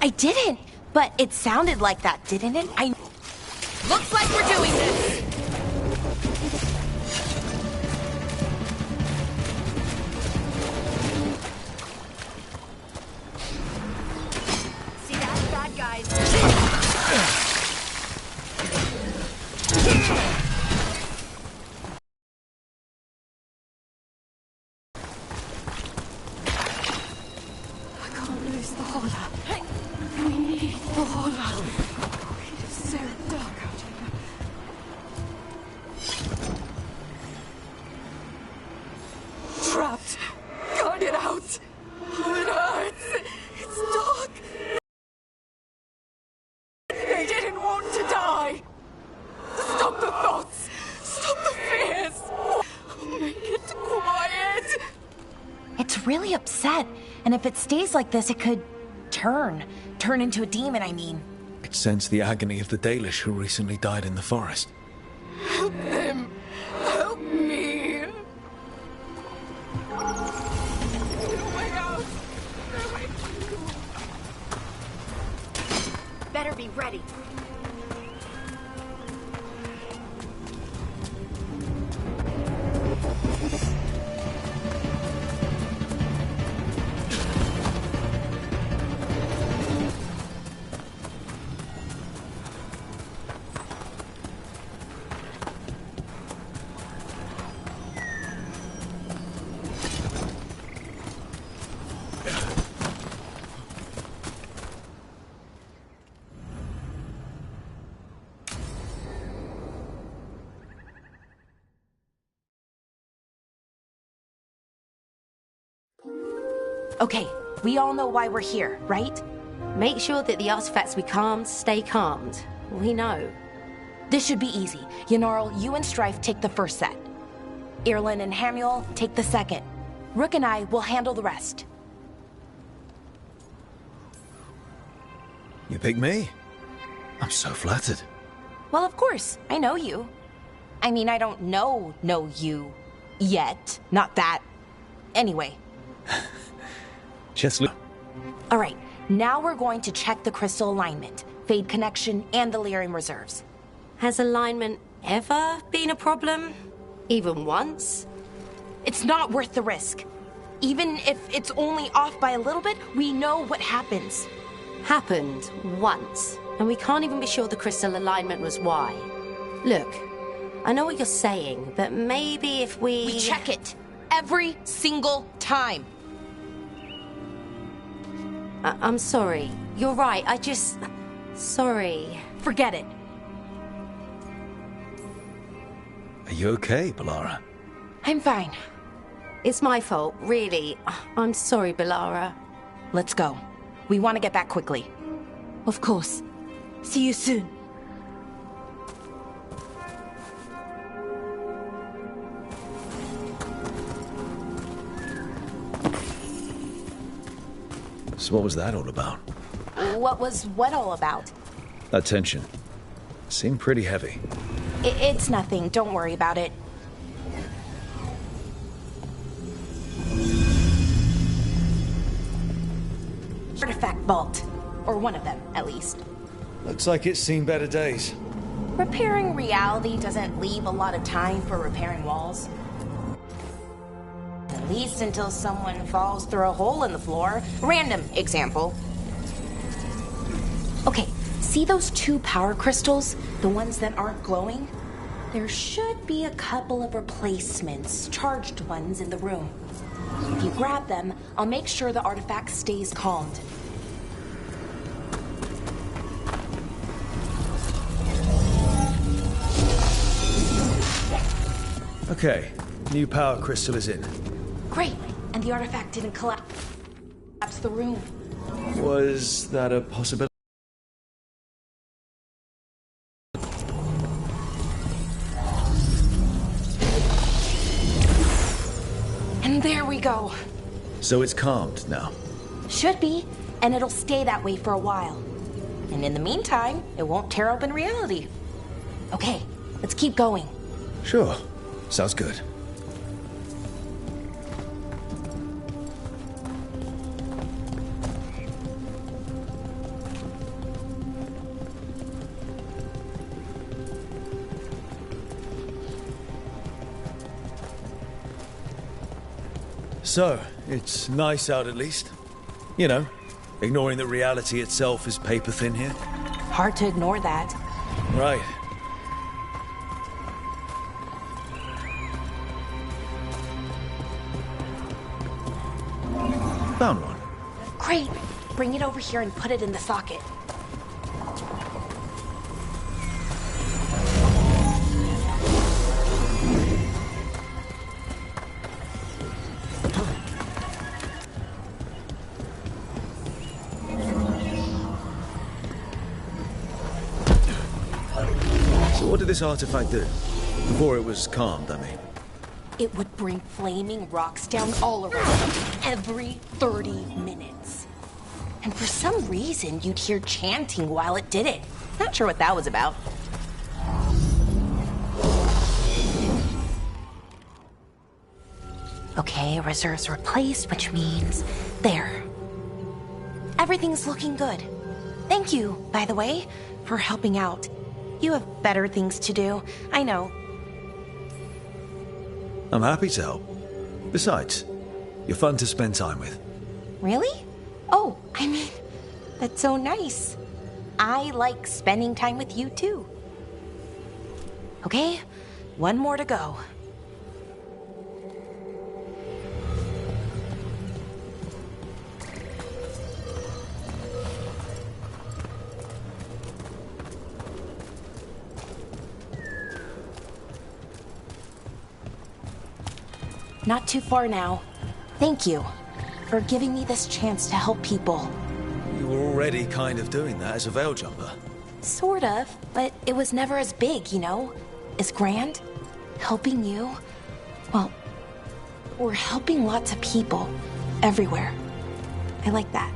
I didn't, but it sounded like that, didn't it? Looks like we're doing this! See that, bad guys? I can't lose the holler. We need the holler. It is so dark out here. Trapped. Can't get out. Oh, it hurts. It's dark. They didn't want to die. Stop the thoughts. Stop the fears. Make it quiet. It's really upset, and if it stays like this, it could turn into a demon, I mean. I could sense the agony of the Dalish who recently died in the forest. Help him. Help me. No way out. No way. Better be ready. Okay, we all know why we're here, right? Make sure that the artifacts we calmed stay calmed. We know. This should be easy. Yanarl, you and Strife take the first set. Irlin and Hamuel take the second. Rook and I will handle the rest. You pick me? I'm so flattered. Well, of course, I know you. I mean, I don't know you yet. Not that. Anyway. Chesley. All right, now we're going to check the crystal alignment, fade connection, and the lyrium reserves. Has alignment ever been a problem? Even once? It's not worth the risk. Even if it's only off by a little bit, we know what happens. Happened once, and we can't even be sure the crystal alignment was why. Look, I know what you're saying, but maybe if We check it every single time. I'm sorry. You're right, Sorry. Forget it. Are you okay, Balara? I'm fine. It's my fault, really. I'm sorry, Balara. Let's go. We want to get back quickly. Of course. See you soon. So what was that all about? What was what all about? That tension. Seemed pretty heavy. It's nothing. Don't worry about it. Artifact vault. Or one of them, at least. Looks like it's seen better days. Repairing reality doesn't leave a lot of time for repairing walls. At least until someone falls through a hole in the floor. Random example. Okay, see those two power crystals? The ones that aren't glowing? There should be a couple of replacements, charged ones, in the room. If you grab them, I'll make sure the artifact stays calmed. Okay, new power crystal is in. Great, and the artifact didn't collapse the room. Was that a possibility? And there we go. So it's calmed now. Should be, and it'll stay that way for a while. And in the meantime, it won't tear open reality. Okay, let's keep going. Sure. Sounds good. So, it's nice out at least. You know, ignoring that reality itself is paper thin here. Hard to ignore that. Right. Found one. Great. Bring it over here and put it in the socket. So what did this artifact do? Before it was calmed, I mean. It would bring flaming rocks down all around every 30 minutes. And for some reason, you'd hear chanting while it did it. Not sure what that was about. Okay, reserves replaced, which means there. Everything's looking good. Thank you, by the way, for helping out. You have better things to do, I know. I'm happy to help. Besides, you're fun to spend time with. Really? Oh, I mean, that's so nice. I like spending time with you too. Okay, one more to go. Not too far now. Thank you for giving me this chance to help people. You were already kind of doing that as a veil jumper. Sort of, but it was never as big, you know? As grand. Helping you. Well, we're helping lots of people. Everywhere. I like that.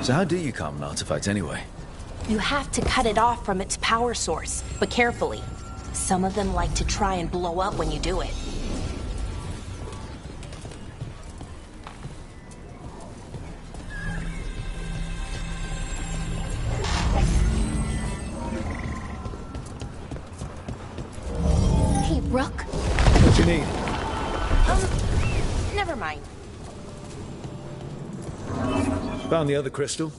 So how do you calm an artifact anyway? You have to cut it off from its power source, but carefully. Some of them like to try and blow up when you do it. Hey, Rook. What you need? Never mind. Found the other crystal?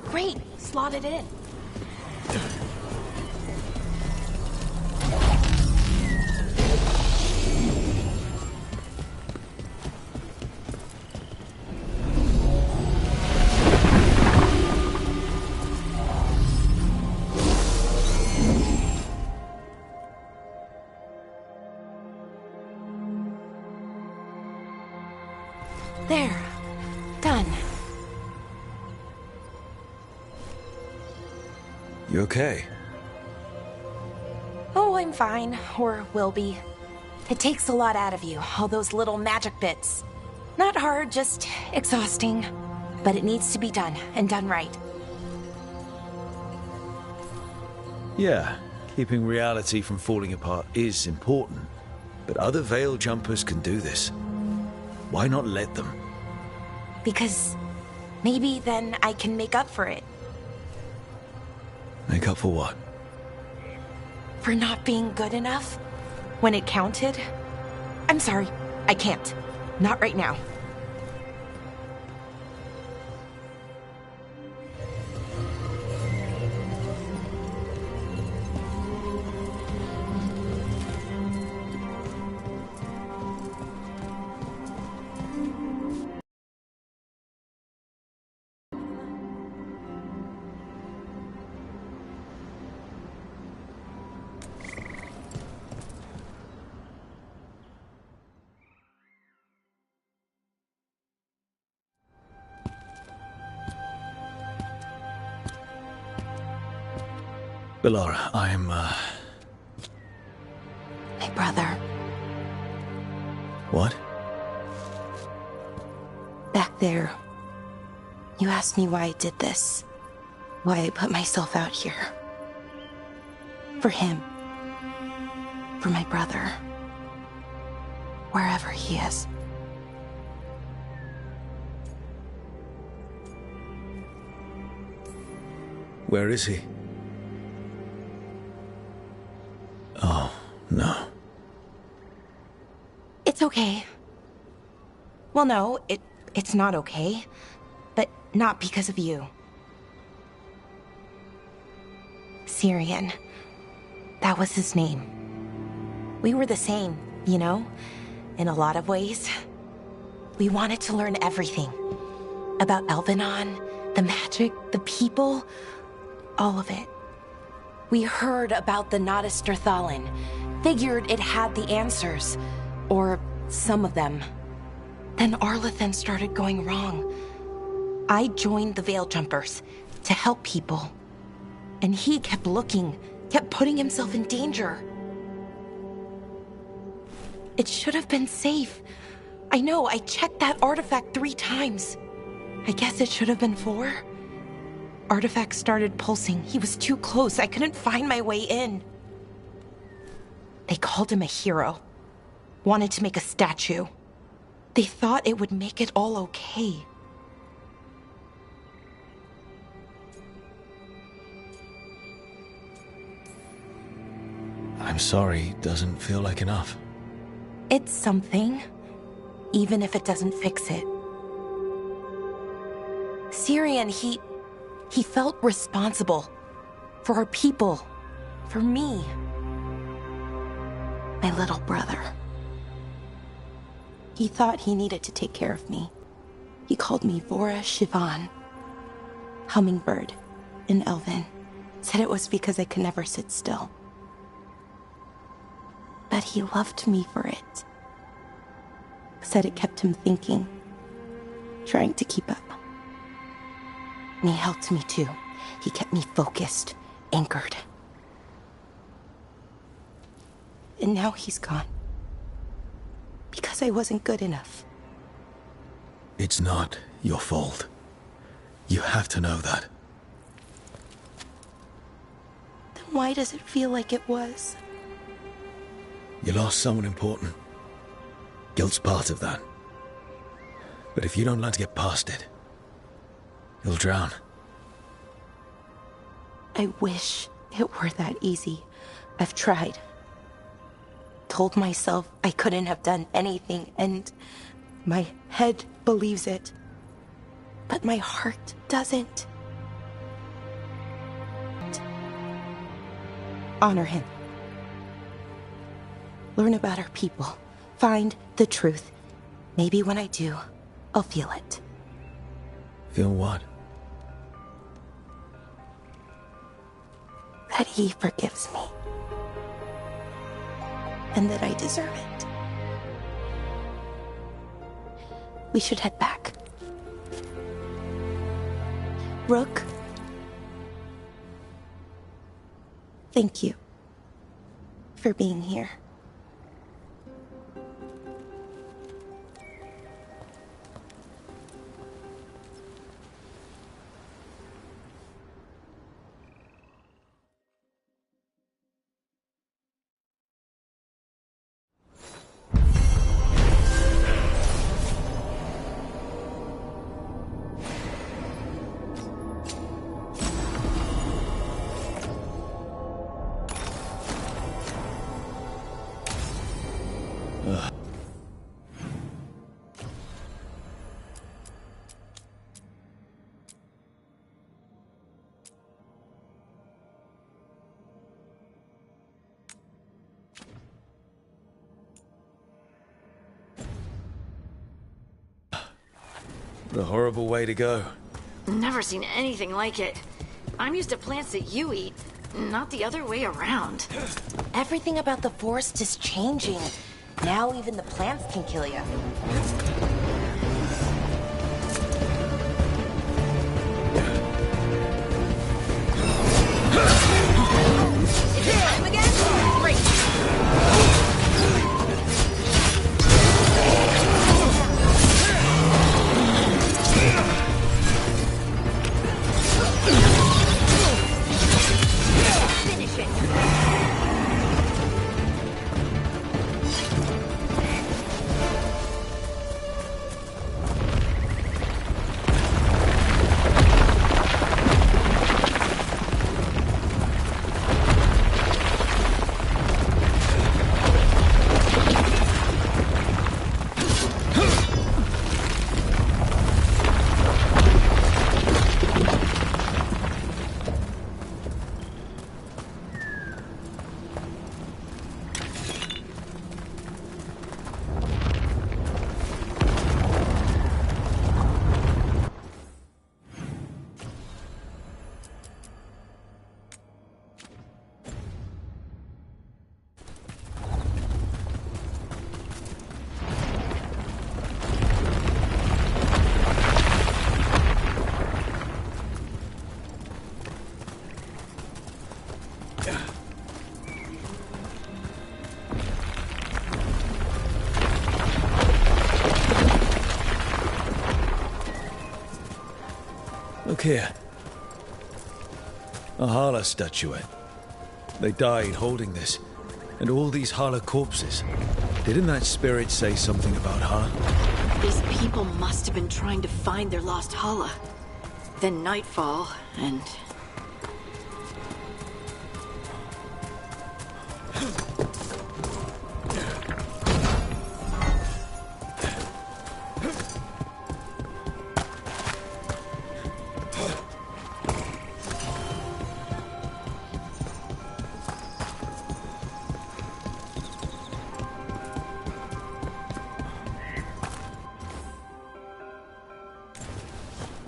Great, slot it in. There. Done. You okay? Oh, I'm fine. Or will be. It takes a lot out of you, all those little magic bits. Not hard, just exhausting. But it needs to be done, and done right. Yeah, keeping reality from falling apart is important. But other veil jumpers can do this. Why not let them? Because maybe then I can make up for it. Make up for what? For not being good enough when it counted. I'm sorry, I can't. Not right now. Bellara, I'm, My brother, What? back there. You asked me why I did this. why I put myself out here. For him. For my brother. Wherever he is. Where is he? Oh, no. It's okay. Well, no, it's not okay. But not because of you. Syrian. That was his name. We were the same, you know? In a lot of ways. We wanted to learn everything. About Elvenon, the magic, the people, all of it. We heard about the Notisterthalin. Figured it had the answers. Or some of them. Then Arlathan started going wrong. I joined the Veil Jumpers to help people. And he kept looking, kept putting himself in danger. It should have been safe. I know, I checked that artifact 3 times. I guess it should have been 4. Artifact started pulsing. He was too close. I couldn't find my way in. They called him a hero. Wanted to make a statue. They thought it would make it all okay. I'm sorry, doesn't feel like enough. It's something, even if it doesn't fix it. Syrian, he felt responsible. For our people. For me. My little brother. He thought he needed to take care of me. He called me Vora Shivan. Hummingbird in Elven. Said it was because I could never sit still. But he loved me for it. Said it kept him thinking. Trying to keep up. And he helped me too. He kept me focused, anchored. And now he's gone. Because I wasn't good enough. It's not your fault. You have to know that. Then why does it feel like it was? You lost someone important. Guilt's part of that. But if you don't learn to get past it, you'll drown. I wish it were that easy. I've tried. Told myself I couldn't have done anything, and my head believes it. But my heart doesn't. Honor him. Learn about our people. Find the truth. Maybe when I do, I'll feel it. Feel what? That he forgives me. And that I deserve it. We should head back. Rook. Thank you for being here. What a horrible way to go. Never seen anything like it. I'm used to plants that you eat, not the other way around. Everything about the forest is changing. Now even the plants can kill you. Is it time again? Great. here. A Hala statuette. They died holding this. And all these Hala corpses. Didn't that spirit say something about her? These people must have been trying to find their lost Hala. Then nightfall, and...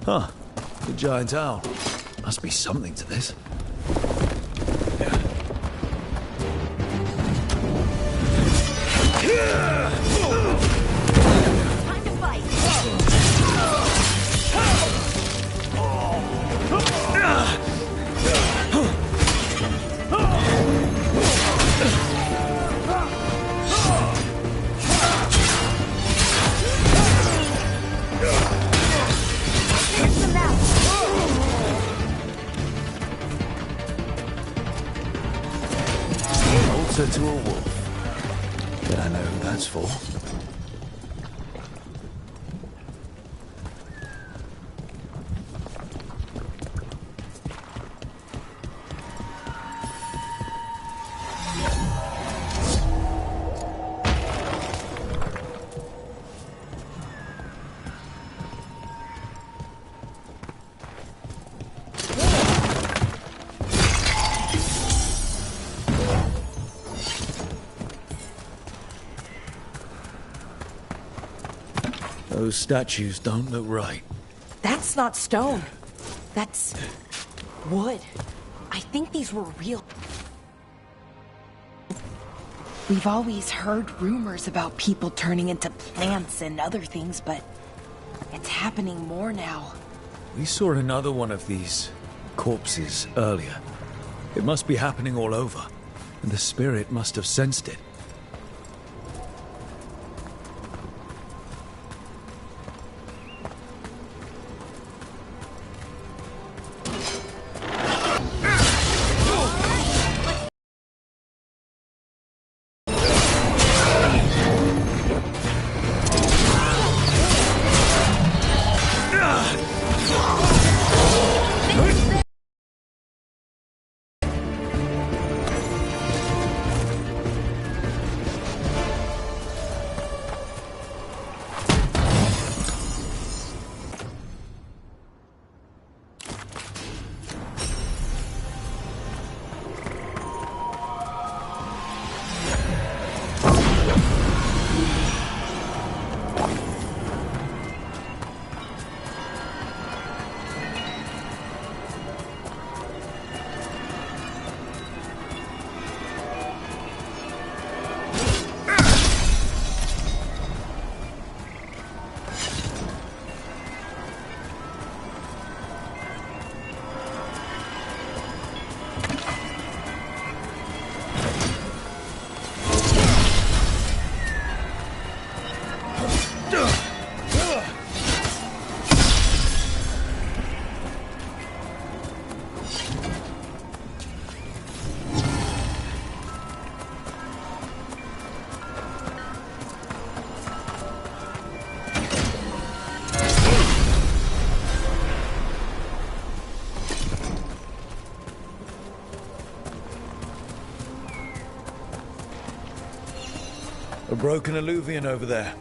Huh. The giant owl. Must be something to this. Time to fight! Altar to a wolf. But I know who that's for. Those statues don't look right. That's not stone. That's wood. I think these were real. We've always heard rumors about people turning into plants and other things, but it's happening more now. We saw another one of these corpses earlier. It must be happening all over, and the spirit must have sensed it. A broken alluvian over there.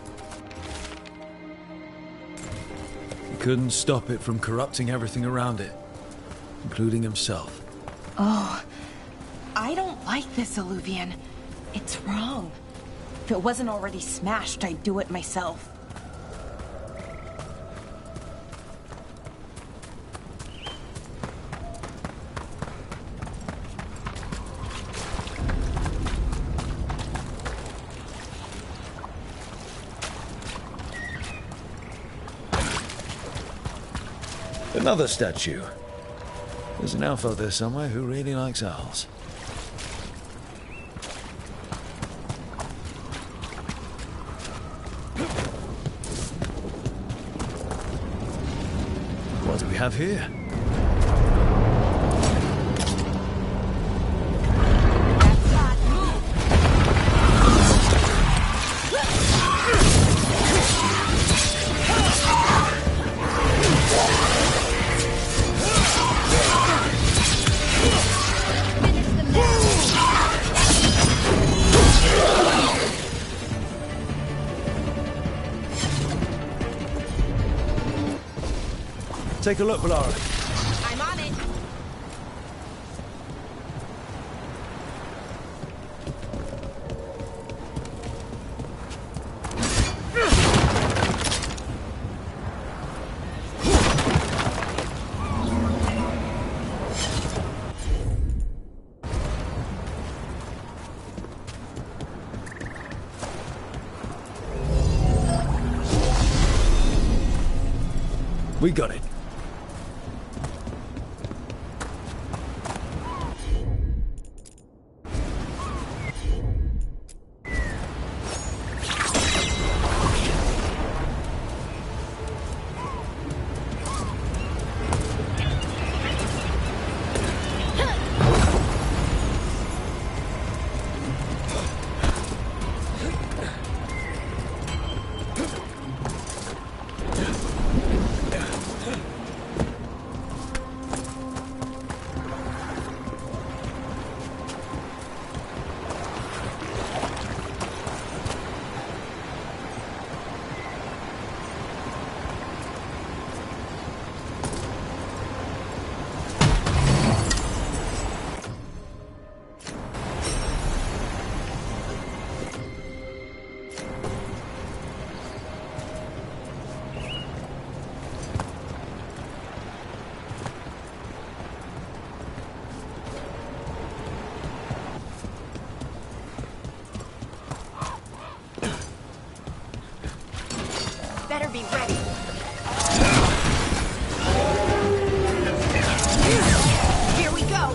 He couldn't stop it from corrupting everything around it, including himself. Oh, I don't like this alluvian. It's wrong. If it wasn't already smashed, I'd do it myself. Another statue. There's an elf out there somewhere who really likes owls. What do we have here? Take a look, Lara. I'm on it. We got it. Better be ready. Here we go.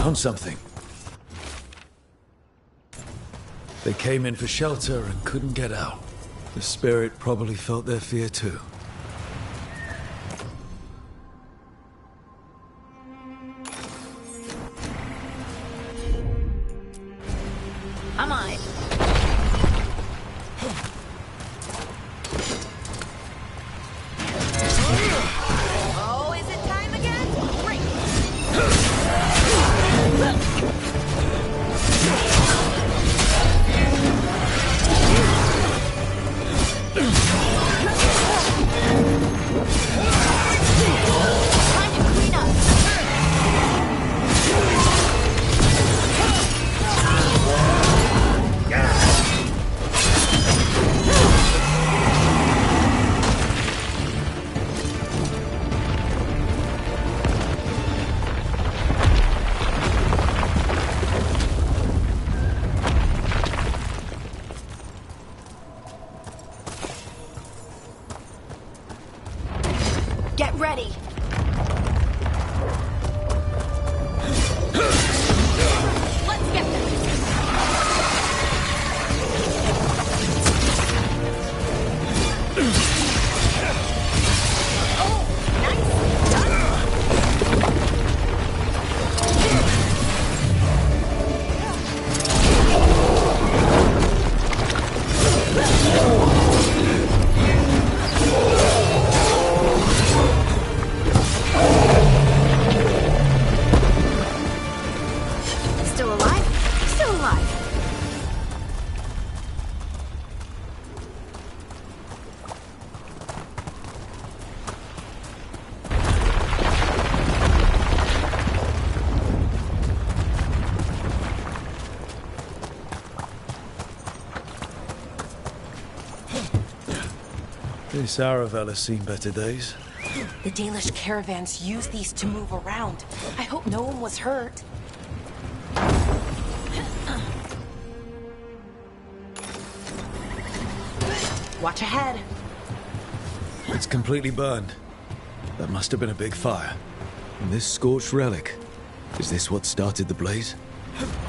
Found something. They came in for shelter and couldn't get out. The spirit probably felt their fear too. I'm on it. Oh, is it time again? Great. Time to clean up. Get ready. Let's get them. Oh, nice. Done. Still alive? Still alive. This Aravel has seen better days. The Dalish caravans use these to move around. I hope no one was hurt. Watch ahead. It's completely burned. That must have been a big fire. And this scorched relic, is this what started the blaze?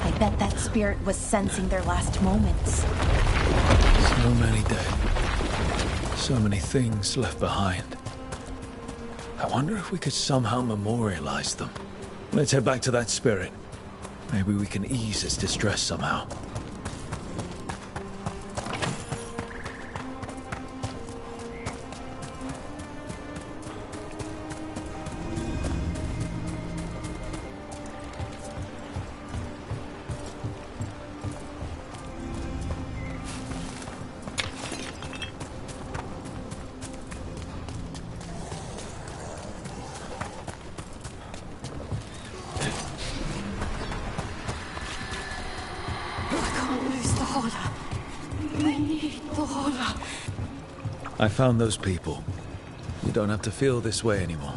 I bet that spirit was sensing their last moments. So many dead. So many things left behind. I wonder if we could somehow memorialize them. Let's head back to that spirit. Maybe we can ease its distress somehow. I found those people. You don't have to feel this way anymore.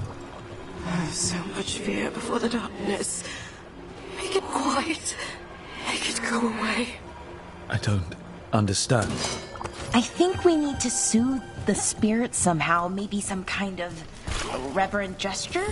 So much fear before the darkness. Make it quiet. Make it go away. I don't understand. I think we need to soothe the spirit somehow. Maybe some kind of reverent gesture?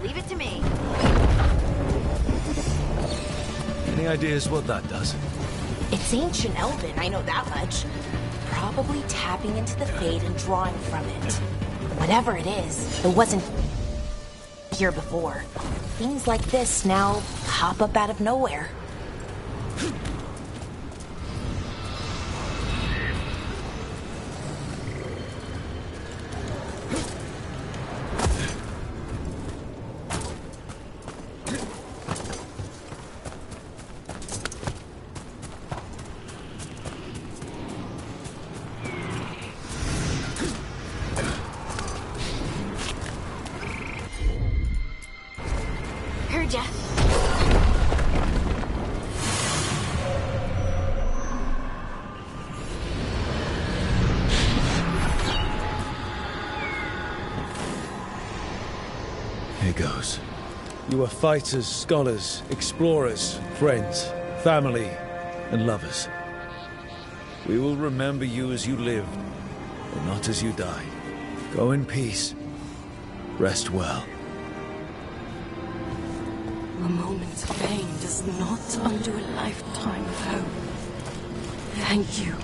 Leave it to me. Any ideas what that does? It's ancient Elven, I know that much. Probably tapping into the Fade and drawing from it. Whatever it is, it wasn't here before. Things like this now pop up out of nowhere. Heard ya. Here goes. You are fighters, scholars, explorers, friends, family, and lovers. We will remember you as you lived, and not as you died. Go in peace. Rest well. A moment's pain does not undo a lifetime of hope. Thank you.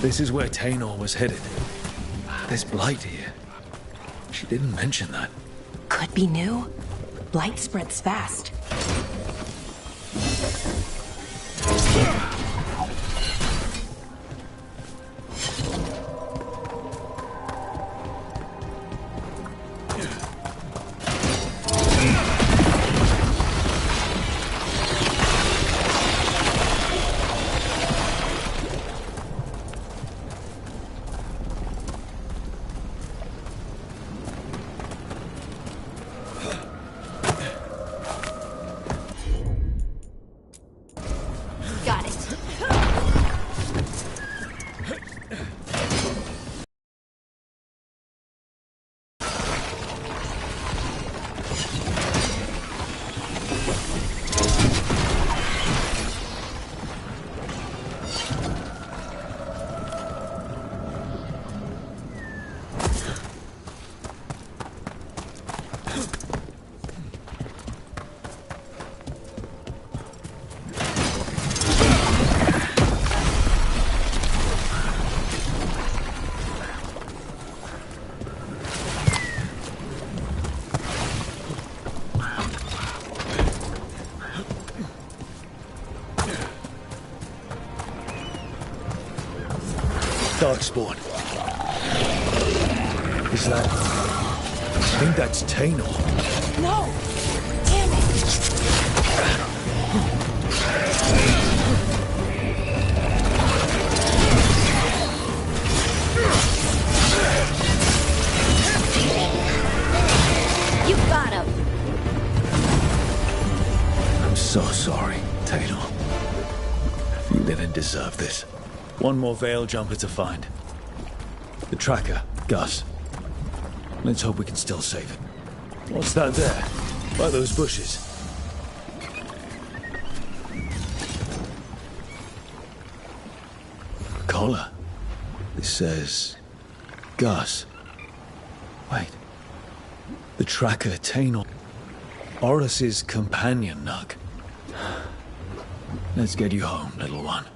This is where Tainor was headed. There's blight here. She didn't mention that. Could be new. Blight spreads fast. Got it. Darkspawn. Is that... I think that's Tainor. No! Damn it! You got him. I'm so sorry, Tainor. You didn't deserve this. One more Veil jumper to find. The tracker, Gus. Let's hope we can still save it. What's that there? By those bushes. A collar. It says... Gus. Wait. The tracker, Tainor. Oris's companion, Nug. Let's get you home, little one.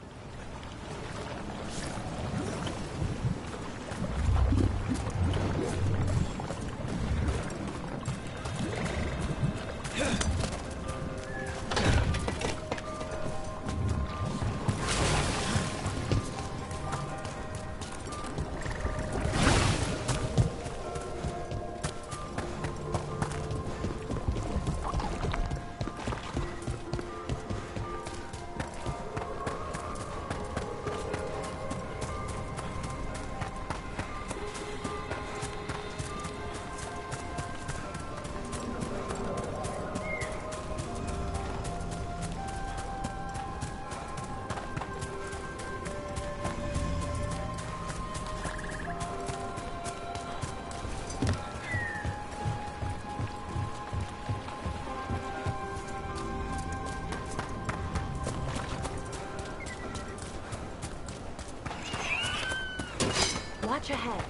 Watch ahead.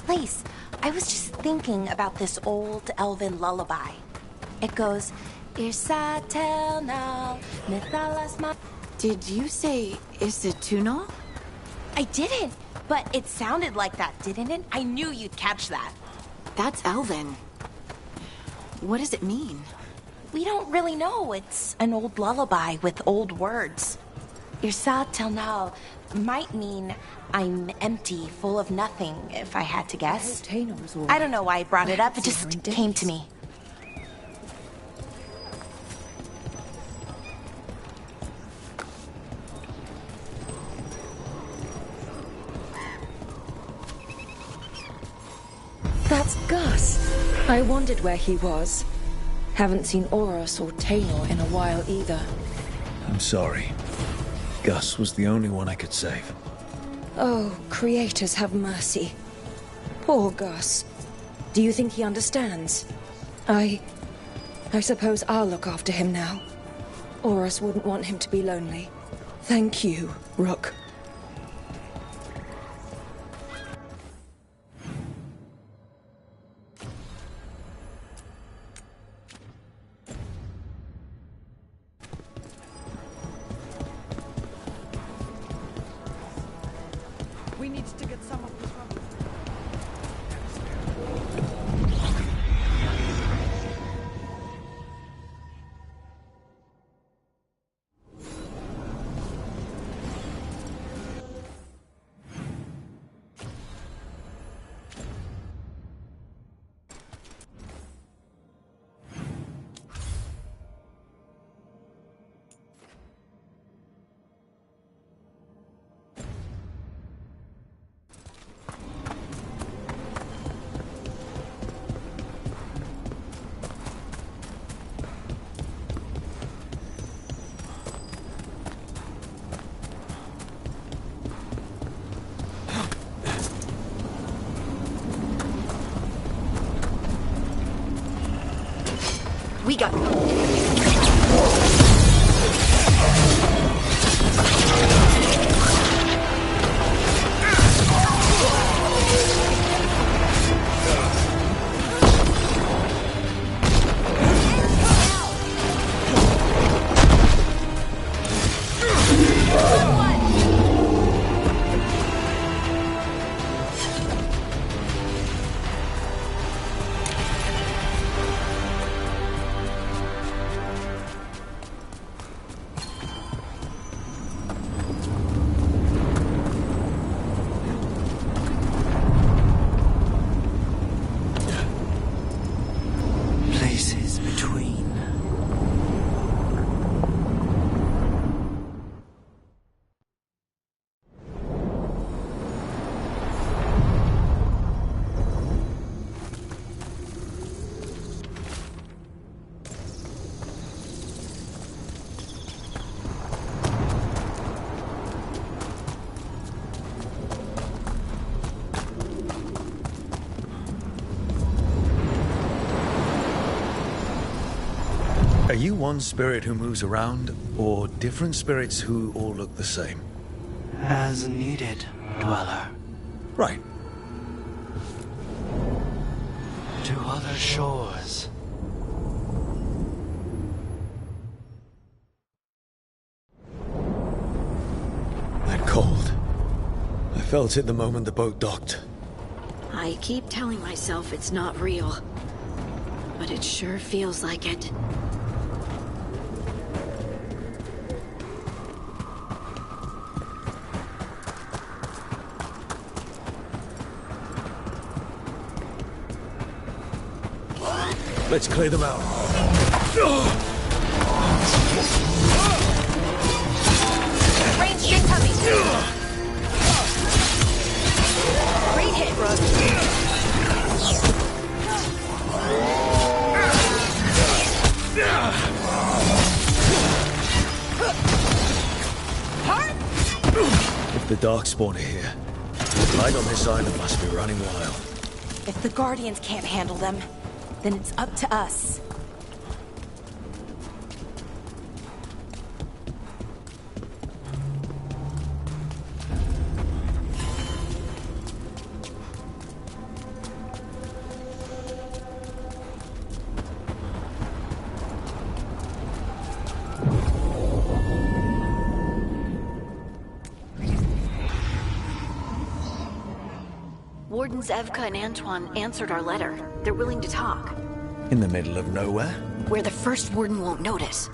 Lace, I was just thinking about this old elven lullaby. It goes, Irsatel now, Mithalas ma... Did you say Isatuno? I didn't, but it sounded like that, didn't it? I knew you'd catch that. That's Elven. What does it mean? We don't really know. It's an old lullaby with old words. Irsatel now might mean I'm empty, full of nothing, if I had to guess. I don't know why I brought it up, it just came to me. That's Gus. I wondered where he was. Haven't seen Oros or Tainor in a while either. I'm sorry. Gus was the only one I could save. Oh, creators have mercy. Poor Gus. Do you think he understands? I suppose I'll look after him now. Horus wouldn't want him to be lonely. Thank you, Rook. We need to get some of this rubble. We go. Places between. Are you one spirit who moves around, or different spirits who all look the same? As needed, Dweller. Right. To other shores. That cold. I felt it the moment the boat docked. I keep telling myself it's not real, but it sure feels like it. Let's clear them out. Range incoming! Great hit, Rook. If the Darkspawn are here, the light on this island must be running wild. If the Guardians can't handle them, then it's up to us. Wardens Evka and Antoine answered our letter. They're willing to talk. In the middle of nowhere? Where the first warden won't notice.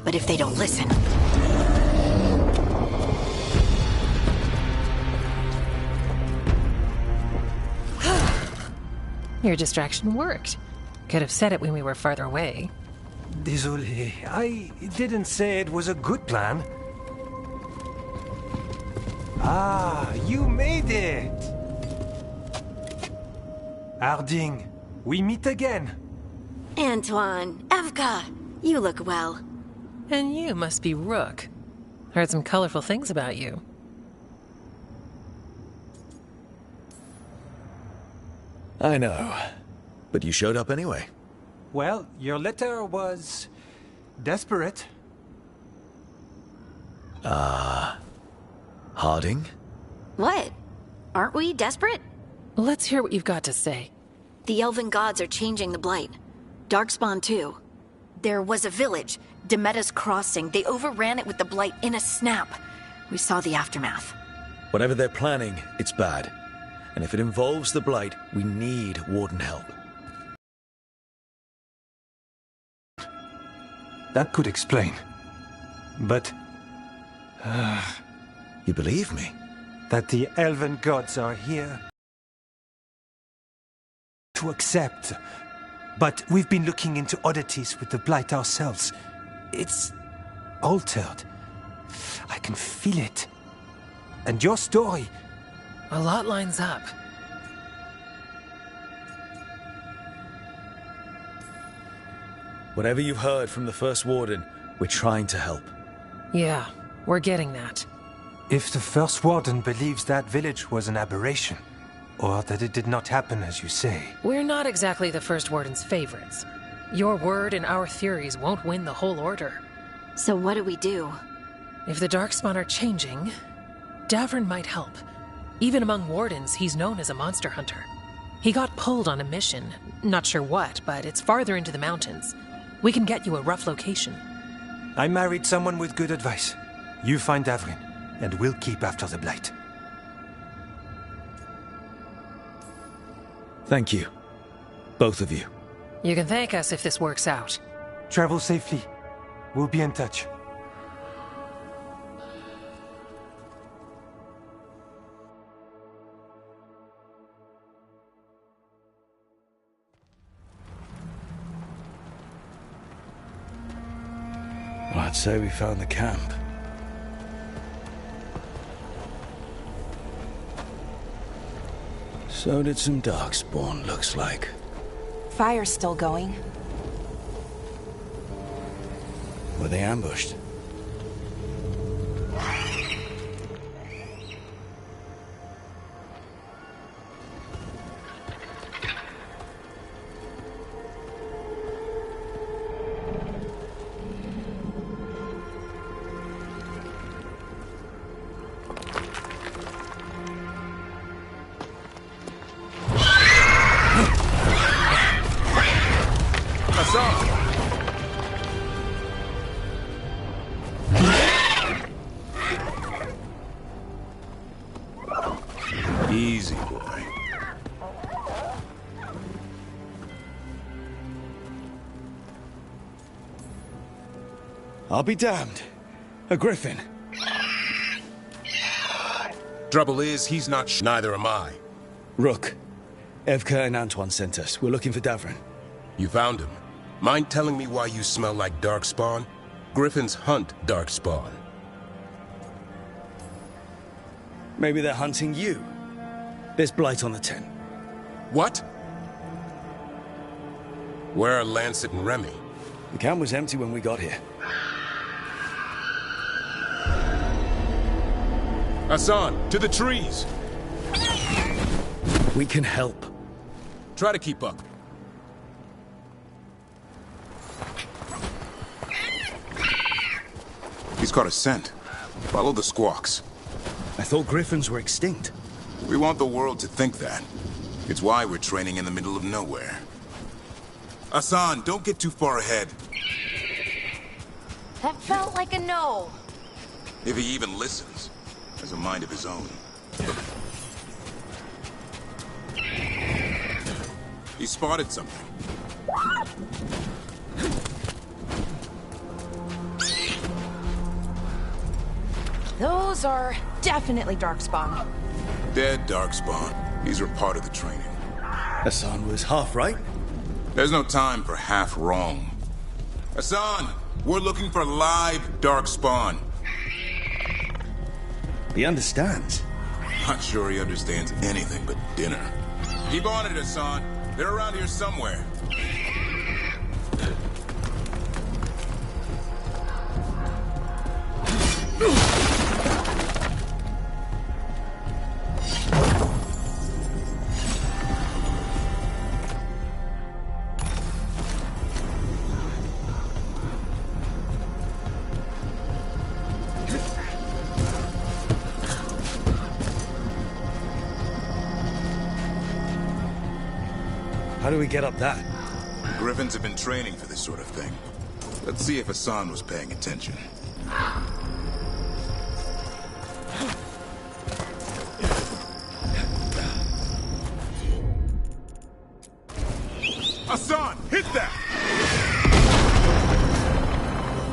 But if they don't listen... Your distraction worked. Could have said it when we were farther away. Désolé, I didn't say it was a good plan. Ah, you made it! Harding, we meet again. Antoine, Evka, you look well. And you must be Rook. Heard some colorful things about you. I know. But you showed up anyway. Well, your letter was desperate. Harding? What? Aren't we desperate? Let's hear what you've got to say. The elven gods are changing the Blight. Darkspawn too. There was a village, Demeta's Crossing. They overran it with the Blight in a snap. We saw the aftermath. Whatever they're planning, it's bad. And if it involves the Blight, we need Warden help. That could explain. But You believe me? that the elven gods are here to accept. But we've been looking into oddities with the Blight ourselves. It's altered. I can feel it. And your story... A lot lines up. Whatever you've heard from the First Warden, we're trying to help. Yeah, we're getting that. If the First Warden believes that village was an aberration, or that it did not happen as you say... We're not exactly the First Warden's favorites. Your word and our theories won't win the whole order. So what do we do? If the Darkspawn are changing, Davern might help. Even among Wardens, he's known as a monster hunter. He got pulled on a mission. Not sure what, but it's farther into the mountains. We can get you a rough location. I married someone with good advice. You find Davrin, and we'll keep after the Blight. Thank you. Both of you. You can thank us if this works out. Travel safely. We'll be in touch. Well, I'd say we found the camp. So did some Darkspawn, looks like. Fire's still going. Were they ambushed? Easy, boy. I'll be damned. A griffin. Trouble is, he's not neither am I. Rook. Evka and Antoine sent us. We're looking for Davrin. You found him. Mind telling me why you smell like Darkspawn? Griffins hunt Darkspawn. Maybe they're hunting you. There's blight on the tent. What? Where are Lancet and Remy? The camp was empty when we got here. Hassan, to the trees! We can help. Try to keep up. He's caught a scent. Follow the squawks. I thought griffins were extinct. We want the world to think that. It's why we're training in the middle of nowhere. Hassan, don't get too far ahead. That felt like a no. If he even listens. Has a mind of his own. He spotted something. Those are definitely Darkspawn. Dead Darkspawn. These are part of the training. Hassan was half right. There's no time for half wrong. Hassan, we're looking for live Darkspawn. He understands. Not sure he understands anything but dinner. Keep on it, Hassan. They're around here somewhere. How do we get up that? Griffins have been training for this sort of thing. Let's see if Hassan was paying attention. Hassan, hit that!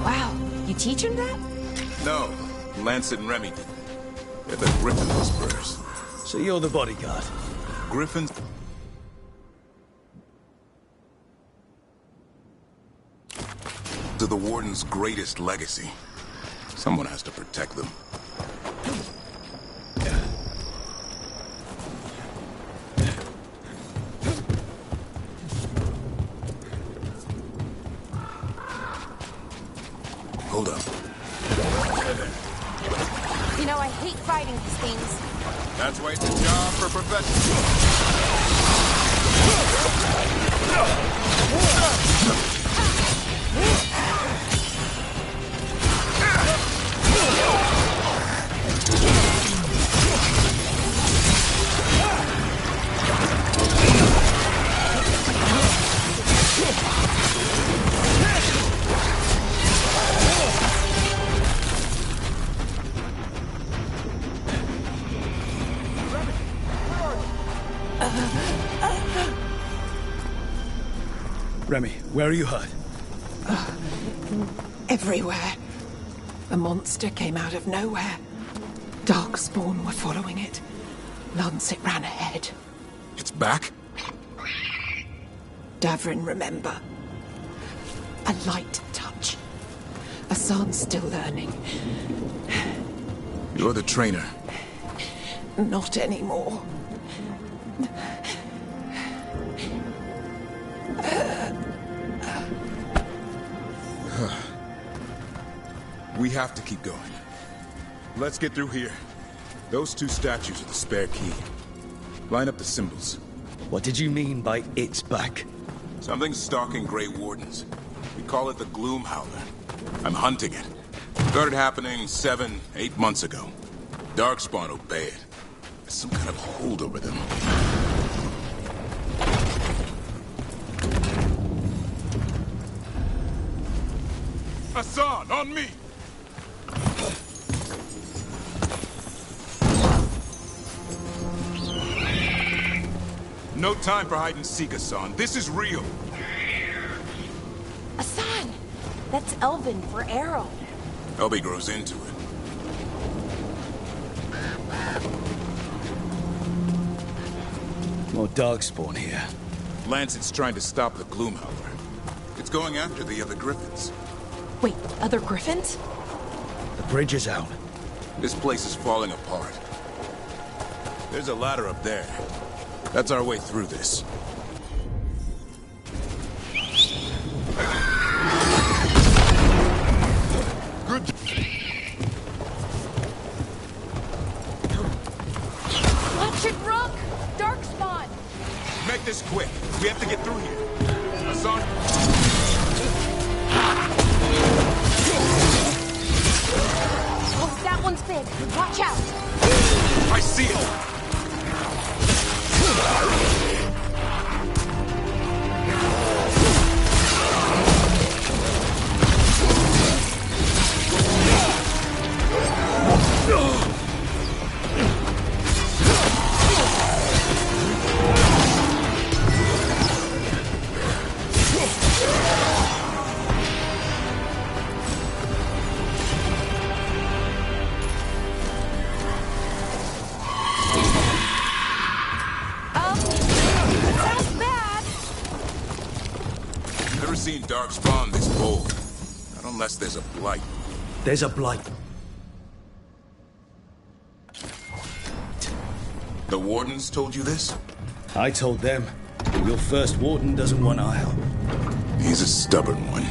Wow, you teach him that? No, Lance and Remy did. They're the Griffin Whisperers. So you're the bodyguard? Griffins... to the Warden's greatest legacy. Someone has to protect them. Hold up. You know, I hate fighting these things. That's why it's a job for professionals. Remy, where are you hurt? Everywhere. A monster came out of nowhere. Darkspawn were following it. Lancet ran ahead. It's back? Davrin, remember. A light touch. Hassan's still learning. You're the trainer. Not anymore. We have to keep going. Let's get through here. Those two statues are the spare key. Line up the symbols. What did you mean by it's back? Something's stalking Grey Wardens. We call it the Gloom Howler. I'm hunting it. Started happening 7, 8 months ago. Darkspawn obey it. There's some kind of hold over them. Hassan, on me! No time for hide and seek, Hassan. This is real. Hassan! That's Elven for arrow. Elby grows into it. More Darkspawn here. Lancet's trying to stop the Gloom Howler. It's going after the other Griffins. Wait, other griffins? The bridge is out. This place is falling apart. There's a ladder up there. That's our way through this. Good. Watch it, Rook! Darkspawn! Make this quick. We have to get through here. Hassan. Oh, that one's big. Watch out! I see it! Seen Darkspawn this bold. Not unless there's a blight. There's a blight. The Wardens told you this? I told them. Your first Warden doesn't want our help. He's a stubborn one.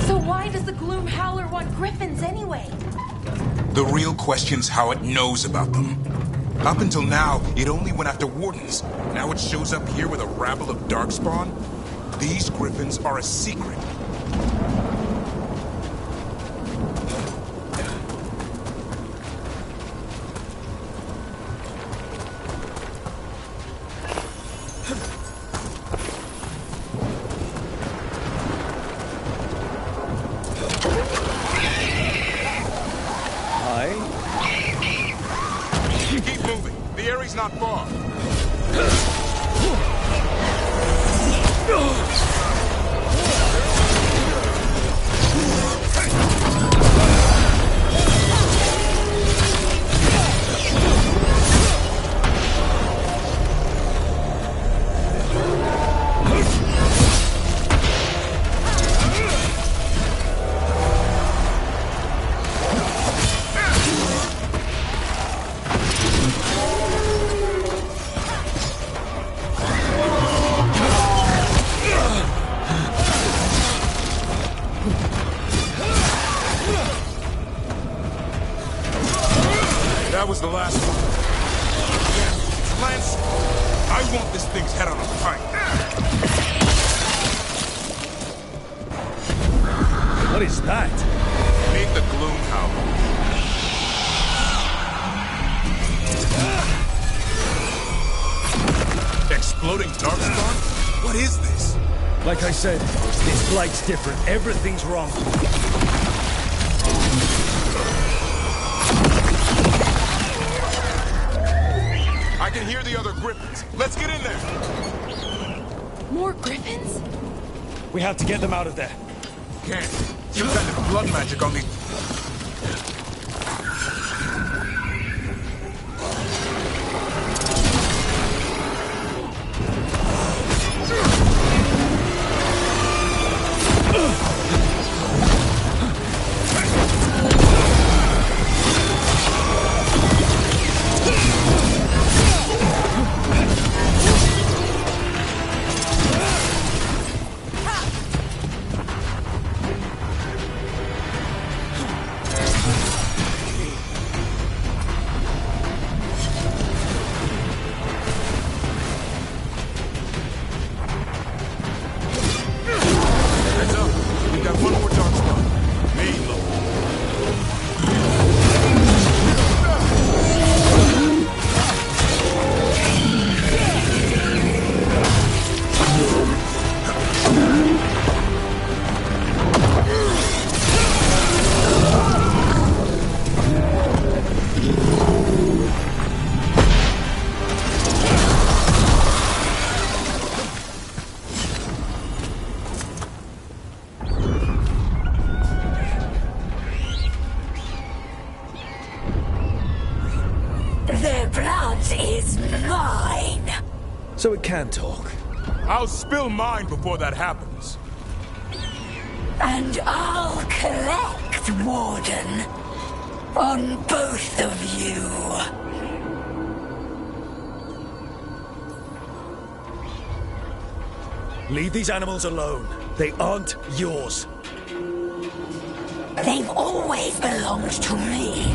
So why does the Gloom Howler want griffins anyway? The real question's how it knows about them. Up until now, it only went after Wardens. Now it shows up here with a rabble of Darkspawn? These Griffins are a secret. That was the last one. Yeah, Lance, I want this thing's head on a pike. What is that? Meet the Gloom Howler. Exploding Darkspawn? What is this? Like I said, this blight's different. Everything's wrong. I can hear the other Griffins. Let's get in there. More Griffins? We have to get them out of there. Can't. Some kind of blood magic on the... So it can talk. I'll spill mine before that happens. And I'll collect, Warden, on both of you. Leave these animals alone. They aren't yours. They've always belonged to me.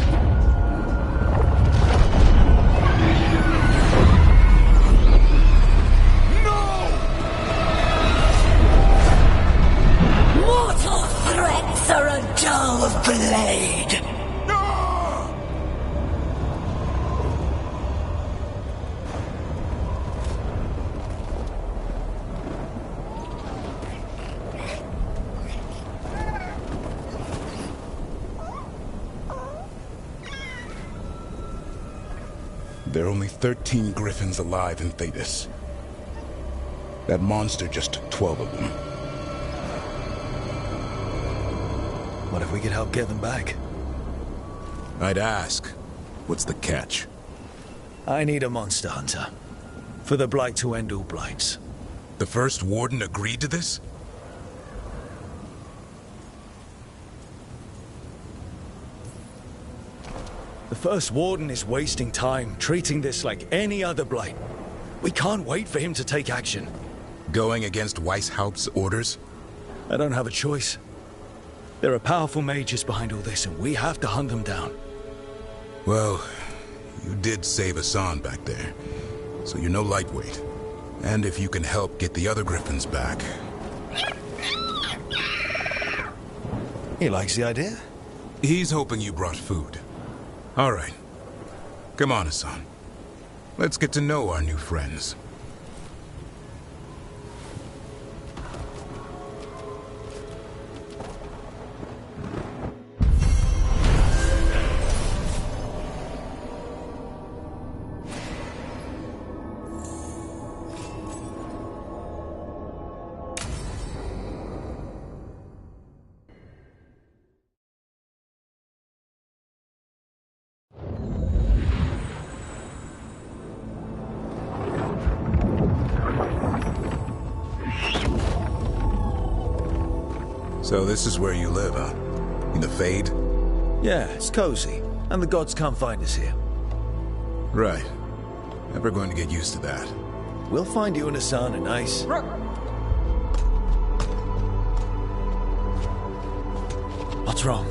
Mortal threats are a dull blade. There are only 13 Griffins alive in Thetis. That monster just took 12 of them. What if we could help get them back? I'd ask, what's the catch? I need a monster hunter. For the Blight to end all blights. The first Warden agreed to this? The first Warden is wasting time, treating this like any other blight. We can't wait for him to take action. Going against Weishaupt's orders? I don't have a choice. There are powerful mages behind all this, and we have to hunt them down. Well, you did save Hassan back there, so you're no lightweight. And if you can help get the other Griffins back... He likes the idea? He's hoping you brought food. All right. Come on, Hassan. Let's get to know our new friends. So this is where you live, huh? In the Fade? Yeah, it's cozy. And the gods can't find us here. Right. Never going to get used to that. We'll find you and Hassan a nice... What's wrong?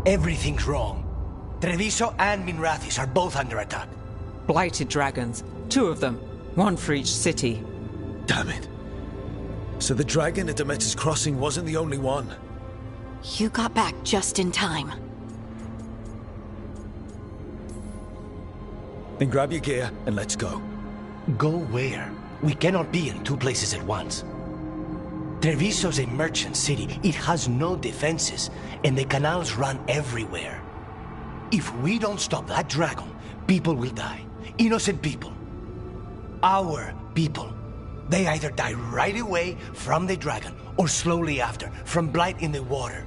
Everything's wrong. Treviso and Minrathis are both under attack. Blighted dragons. 2 of them. 1 for each city. Damn it. So the dragon at Demeter's Crossing wasn't the only one. You got back just in time. Then grab your gear and let's go. Go where? We cannot be in 2 places at once. Treviso's a merchant city. It has no defenses, and the canals run everywhere. If we don't stop that dragon, people will die. Innocent people. Our people. They either die right away from the dragon, or slowly after, from blight in the water.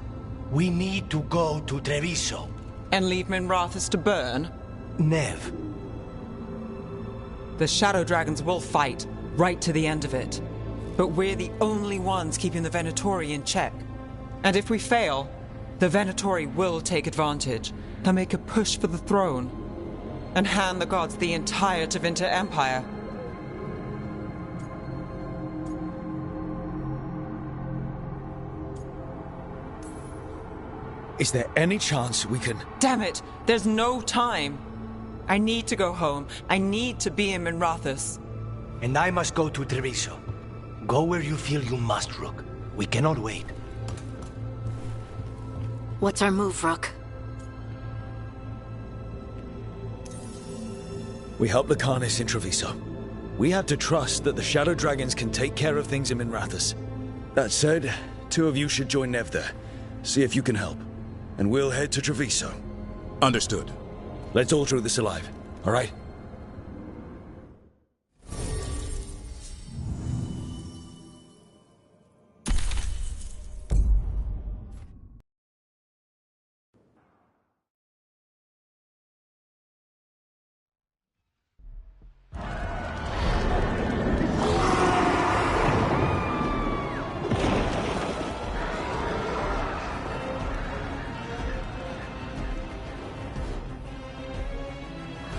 We need to go to Treviso. And leave Minrathis to burn? Nev. The Shadow Dragons will fight, right to the end of it. But we're the only ones keeping the Venatori in check. And if we fail, the Venatori will take advantage and make a push for the throne, and hand the gods the entire Tevinter Empire. Is there any chance we can... Damn it! There's no time! I need to go home. I need to be in Minrathis. And I must go to Treviso. Go where you feel you must, Rook. We cannot wait. What's our move, Rook? We help Lucanus in Treviso. We have to trust that the Shadow Dragons can take care of things in Minrathis. That said, 2 of you should join Nev there. See if you can help. And we'll head to Treviso. Understood. Let's all through this alive, all right?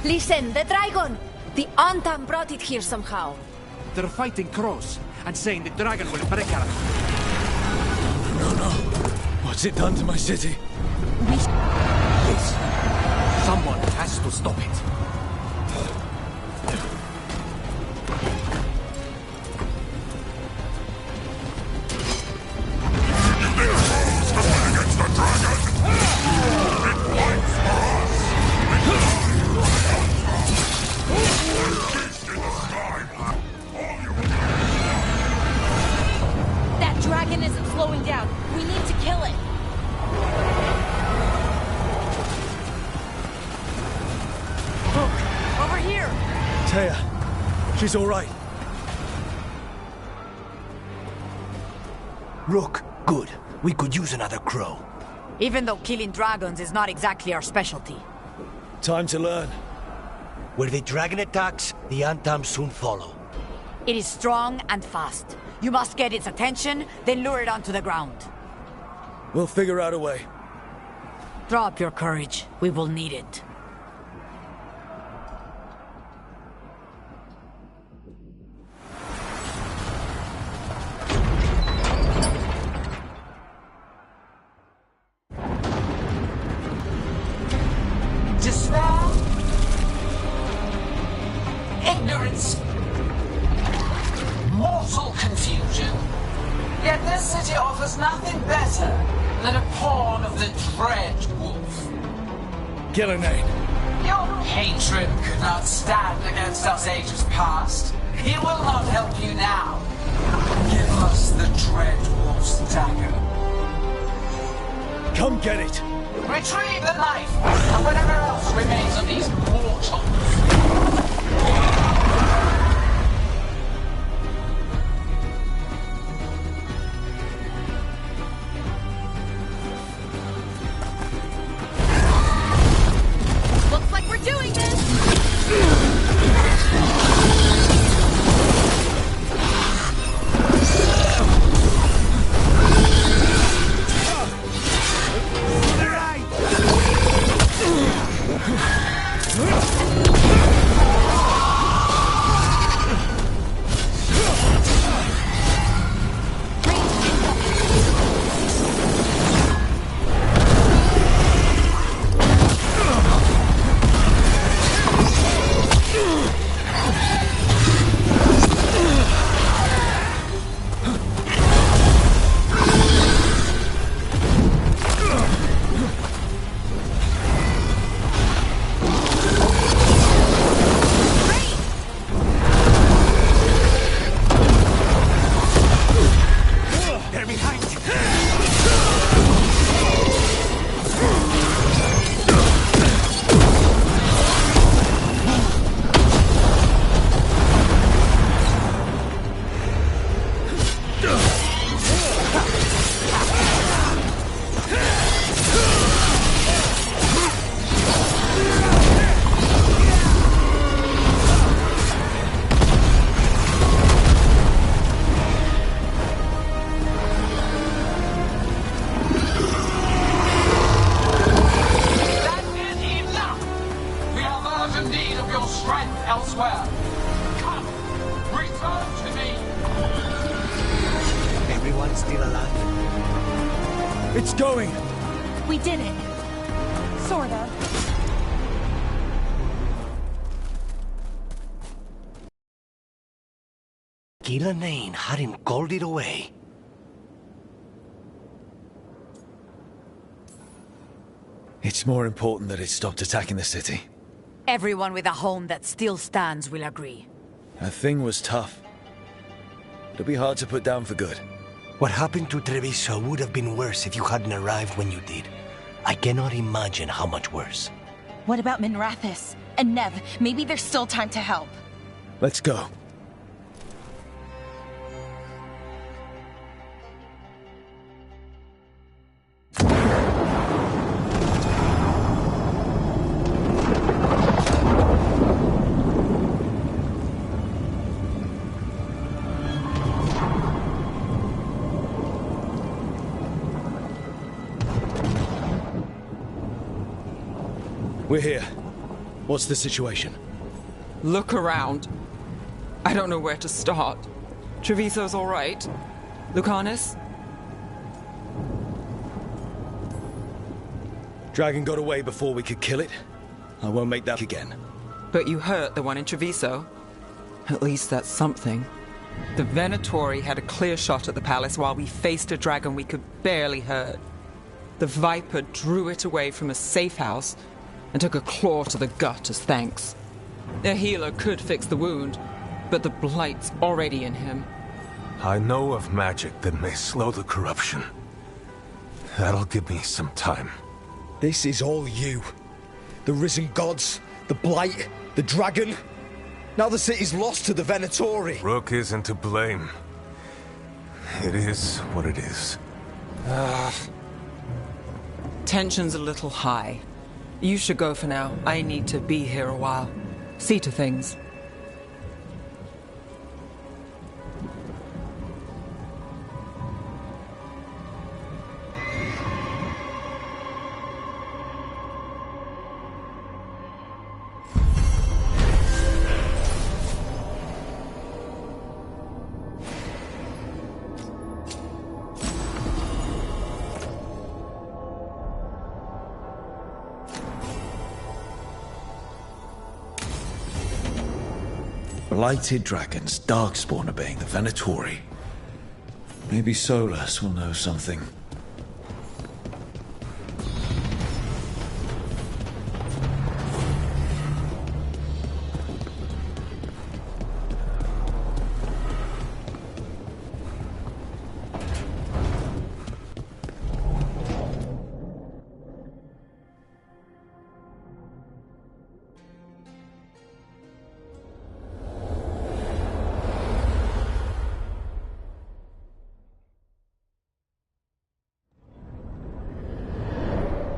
Listen, the dragon! The Antam brought it here somehow. They're fighting Cross and saying the dragon will break our... No. What's it done to my city? Please. Someone has to stop it. That dragon isn't slowing down. We need to kill it. Look, over here. Taya, she's all right. Rook, good. We could use another crow. Even though killing dragons is not exactly our specialty. Time to learn. Where the dragon attacks, the Antam soon follow. It is strong and fast. You must get its attention, then lure it onto the ground. We'll figure out a way. Drop your courage. We will need it. Despair, ignorance, mortal confusion. Yet this city offers nothing better than a pawn of the Dread Wolf. Gillenade. Your hatred could not stand against us ages past. He will not help you now. Give us the Dread Wolf's dagger. Come get it. Retrieve the knife and whatever else remains of these mortals. Looks like we're doing this! It's going! We did it. Sorta. Gillenane had him called it away. It's more important that it stopped attacking the city. Everyone with a home that still stands will agree. That thing was tough. It'll be hard to put down for good. What happened to Treviso would have been worse if you hadn't arrived when you did. I cannot imagine how much worse. What about Minrathis? And Nev, maybe there's still time to help. Let's go. We're here. What's the situation? Look around. I don't know where to start. Treviso's all right. Lucanus? Dragon got away before we could kill it. I won't make that again. But you hurt the one in Treviso. At least that's something. The Venatori had a clear shot at the palace while we faced a dragon we could barely hurt. The Viper drew it away from a safe house and took a claw to the gut as thanks. A healer could fix the wound, but the blight's already in him. I know of magic that may slow the corruption. That'll give me some time. This is all you. The risen gods, the blight, the dragon. Now the city's lost to the Venatori. Rook isn't to blame. It is what it is. Tension's a little high. You should go for now. I need to be here a while. See to things. Blighted dragons, Darkspawn obeying the Venatori. Maybe Solus will know something.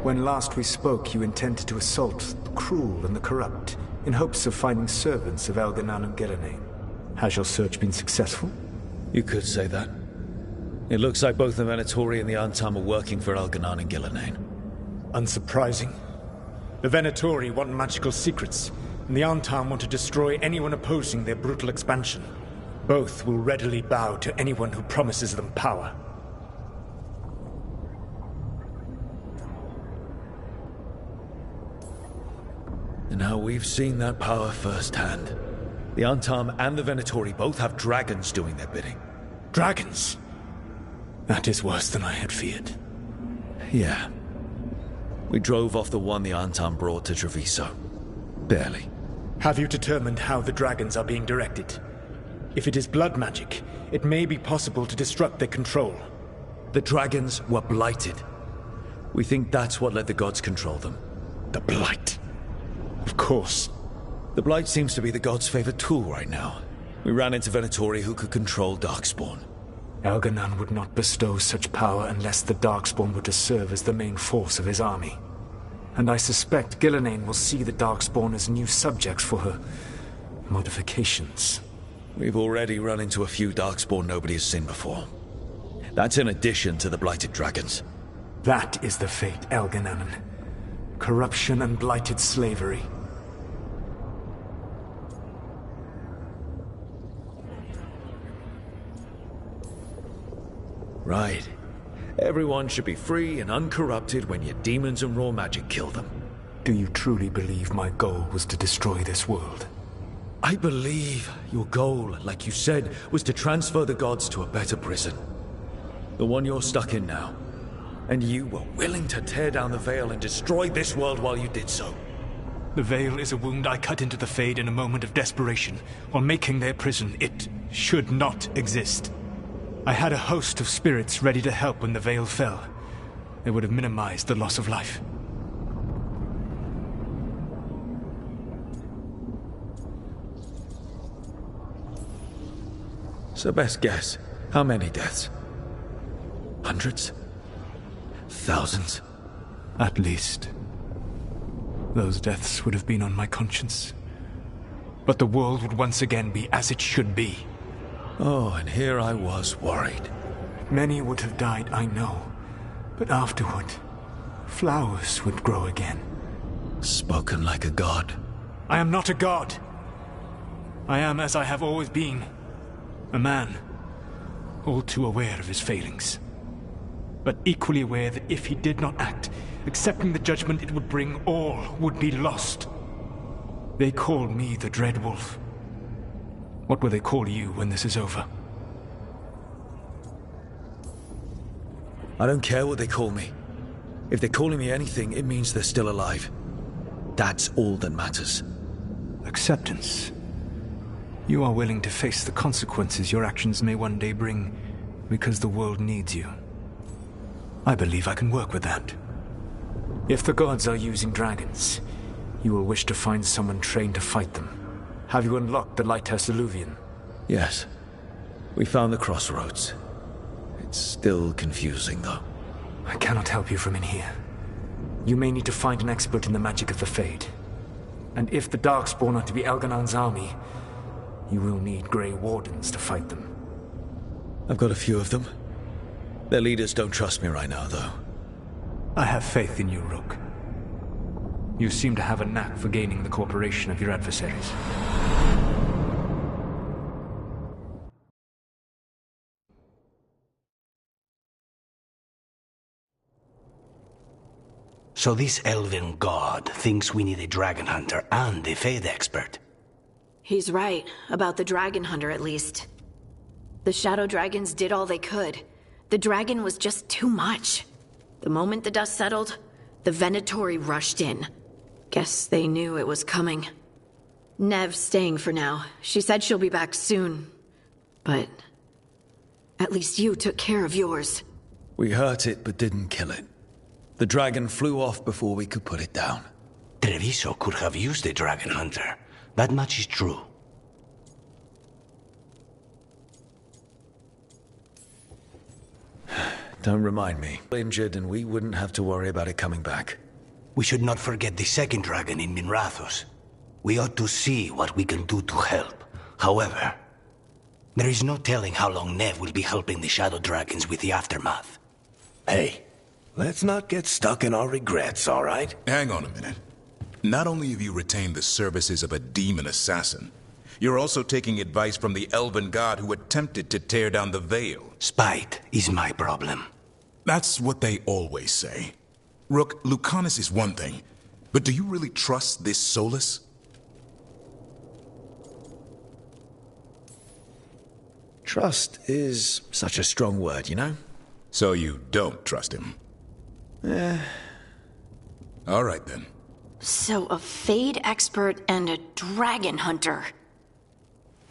When last we spoke, you intended to assault the cruel and the corrupt, in hopes of finding servants of Elganan and Gillenane. Has your search been successful? You could say that. It looks like both the Venatori and the Antam are working for Elganan and Gillenane. Unsurprising. The Venatori want magical secrets, and the Antam want to destroy anyone opposing their brutal expansion. Both will readily bow to anyone who promises them power. And now we've seen that power firsthand. The Antam and the Venatori both have dragons doing their bidding. Dragons? That is worse than I had feared. Yeah. We drove off the one the Antam brought to Treviso. Barely. Have you determined how the dragons are being directed? If it is blood magic, it may be possible to disrupt their control. The dragons were blighted. We think that's what let the gods control them. The blight. Of course. The blight seems to be the gods' favorite tool right now. We ran into Venatori who could control Darkspawn. Elganan would not bestow such power unless the Darkspawn were to serve as the main force of his army. And I suspect Gillenane will see the Darkspawn as new subjects for her modifications. We've already run into a few Darkspawn nobody has seen before. That's in addition to the blighted dragons. That is the fate, Elganan. Corruption and blighted slavery. Right. Everyone should be free and uncorrupted when your demons and raw magic kill them. Do you truly believe my goal was to destroy this world? I believe your goal, like you said, was to transfer the gods to a better prison. The one you're stuck in now. And you were willing to tear down the veil and destroy this world while you did so. The veil is a wound I cut into the Fade in a moment of desperation, while making their prison. It should not exist. I had a host of spirits ready to help when the veil fell. They would have minimized the loss of life. So best guess, how many deaths? Hundreds? Thousands? At least. Those deaths would have been on my conscience. But the world would once again be as it should be. Oh, and here I was worried. Many would have died, I know. But afterward, flowers would grow again. Spoken like a god. I am not a god. I am as I have always been. A man. All too aware of his failings. But equally aware that if he did not act, accepting the judgment it would bring, all would be lost. They call me the Dread Wolf. What will they call you when this is over? I don't care what they call me. If they're calling me anything, it means they're still alive. That's all that matters. Acceptance. You are willing to face the consequences your actions may one day bring, because the world needs you. I believe I can work with that. If the gods are using dragons, you will wish to find someone trained to fight them. Have you unlocked the Lighthouse Illuvian? Yes. We found the crossroads. It's still confusing, though. I cannot help you from in here. You may need to find an expert in the magic of the Fade. And if the Darkspawn are to be Elganon's army, you will need Grey Wardens to fight them. I've got a few of them. Their leaders don't trust me right now, though. I have faith in you, Rook. You seem to have a knack for gaining the cooperation of your adversaries. So this elven god thinks we need a dragon hunter and a Fade expert. He's right, about the dragon hunter at least. The shadow dragons did all they could. The dragon was just too much. The moment the dust settled, the Venatori rushed in. Guess they knew it was coming. Nev's staying for now. She said she'll be back soon. But at least you took care of yours. We hurt it, but didn't kill it. The dragon flew off before we could put it down. Treviso could have used a dragon hunter. That much is true. Don't remind me. Injured, and we wouldn't have to worry about it coming back. We should not forget the second dragon in Minrathos. We ought to see what we can do to help. However, there is no telling how long Nev will be helping the Shadow Dragons with the aftermath. Hey, let's not get stuck in our regrets, all right? Hang on a minute. Not only have you retained the services of a demon assassin, you're also taking advice from the elven god who attempted to tear down the veil. Spite is my problem. That's what they always say. Rook, Lucanus is one thing, but do you really trust this Solus? Trust is such a strong word, you know? So you don't trust him? All right, then. So a Fade expert and a dragon hunter.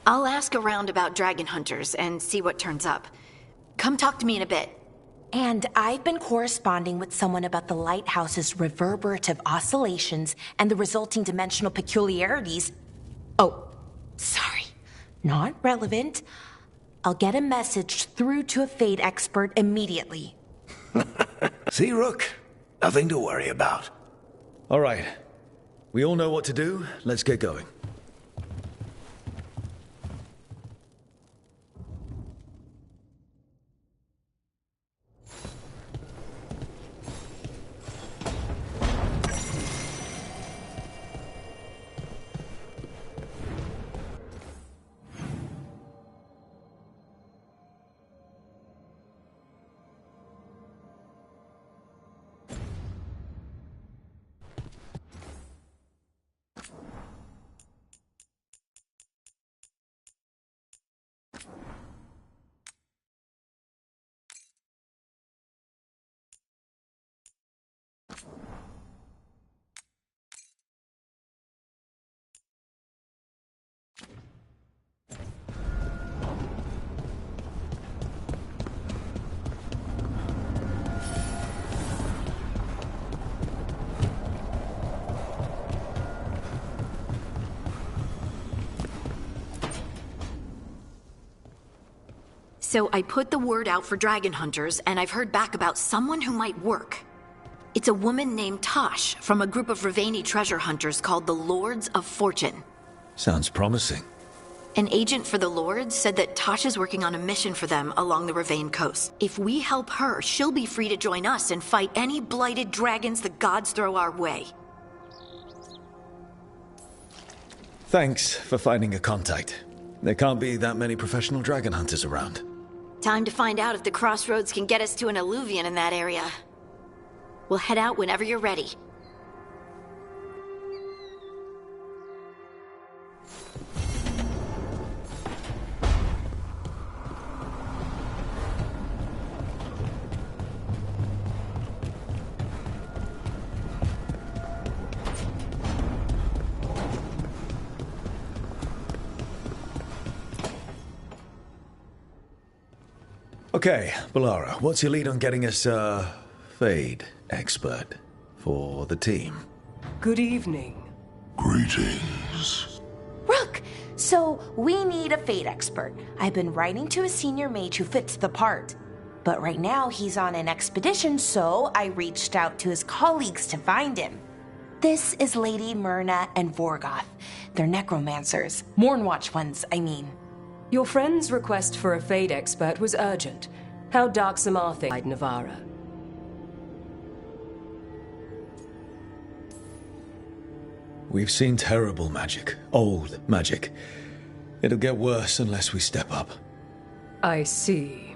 I'll ask around about dragon hunters and see what turns up. Come talk to me in a bit. And I've been corresponding with someone about the lighthouse's reverberative oscillations and the resulting dimensional peculiarities. Oh, sorry. Not relevant. I'll get a message through to a Fade expert immediately. See, Rook? Nothing to worry about. All right. We all know what to do. Let's get going. So I put the word out for dragon hunters, and I've heard back about someone who might work. It's a woman named Tosh from a group of Ravani treasure hunters called the Lords of Fortune. Sounds promising. An agent for the Lords said that Tosh is working on a mission for them along the Ravane coast. If we help her, she'll be free to join us and fight any blighted dragons the gods throw our way. Thanks for finding a contact. There can't be that many professional dragon hunters around. Time to find out if the crossroads can get us to an alluvion in that area. We'll head out whenever you're ready. Okay, Bellara, what's your lead on getting us a Fade expert for the team? Good evening. Greetings. Rook, so we need a Fade expert. I've been writing to a senior mage who fits the part. But right now he's on an expedition, so I reached out to his colleagues to find him. This is Lady Myrna and Vorgoth. They're necromancers. Mournwatch ones, I mean. Your friend's request for a Fade expert was urgent. How dark Samarthi died Navara. We've seen terrible magic. Old magic. It'll get worse unless we step up. I see.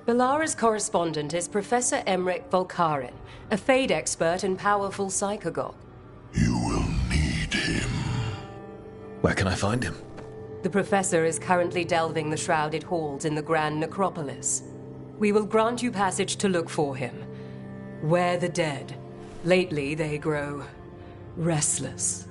Bellara's correspondent is Professor Emmerich Volkaren, a Fade expert and powerful psychagogue. You will need him. Where can I find him? The Professor is currently delving the shrouded halls in the Grand Necropolis. We will grant you passage to look for him. Where the dead. Lately they grow restless.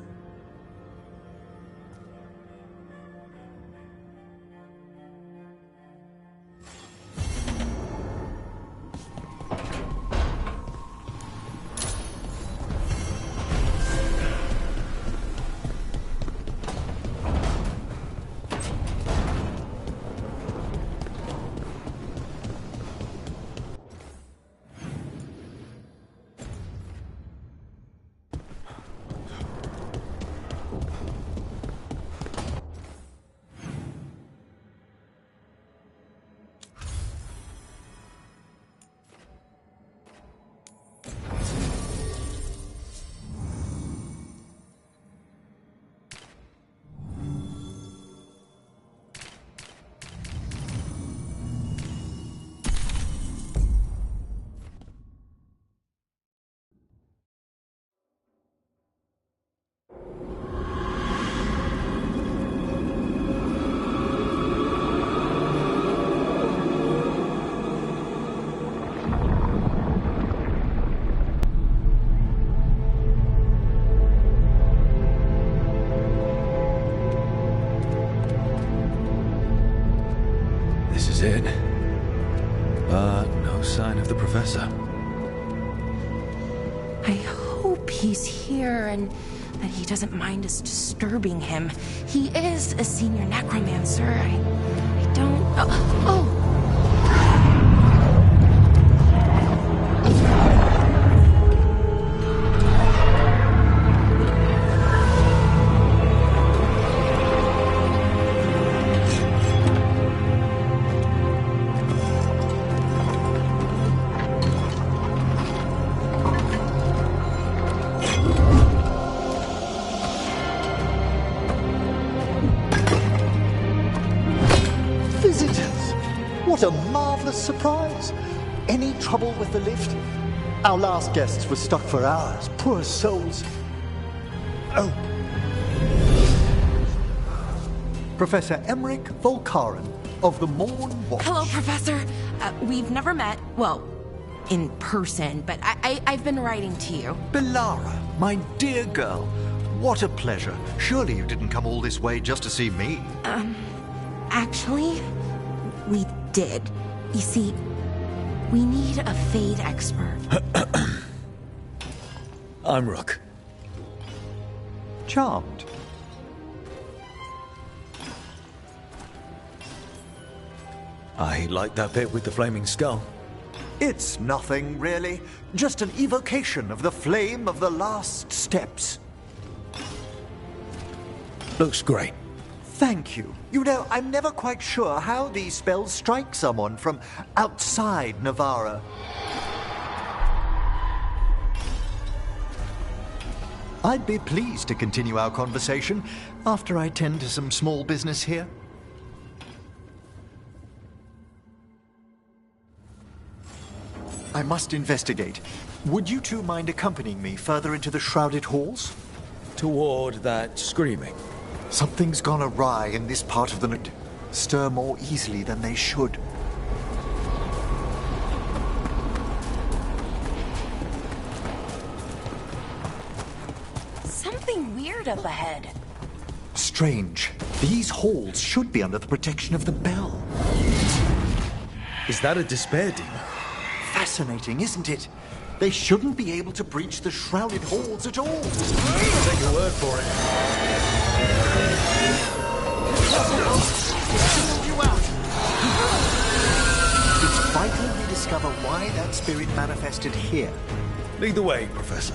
It. But no sign of the Professor. I hope he's here and that he doesn't mind us disturbing him. He is a senior necromancer. I don't... Oh! What a marvelous surprise! Any trouble with the lift? Our last guests were stuck for hours. Poor souls. Oh. Professor Emmerich Volkaren of the Mournwatch. Hello, Professor. We've never met. Well, in person, but I've been writing to you. Bellara, my dear girl. What a pleasure. Surely you didn't come all this way just to see me. Actually, we did. You see, we need a Fade expert. I'm Rook. Charmed. I like that bit with the flaming skull. It's nothing, really. Just an evocation of the flame of the last steps. Looks great. Thank you. You know, I'm never quite sure how these spells strike someone from outside Navarra. I'd be pleased to continue our conversation after I tend to some small business here. I must investigate. Would you two mind accompanying me further into the shrouded halls? Toward that screaming. Something's gone awry in this part of the night. Stir more easily than they should. Something weird up ahead. Strange. These halls should be under the protection of the bell. Is that a despair demon? Fascinating, isn't it? They shouldn't be able to breach the shrouded halls at all. Take your word for it. It's vital we discover why that spirit manifested here. Lead the way, Professor.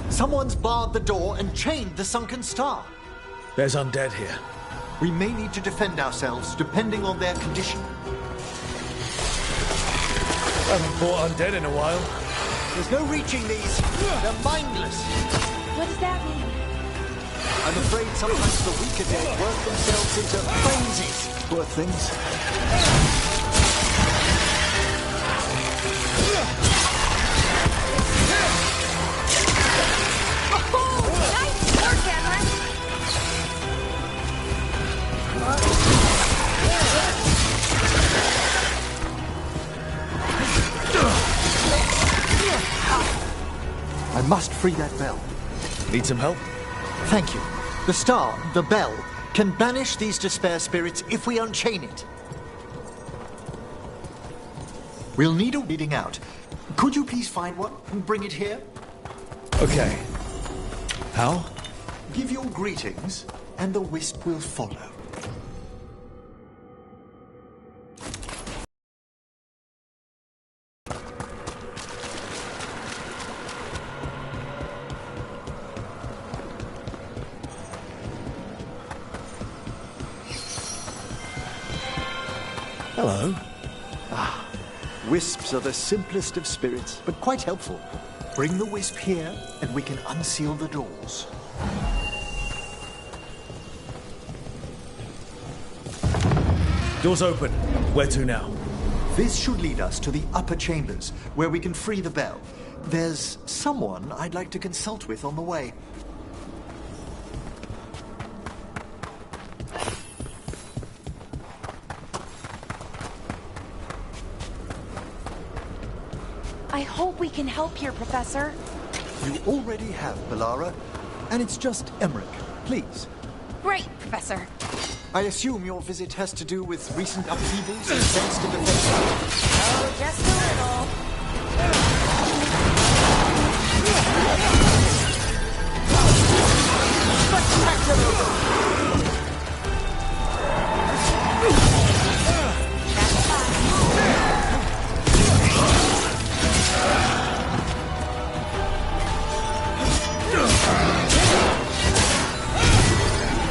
Someone's barred the door and chained the sunken star. There's undead here. We may need to defend ourselves, depending on their condition. I haven't fought undead in a while. There's no reaching these. They're mindless. What does that mean? I'm afraid sometimes the weaker dead work themselves into frenzies. Poor things. I must free that bell. Need some help? Thank you. The star, the bell, can banish these despair spirits if we unchain it. We'll need a leading out. Could you please find one and bring it here? Okay. How? Give your greetings, and the wisp will follow. Hello. Wisps are the simplest of spirits, but quite helpful. Bring the wisp here, and we can unseal the doors. Doors open. Where to now? This should lead us to the upper chambers, where we can free the bell. There's someone I'd like to consult with on the way. I hope we can help here, Professor. You already have, Belara. And it's just Emmerich. Please. Great, Professor. I assume your visit has to do with recent upheavals and sensitive events. Just a little.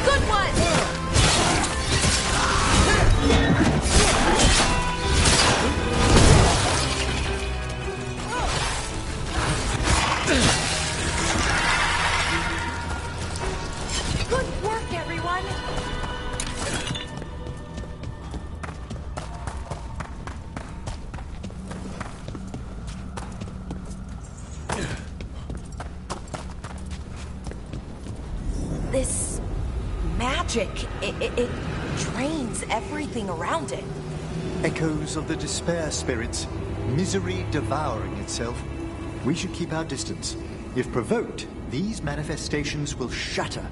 Good one! Good work, everyone! This magic, it drains everything around it. Echoes of the despair spirits, misery devouring itself. We should keep our distance. If provoked, these manifestations will shatter.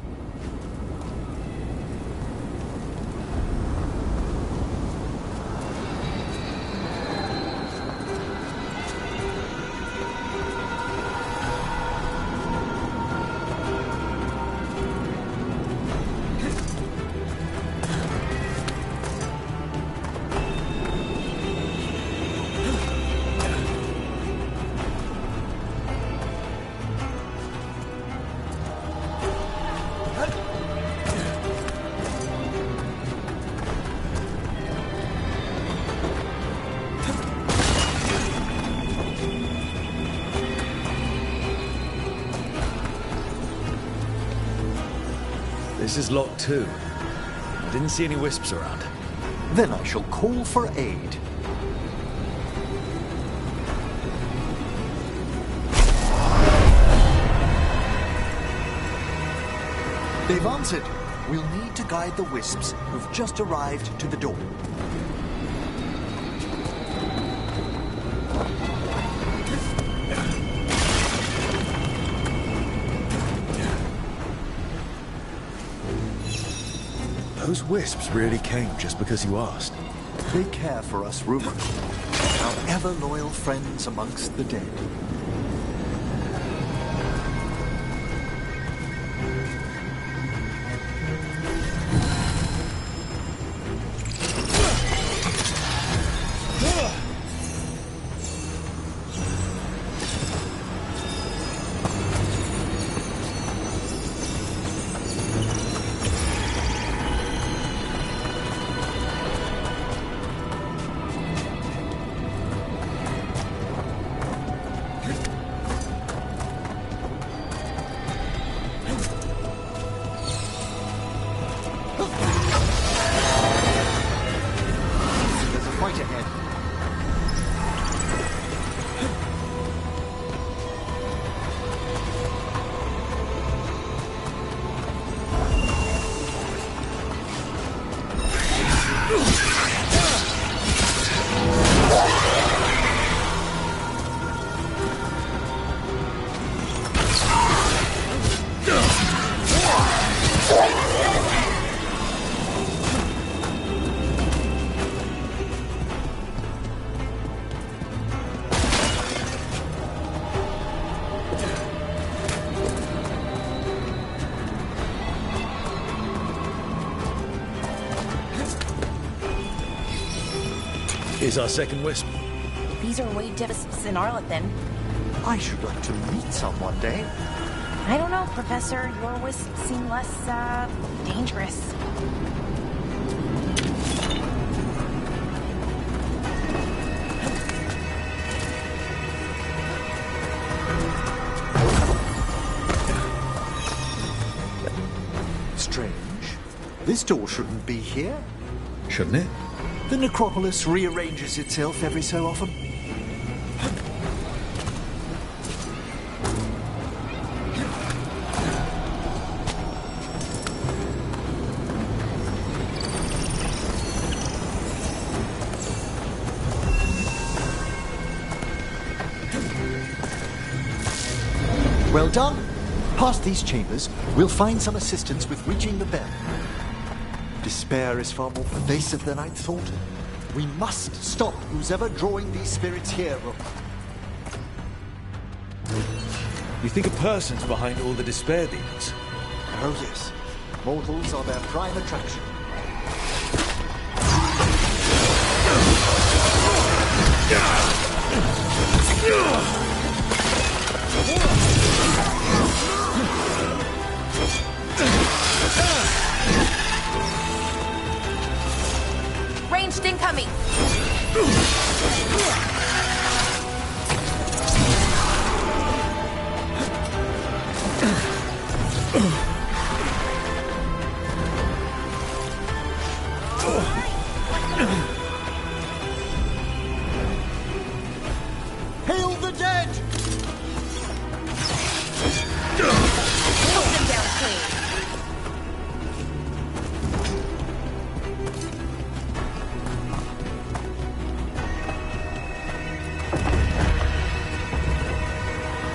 This is locked too. I didn't see any wisps around. Then I shall call for aid. They've answered. We'll need to guide the wisps who've just arrived to the door. Those wisps really came just because you asked. They care for us, Rook. Our ever-loyal friends amongst the dead. Here's our second wisp. These are way different than Arlethan. I should like to meet some one day. I don't know, Professor. Your wisps seem less, dangerous. Strange. This door shouldn't be here. Shouldn't it? The necropolis rearranges itself every so often. Well done. Past these chambers, we'll find some assistance with reaching the bell. Despair is far more pervasive than I'd thought. We must stop who's ever drawing these spirits here, Rook. You think a person's behind all the despair demons? Oh yes. Mortals are their prime attraction. Ranged incoming! Hail the dead! Put them down clean.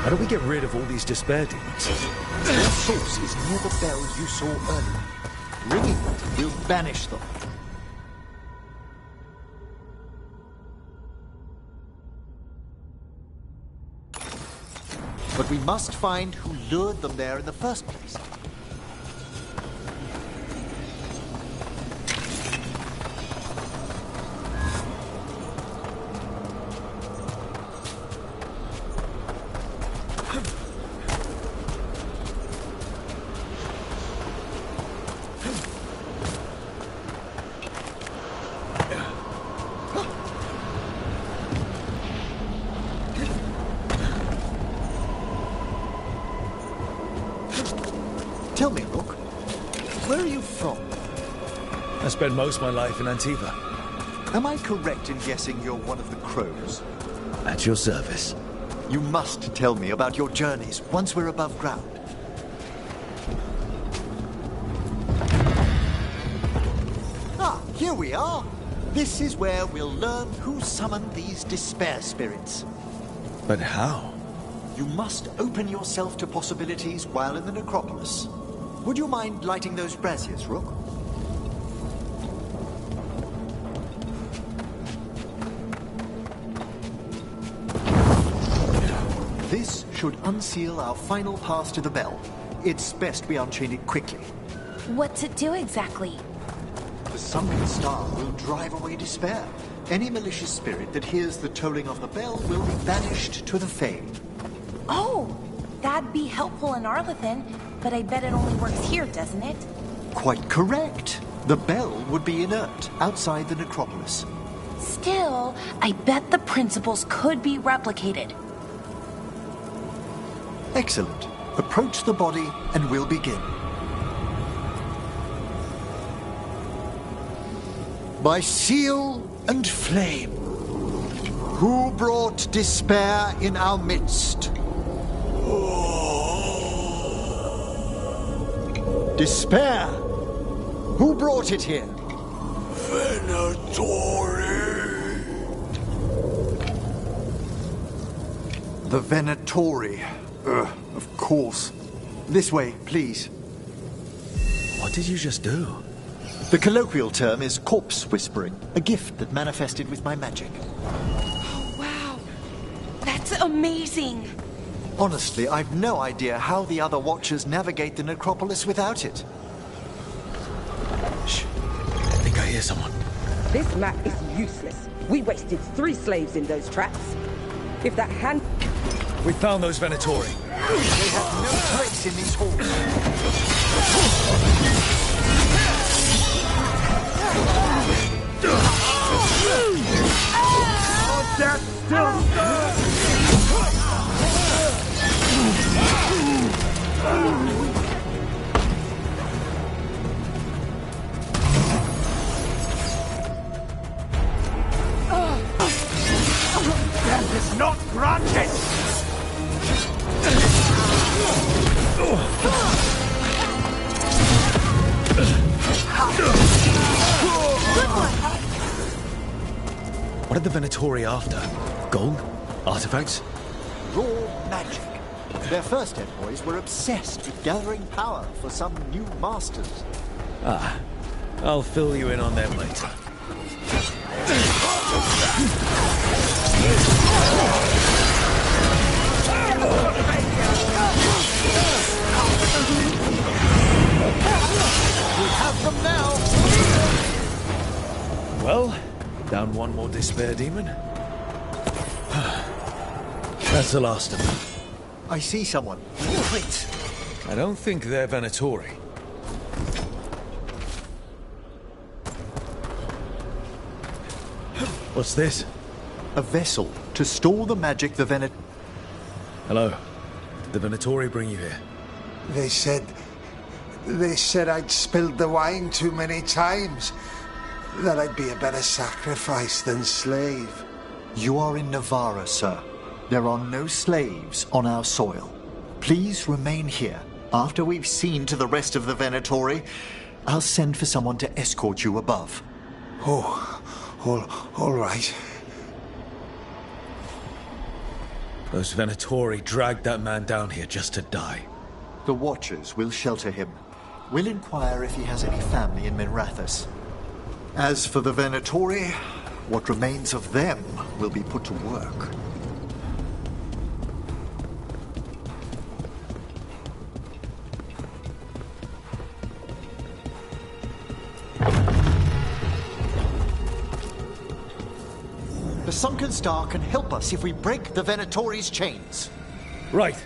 How do we get rid of all these despair demons? Their source is near the bell you saw earlier. Ringing it will banish them. But we must find who lured them there in the first place. Tell me, Rook, where are you from? I spent most of my life in Antiva. Am I correct in guessing you're one of the crows? At your service. You must tell me about your journeys once we're above ground. Ah, here we are. This is where we'll learn who summoned these despair spirits. But how? You must open yourself to possibilities while in the necropolis. Would you mind lighting those braziers, Rook? This should unseal our final pass to the bell. It's best we unchain it quickly. What's it do exactly? The sunken star will drive away despair. Any malicious spirit that hears the tolling of the bell will be banished to the Fae. Oh, that'd be helpful in Arlethan, but I bet it only works here, doesn't it? Quite correct. The bell would be inert outside the necropolis. Still, I bet the principles could be replicated. Excellent. Approach the body and we'll begin. By seal and flame, who brought despair in our midst? Despair! Who brought it here? Venatori! The Venatori. Of course. This way, please. What did you just do? The colloquial term is corpse whispering, a gift that manifested with my magic. Oh, wow. That's amazing. Honestly, I've no idea how the other Watchers navigate the necropolis without it. Shh. I think I hear someone. This map is useless. We wasted 3 slaves in those traps. If that hand... We found those Venatori. They have no place in these halls. Oh, death still stirs! Death is not granted! What are the Venatori after? Gold? Artifacts? Raw magic. Their first envoys were obsessed with gathering power for some new masters. Ah, I'll fill you in on them later. We have them now! Well, down one more despair demon. That's the last of them. I see someone. Wait. I don't think they're Venatori. What's this? A vessel to store the magic the Hello. Did the Venatori bring you here? They said I'd spilled the wine too many times. That I'd be a better sacrifice than slave. You are in Navarra, sir. There are no slaves on our soil. Please remain here. After we've seen to the rest of the Venatori, I'll send for someone to escort you above. Oh, all right. Those Venatori dragged that man down here just to die. The Watchers will shelter him. We'll inquire if he has any family in Minrathous. As for the Venatori, what remains of them will be put to work. The Sunken Star can help us if we break the Venatori's chains. Right.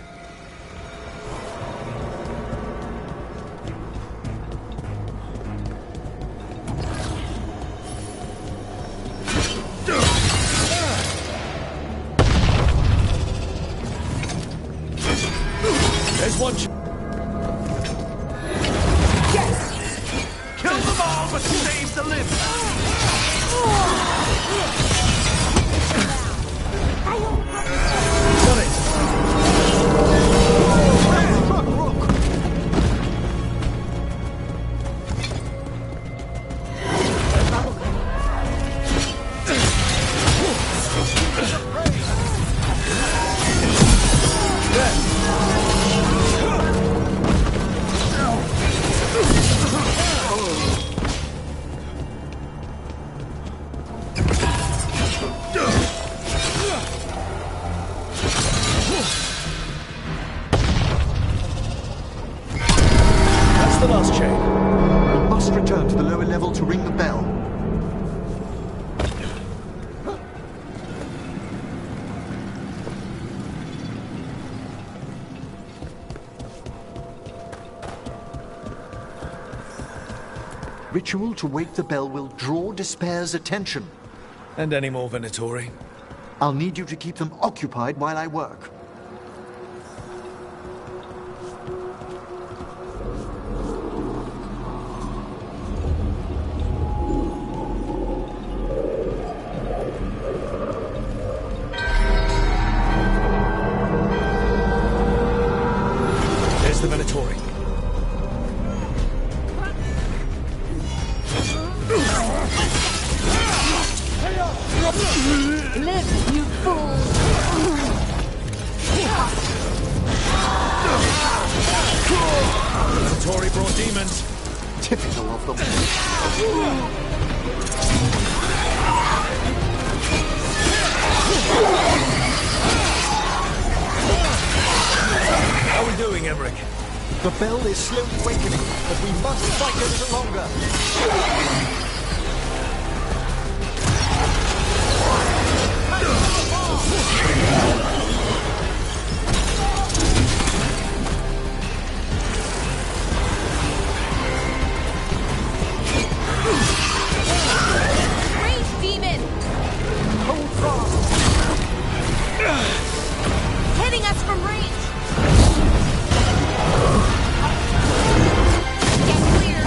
There's one. Yes! Kill them all, but save the living! Got it! The last chain. We must return to the lower level to ring the bell. Ritual to wake the bell will draw Despair's attention. And any more Venatori? I'll need you to keep them occupied while I work. There's the Venatori. Live, you fool! Venatori brought demons. Typical of them. How are we doing, Emmerich? The bell is slowly awakening, but we must fight a little longer. Range demon! Hold fast! Hitting us from range! Get clear!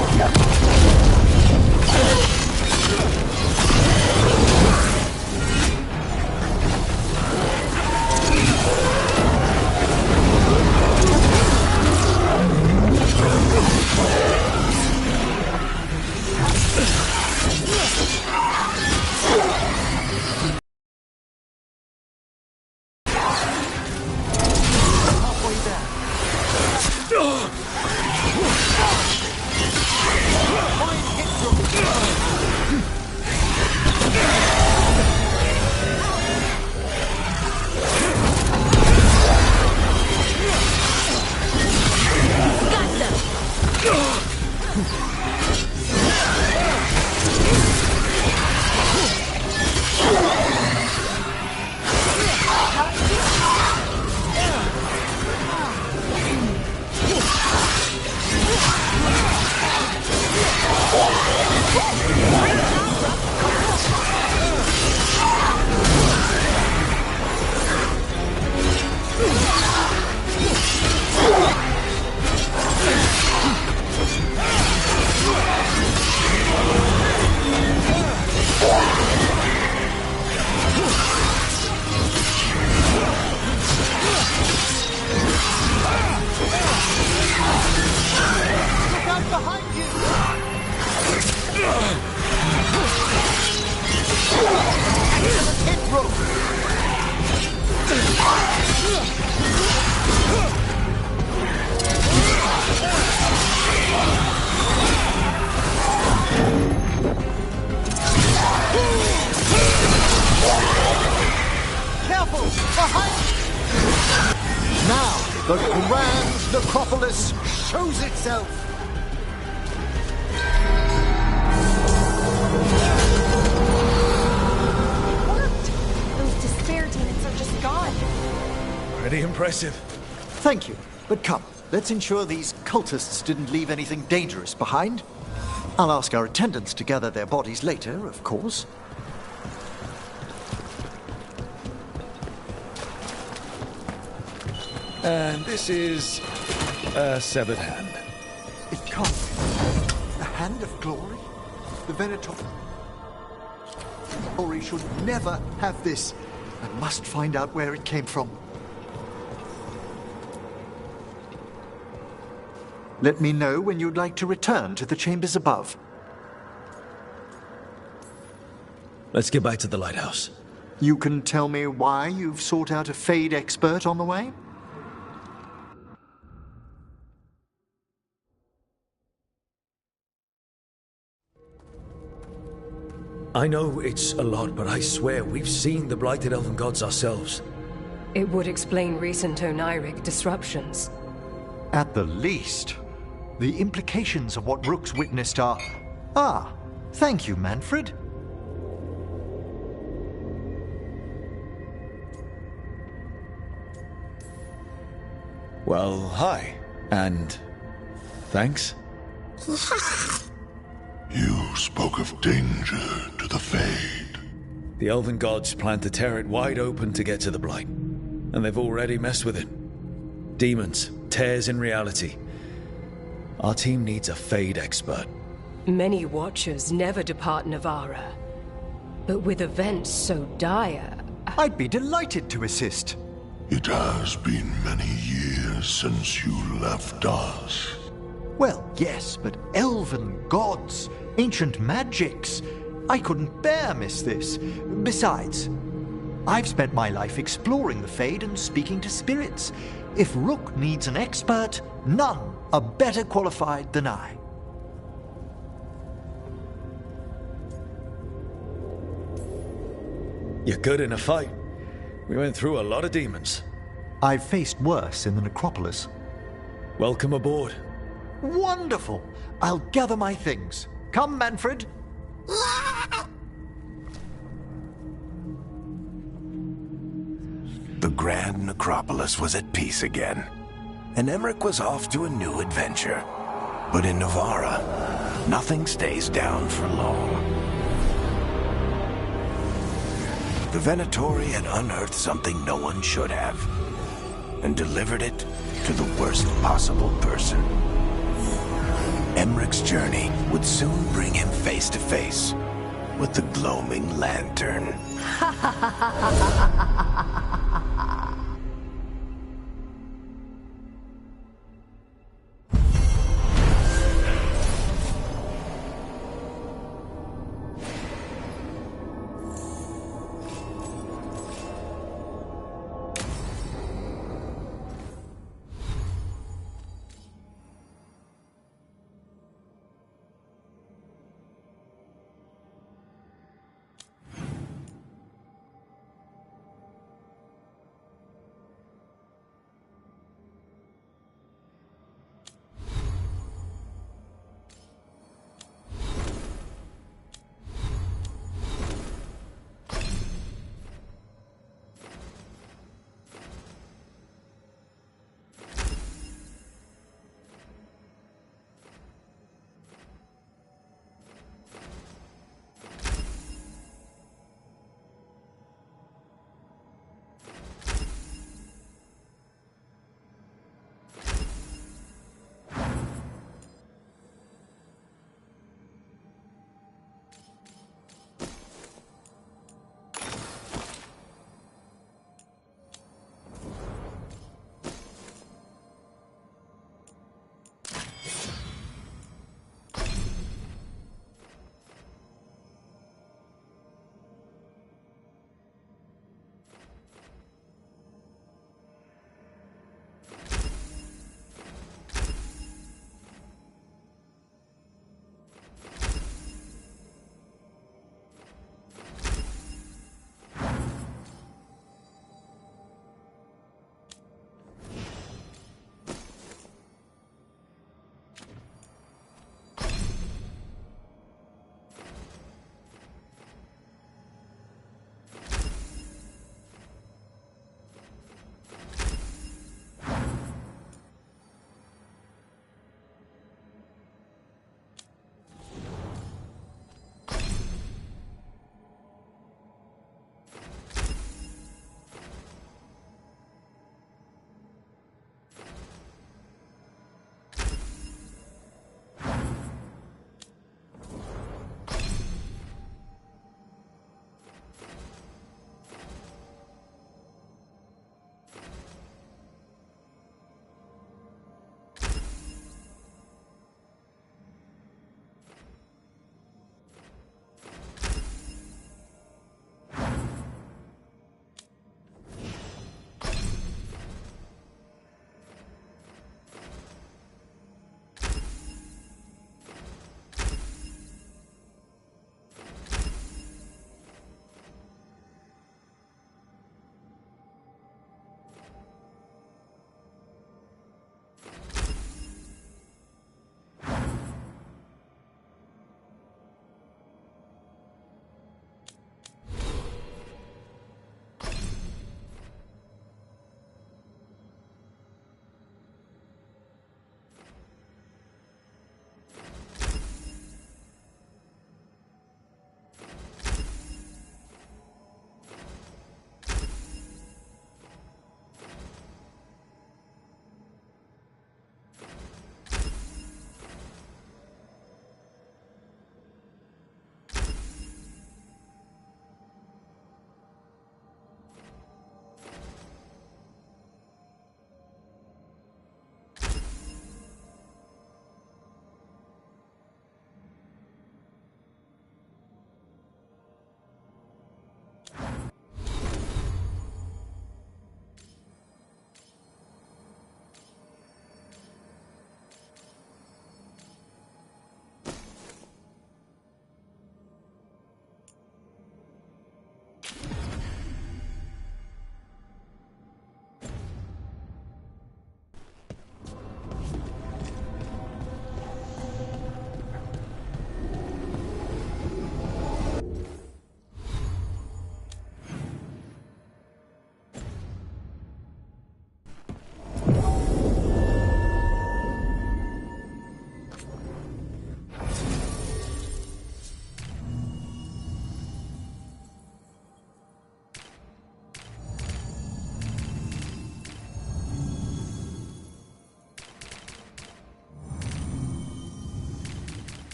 The grand necropolis shows itself! Those despair demons are just gone. Pretty impressive. Thank you, but come, let's ensure these cultists didn't leave anything dangerous behind. I'll ask our attendants to gather their bodies later, of course. And this is a severed hand. It can't be. A hand of glory? The Venator... Glory should never have this. I must find out where it came from. Let me know when you'd like to return to the chambers above. Let's get back to the lighthouse. You can tell me why you've sought out a Fade expert on the way? I know it's a lot, but I swear we've seen the blighted elven gods ourselves. It would explain recent Oniric disruptions. At the least. The implications of what Rook's witnessed are... Ah, thank you, Manfred. Well, hi. And... thanks? You spoke of danger to the Fade. The elven gods plan to tear it wide open to get to the Blight. And they've already messed with it. Demons, tears in reality. Our team needs a Fade expert. Many Watchers never depart Navarra. But with events so dire... I'd be delighted to assist. It has been many years since you left us. Well, yes, but elven gods, ancient magics. I couldn't bear miss this. Besides, I've spent my life exploring the Fade and speaking to spirits. If Rook needs an expert, none are better qualified than I. You're good in a fight. We went through a lot of demons. I've faced worse in the necropolis. Welcome aboard. Wonderful! I'll gather my things. Come, Manfred. The grand necropolis was at peace again, and Emmerich was off to a new adventure. But in Navarra, nothing stays down for long. The Venatori had unearthed something no one should have, and delivered it to the worst possible person. Emmerich's journey would soon bring him face to face with the gloaming lantern.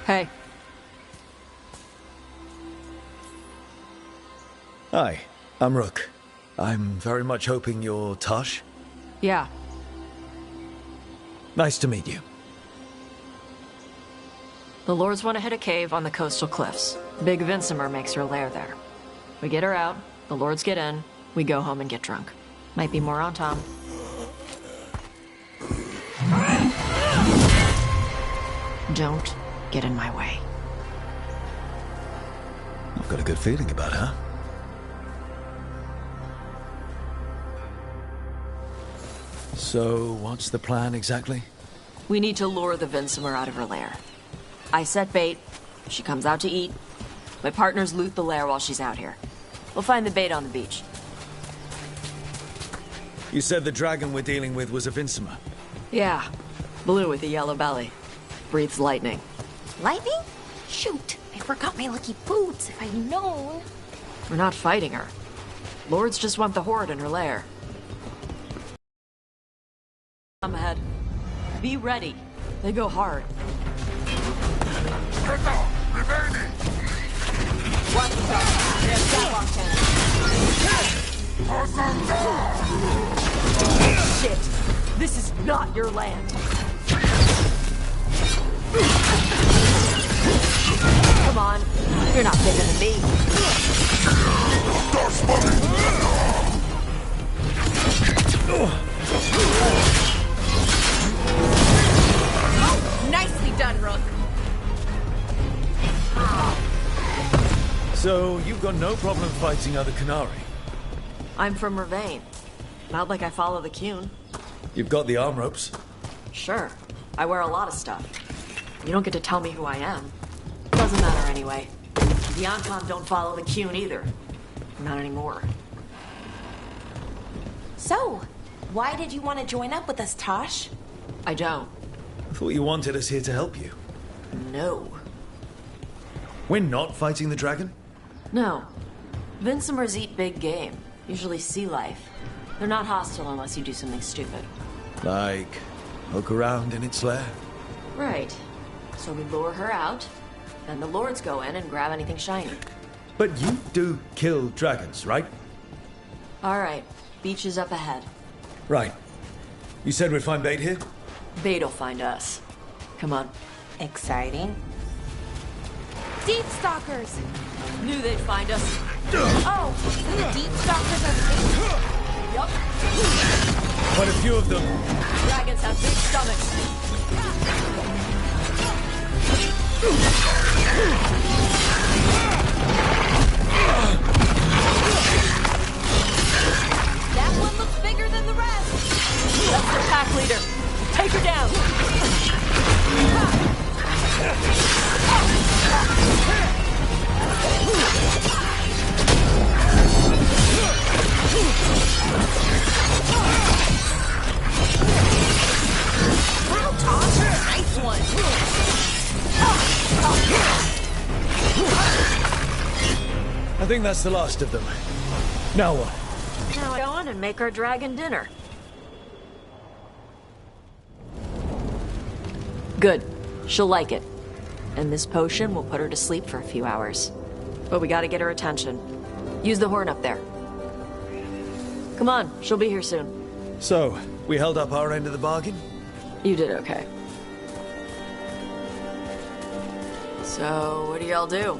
Hey. Hi, I'm Rook. I'm very much hoping you're Tosh. Yeah. Nice to meet you. The Lords want to hit a cave on the coastal cliffs. Big Vinsimer makes her lair there. We get her out, the Lords get in, we go home and get drunk. Might be more on Tom. Don't get in my way. I've got a good feeling about her. So, what's the plan exactly? We need to lure the Vinsimer out of her lair. I set bait, she comes out to eat. My partners loot the lair while she's out here. We'll find the bait on the beach. You said the dragon we're dealing with was a Vinsimer. Yeah, blue with a yellow belly. Breathes lightning. Lightning? Shoot, I forgot my lucky boots. If I'd known. We're not fighting her. Lords just want the horde in her lair. I'm ahead. Be ready. They go hard. Watch yourself. They have Savon cannons. Shit. This is not your land. Come on. You're not bigger than me. Nicely done, Rook. So, you've got no problem fighting other Canary? I'm from Ravain. Not like I follow the Qun. You've got the arm ropes? Sure. I wear a lot of stuff. You don't get to tell me who I am. Doesn't matter anyway. The Anton don't follow the Qun either. Not anymore. So, why did you want to join up with us, Tosh? I don't. I thought you wanted us here to help you. No. We're not fighting the dragon? No. Vinsimers eat big game. Usually sea life. They're not hostile unless you do something stupid. Like, poke around in its lair? Right. So we lure her out, then the Lords go in and grab anything shiny. But you do kill dragons, right? Alright. Beach is up ahead. Right. You said we'd find bait here? Bait'll find us. Come on. Exciting. Deep Stalkers! Knew they'd find us. Oh, the Deep Stalkers are big. Yup. Quite a few of them. Dragons have big stomachs. That one looks bigger than the rest. That's the pack leader. Take her down. Wow, Tosh, nice one. I think that's the last of them. Now what? Now go on and make our dragon dinner. Good. She'll like it. And this potion will put her to sleep for a few hours. But we gotta get her attention. Use the horn up there. Come on, she'll be here soon. So, we held up our end of the bargain? You did okay. So, what do y'all do?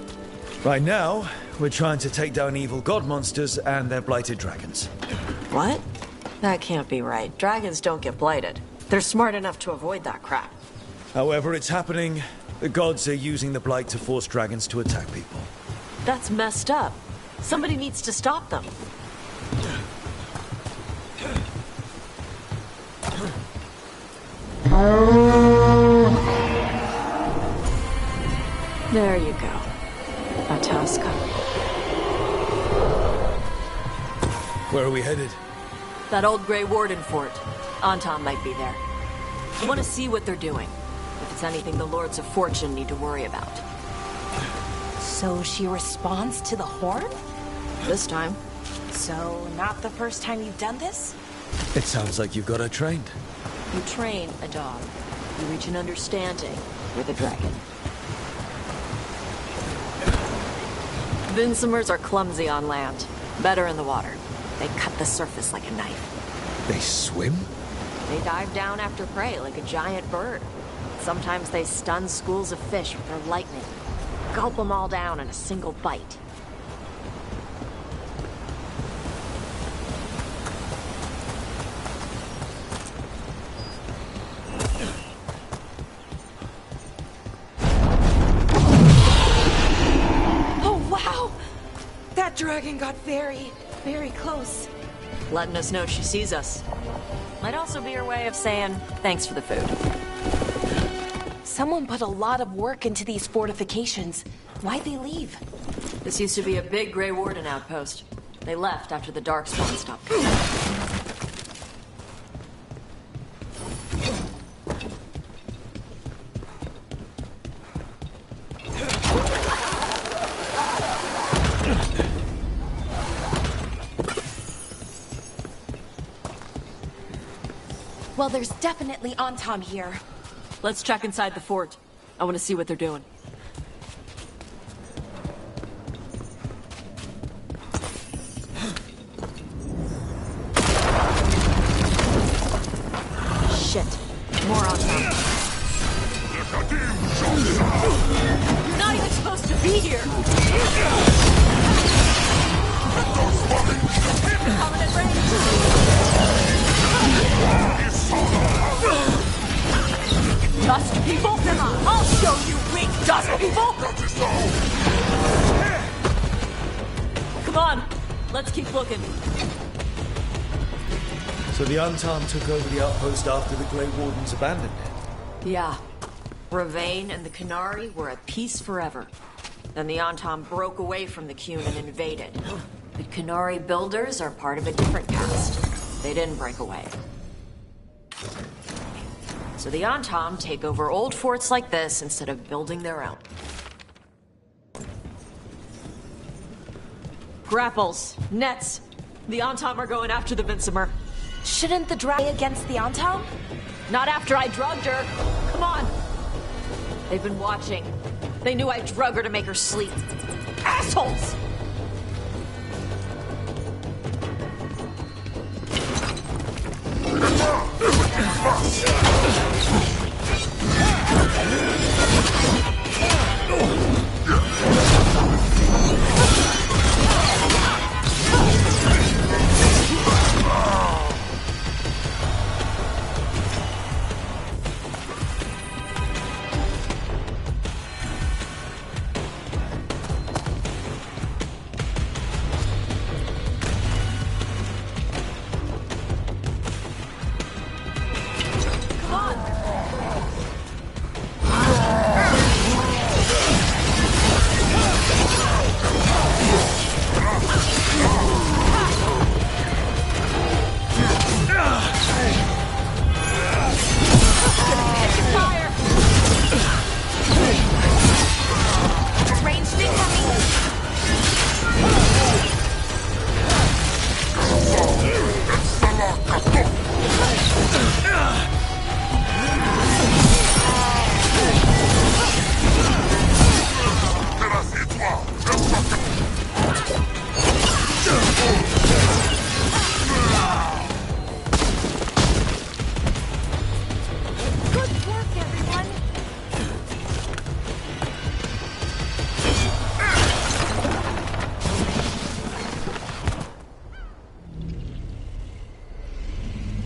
Right now, we're trying to take down evil god monsters and their blighted dragons. What? That can't be right. Dragons don't get blighted. They're smart enough to avoid that crap. However it's happening, the gods are using the blight to force dragons to attack people. That's messed up. Somebody needs to stop them. There you go. That's how it's coming. Where are we headed? That old Grey Warden fort. Anton might be there. I want to see what they're doing. If it's anything the Lords of Fortune need to worry about. So she responds to the horn? This time. So, not the first time you've done this? It sounds like you've got her trained. You train a dog. You reach an understanding with a dragon. Vincimers are clumsy on land, better in the water. They cut the surface like a knife. They swim? They dive down after prey like a giant bird. Sometimes they stun schools of fish with their lightning. Gulp them all down in a single bite. Oh, wow! That dragon got very, very close. Letting us know she sees us. Might also be her way of saying thanks for the food. Someone put a lot of work into these fortifications. Why'd they leave? This used to be a big Grey Warden outpost. They left after the Darkspawn stopped coming. Well, there's definitely Antam here. Let's check inside the fort. I want to see what they're doing. Shit. More Antam. You're not even supposed to be here! Coming at range! Dust people? I'll show you weak dust people! Come on, let's keep looking. So the Antam took over the outpost after the Grey Wardens abandoned it? Yeah. Ravane and the Qunari were at peace forever. Then the Antam broke away from the Qun and invaded. The Qunari builders are part of a different caste. They didn't break away. So the Antam take over old forts like this instead of building their own. Grapples, nets. The Antam are going after the Vincimer. Shouldn't the dragon against the Antam? Not after I drugged her. Come on. They've been watching. They knew I drug her to make her sleep. Assholes!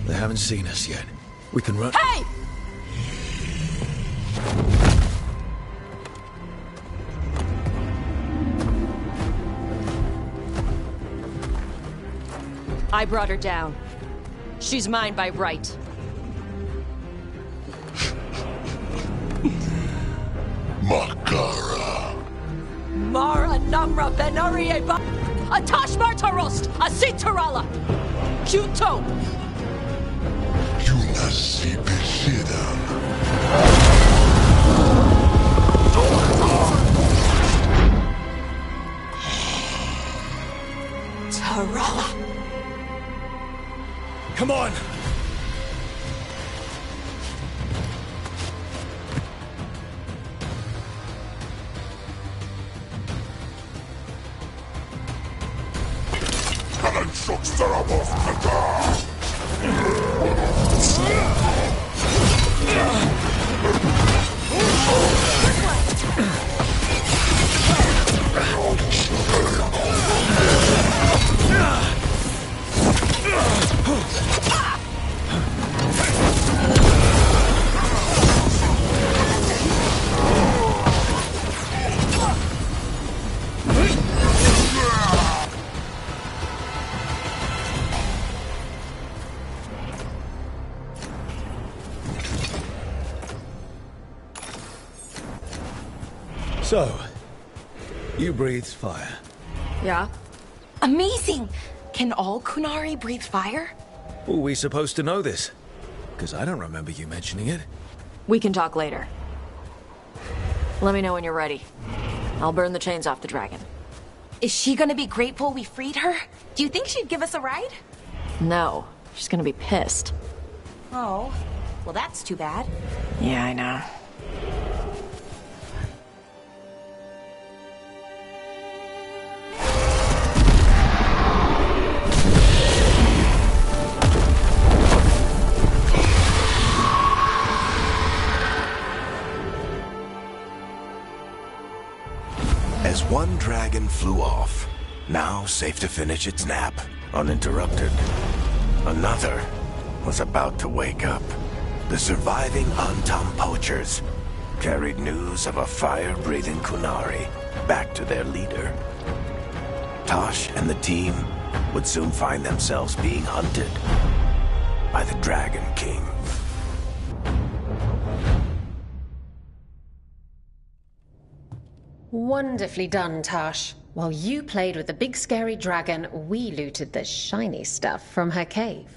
They haven't seen us yet. We can run. Hey! I brought her down. She's mine by right. Makara. Mara Namra Benari Eba Atashmar Tarost Asitarala Juto Yunasi Beshida. Tarala. Come on! So, you breathed fire. Yeah. Amazing! Can all Kunari breathe fire? Were we supposed to know this? Because I don't remember you mentioning it. We can talk later. Let me know when you're ready. I'll burn the chains off the dragon. Is she gonna be grateful we freed her? Do you think she'd give us a ride? No, she's gonna be pissed. Oh, well that's too bad. Yeah, I know. As one dragon flew off, now safe to finish its nap, uninterrupted, another was about to wake up. The surviving Antam poachers carried news of a fire-breathing Kunari back to their leader. Tosh and the team would soon find themselves being hunted by the Dragon King. Wonderfully done, Tash. While you played with the big scary dragon, we looted the shiny stuff from her cave.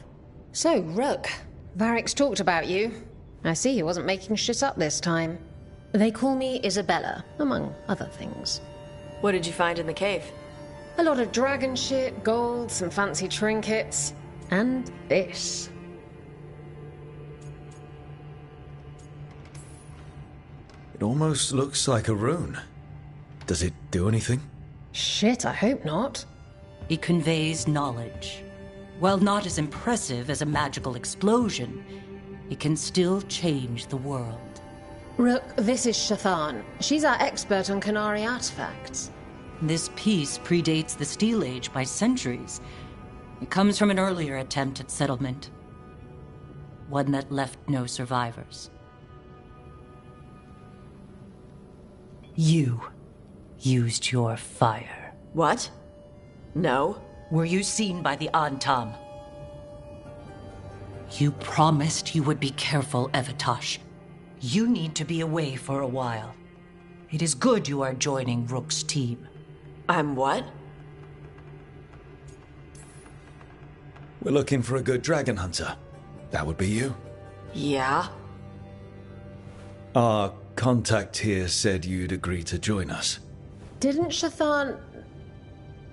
So, Rook, Varric's talked about you. I see he wasn't making shit up this time. They call me Isabella, among other things. What did you find in the cave? A lot of dragon shit, gold, some fancy trinkets, and this. It almost looks like a rune. Does it do anything? Shit, I hope not. It conveys knowledge. While not as impressive as a magical explosion, it can still change the world. Rook, this is Shathan. She's our expert on Kunari artifacts. This piece predates the Steel Age by centuries. It comes from an earlier attempt at settlement. One that left no survivors. You used your fire. What? No. Were you seen by the Antam? You promised you would be careful, Evatosh. You need to be away for a while. It is good you are joining Rook's team. I'm what? We're looking for a good dragon hunter. That would be you. Yeah? Our contact here said you'd agree to join us. Didn't Shathan...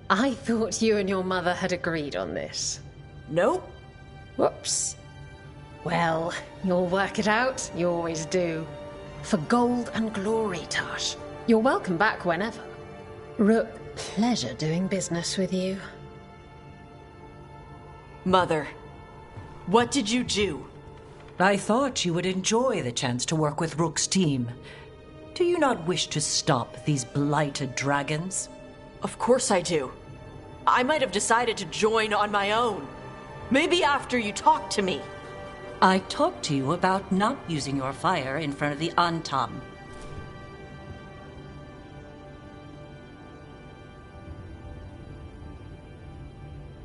I thought you and your mother had agreed on this. Nope. Whoops. Well, you'll work it out. You always do. For gold and glory, Tash. You're welcome back whenever. Rook, pleasure doing business with you. Mother, what did you do? I thought you would enjoy the chance to work with Rook's team. Do you not wish to stop these blighted dragons? Of course I do. I might have decided to join on my own. Maybe after you talked to me. I talked to you about not using your fire in front of the Antam.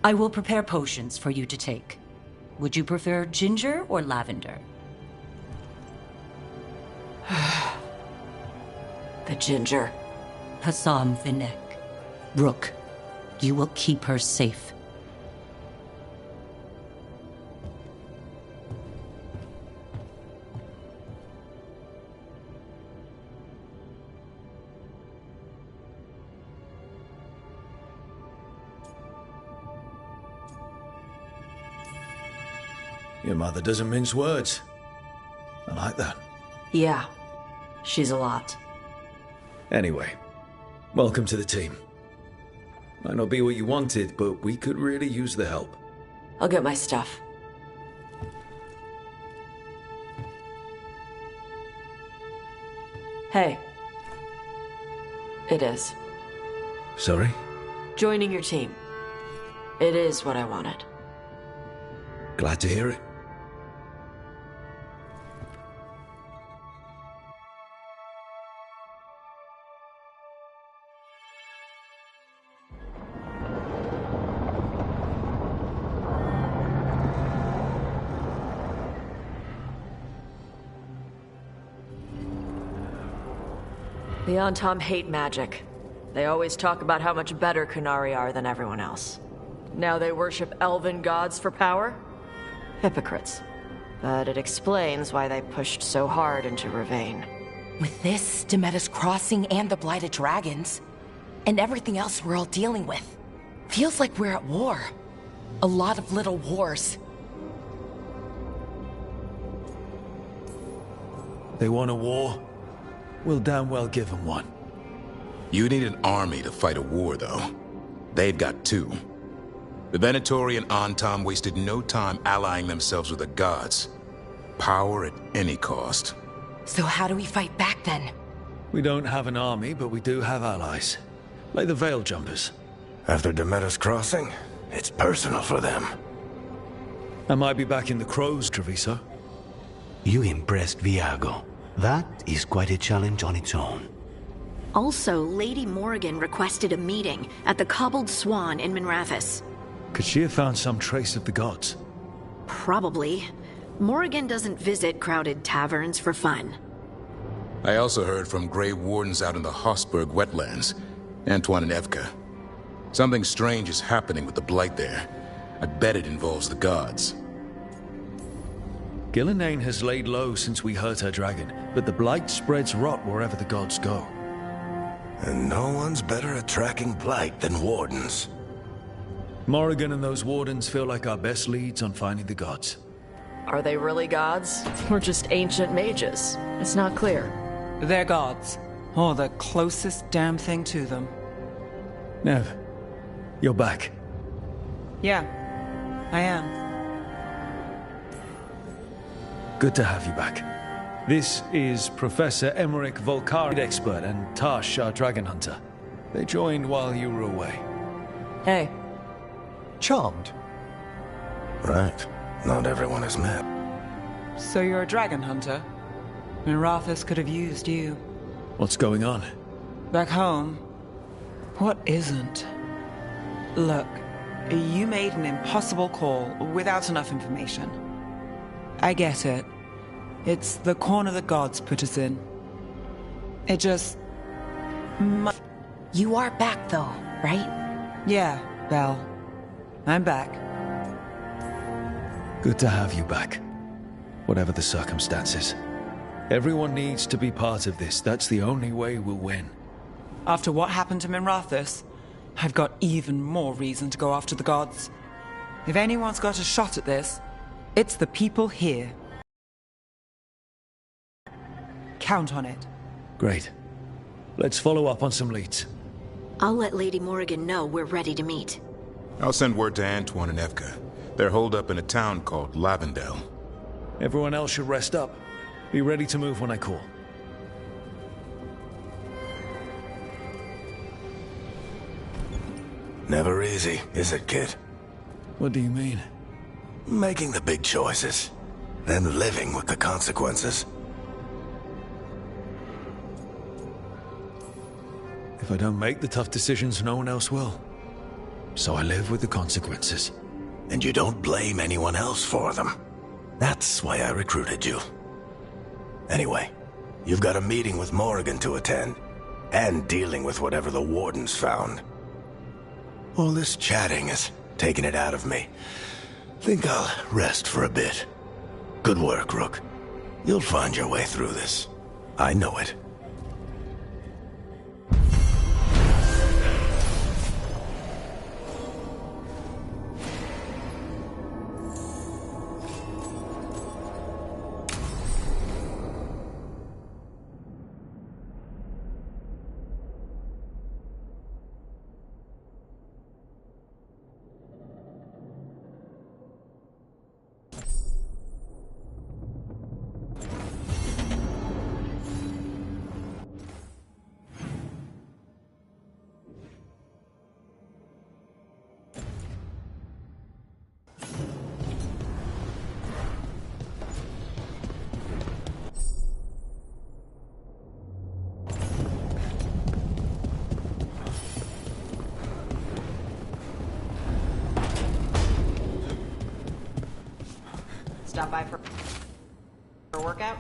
I will prepare potions for you to take. Would you prefer ginger or lavender? The ginger. Hassam Vinek. Rook, you will keep her safe. Your mother doesn't mince words. I like that. Yeah, she's a lot. Anyway, welcome to the team. Might not be what you wanted, but we could really use the help. I'll get my stuff. Hey. It is. Sorry? Joining your team. It is what I wanted. Glad to hear it. The Antom hate magic. They always talk about how much better Qunari are than everyone else. Now they worship elven gods for power? Hypocrites. But it explains why they pushed so hard into Ravane. With this, Demeter's Crossing and the Blighted Dragons, and everything else we're all dealing with, feels like we're at war. A lot of little wars. They want a war? We'll damn well give them one. You need an army to fight a war, though. They've got two. The Venatori and Antom wasted no time allying themselves with the gods. Power at any cost. So how do we fight back then? We don't have an army, but we do have allies. Like the Veil Jumpers. After Demeter's Crossing, it's personal for them. I might be back in the Crows, Treviso. You impressed Viago. That is quite a challenge on its own. Also, Lady Morrigan requested a meeting at the Cobbled Swan in Minrathous. Could she have found some trace of the gods? Probably. Morrigan doesn't visit crowded taverns for fun. I also heard from Grey Wardens out in the Hossberg wetlands, Antoine and Evka. Something strange is happening with the Blight there. I bet it involves the gods. Gillenane has laid low since we hurt her dragon, but the Blight spreads rot wherever the gods go. And no one's better at tracking Blight than Wardens. Morrigan and those Wardens feel like our best leads on finding the gods. Are they really gods? Or just ancient mages? It's not clear. They're gods. Or the closest damn thing to them. Nev, you're back. Yeah, I am. Good to have you back. This is Professor Emmerich Volkari, expert, and Tash, our dragon hunter. They joined while you were away. Hey. Charmed. Right. Not everyone is met. So you're a dragon hunter? Minrathous could have used you. What's going on? Back home, what isn't? Look, you made an impossible call without enough information. I get it. It's the corner the gods put us in. It just... You are back, though, right? Yeah, Belle. I'm back. Good to have you back. Whatever the circumstances. Everyone needs to be part of this. That's the only way we'll win. After what happened to Minrathous, I've got even more reason to go after the gods. If anyone's got a shot at this, it's the people here. Count on it. Great. Let's follow up on some leads. I'll let Lady Morrigan know we're ready to meet. I'll send word to Antoine and Evka. They're holed up in a town called Lavendel. Everyone else should rest up. Be ready to move when I call. Never easy, is it, kid? What do you mean? Making the big choices, then living with the consequences. If I don't make the tough decisions, no one else will. So I live with the consequences. And you don't blame anyone else for them. That's why I recruited you. Anyway, you've got a meeting with Morrigan to attend, and dealing with whatever the Wardens found. All this chatting is taking it out of me. Think I'll rest for a bit. Good work, Rook. You'll find your way through this. I know it. Stop by for a workout?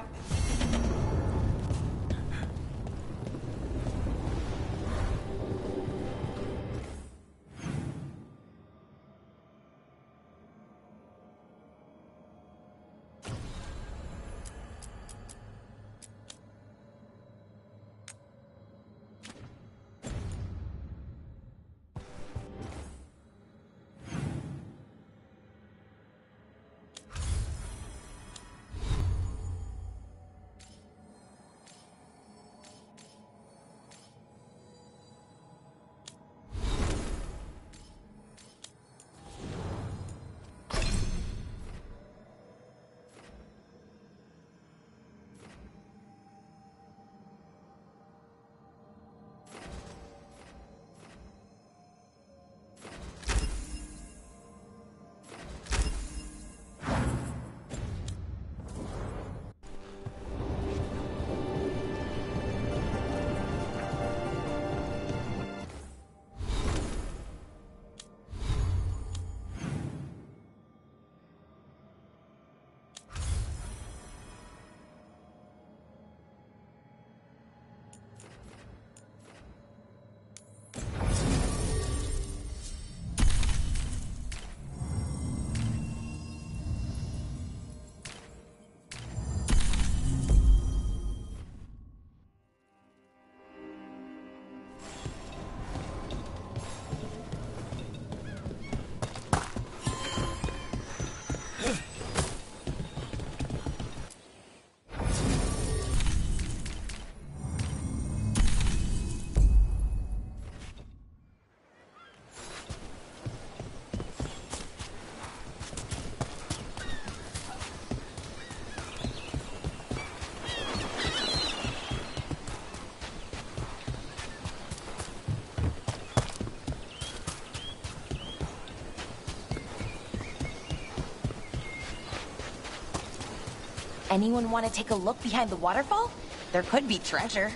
Anyone want to take a look behind the waterfall? There could be treasure.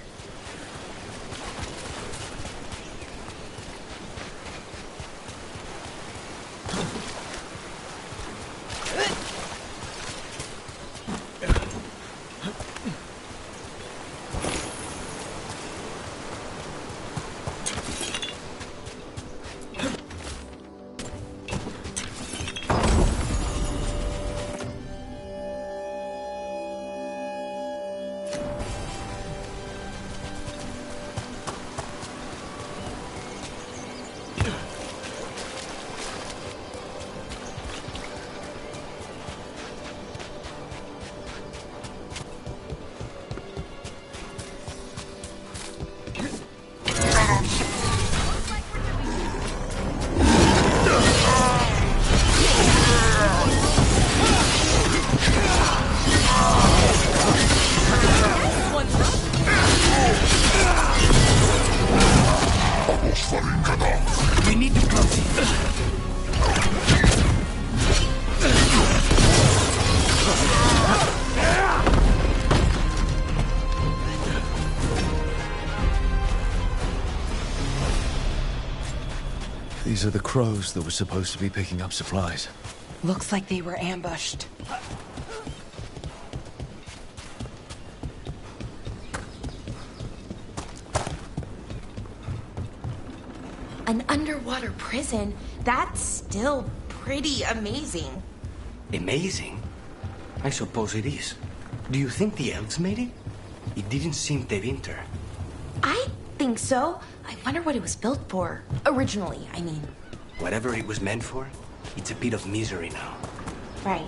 We need to close it. These are the crows that were supposed to be picking up supplies. Looks like they were ambushed. An underwater prison? That's still pretty amazing. Amazing? I suppose it is. Do you think the elves made it? It didn't seem to winter. I think so. I wonder what it was built for. Originally, I mean. Whatever it was meant for, it's a pit of misery now. Right.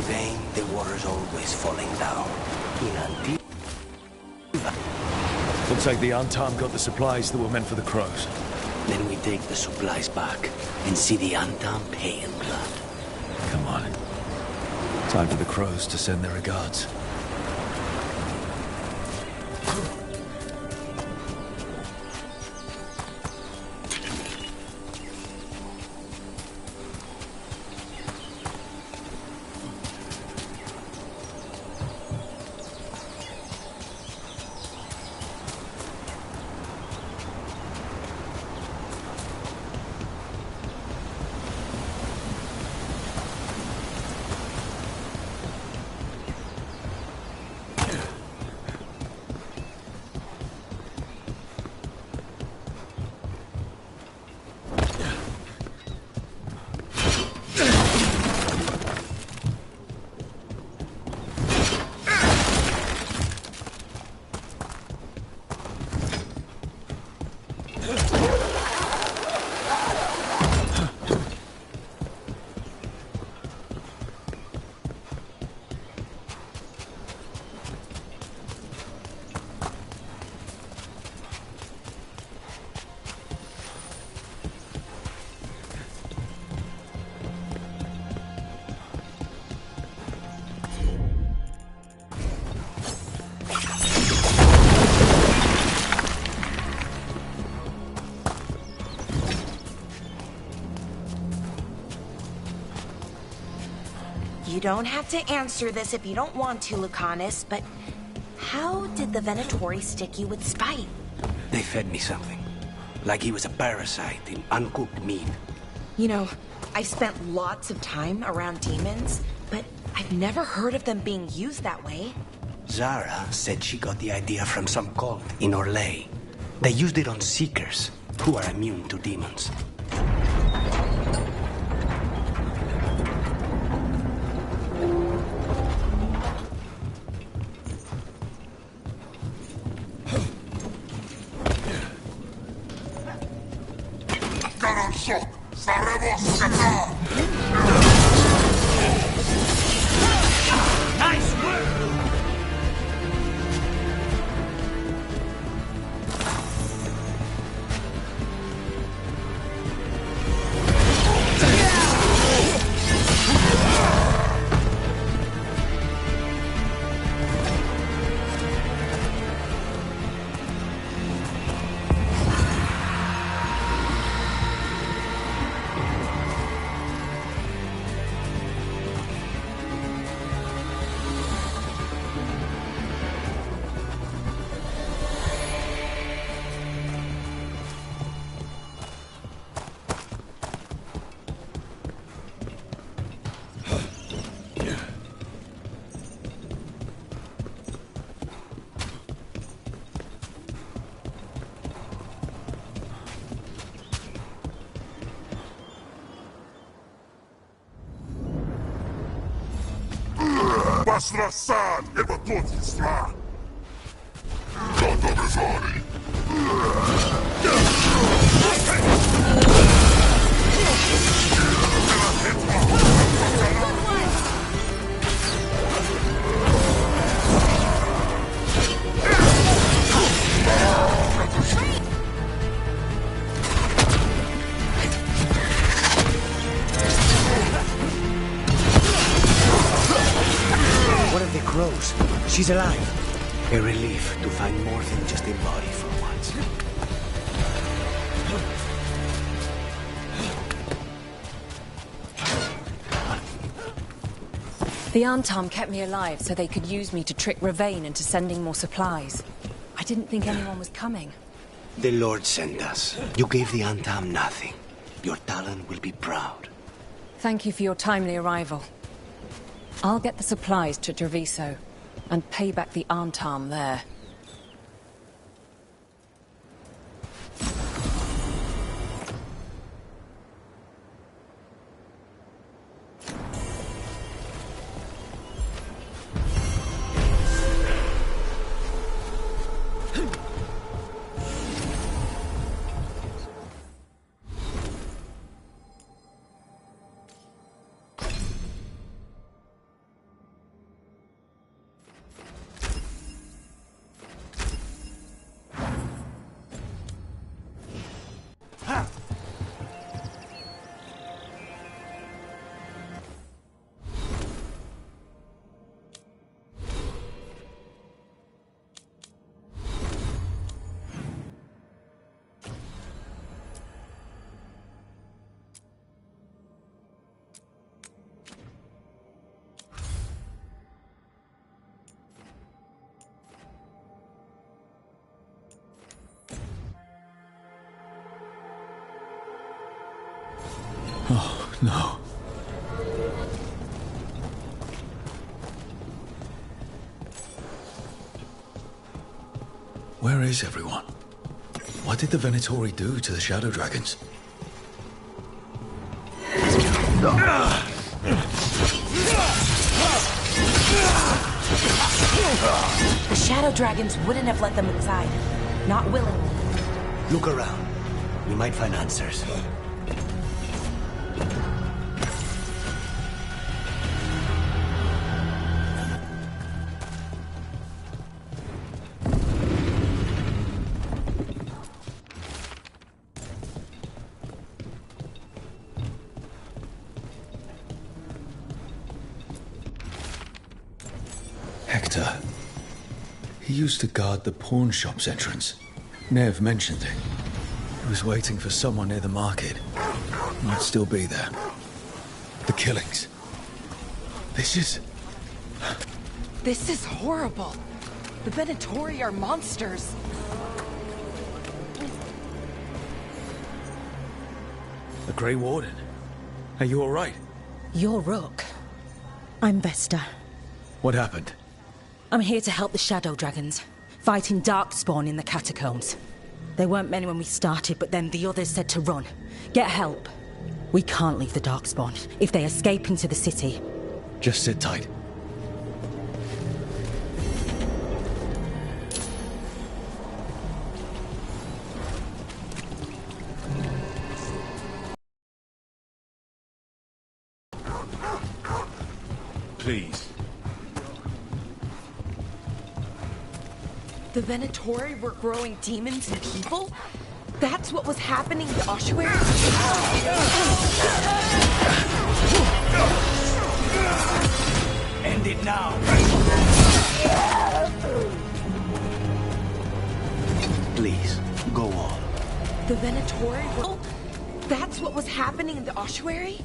vain, the water's always falling down. In Antigua. Looks like the Antam got the supplies that were meant for the crows. Then we take the supplies back and see the Antam pay in blood. Come on. Time for the crows to send their regards. You don't have to answer this if you don't want to, Lucanus, but how did the Venatori stick you with spite? They fed me something. Like he was a parasite in uncooked meat. You know, I've spent lots of time around demons, but I've never heard of them being used that way. Zara said she got the idea from some cult in Orlais. They used it on seekers, who are immune to demons. Nice work! Basrasan, Evatot Gata Bevari. One of the crows. She's alive. A relief to find more than just a body for once. The Antam kept me alive so they could use me to trick Ravain into sending more supplies. I didn't think anyone was coming. The Lord sent us. You gave the Antam nothing. Your Talon will be proud. Thank you for your timely arrival. I'll get the supplies to Treviso and pay back the Antam there. No. Where is everyone? What did the Venatori do to the Shadow Dragons? The Shadow Dragons wouldn't have let them inside. Not willingly. Look around. We might find answers. Hector. He used to guard the pawn shop's entrance. Nev mentioned it. He was waiting for someone near the market. Might still be there. The killings. This is horrible. The Venatori are monsters. The Grey Warden. Are you all right? You're Rook. I'm Vesta. What happened? I'm here to help the Shadow Dragons, fighting Darkspawn in the catacombs. There weren't many when we started, but then the others said to run. Get help. We can't leave the Darkspawn if they escape into the city. Just sit tight. Please. The Venatori were growing demons and people? That's what was happening to Ossuary? End it now! Please, go on. The Venatori were... That's what was happening in the ossuary?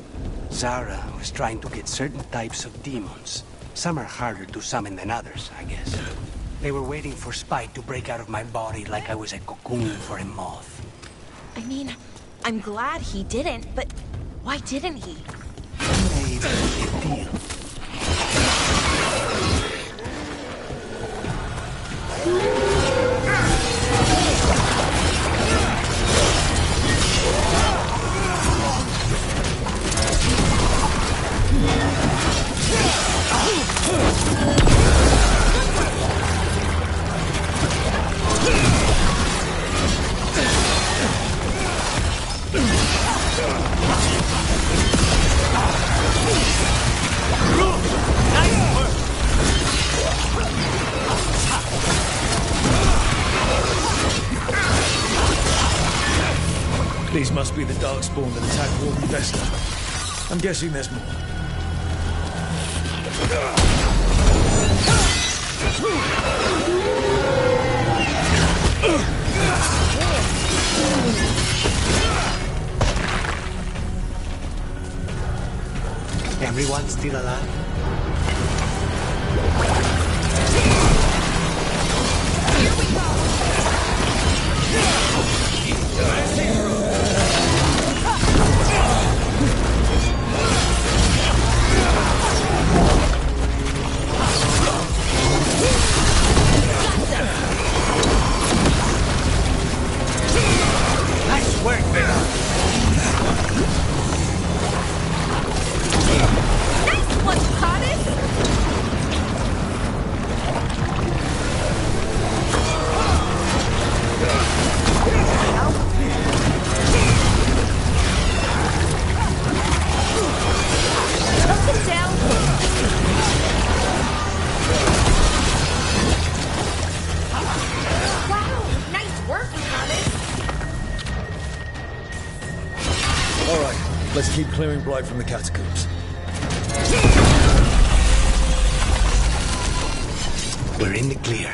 Zara was trying to get certain types of demons. Some are harder to summon than others, I guess. They were waiting for Spike to break out of my body like I was a cocoon for a moth. I mean, I'm glad he didn't, but why didn't he? Maybe a deal. These must be the Darkspawn that attacked Warden Vesta. I'm guessing there's more. Everyone still alive? Nice work, Veilguard. Nice one, Goddess! Took him down. Wow, nice work, Goddess. All right, let's keep clearing Blight from the catacombs. We're in the clear.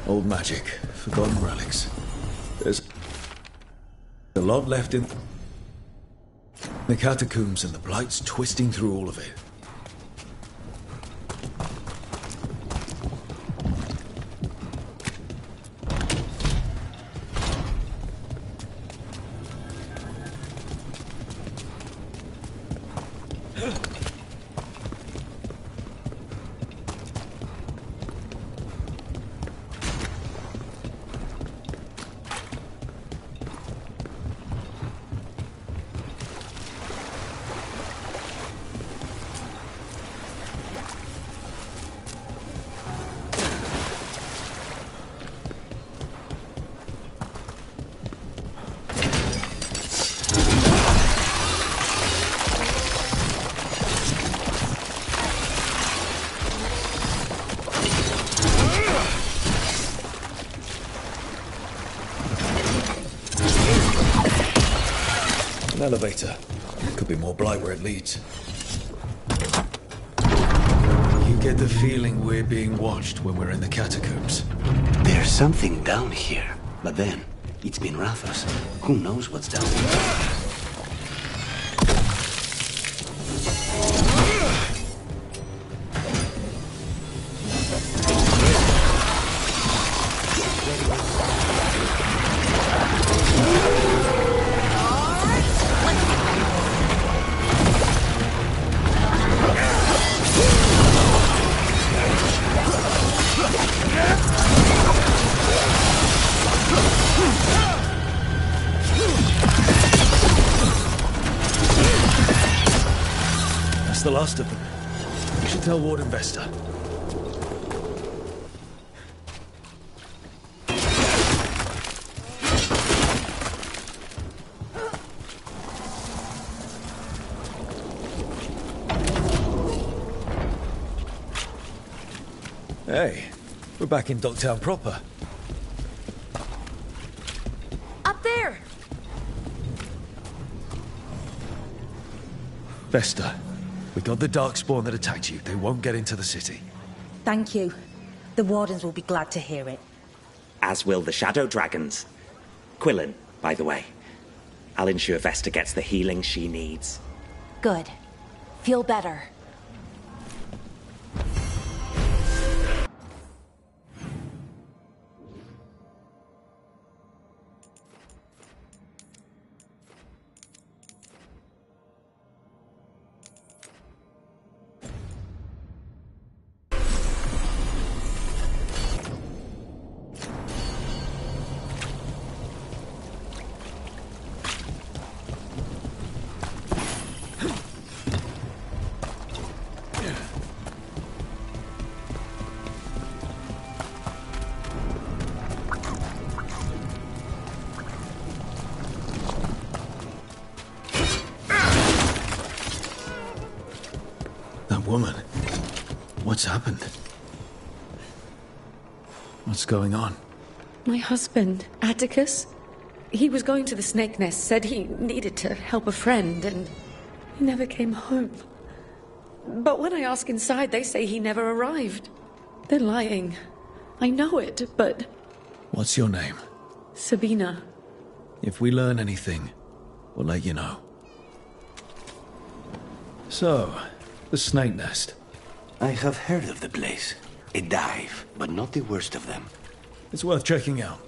Old magic, forgotten relics. There's a lot left in the catacombs, and the Blight's twisting through all of it. Elevator. Could be more Blight where it leads. You get the feeling we're being watched when we're in the catacombs. There's something down here, but then it's been Rathos. Who knows what's down there? The last of them. You should tell Warden Vesta. Hey, we're back in Docktown proper. Up there! Vesta. We got the Darkspawn that attacked you. They won't get into the city. Thank you. The Wardens will be glad to hear it. As will the Shadow Dragons. Quillen, by the way. I'll ensure Vesta gets the healing she needs. Good. Feel better. Woman, what's happened? What's going on? My husband, Atticus, he was going to the Snake Nest, said he needed to help a friend, and he never came home. But when I ask inside, they say he never arrived. They're lying. I know it, but... What's your name? Sabina. If we learn anything, we'll let you know. So... the Snake Nest. I have heard of the place. A dive, but not the worst of them. It's worth checking out.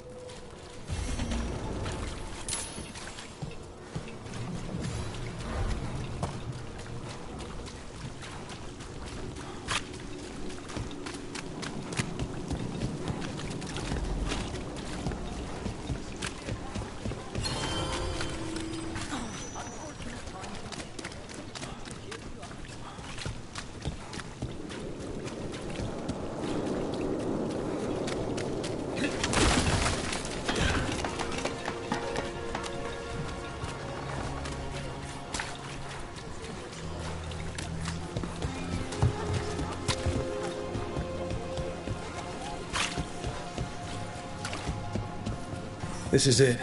This is it.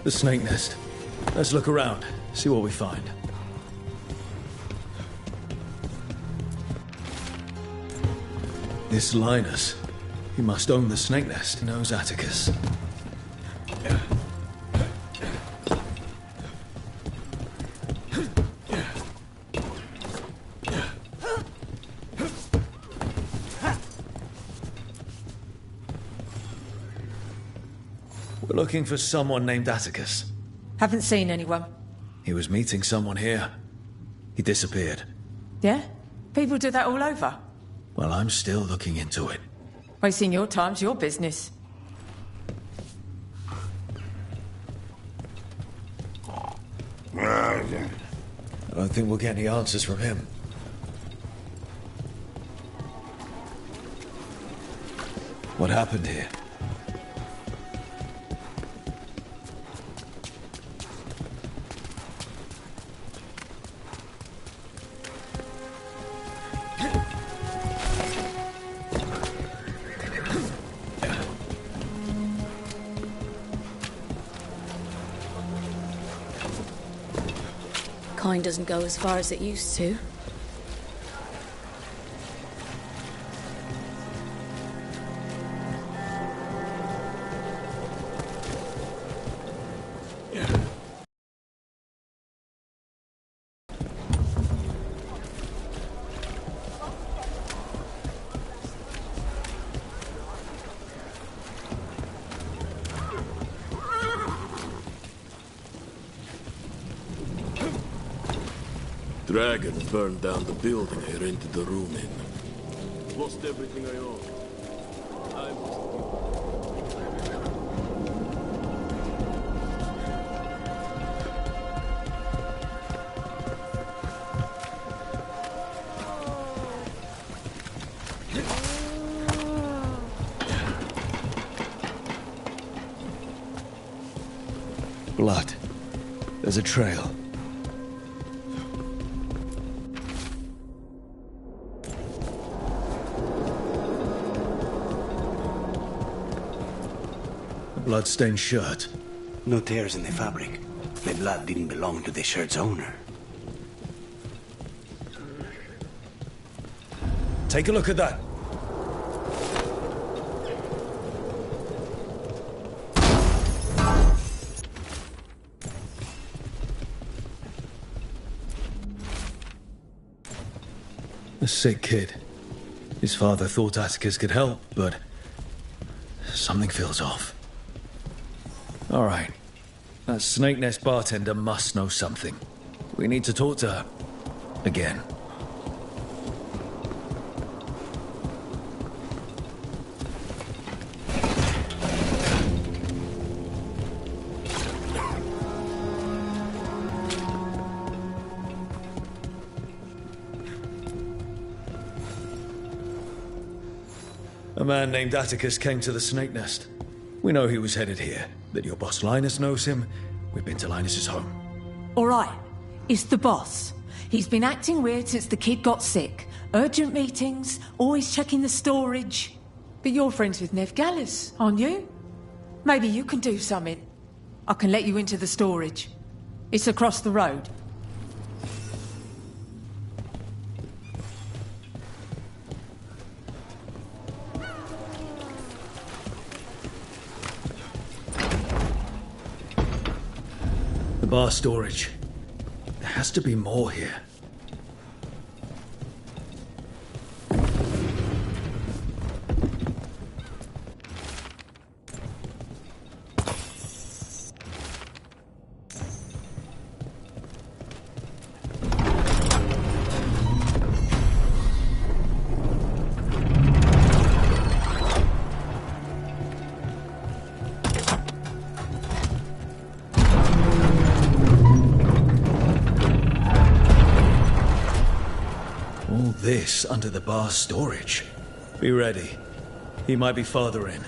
The Snake Nest. Let's look around, see what we find. This Linus. He must own the snake nest. He knows Atticus. We're looking for someone named Atticus. Haven't seen anyone. He was meeting someone here. He disappeared. Yeah? People do that all over. Well, I'm still looking into it. Wasting your time's your business. I don't think we'll get any answers from him. What happened here? Kind doesn't go as far as it used to. Dragons burned down the building I rented the room in. Lost everything I owned. Blood. There's a trail. Bloodstained shirt. No tears in the fabric. The blood didn't belong to the shirt's owner. Take a look at that. A sick kid. His father thought Atticus could help, but something feels off. All right. That Snake Nest bartender must know something. We need to talk to her. Again. A man named Atticus came to the Snake Nest. We know he was headed here, that your boss Linus knows him. We've been to Linus's home. All right, it's the boss. He's been acting weird since the kid got sick. Urgent meetings, always checking the storage. But you're friends with Nev Gallus, aren't you? Maybe you can do something. I can let you into the storage. It's across the road. The bar storage. There has to be more here. This under the bar storage. Be ready. He might be farther in.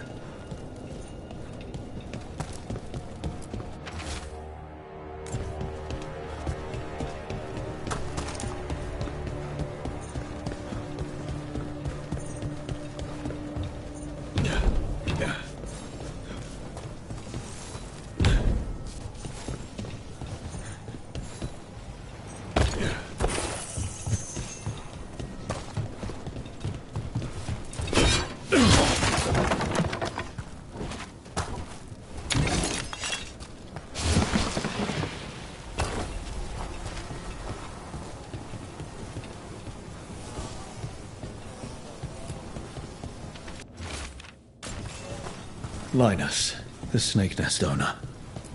Linus, the snake nest owner.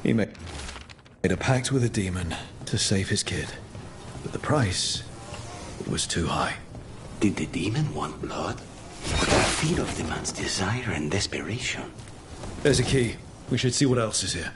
He made a pact with a demon to save his kid. But the price, it was too high. Did the demon want blood? I feel of the man's desire and desperation. There's a key. We should see what else is here.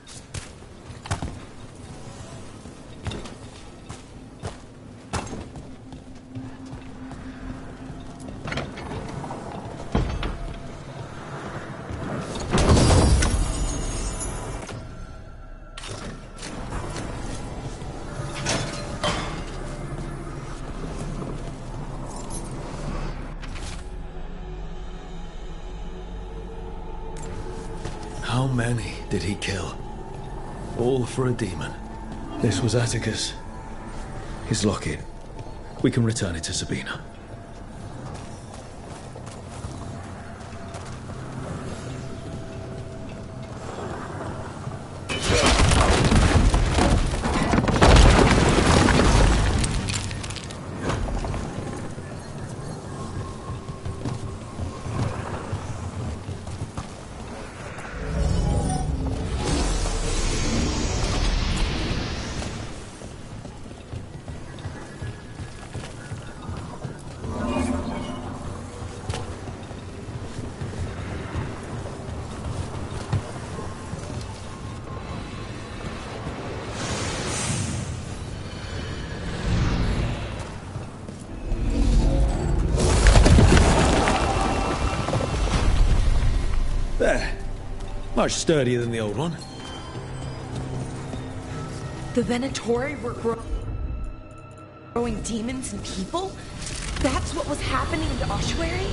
How many did he kill? All for a demon. This was Atticus. His locket. We can return it to Sabina. There. Much sturdier than the old one. The Venatori were growing demons and people? That's what was happening in the ossuary?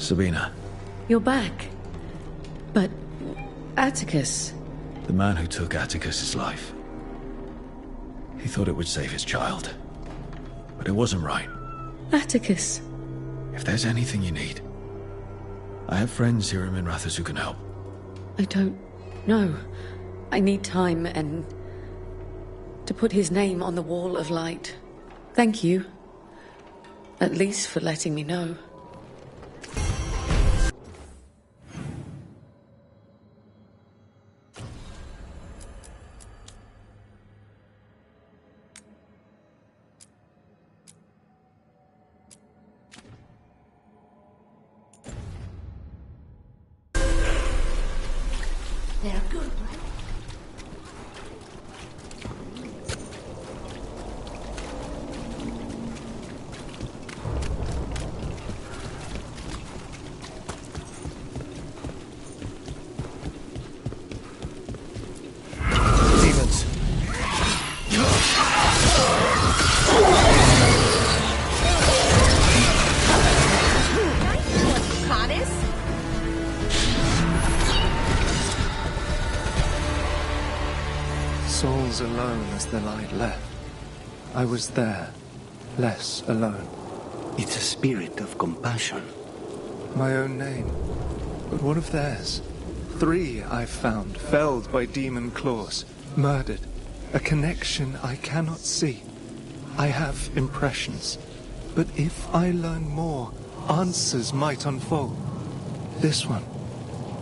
Sabina. You're back. But Atticus... The man who took Atticus's life. He thought it would save his child. But it wasn't right. Atticus. If there's anything you need, I have friends here in Minrathous who can help. I don't know. I need time and... to put his name on the Wall of Light. Thank you. At least for letting me know. They're good, right? Demons. Souls alone as the light left. I was there, less alone. It's a spirit of compassion. My own name, but what of theirs? 3 I've found, felled by demon claws, murdered. A connection I cannot see. I have impressions, but if I learn more, answers might unfold. This one,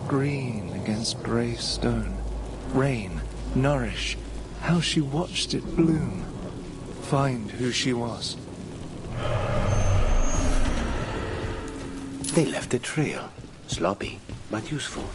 green against grey stone, rain nourish, how she watched it bloom, find who she was. They left a trail. Sloppy, but useful.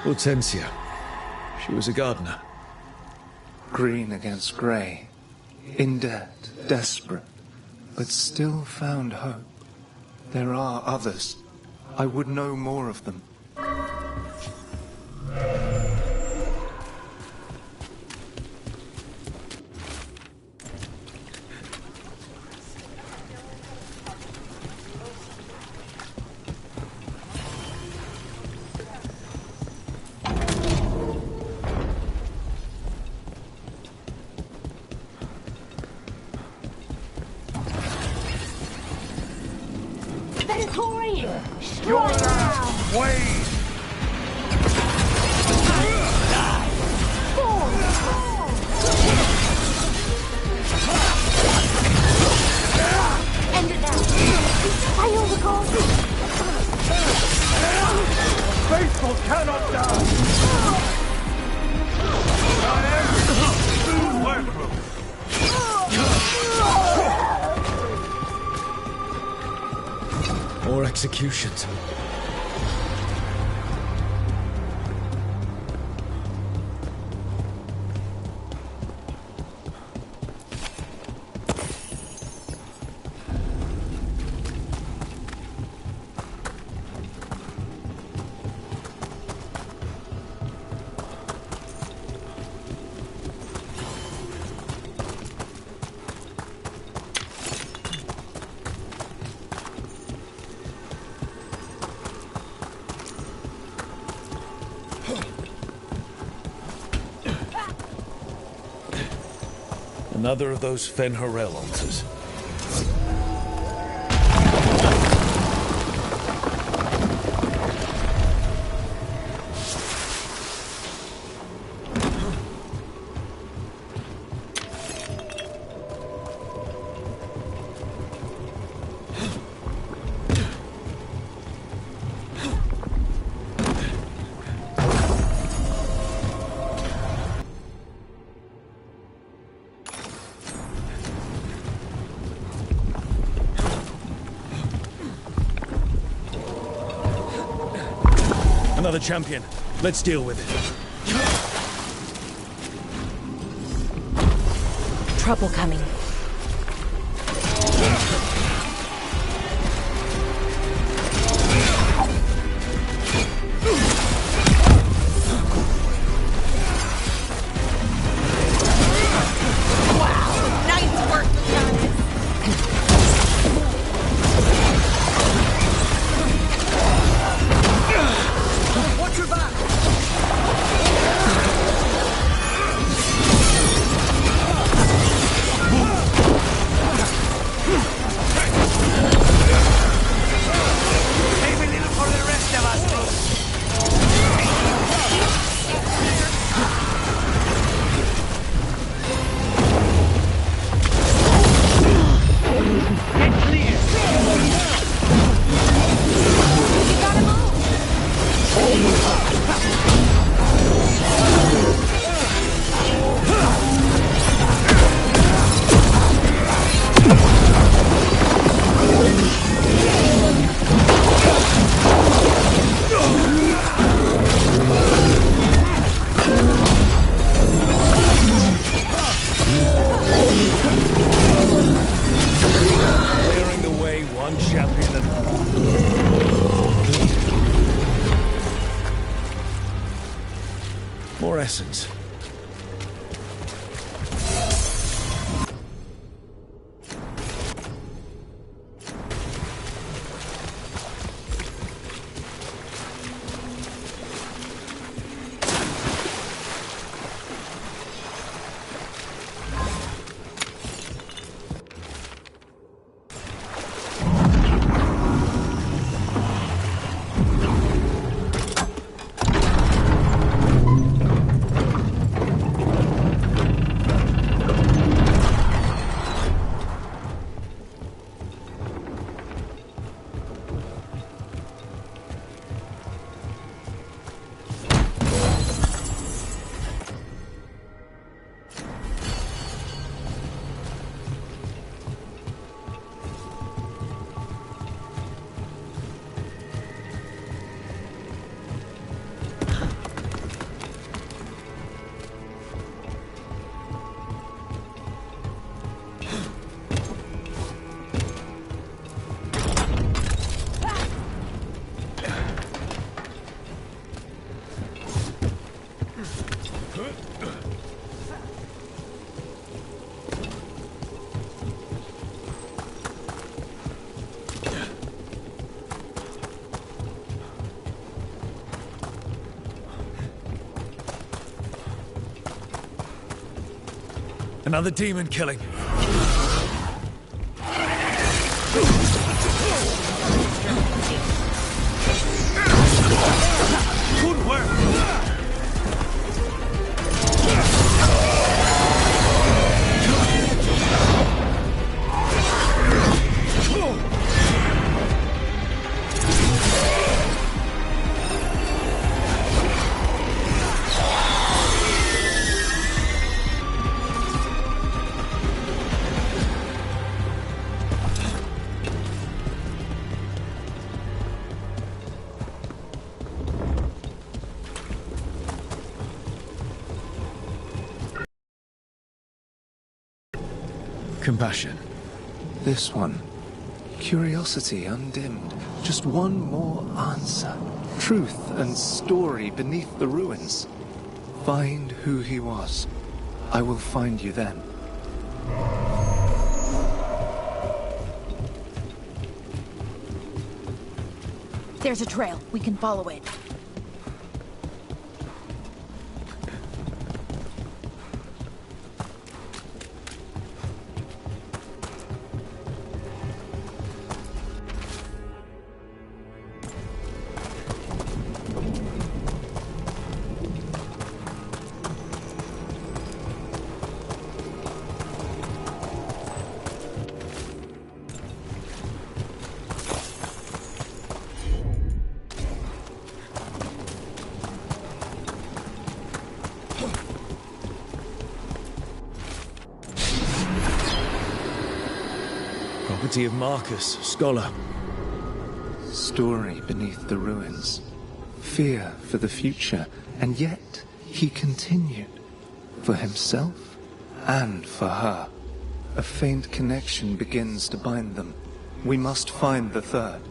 Hortensia. She was a gardener. Green against grey. In debt, desperate, but still found hope. There are others. I would know more of them. More executions. Another of those Fen'Harel altars. Another champion. Let's deal with it. Trouble coming. More essence. Another demon killing. Good work! Compassion. This one. Curiosity undimmed. Just one more answer. Truth and story beneath the ruins. Find who he was. I will find you then. There's a trail. We can follow it. Property of Marcus, scholar. Story beneath the ruins. Fear for the future, and yet he continued. For himself and for her. A faint connection begins to bind them. We must find the third.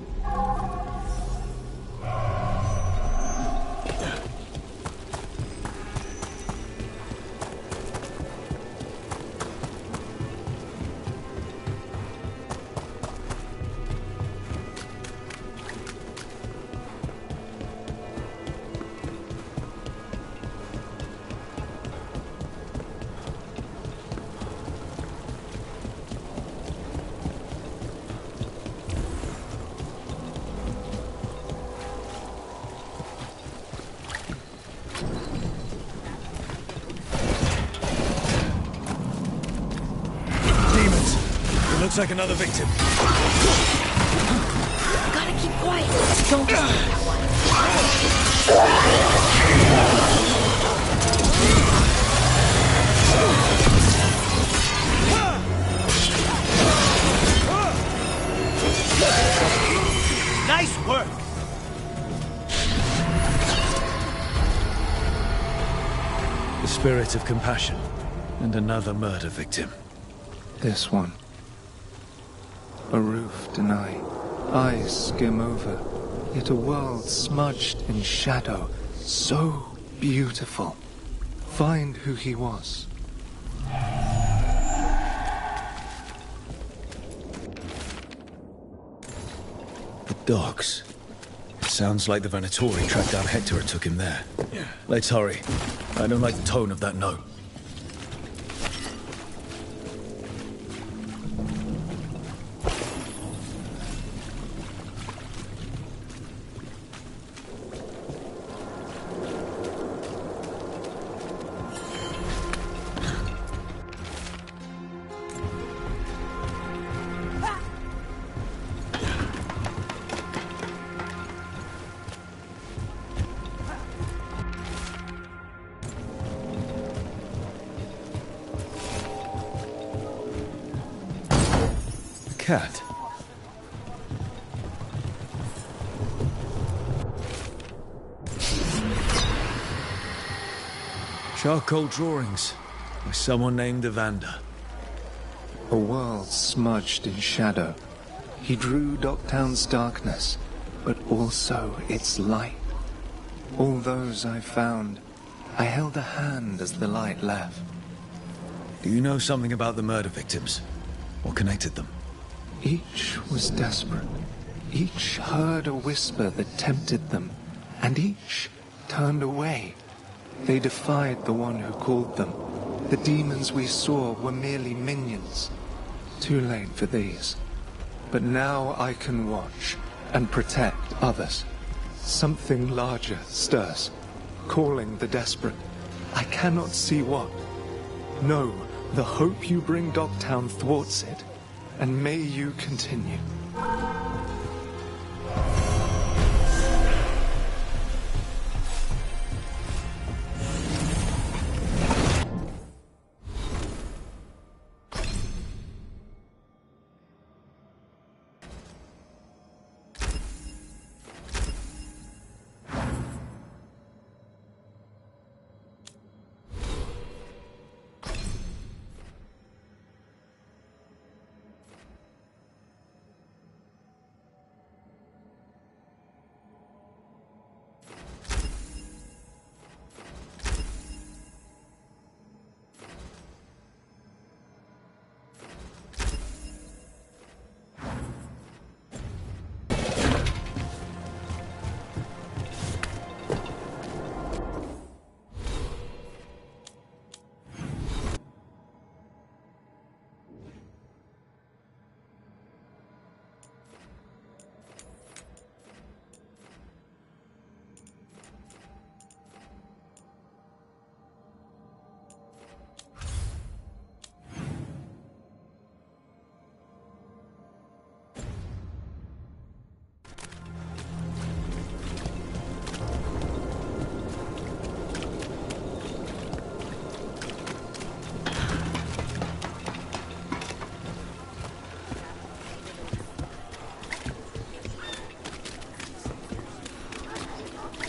Looks like another victim. Gotta keep quiet. Don't just that one. Nice work! The spirit of compassion. And another murder victim. This one. A roof denied, eyes skim over, yet a world smudged in shadow, so beautiful. Find who he was. The dogs. It sounds like the Venatori tracked down Hector and took him there. Let's hurry. I don't like the tone of that note. Cat. Charcoal drawings by someone named Evander. A world smudged in shadow. He drew Docktown's darkness, but also its light. All those I found, I held a hand as the light left. Do you know something about the murder victims? What connected them? Each was desperate. Each heard a whisper that tempted them, and each turned away. They defied the one who called them. The demons we saw were merely minions. Too late for these. But now I can watch and protect others. Something larger stirs, calling the desperate. I cannot see what. No, the hope you bring Dogtown thwarts it, and may you continue.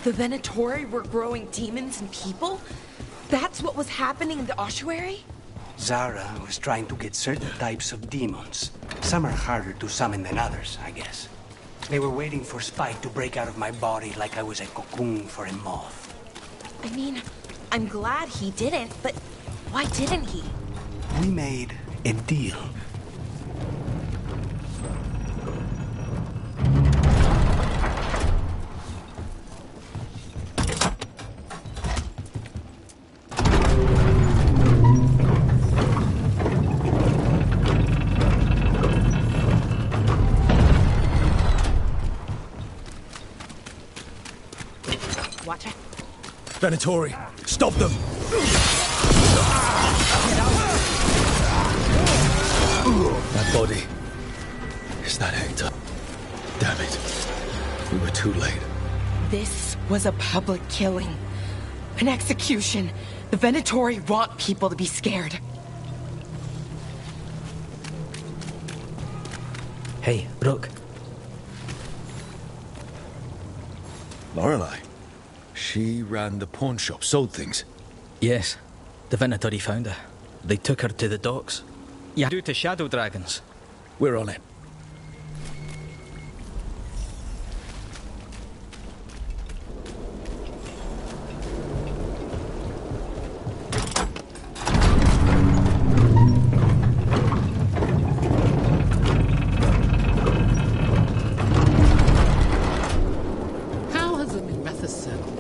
The Venatori were growing demons and people? That's what was happening in the ossuary? Zara was trying to get certain types of demons. Some are harder to summon than others, I guess. They were waiting for Spike to break out of my body like I was a cocoon for a moth. I mean, I'm glad he didn't, but why didn't he? We made a deal. Watch it. Venatori, stop them! That body. Is that Hector? Damn it. We were too late. This was a public killing. An execution. The Venatori want people to be scared. Hey, Brooke. Lorelei. She ran the pawn shop, sold things. Yes. The Venatori found her. They took her to the docks. You do to shadow dragons. We're on it. How has the new method settled?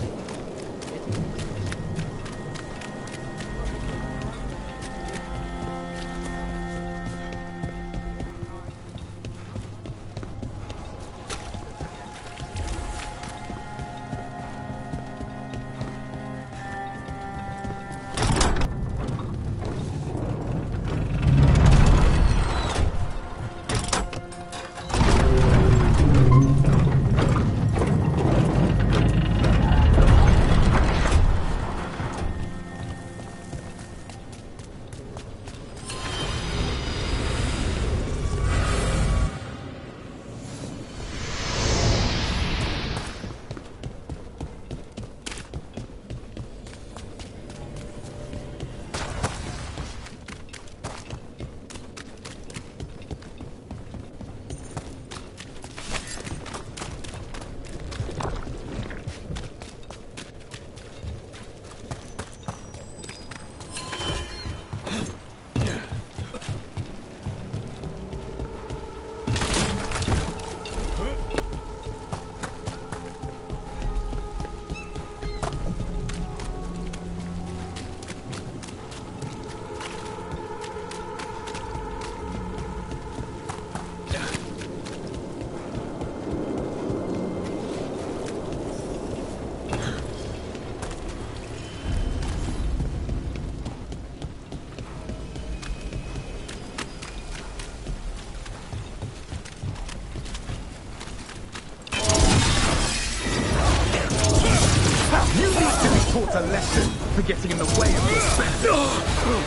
for getting in the way of this.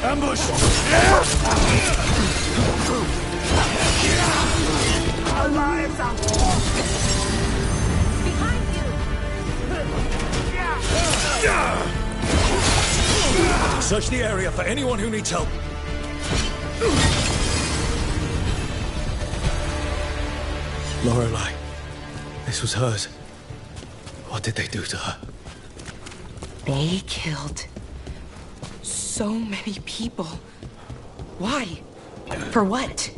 Ambush! Our lives are behind you! Search the area for anyone who needs help. Lorelei. This was hers. What did they do to her? They killed so many people. Why? For what?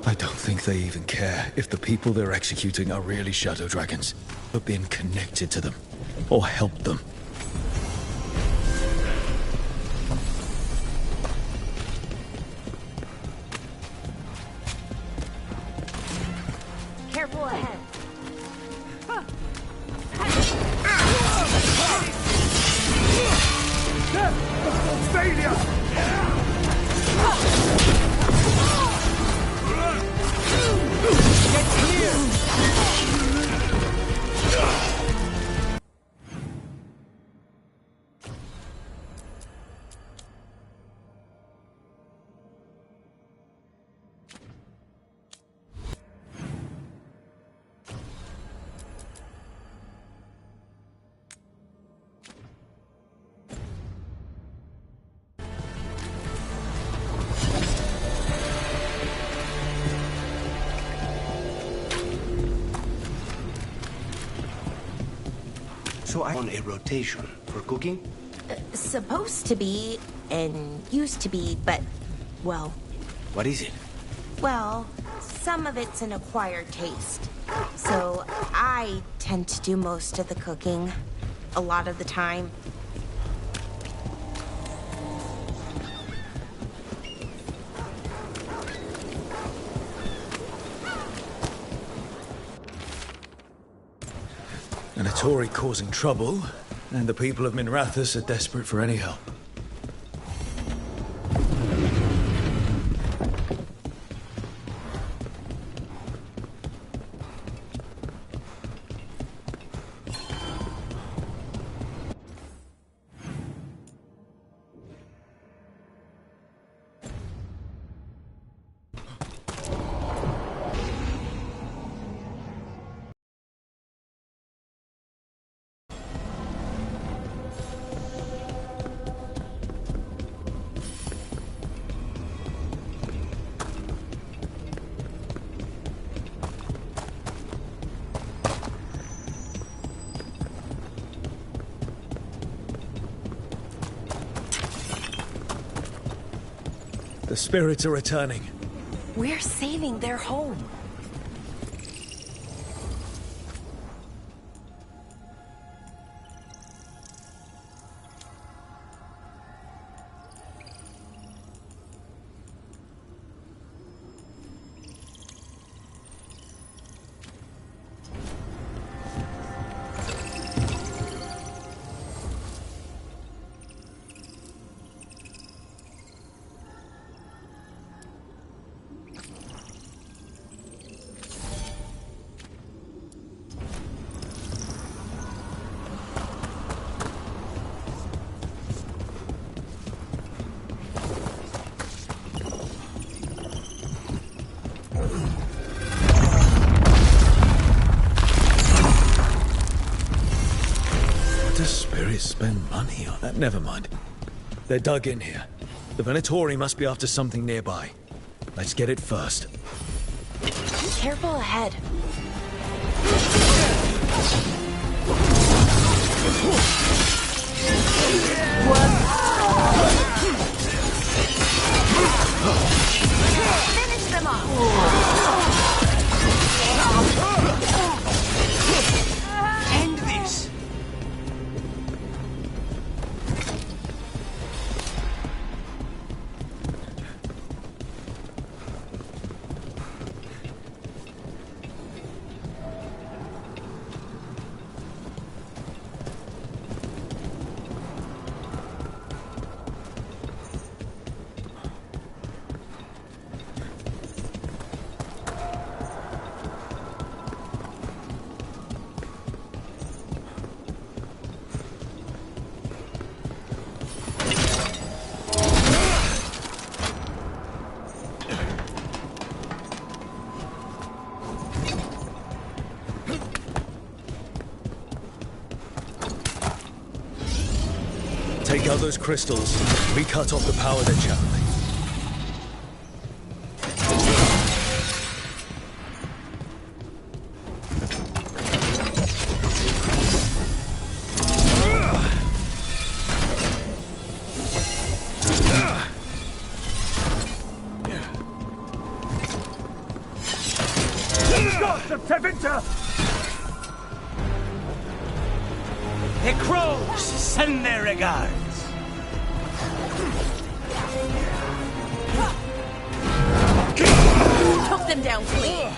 I don't think they even care if the people they're executing are really shadow dragons, or been connected to them, or helped them. Careful ahead. Failure! Get clear! So I'm on a rotation for cooking? Supposed to be, and used to be, but, well... What is it? Well, some of it's an acquired taste. So I tend to do most of the cooking, a lot of the time. An Tory causing trouble, and the people of Minrathous are desperate for any help. The spirits are returning. We're saving their home. Spend money on that? Never mind. They're dug in here. The Venatori must be after something nearby. Let's get it first. Careful ahead. Finish them off! End this! those crystals, we cut off the power they're channeling. The crows send their regards. Took them down clean.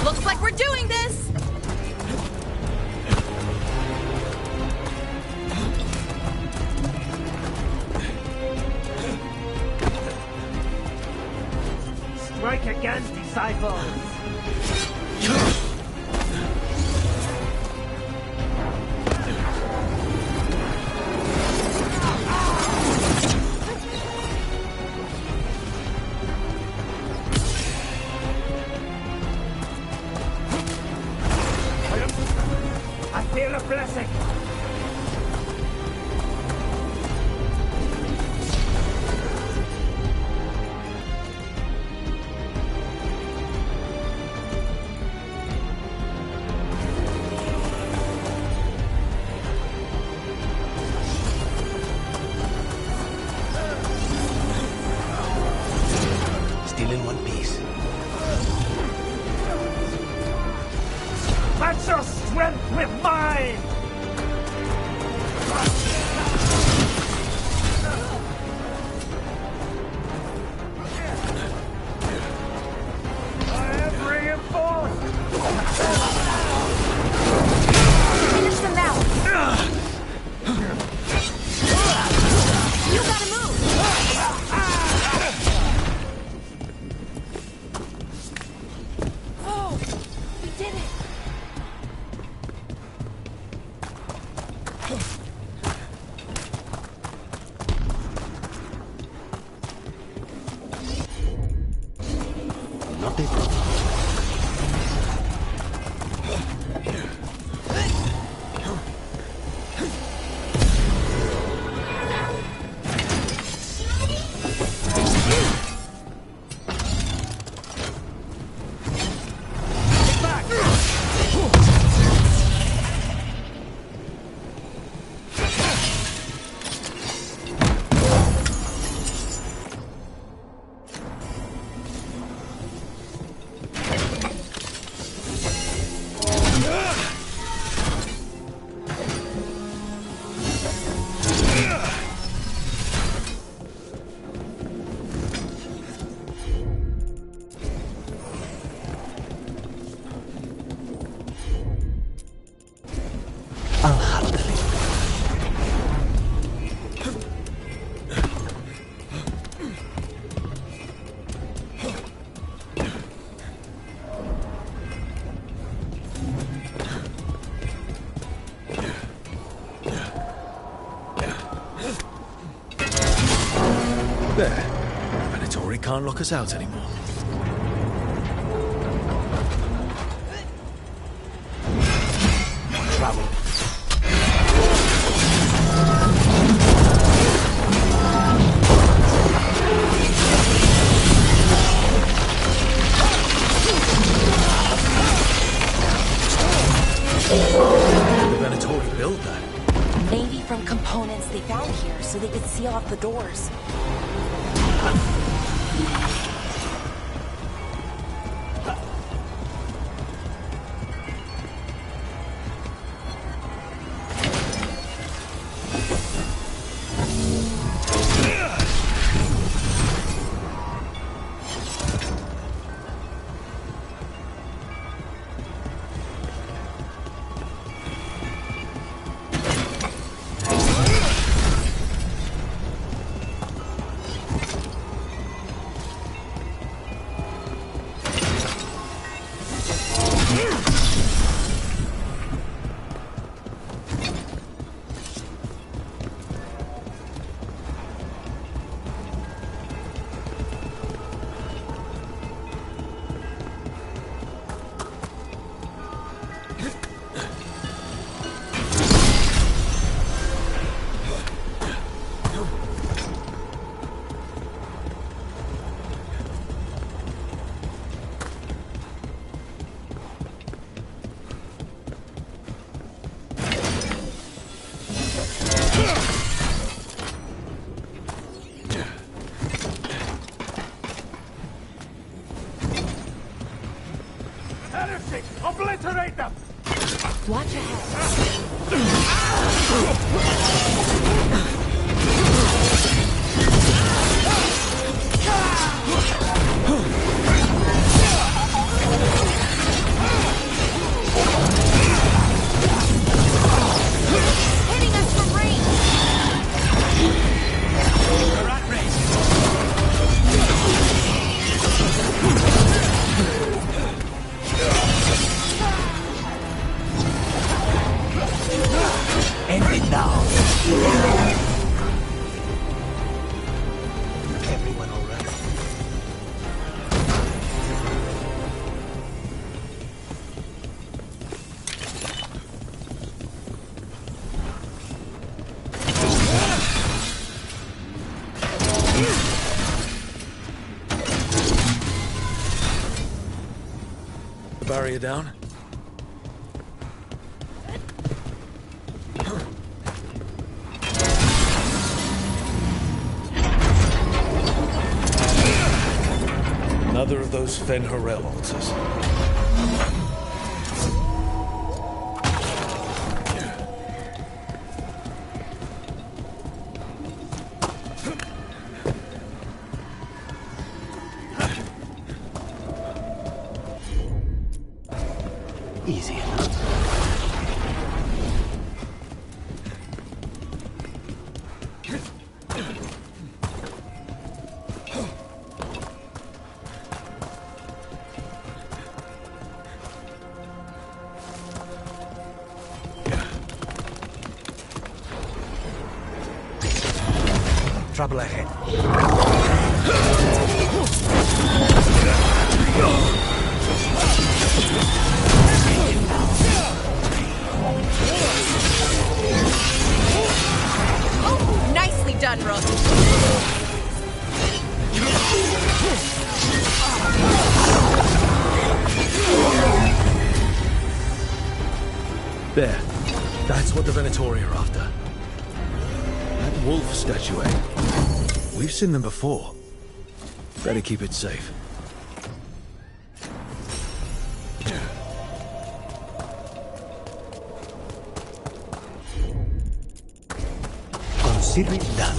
Looks like we're doing this! Strike again, disciples! I feel a blessing! Still in one piece. Match your strength with mine! I am reinforced! Finish them now! You gotta move! Oh, we did it! Not it. I'll handle it. There. Venatori can't lock us out anymore. Travel. The Venatori built that. Maybe from components they found here so they could seal off the doors. weigh you down? Another of those Fen-Harel altars. Easy enough. Trouble ahead. Oh, nicely done, Rook. There. That's what the Venatori are after. That wolf statuette. We've seen them before. Better keep it safe. Consider it done.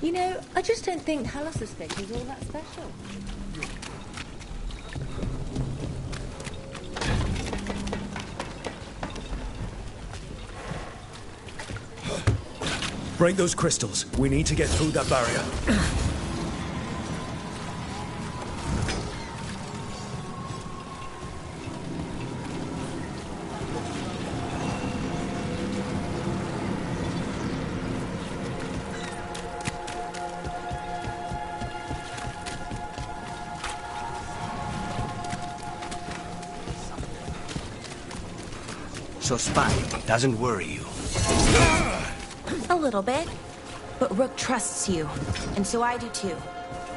You know, I just don't think Hallucispec is all that special. Break those crystals. We need to get through that barrier. So Spy doesn't worry you? A little bit. But Rook trusts you, and so I do too.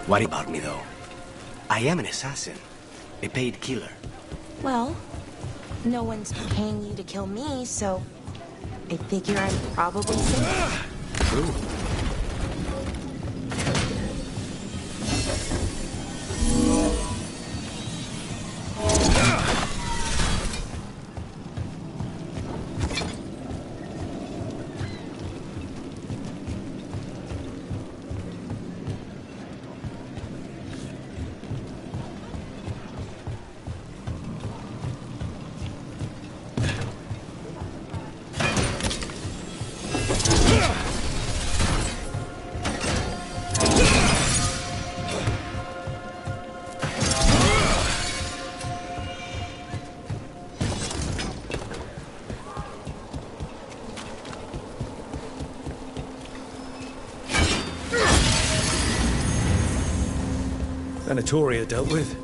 What about me, though? I am an assassin. A paid killer. Well, no one's paying you to kill me, so I figure I'm probably safe. True. Sanatoria dealt with.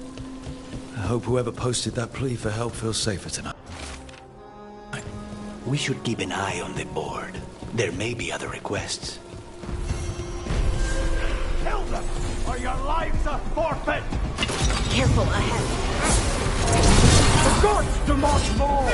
I hope whoever posted that plea for help feels safer tonight. We should keep an eye on the board. There may be other requests. Kill them, or your lives are forfeit! Careful ahead. The gods demand more!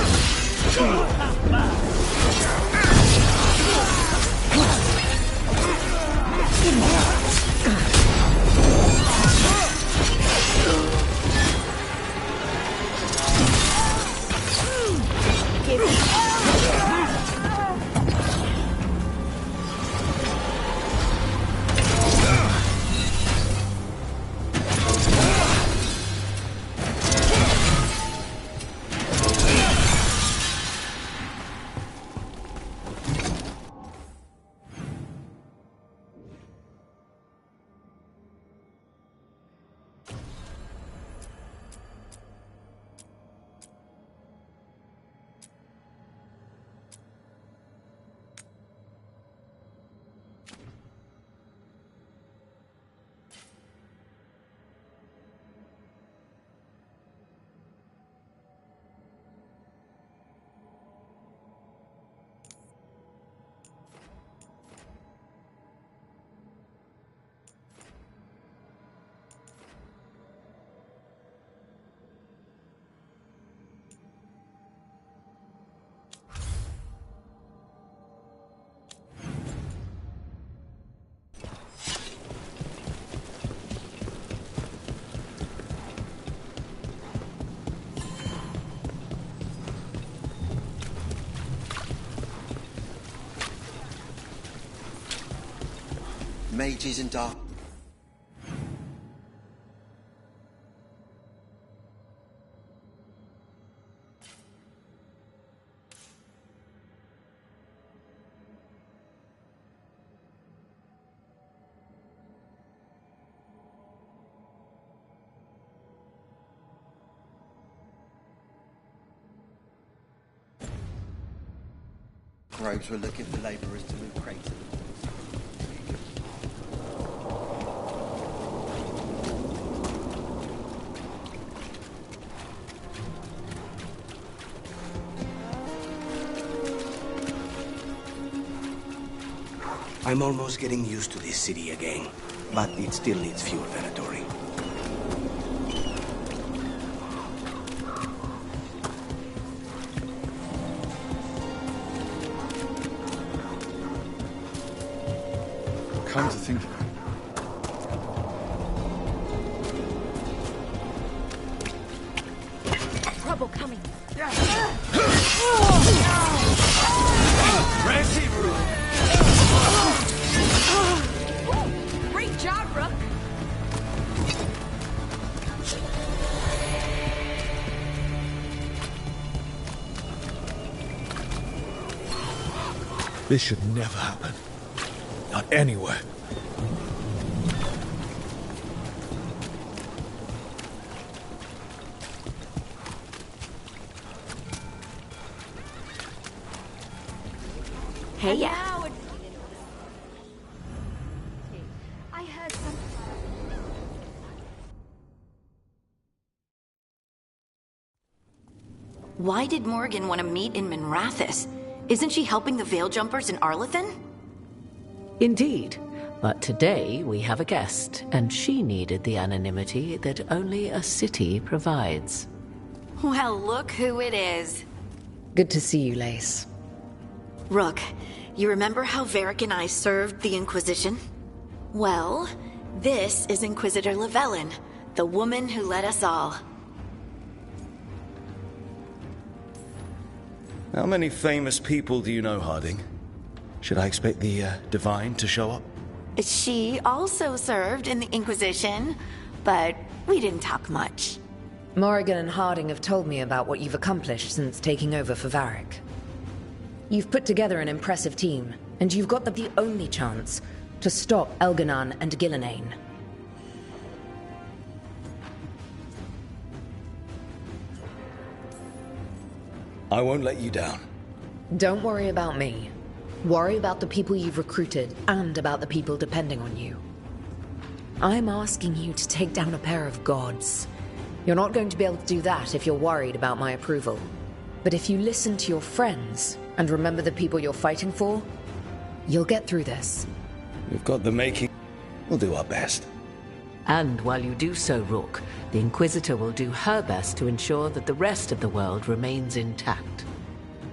Mages and dark. Rogues were looking for labourers to loot crates. I'm almost getting used to this city again, but it still needs fuel venatory. Come to think of it. Trouble coming. Great job, Rook. This should never happen. anywhere. Hey, yeah. I heard some. Why did Morgan want to meet in Minrathous? Isn't she helping the Veil Jumpers in Arlathan? Indeed. But today we have a guest, and she needed the anonymity that only a city provides. Well, look who it is. Good to see you, Lace. Rook, you remember how Varric and I served the Inquisition? Well, this is Inquisitor Llewellyn, the woman who led us all. How many famous people do you know, Harding? Should I expect the Divine to show up? She also served in the Inquisition, but we didn't talk much. Morrigan and Harding have told me about what you've accomplished since taking over for Varric. You've put together an impressive team, and you've got the only chance to stop Elganon and Gillenane. I won't let you down. Don't worry about me. Worry about the people you've recruited, and about the people depending on you. I'm asking you to take down a pair of gods. You're not going to be able to do that if you're worried about my approval. But if you listen to your friends, and remember the people you're fighting for, you'll get through this. We've got the making. We'll do our best. And while you do so, Rook, the Inquisitor will do her best to ensure that the rest of the world remains intact.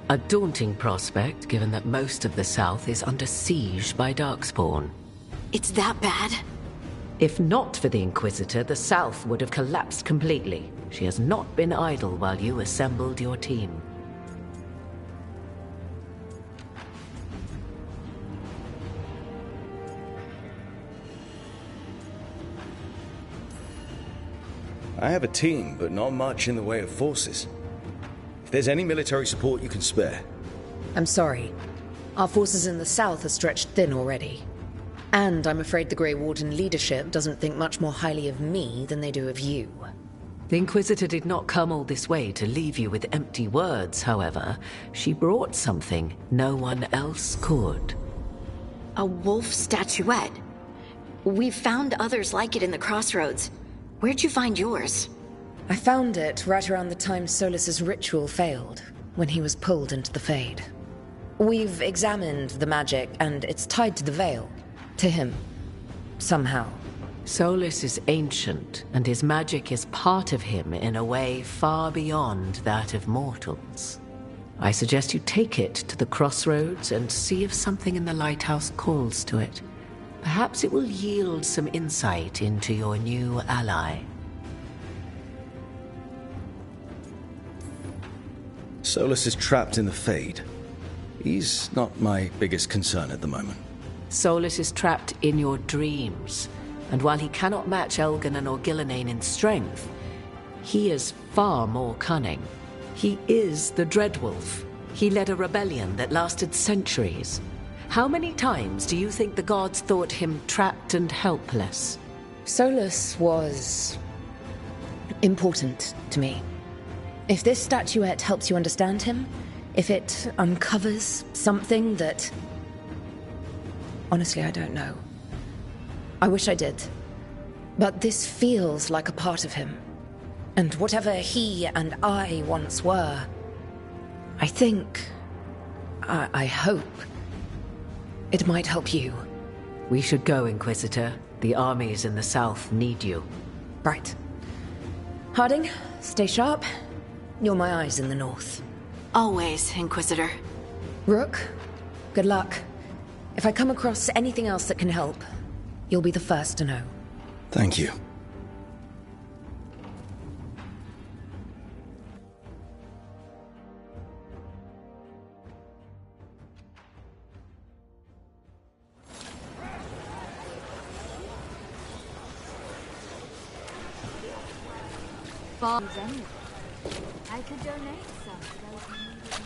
A daunting prospect, given that most of the South is under siege by Darkspawn. It's that bad? If not for the Inquisitor, the South would have collapsed completely. She has not been idle while you assembled your team. I have a team, but not much in the way of forces. If there's any military support you can spare. I'm sorry. Our forces in the south are stretched thin already. And I'm afraid the Grey Warden leadership doesn't think much more highly of me than they do of you. The Inquisitor did not come all this way to leave you with empty words, however. She brought something no one else could. A wolf statuette. We've found others like it in the crossroads. Where'd you find yours? I found it right around the time Solus's ritual failed, when he was pulled into the Fade. We've examined the magic, and it's tied to the Veil. To him. Somehow. Solus is ancient, and his magic is part of him in a way far beyond that of mortals. I suggest you take it to the crossroads and see if something in the lighthouse calls to it. Perhaps it will yield some insight into your new ally. Solus is trapped in the Fade. He's not my biggest concern at the moment. Solus is trapped in your dreams, and while he cannot match Elganon or Gillenane in strength, he is far more cunning. He is the Dreadwolf. He led a rebellion that lasted centuries. How many times do you think the gods thought him trapped and helpless? Solus was important to me. If this statuette helps you understand him, if it uncovers something that... Honestly, I don't know. I wish I did. But this feels like a part of him. And whatever he and I once were, I think... I hope... it might help you. We should go, Inquisitor. The armies in the south need you. Right. Harding, stay sharp. You're my eyes in the north. Always, Inquisitor. Rook, good luck. If I come across anything else that can help, you'll be the first to know. Thank you. I could donate some to those who need it.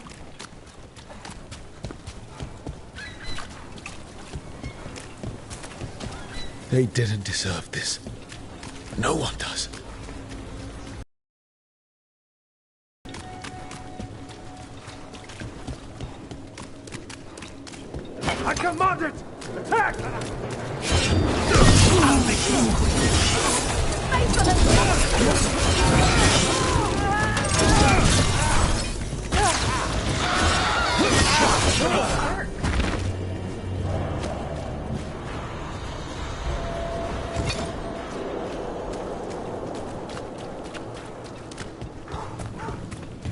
They didn't deserve this. No one does. I command it! Attack!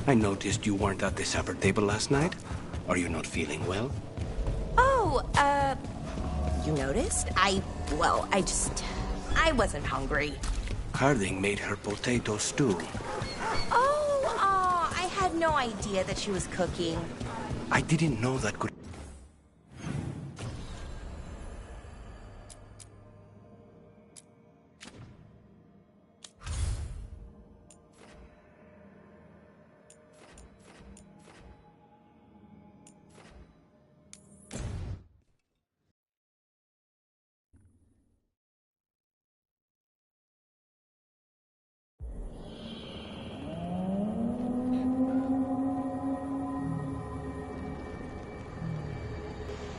I noticed you weren't at the supper table last night. Are you not feeling well? Oh, you noticed? I wasn't hungry. Harding made her potato stew. Oh, I had no idea that she was cooking. I didn't know that could...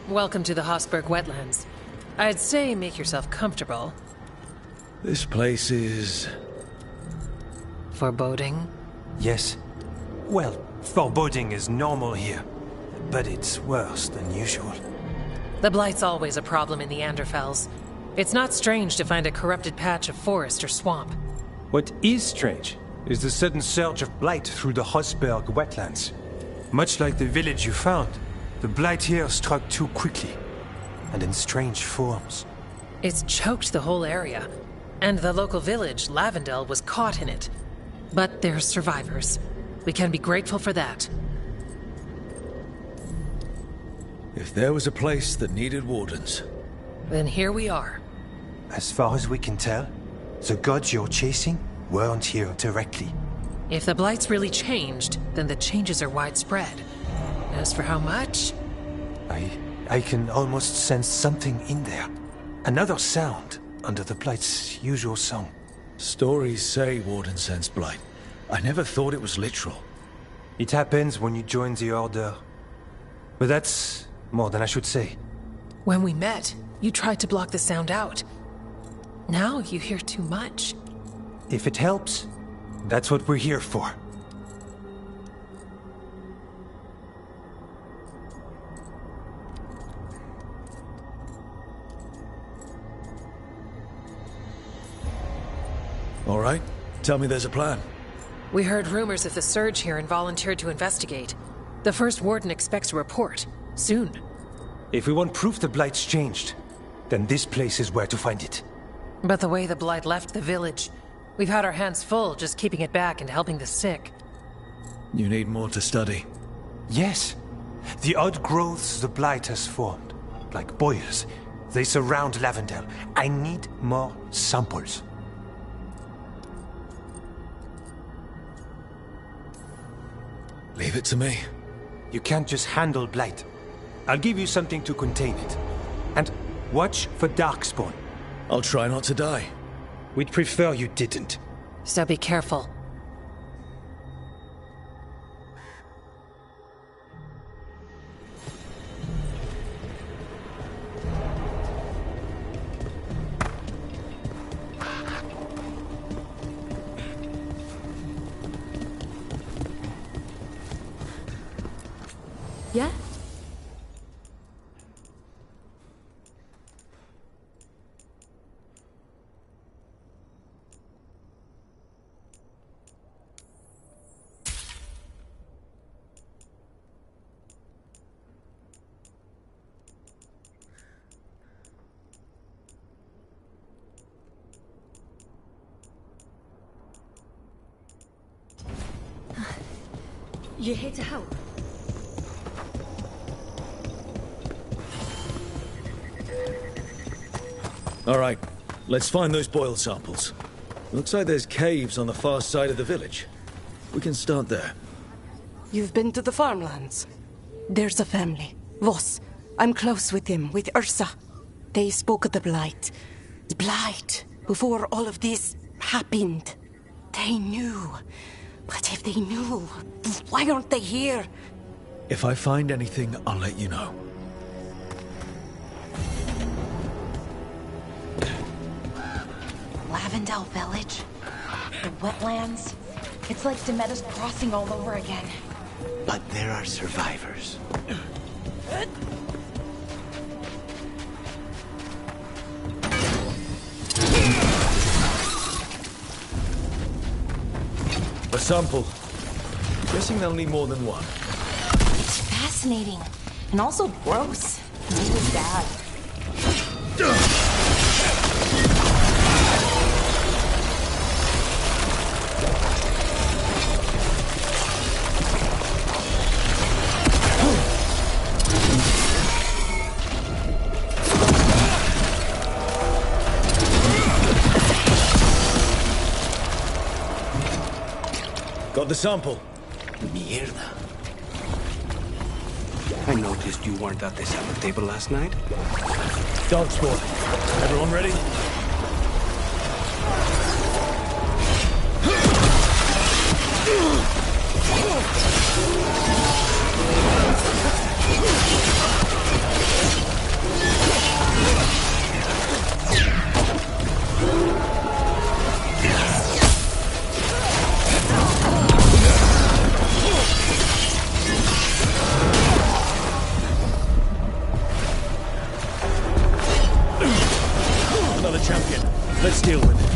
Welcome to the Hossberg Wetlands. I'd say make yourself comfortable. This place is... foreboding? Yes. Well, foreboding is normal here, but it's worse than usual. The Blight's always a problem in the Anderfells. It's not strange to find a corrupted patch of forest or swamp. What is strange is the sudden surge of blight through the Hossberg Wetlands. Much like the village you found, the blight here struck too quickly, and in strange forms. It's choked the whole area, and the local village, Lavendel, was caught in it. But they're survivors. We can be grateful for that. If there was a place that needed wardens... Then here we are. As far as we can tell, the gods you're chasing weren't here directly. If the Blight's really changed, then the changes are widespread. As for how much... I can almost sense something in there. Another sound under the Blight's usual song. Stories say wardens sense blight. I never thought it was literal. It happens when you join the Order. But that's more than I should say. When we met, you tried to block the sound out. Now you hear too much. If it helps, that's what we're here for. All right, tell me there's a plan. We heard rumors of the surge here and volunteered to investigate. The first warden expects a report. Soon. If we want proof the Blight's changed, then this place is where to find it. But the way the Blight left the village, we've had our hands full just keeping it back and helping the sick. You need more to study. Yes. The odd growths the Blight has formed, like boils, they surround Lavendel. I need more samples. Leave it to me. You can't just handle blight. I'll give you something to contain it. And watch for Darkspawn. I'll try not to die. We'd prefer you didn't. So be careful. Yeah? You're here to help? All right, let's find those boil samples. Looks like there's caves on the far side of the village. We can start there. You've been to the farmlands? There's a family. Voss. I'm close with him, with Ursa. They spoke of the Blight. Blight, before all of this happened, they knew. But if they knew, why aren't they here? If I find anything, I'll let you know. Lavendale Village? The wetlands? It's like Demeter's Crossing all over again. But there are survivors. A sample. Guessing they'll need more than one. It's fascinating. And also gross. Really bad. Got the sample. Mierda. I noticed you weren't at the supper table last night. Dog sport. Everyone ready? Another champion. Let's deal with it.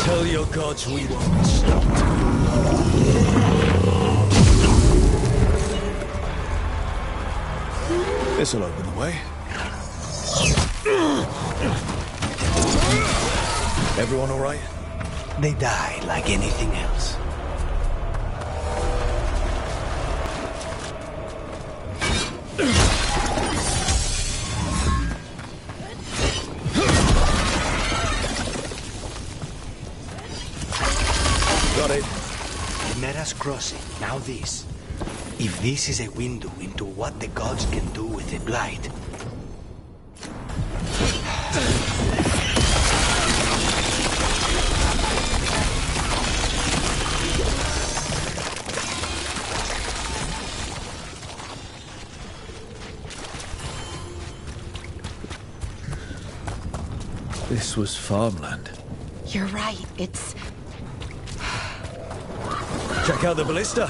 Tell your gods we won't stop. This'll open the way. Everyone all right? They die like anything else. Got it. Mera's crossing. Now this. If this is a window into what the gods can do with the blight. This was farmland. You're right, it's... Check out the ballista.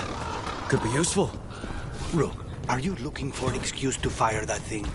Could be useful. Rook, are you looking for an excuse to fire that thing?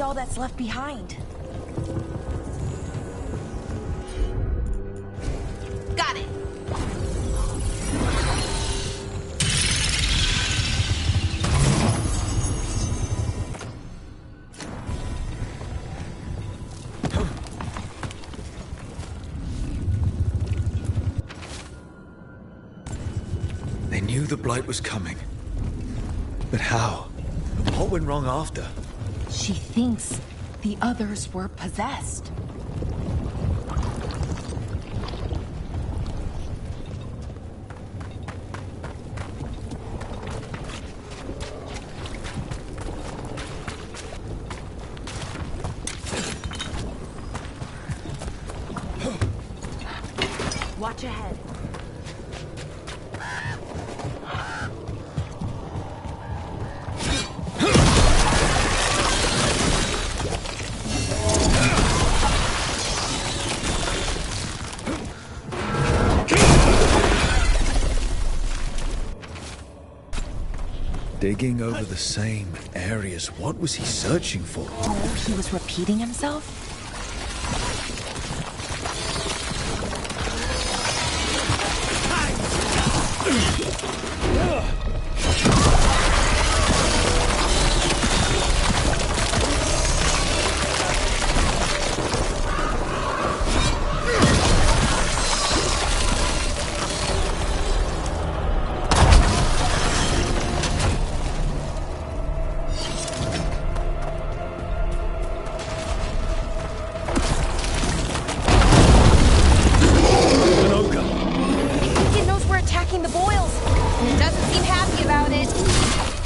all that's left behind. Got it. They knew the Blight was coming. But how? What went wrong after? She thinks the others were possessed. Watch ahead. Digging over the same areas. What was he searching for? Oh, he was repeating himself?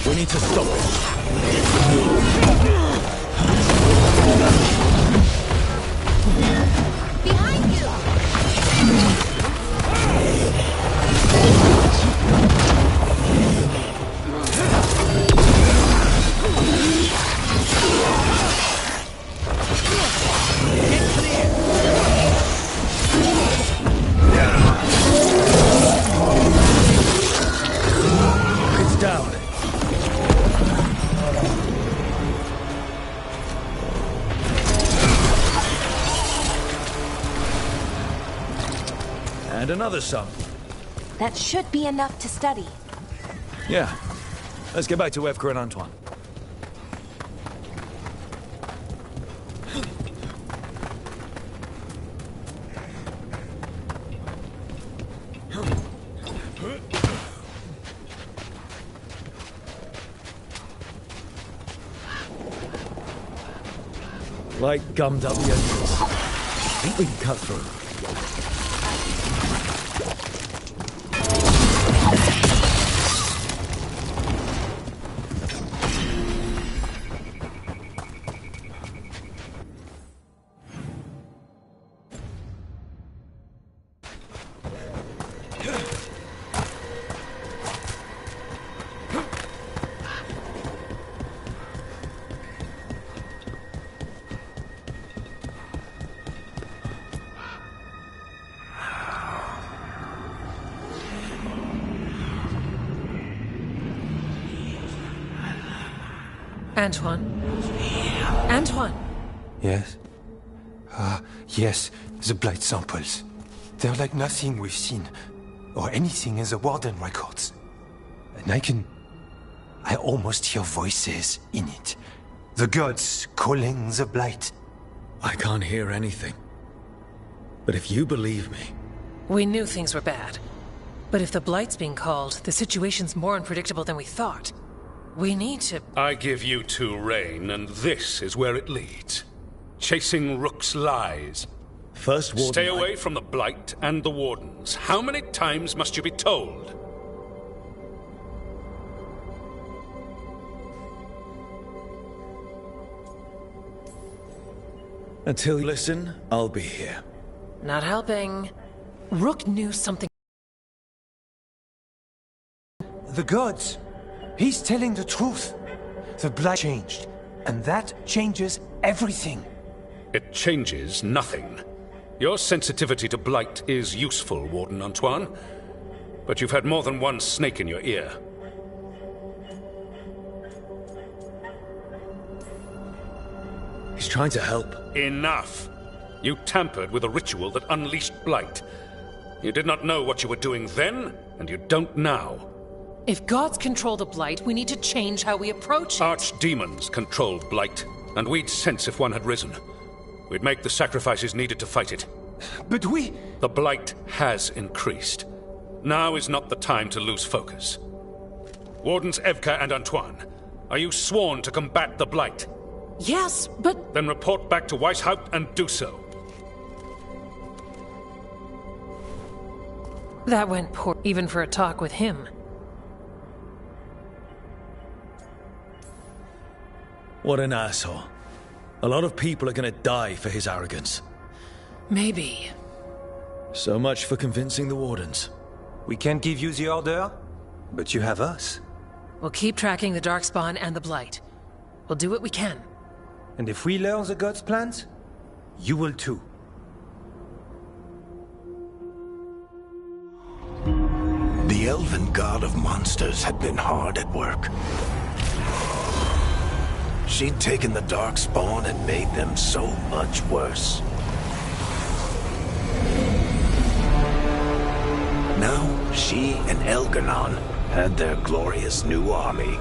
We need to stop it. Behind you! It's down. And another sum. That should be enough to study. Yeah. Let's get back to Evka and Antoine. Light gummed up the entrance. I think we can cut through. Antoine? Antoine! Yes? Yes, the blight samples. They're like nothing we've seen, or anything in the Warden records. And I almost hear voices in it. The gods calling the blight. I can't hear anything. But if you believe me... We knew things were bad. But if the Blight's being called, the situation's more unpredictable than we thought. We need to... I give you two reign, and this is where it leads. Chasing Rook's lies. First Warden... Stay away from the Blight and the Wardens. How many times must you be told? Until you listen, I'll be here. Not helping. Rook knew something. The gods! He's telling the truth. The blight changed, and that changes everything. It changes nothing. Your sensitivity to blight is useful, Warden Antoine. But you've had more than one snake in your ear. He's trying to help. Enough! You tampered with a ritual that unleashed blight. You did not know what you were doing then, and you don't now. If gods control the blight, we need to change how we approach it. Archdemons controlled blight, and we'd sense if one had risen. We'd make the sacrifices needed to fight it. But we... The blight has increased. Now is not the time to lose focus. Wardens Evka and Antoine, are you sworn to combat the blight? Yes, but... Then report back to Weishaupt and do so. That went poor, even for a talk with him. What an asshole. A lot of people are gonna die for his arrogance. Maybe. So much for convincing the Wardens. We can't give you the order, but you have us. We'll keep tracking the Darkspawn and the Blight. We'll do what we can. And if we learn the gods' plans, you will too. The elven god of monsters had been hard at work. She'd taken the Darkspawn and made them so much worse. Now, she and Elgar'nan had their glorious new army.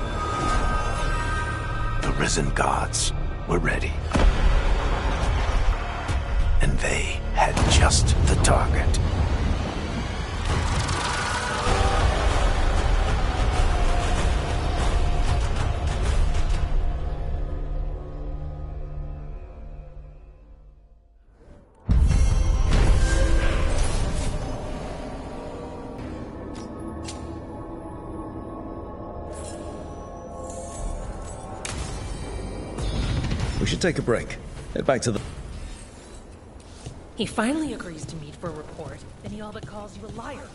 The risen gods were ready. And they had just the target. We should take a break. Head back to the... He finally agrees to meet for a report, then he all but calls you a liar.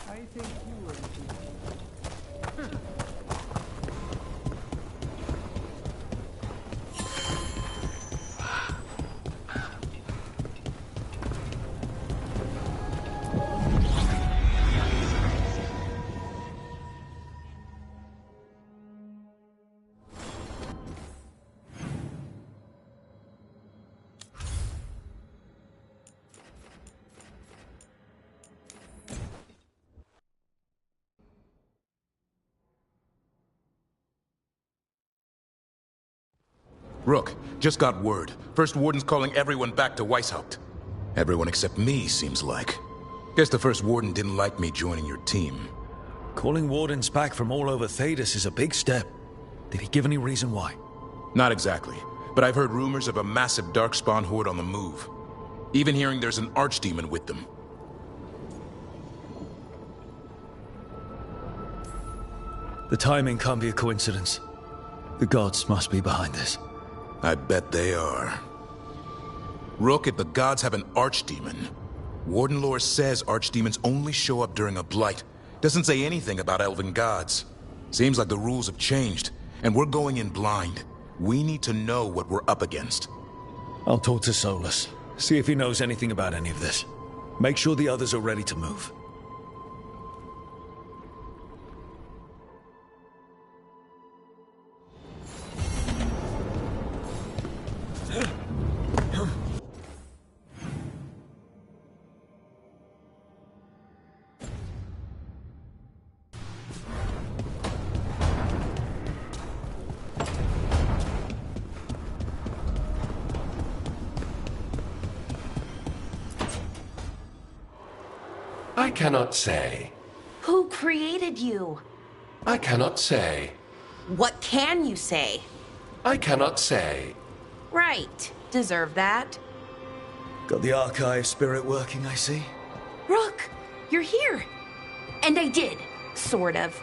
I think you were Rook, just got word. First Warden's calling everyone back to Weishaupt. Everyone except me, seems like. Guess the First Warden didn't like me joining your team. Calling Wardens back from all over Thedas is a big step. Did he give any reason why? Not exactly, but I've heard rumors of a massive Darkspawn horde on the move. Even hearing there's an Archdemon with them. The timing can't be a coincidence. The gods must be behind this. I bet they are. Rook, if the gods have an Archdemon, Warden lore says Archdemons only show up during a blight. Doesn't say anything about elven gods. Seems like the rules have changed, and we're going in blind. We need to know what we're up against. I'll talk to Solus. See if he knows anything about any of this. Make sure the others are ready to move. I cannot say. Who created you? I cannot say. What can you say? I cannot say. Right. Deserve that. Got the archive spirit working, I see. Rook, you're here. And I did. Sort of.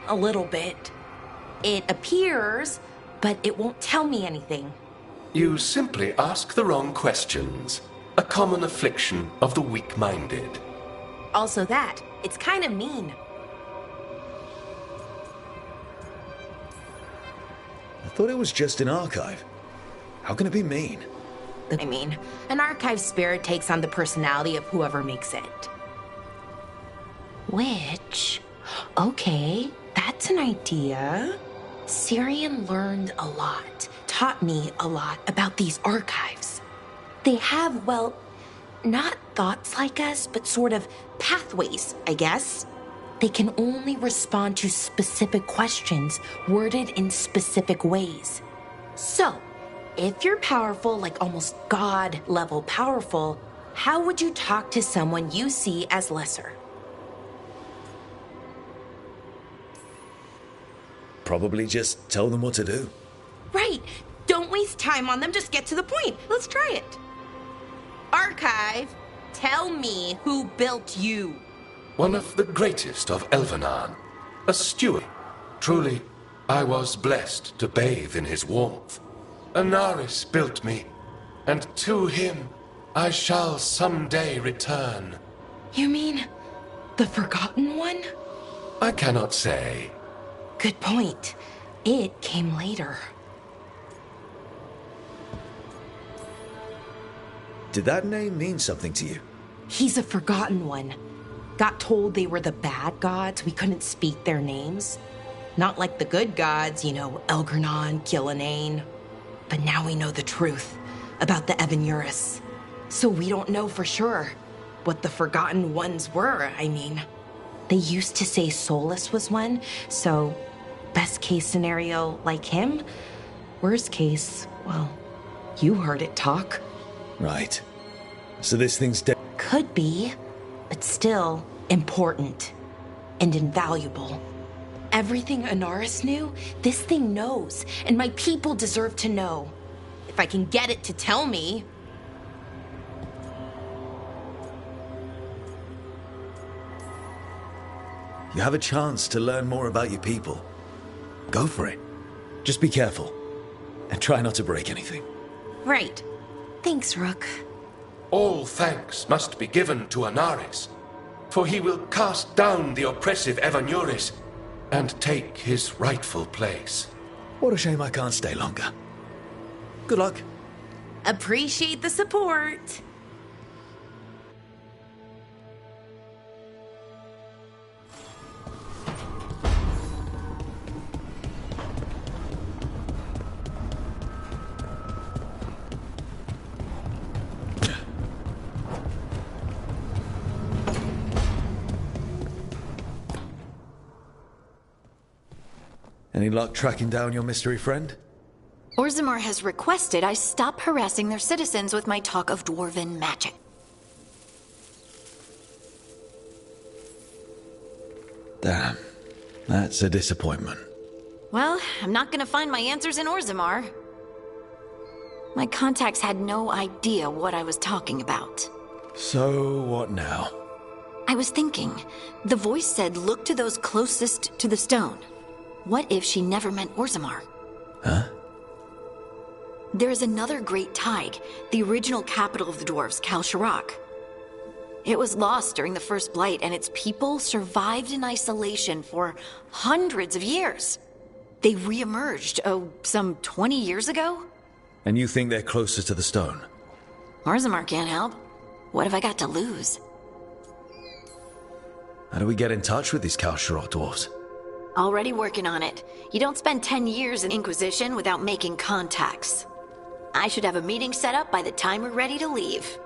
A little bit. It appears but it won't tell me anything. You simply ask the wrong questions. A common affliction of the weak-minded. Also that, it's kind of mean. I thought it was just an archive. How can it be mean? I mean, an archive spirit takes on the personality of whoever makes it. Which, okay, that's an idea. Syrian learned a lot, taught me a lot about these archives. They have, well, not thoughts like us, but sort of pathways, I guess. They can only respond to specific questions worded in specific ways. So, if you're powerful, like almost God-level powerful, how would you talk to someone you see as lesser? Probably just tell them what to do. Right. Don't waste time on them, just get to the point. Let's try it. Archive, tell me who built you. One of the greatest of Elvenan. A steward. Truly, I was blessed to bathe in his warmth. Anaris built me, and to him I shall someday return. You mean the Forgotten One? I cannot say. Good point. It came later. Did that name mean something to you? He's a Forgotten One. Got told they were the bad gods, we couldn't speak their names. Not like the good gods, you know, Elgernon, Gillenane. But now we know the truth about the Evanuris. So we don't know for sure what the Forgotten Ones were, I mean. They used to say Solus was one, so best case scenario, like him. Worst case, well, you heard it talk. Right. So this thing's dead. Could be, but still important and invaluable. Everything Anaris knew, this thing knows, and my people deserve to know. If I can get it to tell me. You have a chance to learn more about your people. Go for it. Just be careful. And try not to break anything. Right. Thanks, Rook. All thanks must be given to Anaris, for he will cast down the oppressive Evanuris and take his rightful place. What a shame I can't stay longer. Good luck. Appreciate the support. Any luck tracking down your mystery friend? Orzammar has requested I stop harassing their citizens with my talk of dwarven magic. Damn. That's a disappointment. Well, I'm not gonna find my answers in Orzammar. My contacts had no idea what I was talking about. So, what now? I was thinking, the voice said look to those closest to the stone. What if she never meant Orzammar? Huh? There is another great tide, the original capital of the dwarves, Kal Shirak. It was lost during the First Blight, and its people survived in isolation for hundreds of years. They re-emerged, some 20 years ago? And you think they're closer to the stone? Orzammar can't help. What have I got to lose? How do we get in touch with these Kal Shirak dwarves? Already working on it. You don't spend 10 years in Inquisition without making contacts. I should have a meeting set up by the time we're ready to leave.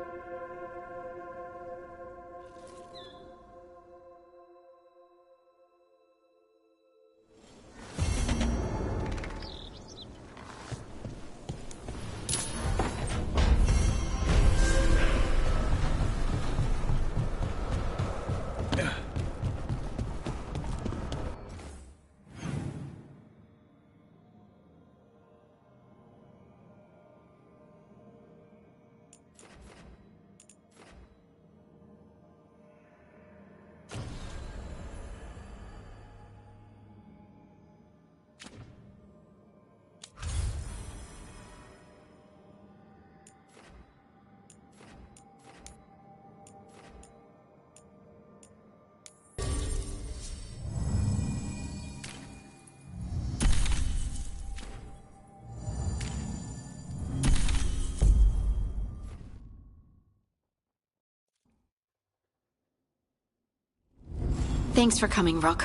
Thanks for coming, Rook.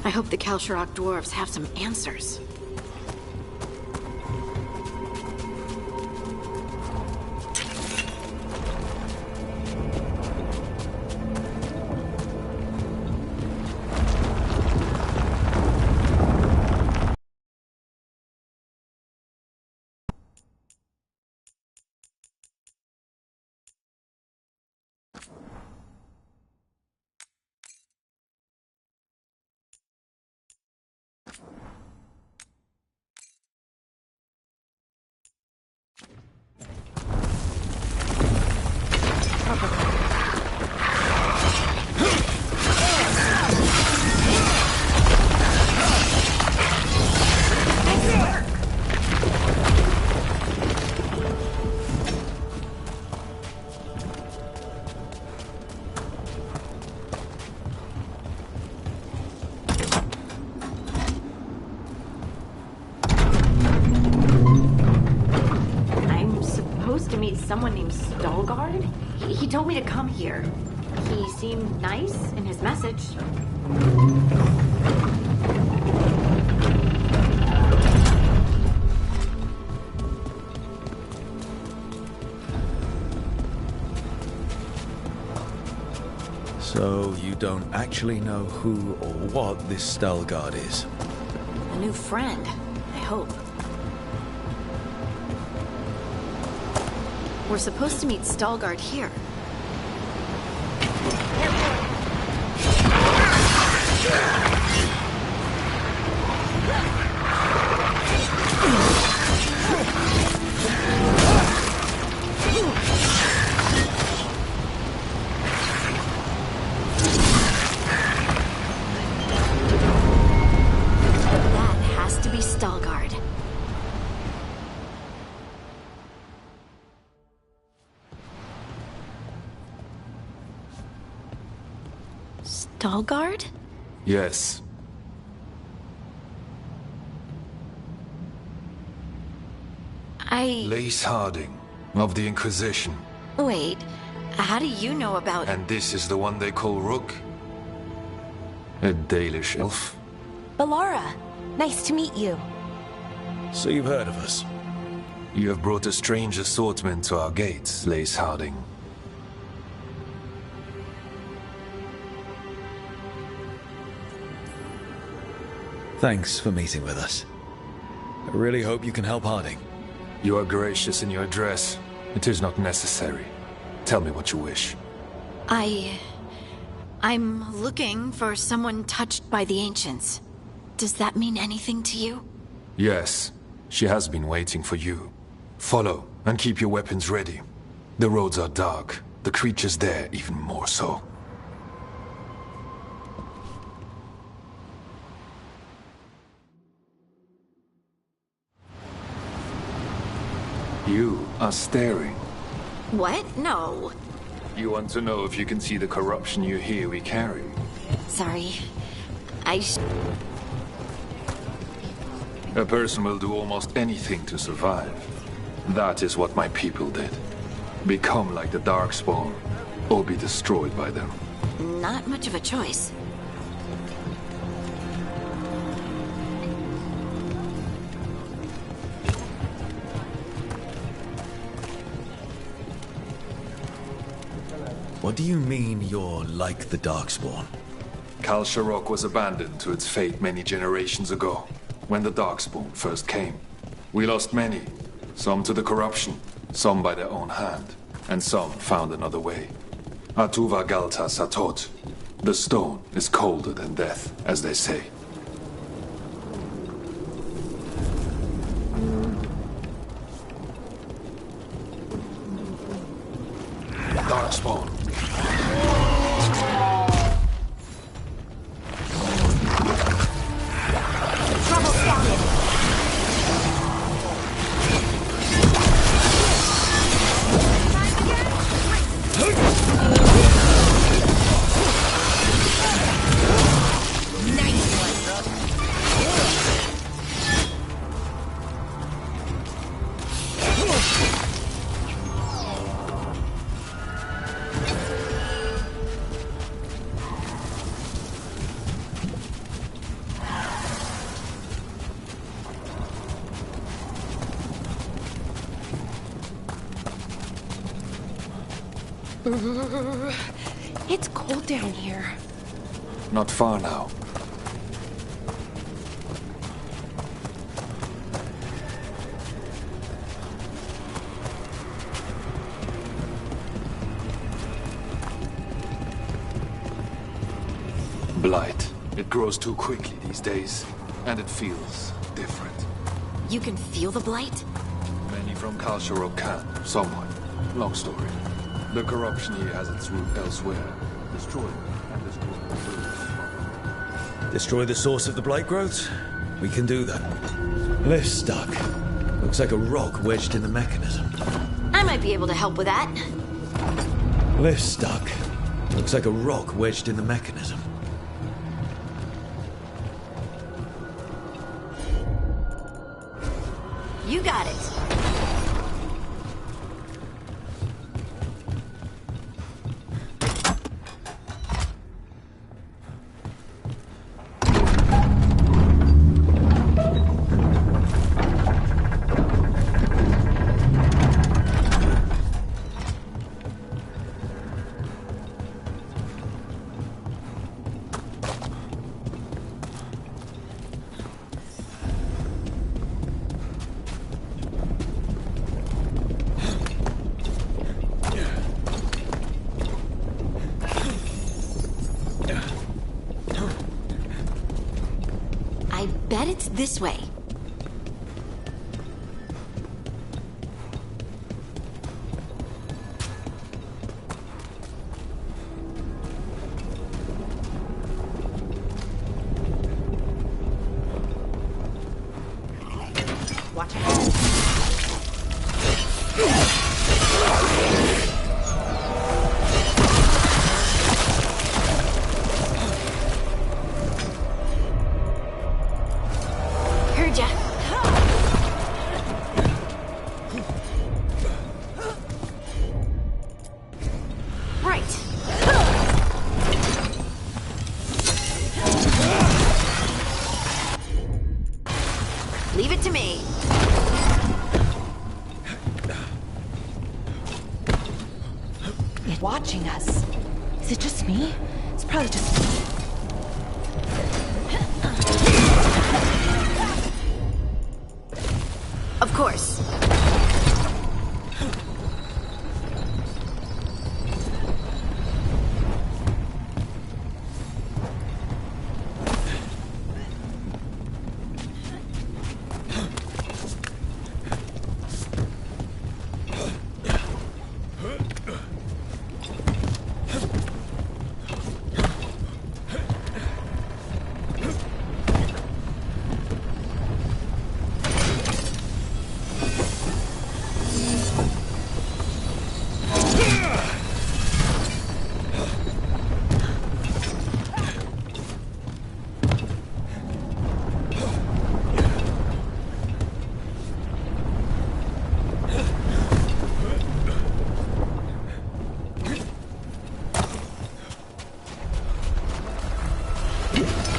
I hope the Kalsharok dwarves have some answers. Someone named Veilguard? He told me to come here. He seemed nice in his message. So you don't actually know who or what this Veilguard is? A new friend, I hope. We're supposed to meet Veilguard here. That has to be Veilguard. Veilguard? Yes. Lace Harding, of the Inquisition. Wait, how do you know about... And this is the one they call Rook? A Dalish elf? Balara, nice to meet you. So you've heard of us? You have brought a strange assortment to our gates, Lace Harding. Thanks for meeting with us. I really hope you can help Harding. You are gracious in your address. It is not necessary. Tell me what you wish. I'm looking for someone touched by the Ancients. Does that mean anything to you? Yes. She has been waiting for you. Follow, and keep your weapons ready. The roads are dark. The creatures there even more so. You are staring. What? No. You want to know if you can see the corruption you hear we carry? Sorry. A person will do almost anything to survive. That is what my people did. Become like the Darkspawn, or be destroyed by them. Not much of a choice. What do you mean you're like the Darkspawn? Kalsharok was abandoned to its fate many generations ago, when the Darkspawn first came. We lost many, some to the corruption, some by their own hand, and some found another way. Atuva Galta Satot. The stone is colder than death, as they say. Darkspawn. Trouble spotted. It's cold down here. Not far now. Blight. It grows too quickly these days, and it feels different. You can feel the blight? Many from Kalsharok can, somewhat. Long story. The corruption here has its root elsewhere. Destroy it, and destroy the roots. Destroy the source of the blight growths? We can do that. Lift's stuck. Looks like a rock wedged in the mechanism. I might be able to help with that. Lift's stuck. Looks like a rock wedged in the mechanism. You got it. I bet it's this way. Watch out. Heard ya. Right. Leave it to me. It's watching us. Is it just me? It's probably just me. Of course.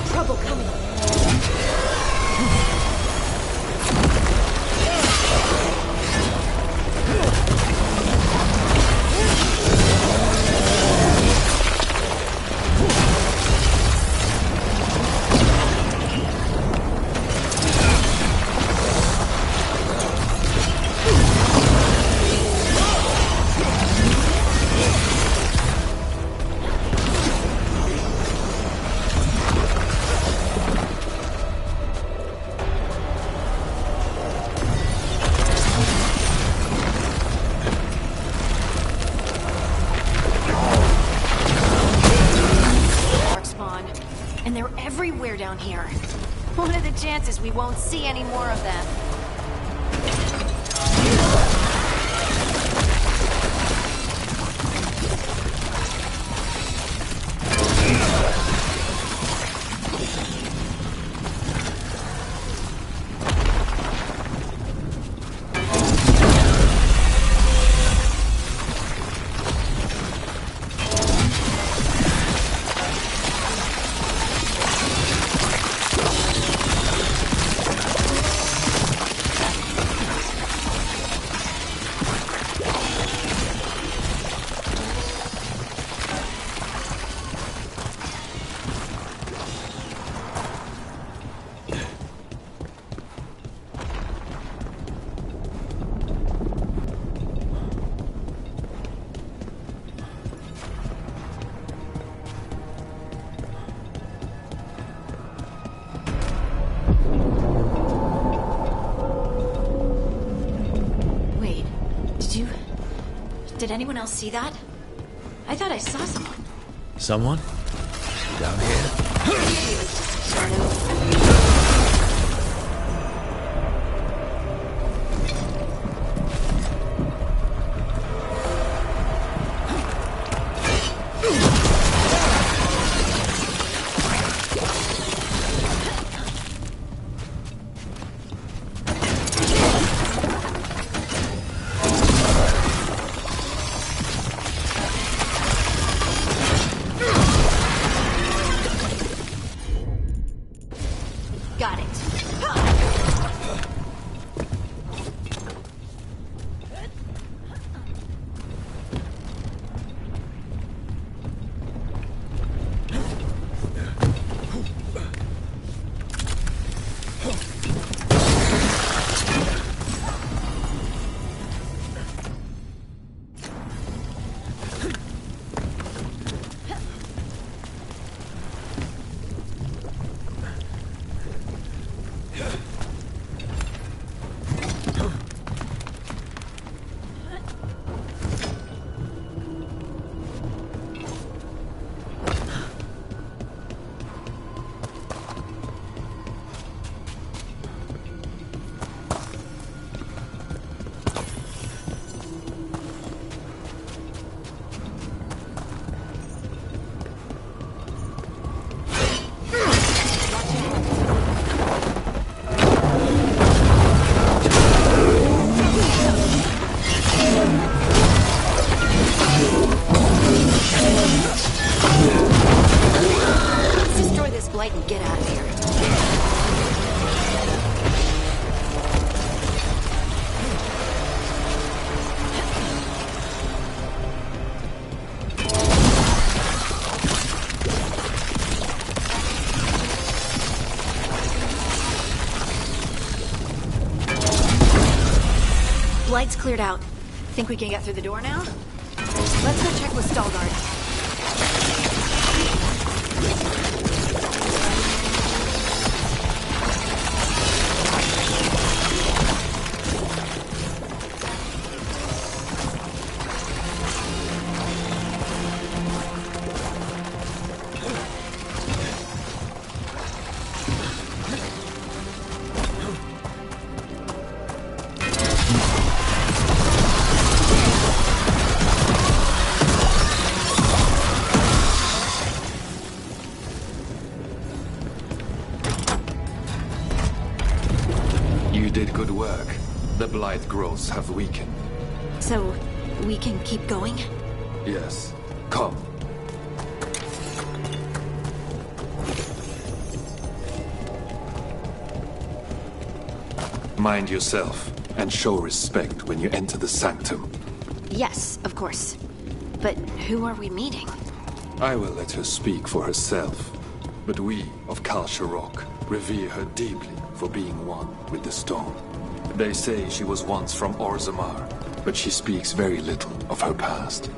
Trouble coming. And they're everywhere down here. What are the chances we won't see any more of them? Did anyone else see that? I thought I saw someone. Someone? Down here? Got it. And get out of here. Light's cleared out. Think we can get through the door now? Let's go check with Veilguard. You did good work. The blight growths have weakened. So, we can keep going? Yes. Come. Mind yourself, and show respect when you enter the sanctum. Yes, of course. But who are we meeting? I will let her speak for herself. But we of Kalsharok revere her deeply for being one with the stone. They say she was once from Orzammar, but she speaks very little of her past.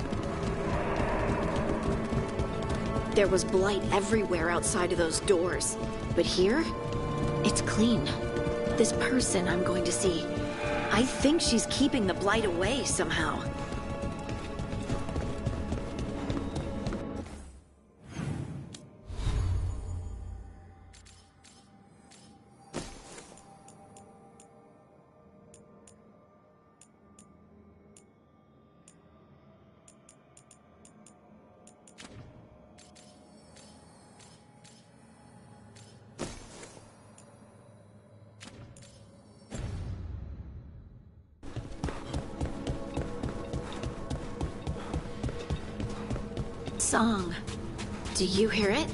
There was blight everywhere outside of those doors. But here, it's clean. This person I'm going to see, I think she's keeping the blight away somehow. Song. Do you hear it?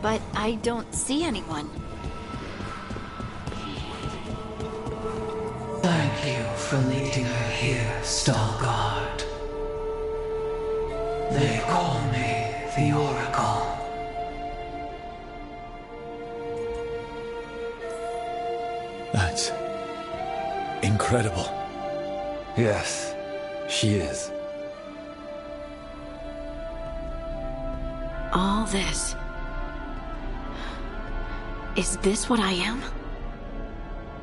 But I don't see anyone. Thank you for leading her here, Veilguard. They call me the Oracle. That's incredible. Yes, she is. All this. Is this what I am?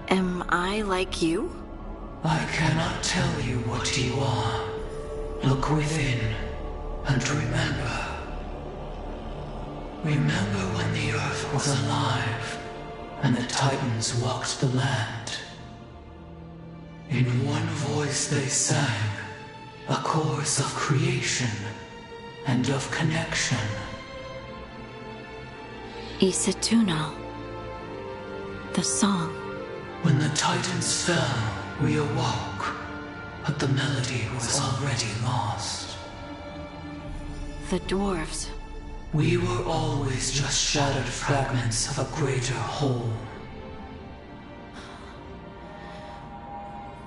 Am I like you? I cannot tell you what you are. Look within and remember. Remember when the earth was alive and the Titans walked the land. In one voice they sang a chorus of creation and of connection. Isatunal. The song. When the Titans fell, we awoke, but the melody was already lost. The dwarves. We were always just shattered fragments of a greater whole.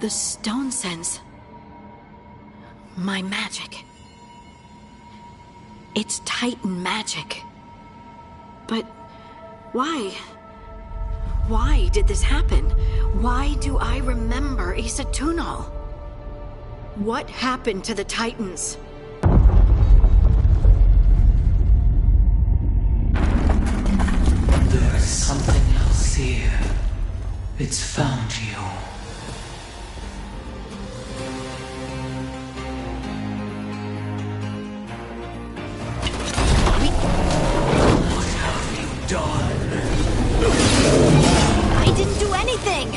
The stone sense. My magic. It's Titan magic. But why? Why did this happen? Why do I remember Isatunal? What happened to the Titans? There is something else here. It's found you. What have you done? I didn't do anything!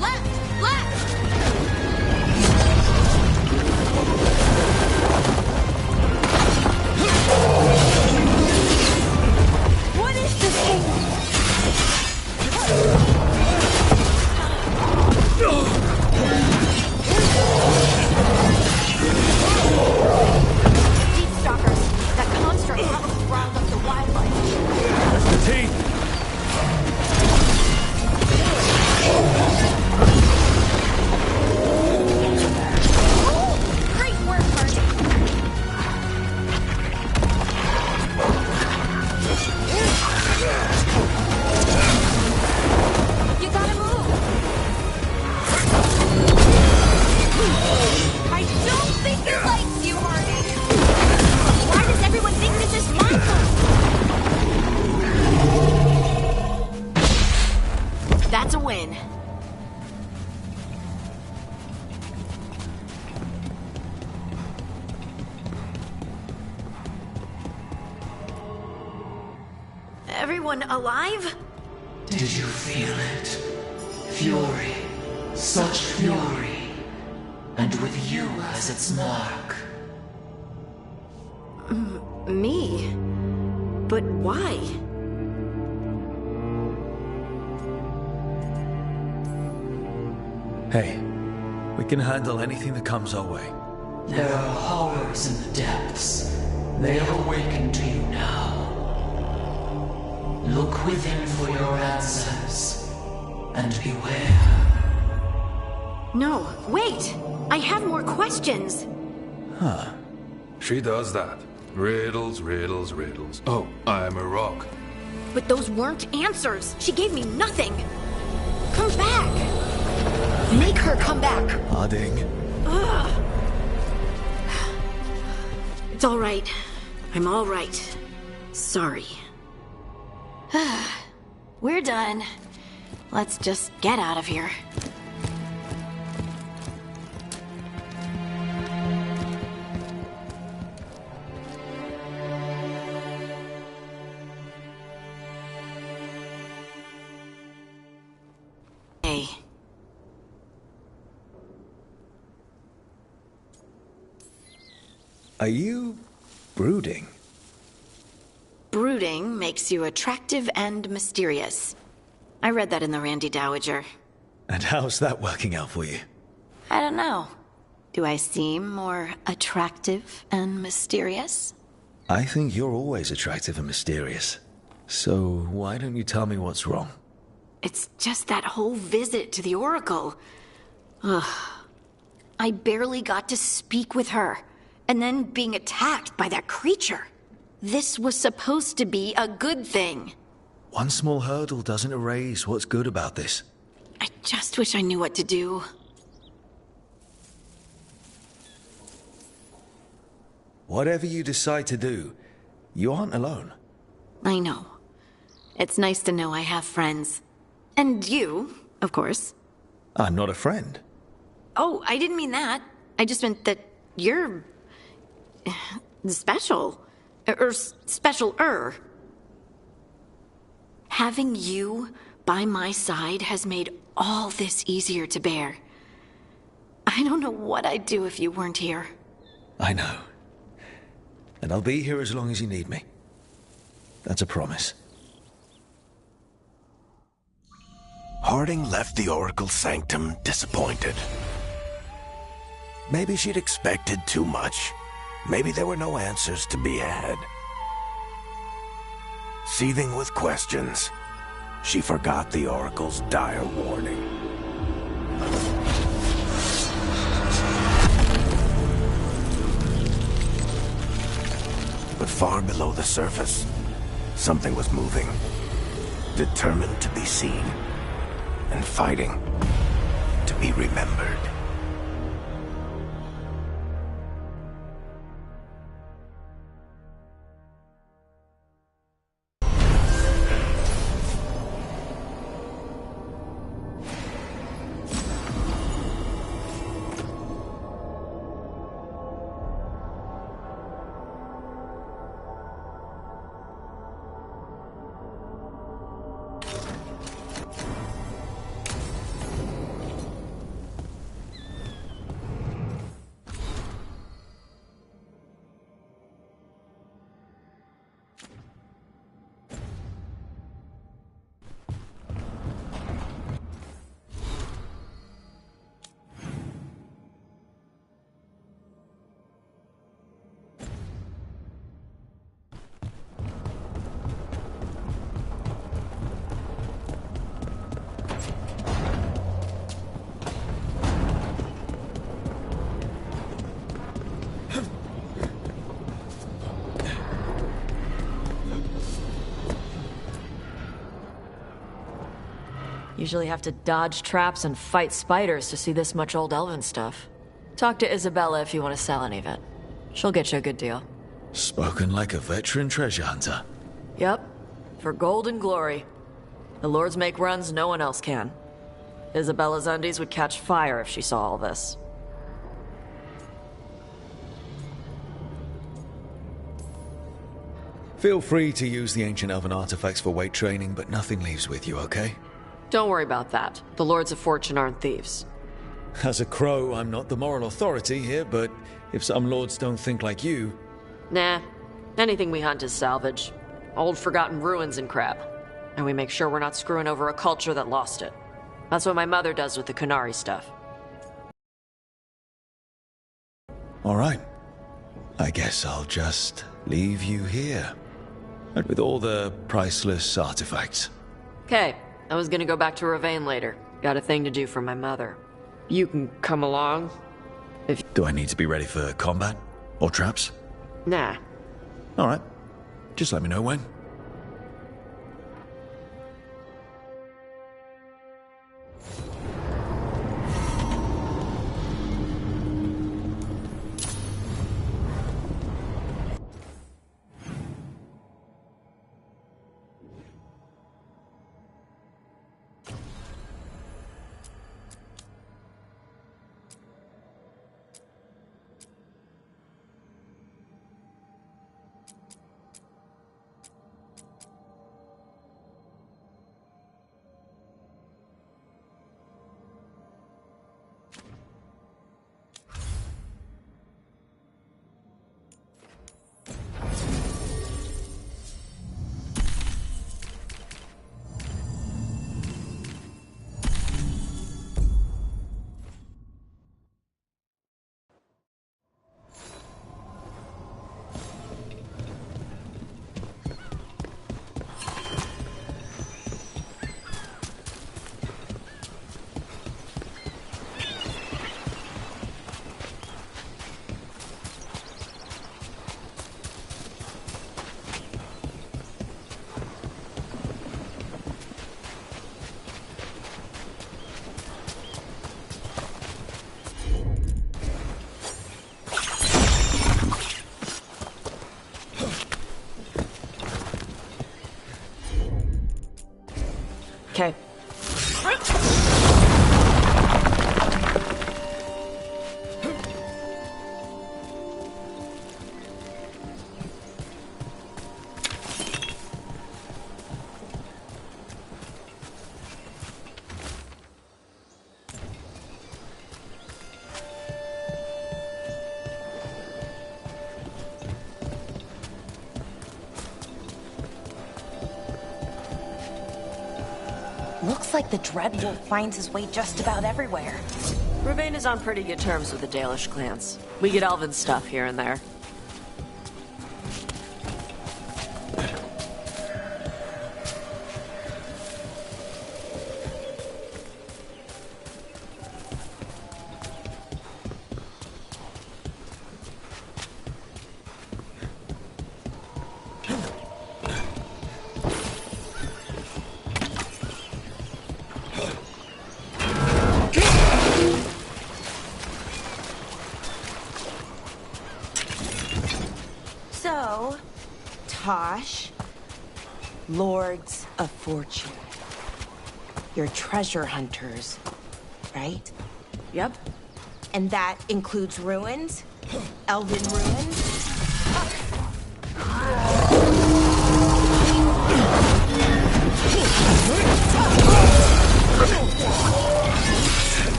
Left! Left! What is this thing? Deep stalkers. That construct probably riled up the wildlife. That's the team! Great work, Marty. You gotta move. I don't think he likes you, Marty. Why does everyone think this is my fault? That's a win. Everyone alive? Did you feel it? Fury. Such fury. And with you as its mark. Me? But why? Hey, we can handle anything that comes our way. There are horrors in the depths. They have awakened to you now. Look within for your answers. And beware. No, wait! I have more questions! Huh. She does that. Riddles, riddles, riddles. Oh, I'm a rock. But those weren't answers! She gave me nothing! Come back! Make her come back! Harding. Ugh. It's all right. I'm all right. Sorry. We're done. Let's just get out of here. Hey. Are you brooding? Brooding makes you attractive and mysterious. I read that in the Randy Dowager. And how's that working out for you? I don't know. Do I seem more attractive and mysterious? I think you're always attractive and mysterious. So why don't you tell me what's wrong? It's just that whole visit to the Oracle. Ugh. I barely got to speak with her. And then being attacked by that creature. This was supposed to be a good thing. One small hurdle doesn't erase what's good about this. I just wish I knew what to do. Whatever you decide to do, you aren't alone. I know. It's nice to know I have friends. And you, of course. I'm not a friend. Oh, I didn't mean that. I just meant that you're... special. Or special-er. Having you by my side has made all this easier to bear. I don't know what I'd do if you weren't here. I know. And I'll be here as long as you need me. That's a promise. Harding left the Oracle Sanctum disappointed. Maybe she'd expected too much. Maybe there were no answers to be had. Seething with questions, she forgot the Oracle's dire warning. But far below the surface, something was moving. Determined to be seen. And fighting to be remembered. Usually have to dodge traps and fight spiders to see this much old elven stuff. Talk to Isabella if you want to sell any of it. She'll get you a good deal. Spoken like a veteran treasure hunter. Yep. For gold and glory. The lords make runs no one else can. Isabella's undies would catch fire if she saw all this. Feel free to use the ancient elven artifacts for weight training, but nothing leaves with you, okay? Don't worry about that. The Lords of Fortune aren't thieves. As a crow, I'm not the moral authority here, but if some lords don't think like you... Nah. Anything we hunt is salvage. Old forgotten ruins and crap. And we make sure we're not screwing over a culture that lost it. That's what my mother does with the Kunari stuff. All right. I guess I'll just leave you here. And with all the priceless artifacts. Okay. I was gonna go back to Ravane later. Got a thing to do for my mother. You can come along. If... Do I need to be ready for combat? Or traps? Nah. All right. Just let me know when. Okay. Looks like the Dreadwolf finds his way just about everywhere. Ravine is on pretty good terms with the Dalish clans. We get elven stuff here and there. So, Tosh, Lords of Fortune. You're treasure hunters, right? Yep. And that includes ruins? Elven ruins?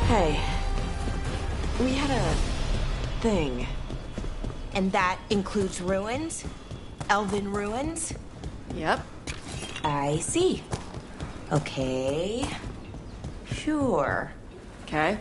Hey, we had a thing. And that includes ruins? Elven ruins? Yep. I see. Okay. Sure. Okay.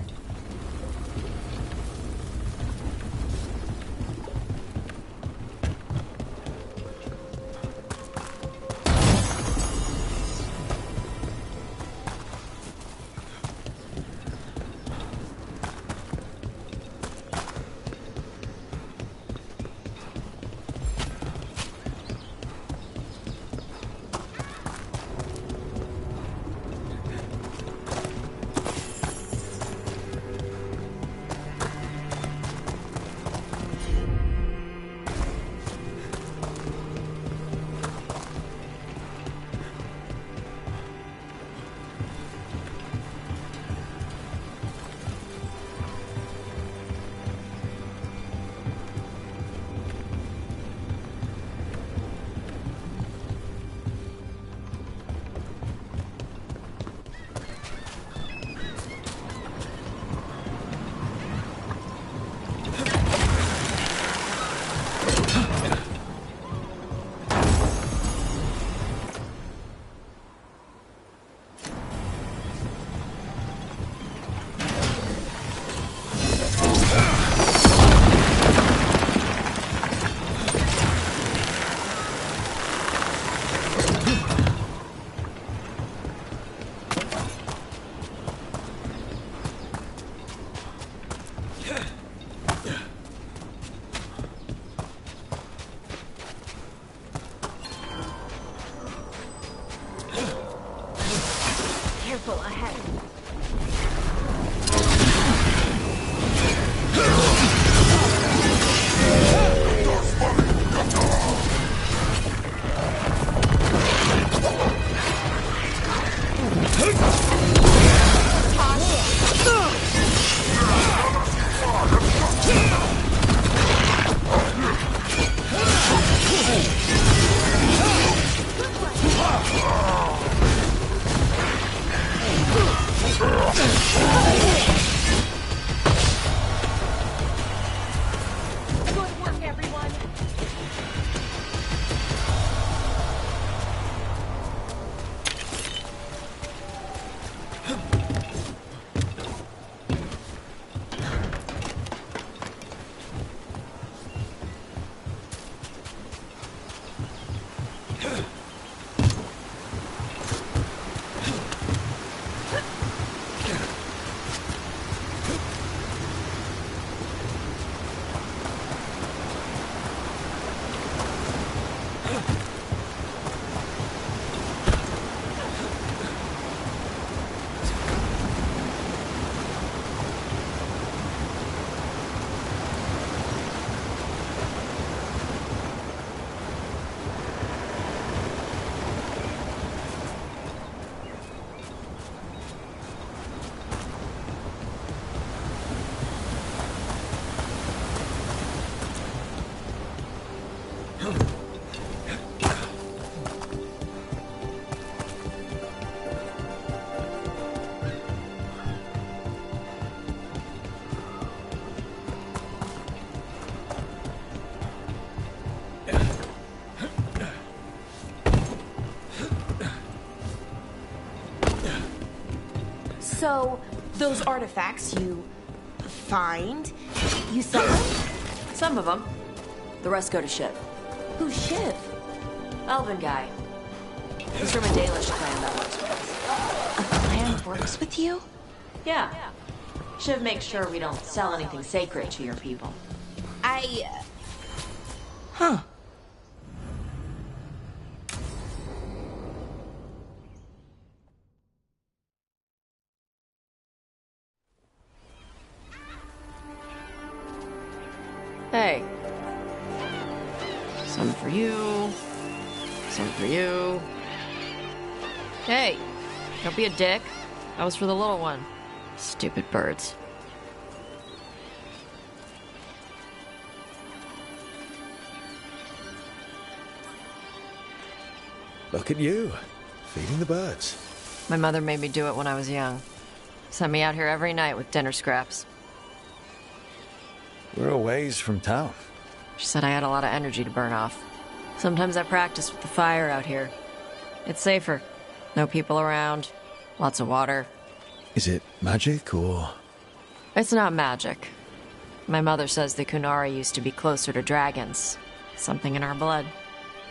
So, those artifacts you find, you sell them? Some of them. The rest go to Shiv. Who's Shiv? Elven guy. He's from a Dalish clan that works with us. A clan works with you? Yeah. Shiv makes sure we don't sell anything sacred to your people. Huh. Hey. Some for you. Some for you. Hey. Don't be a dick. That was for the little one. Stupid birds. Look at you, feeding the birds. My mother made me do it when I was young. Sent me out here every night with dinner scraps. We're a ways from town. She said I had a lot of energy to burn off. Sometimes I practice with the fire out here. It's safer. No people around. Lots of water. Is it magic, or...? It's not magic. My mother says the Kunari used to be closer to dragons. Something in our blood.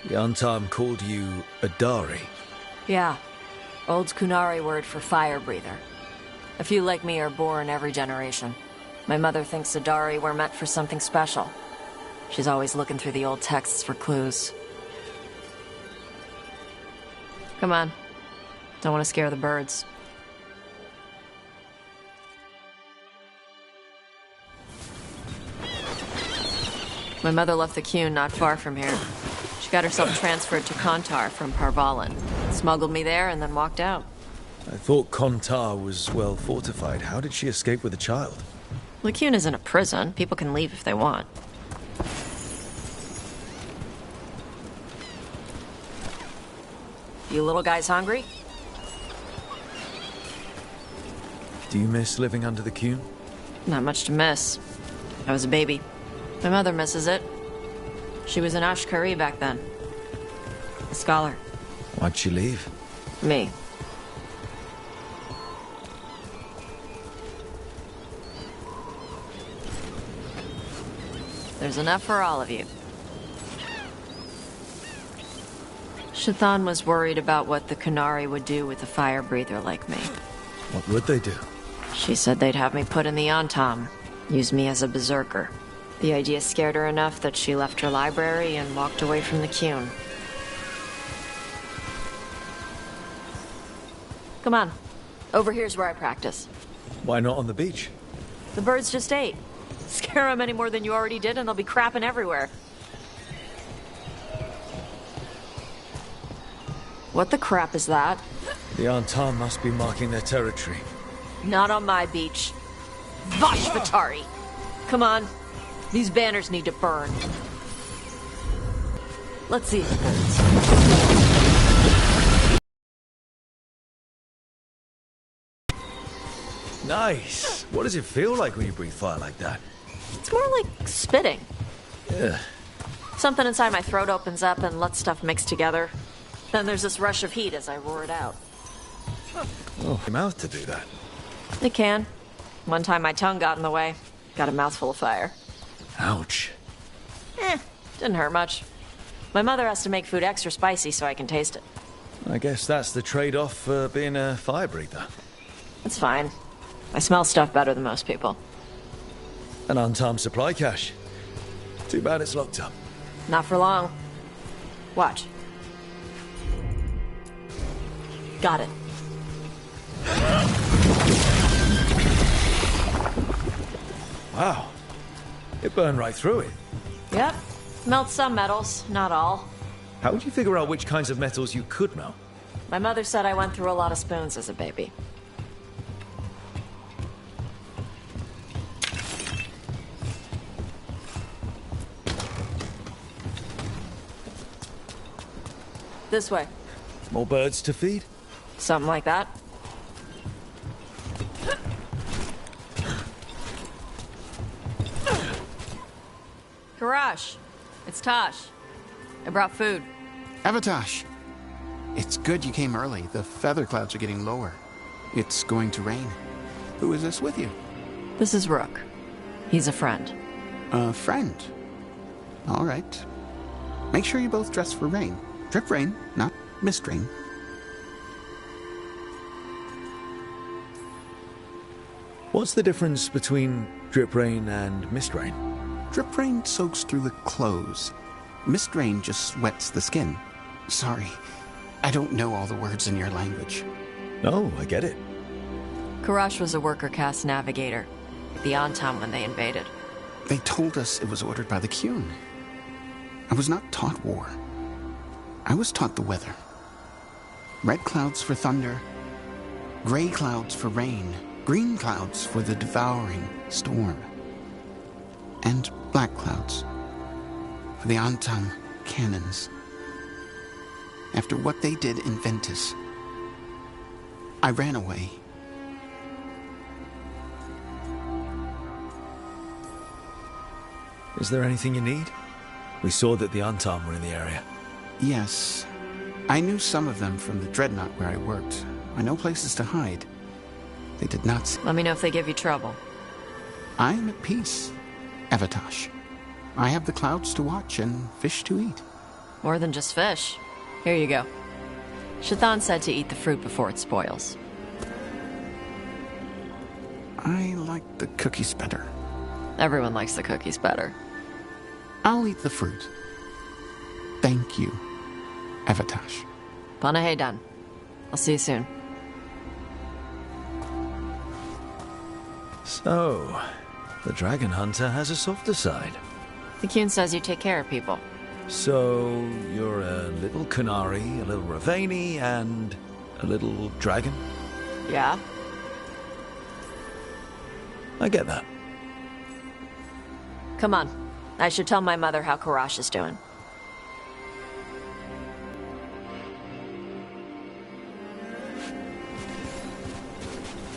The Antam called you a Dari. Yeah. Old Kunari word for fire breather. A few like me are born every generation. My mother thinks Adari were meant for something special. She's always looking through the old texts for clues. Come on. Don't want to scare the birds. My mother left the Qun not far from here. She got herself transferred to Kontar from Parvalan. Smuggled me there and then walked out. I thought Kontar was well fortified. How did she escape with a child? The Qun isn't a prison. People can leave if they want. You little guys hungry? Do you miss living under the Qun? Not much to miss. I was a baby. My mother misses it. She was an Ashkari back then. A scholar. Why'd she leave? Me. There's enough for all of you. Shathan was worried about what the Kunari would do with a fire breather like me. What would they do? She said they'd have me put in the Antam, use me as a berserker. The idea scared her enough that she left her library and walked away from the Qun. Come on. Over here's where I practice. Why not on the beach? The birds just ate. Scare them any more than you already did and they'll be crapping everywhere. What the crap is that? The Antam must be marking their territory. Not on my beach. Vosh Vatari! Come on. These banners need to burn. Let's see the birds. Nice! What does it feel like when you breathe fire like that? It's more like spitting. Yeah. Something inside my throat opens up and lets stuff mix together. Then there's this rush of heat as I roar it out. Oh, your mouth to do that. It can. One time my tongue got in the way. Got a mouthful of fire. Ouch. Didn't hurt much. My mother has to make food extra spicy so I can taste it. I guess that's the trade-off for being a fire breather. It's fine. I smell stuff better than most people. An untimed supply cache. Too bad it's locked up. Not for long. Watch. Got it. Wow. It burned right through it. Yep. Melts some metals, not all. How would you figure out which kinds of metals you could melt? My mother said I went through a lot of spoons as a baby. This way. More birds to feed? Something like that. Karash, it's Tosh. I brought food. Avatosh. It's good you came early. The feather clouds are getting lower. It's going to rain. Who is this with you? This is Rook. He's a friend. A friend? All right. Make sure you both dress for rain. Drip rain, not mist rain. What's the difference between drip rain and mist rain? Drip rain soaks through the clothes. Mist rain just wets the skin. Sorry, I don't know all the words in your language. No, I get it. Karash was a worker caste navigator. The Antam when they invaded. They told us it was ordered by the Qun. I was not taught war. I was taught the weather. Red clouds for thunder, gray clouds for rain, green clouds for the devouring storm, and black clouds for the Antam cannons. After what they did in Ventus, I ran away. Is there anything you need? We saw that the Antam were in the area. Yes. I knew some of them from the Dreadnought where I worked. I know places to hide. They did not... Let me know if they give you trouble. I am at peace, Evatash. I have the clouds to watch and fish to eat. More than just fish. Here you go. Shathan said to eat the fruit before it spoils. I like the cookies better. Everyone likes the cookies better. I'll eat the fruit. Thank you, Evatash. Panahedan. I'll see you soon. So, the Dragon Hunter has a softer side. The Qun says you take care of people. So, you're a little Kunari, a little Ravani, and a little dragon? Yeah? I get that. Come on. I should tell my mother how Karash is doing.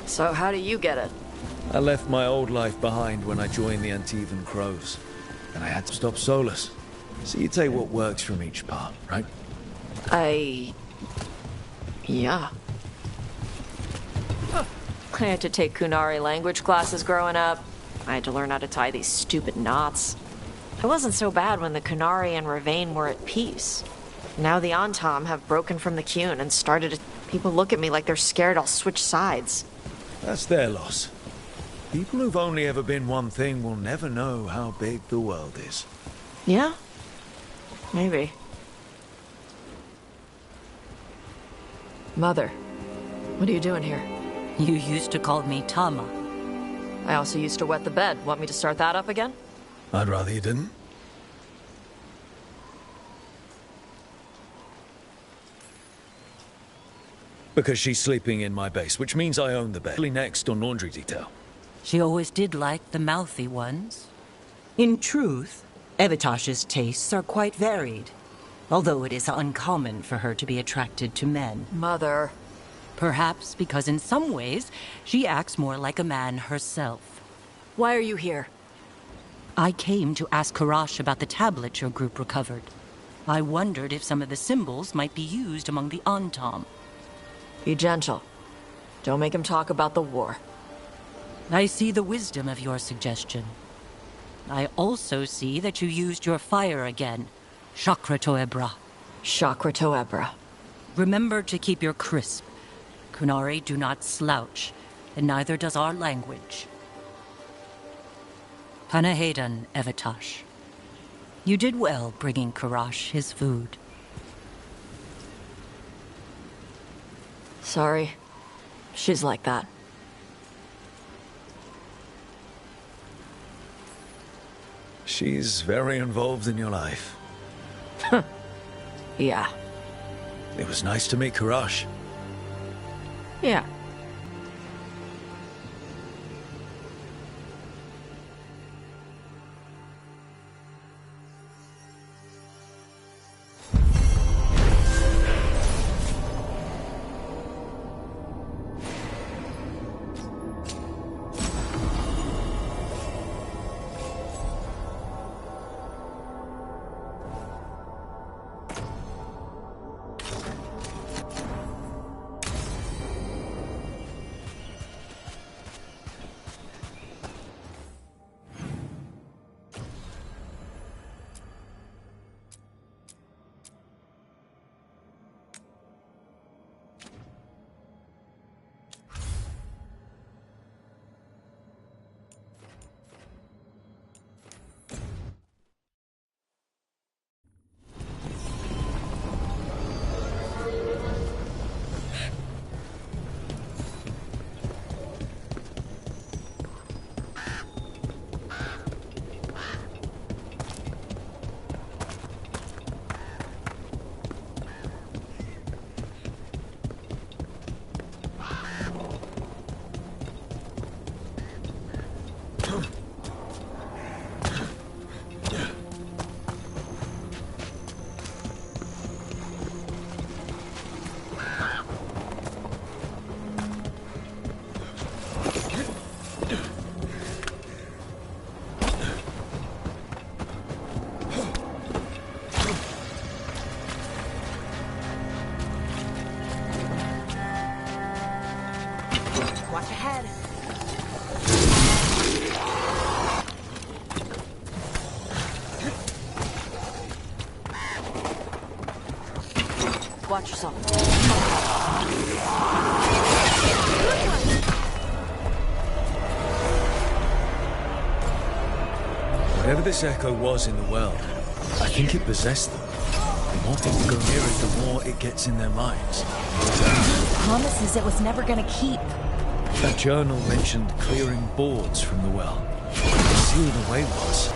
So how do you get it? I left my old life behind when I joined the Antivan Crows, and I had to stop Solus. So you take what works from each part, right? Yeah. I had to take Kunari language classes growing up. I had to learn how to tie these stupid knots. It wasn't so bad when the Kunari and Ravane were at peace. Now the Antam have broken from the Qun and started to... People look at me like they're scared I'll switch sides. That's their loss. People who've only ever been one thing will never know how big the world is. Yeah? Maybe. Mother, what are you doing here? You used to call me Tama. I also used to wet the bed. Want me to start that up again? I'd rather you didn't. Because she's sleeping in my base, which means I own the bed. Next on laundry detail. She always did like the mouthy ones. In truth, Evitash's tastes are quite varied, although it is uncommon for her to be attracted to men. Mother. Perhaps because in some ways, she acts more like a man herself. Why are you here? I came to ask Karash about the tablet your group recovered. I wondered if some of the symbols might be used among the Antam. Be gentle. Don't make him talk about the war. I see the wisdom of your suggestion. I also see that you used your fire again. Chakra Toebra. Chakra Toebra. Remember to keep your crisp. Kunari do not slouch, and neither does our language. Panahedan, Evitash. You did well bringing Karash his food. Sorry. She's like that. She's very involved in your life. Yeah. It was nice to meet Karash. Yeah. ahead. Watch yourself. Whatever this echo was in the well, I think it possessed them. The more people go near it, the more it gets in their minds. Promises it was never gonna keep. That journal mentioned clearing boards from the well. Sealed away was.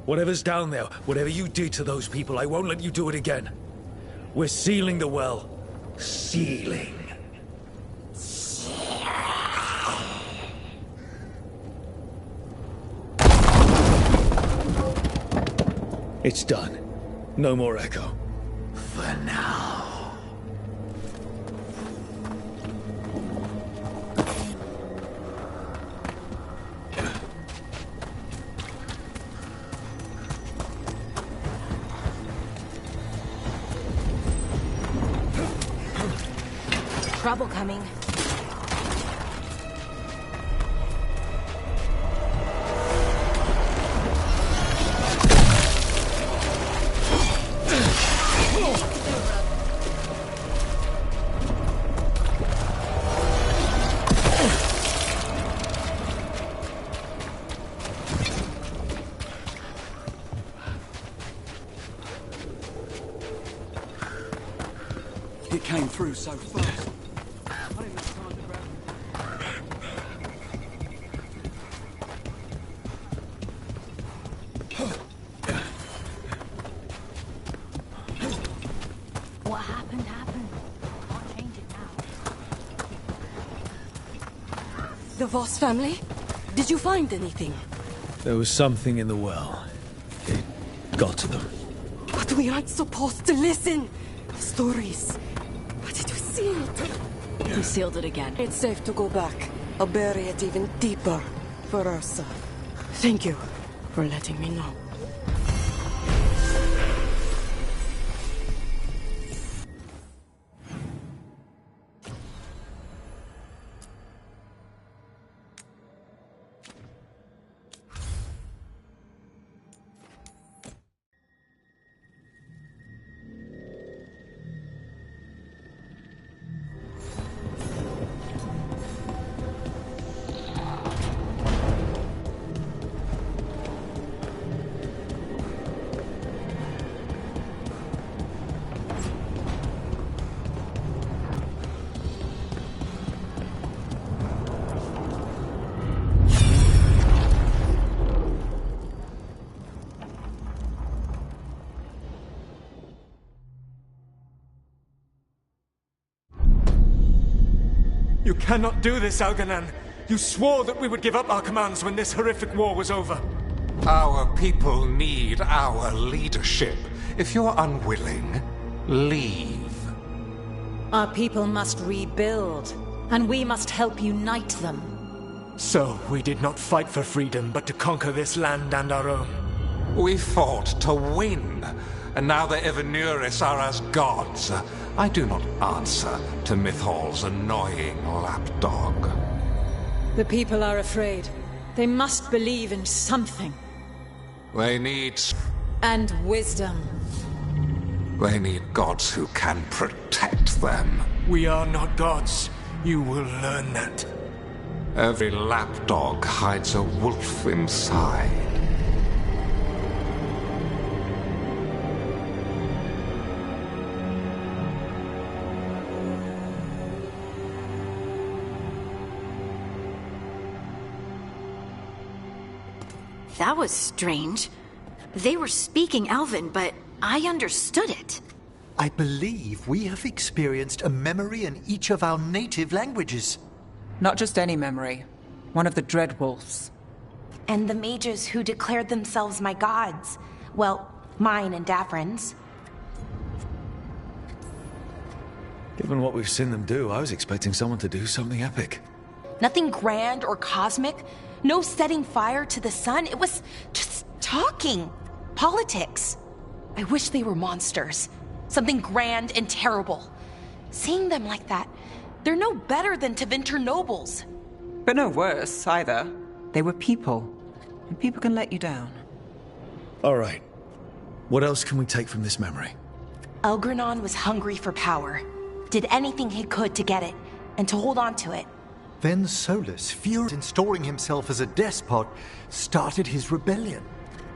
Whatever's down there, whatever you did to those people, I won't let you do it again. We're sealing the well. Sealing. It's done. No more echo. For now. Trouble coming. It came through so fast. What happened, happened. Can't change it now. The Voss family? Did you find anything? There was something in the well. It got to them. But we aren't supposed to listen. Stories. What did we seal it? We sealed it again. It's safe to go back. I'll bury it even deeper for Ursa. Thank you for letting me know. You cannot do this, Alganan. You swore that we would give up our commands when this horrific war was over. Our people need our leadership. If you're unwilling, leave. Our people must rebuild, and we must help unite them. So, we did not fight for freedom, but to conquer this land and our own. We fought to win, and now the Evenuris are as gods. I do not answer to Mythal's annoying lapdog. The people are afraid. They must believe in something. They need... And wisdom. They need gods who can protect them. We are not gods. You will learn that. Every lapdog hides a wolf inside. That was strange. They were speaking Elven, but I understood it. I believe we have experienced a memory in each of our native languages. Not just any memory. One of the Dreadwolves. And the mages who declared themselves my gods. Well, mine and Davrin's. Given what we've seen them do, I was expecting someone to do something epic. Nothing grand or cosmic. No setting fire to the sun. It was just talking. Politics. I wish they were monsters. Something grand and terrible. Seeing them like that, they're no better than Tevinter nobles. But no worse, either. They were people. And people can let you down. All right. What else can we take from this memory? Elgranon was hungry for power. Did anything he could to get it, and to hold on to it. Then Solus, furious in storing himself as a despot, started his rebellion.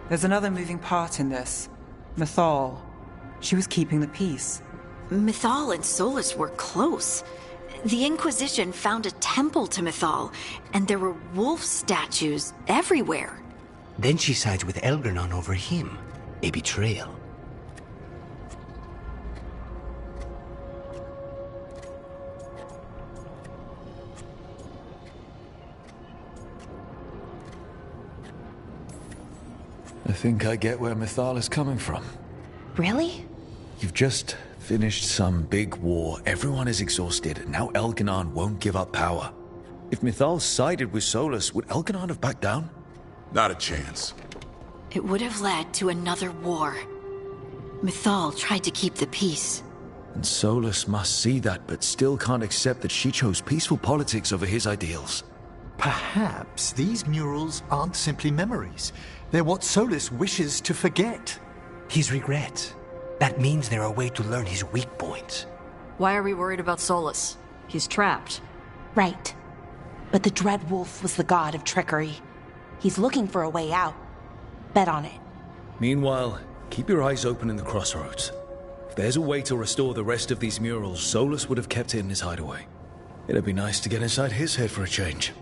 There's another moving part in this. Mythal. She was keeping the peace. Mythal and Solus were close. The Inquisition found a temple to Mythal, and there were wolf statues everywhere. Then she sides with Elgranon over him. A betrayal. I think I get where Mythal is coming from. Really? You've just finished some big war. Everyone is exhausted, and now Elgranon won't give up power. If Mythal sided with Solus, would Elgranon have backed down? Not a chance. It would have led to another war. Mythal tried to keep the peace. And Solus must see that, but still can't accept that she chose peaceful politics over his ideals. Perhaps these murals aren't simply memories. They're what Solus wishes to forget. His regret. That means they're a way to learn his weak points. Why are we worried about Solus? He's trapped. Right. But the Dread Wolf was the god of trickery. He's looking for a way out. Bet on it. Meanwhile, keep your eyes open in the crossroads. If there's a way to restore the rest of these murals, Solus would have kept it in his hideaway. It'd be nice to get inside his head for a change.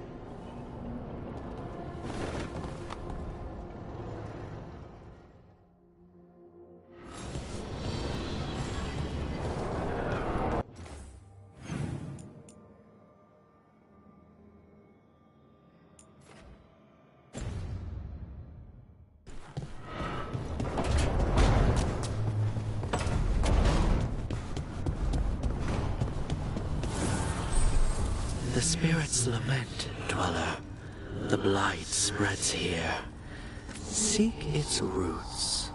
The spirits lament, dweller. The blight spreads here. Seek its roots.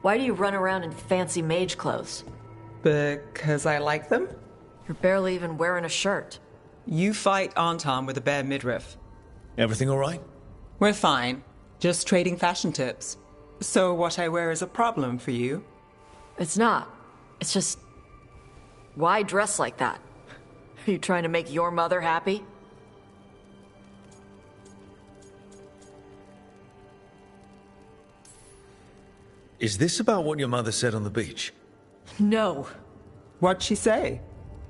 why do you run around in fancy mage clothes? Because I like them? You're barely even wearing a shirt. You fight Anton with a bare midriff. Everything all right? We're fine. Just trading fashion tips. So what I wear is a problem for you? It's not. It's just... why dress like that? Are you trying to make your mother happy? Is this about what your mother said on the beach? No. What'd she say?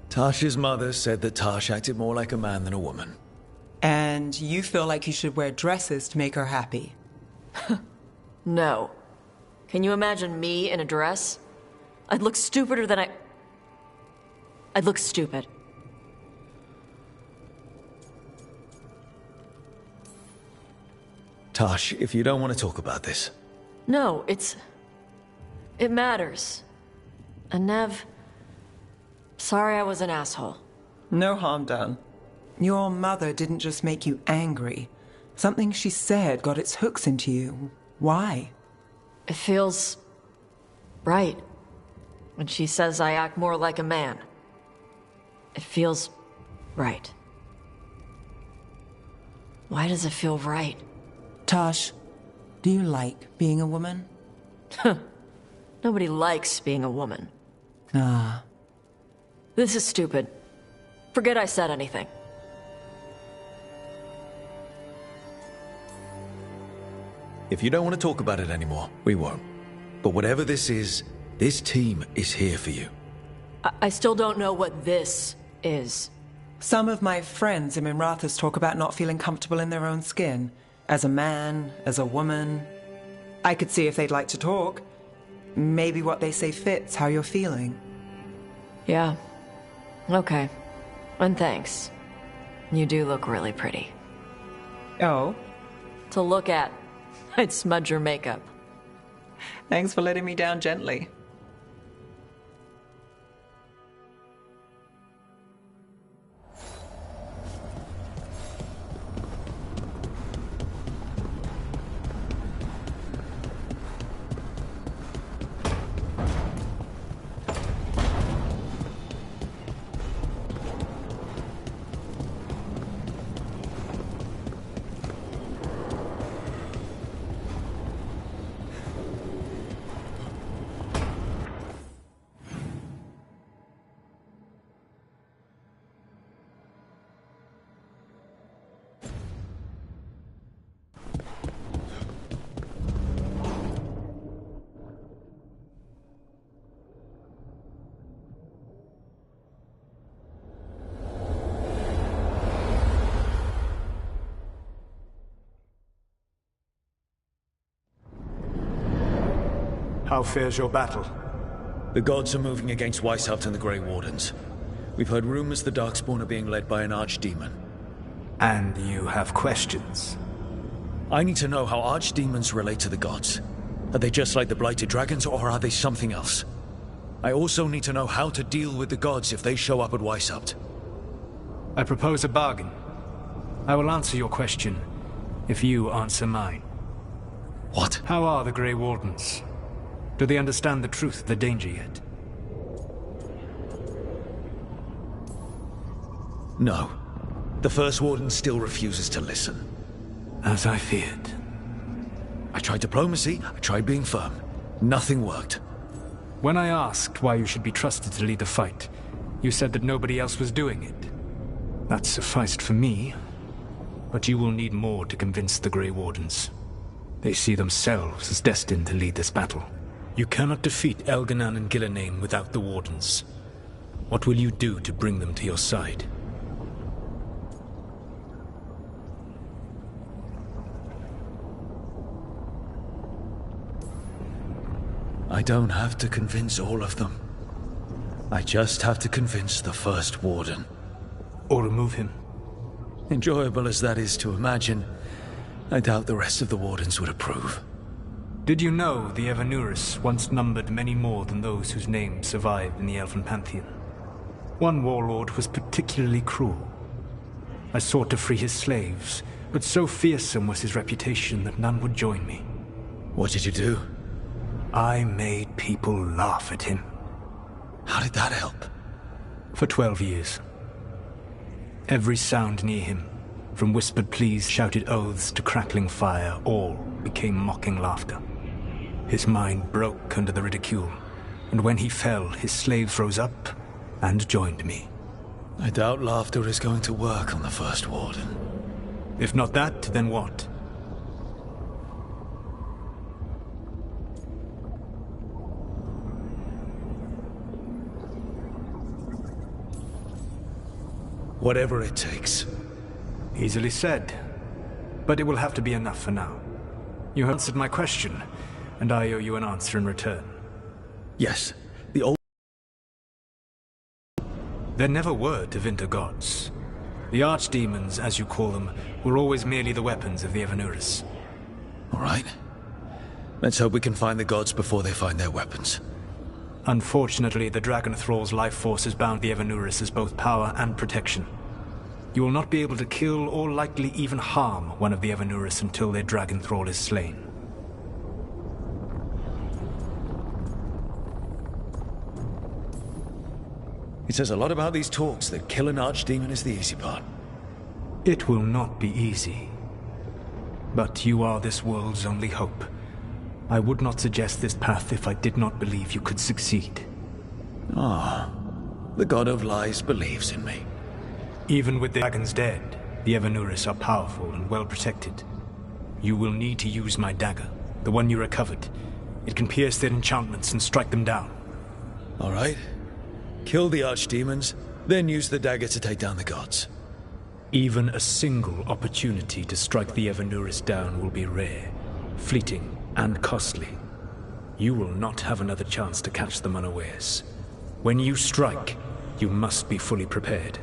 Tasha's mother said that Tash acted more like a man than a woman. And you feel like you should wear dresses to make her happy? No. Can you imagine me in a dress? I'd look stupider than I'd look stupid. Tash, if you don't want to talk about this. No, it matters. And Nev... sorry I was an asshole. No harm done. Your mother didn't just make you angry. Something she said got its hooks into you. Why? It feels... right. When she says I act more like a man. It feels... right. Why does it feel right? Tash, do you like being a woman? Nobody likes being a woman. Ah. This is stupid. Forget I said anything. If you don't want to talk about it anymore, we won't. But whatever this is, this team is here for you. I still don't know what this is. Some of my friends in Minrathous talk about not feeling comfortable in their own skin. As a man, as a woman. I could see if they'd like to talk. Maybe what they say fits how you're feeling. Yeah. Okay. And thanks. You do look really pretty. Oh? To look at. I'd smudge your makeup. Thanks for letting me down gently. How fares your battle? The gods are moving against Weishaupt and the Grey Wardens. We've heard rumors the Darkspawn are being led by an archdemon. And you have questions? I need to know how archdemons relate to the gods. Are they just like the Blighted Dragons, or are they something else? I also need to know how to deal with the gods if they show up at Weishaupt. I propose a bargain. I will answer your question if you answer mine. What? How are the Grey Wardens? Do they understand the truth of the danger yet? No. The First Warden still refuses to listen. As I feared. I tried diplomacy, I tried being firm. Nothing worked. When I asked why you should be trusted to lead the fight, you said that nobody else was doing it. That sufficed for me, but you will need more to convince the Grey Wardens. They see themselves as destined to lead this battle. You cannot defeat Elganan and Gillenane without the Wardens. What will you do to bring them to your side? I don't have to convince all of them. I just have to convince the First Warden. Or remove him. Enjoyable as that is to imagine, I doubt the rest of the Wardens would approve. Did you know the Evanurus once numbered many more than those whose names survive in the Elven Pantheon? One warlord was particularly cruel. I sought to free his slaves, but so fearsome was his reputation that none would join me. What did you do? I made people laugh at him. How did that help? For 12 years. Every sound near him, from whispered pleas, shouted oaths to crackling fire, all became mocking laughter. His mind broke under the ridicule, and when he fell, his slaves rose up and joined me. I doubt laughter is going to work on the First Warden. If not that, then what? Whatever it takes. Easily said. But it will have to be enough for now. You have answered my question, and I owe you an answer in return. Yes, the old... There never were Tevinter gods. The archdemons, as you call them, were always merely the weapons of the Evanurus. All right. Let's hope we can find the gods before they find their weapons. Unfortunately, the Dragon Thrall's life force has bound the Evanurus as both power and protection. You will not be able to kill or likely even harm one of the Evanurus until their Dragon Thrall is slain. It says a lot about these talks that killing Archdemon is the easy part. It will not be easy. But you are this world's only hope. I would not suggest this path if I did not believe you could succeed. Ah, the God of Lies believes in me. Even with the dragons dead, the Evanurus are powerful and well protected. You will need to use my dagger, the one you recovered. It can pierce their enchantments and strike them down. All right. Kill the archdemons, then use the dagger to take down the gods. Even a single opportunity to strike the Evanurus down will be rare, fleeting, and costly. You will not have another chance to catch them unawares. When you strike, you must be fully prepared.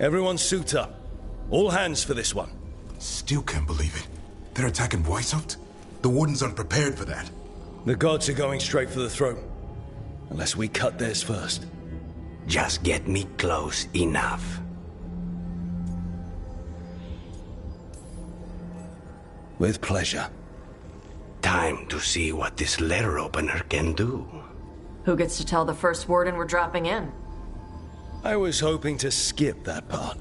Everyone suit up. All hands for this one. Still can't believe it. They're attacking Weishaupt? The Wardens aren't prepared for that. The gods are going straight for the throne. Unless we cut theirs first. Just get me close enough. With pleasure. Time to see what this letter opener can do. Who gets to tell the first warden we're dropping in? I was hoping to skip that part.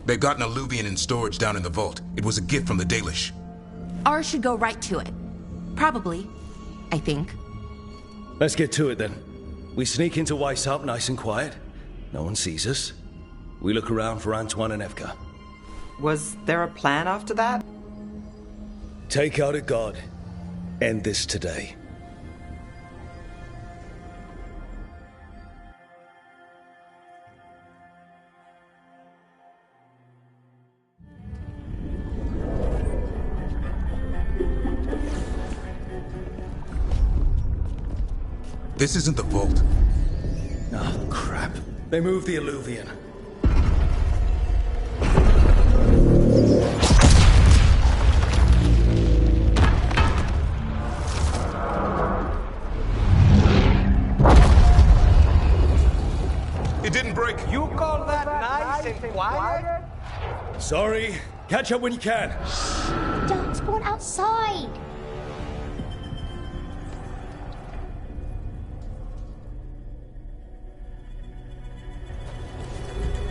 They've got an alluvian in storage down in the vault. It was a gift from the Dalish. Ours should go right to it. Probably. I think. Let's get to it then. We sneak into Weishaupt nice and quiet. No one sees us. We look around for Antoine and Evka. Was there a plan after that? Take out a god. End this today. This isn't the vault. Oh, crap. They moved the alluvian. It didn't break. You call that nice and quiet? Sorry. Catch up when you can. Don't spawn outside.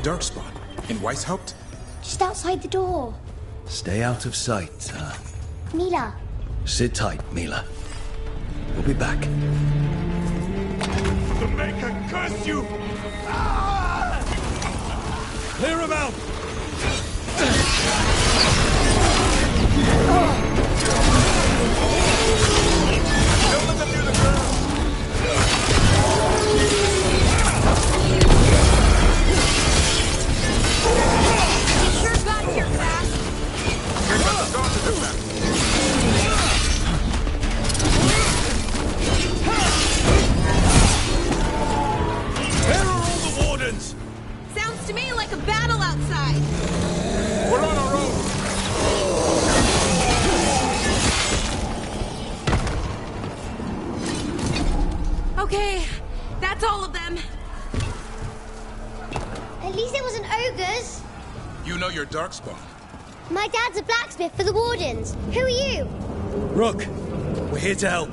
Darkspawn. In Weishaupt? Just outside the door. Stay out of sight, Mila. Sit tight, Mila. We'll be back. The Maker curse you! Clear him out! Don't let them near the ground! Sure got here fast. Here comes the guards to defend. Where are all the wardens? Sounds to me like a battle outside. We're on our own! Okay, that's all of them. At least it wasn't ogres. You know your Darkspawn. My dad's a blacksmith for the Wardens. Who are you? Rook, we're here to help.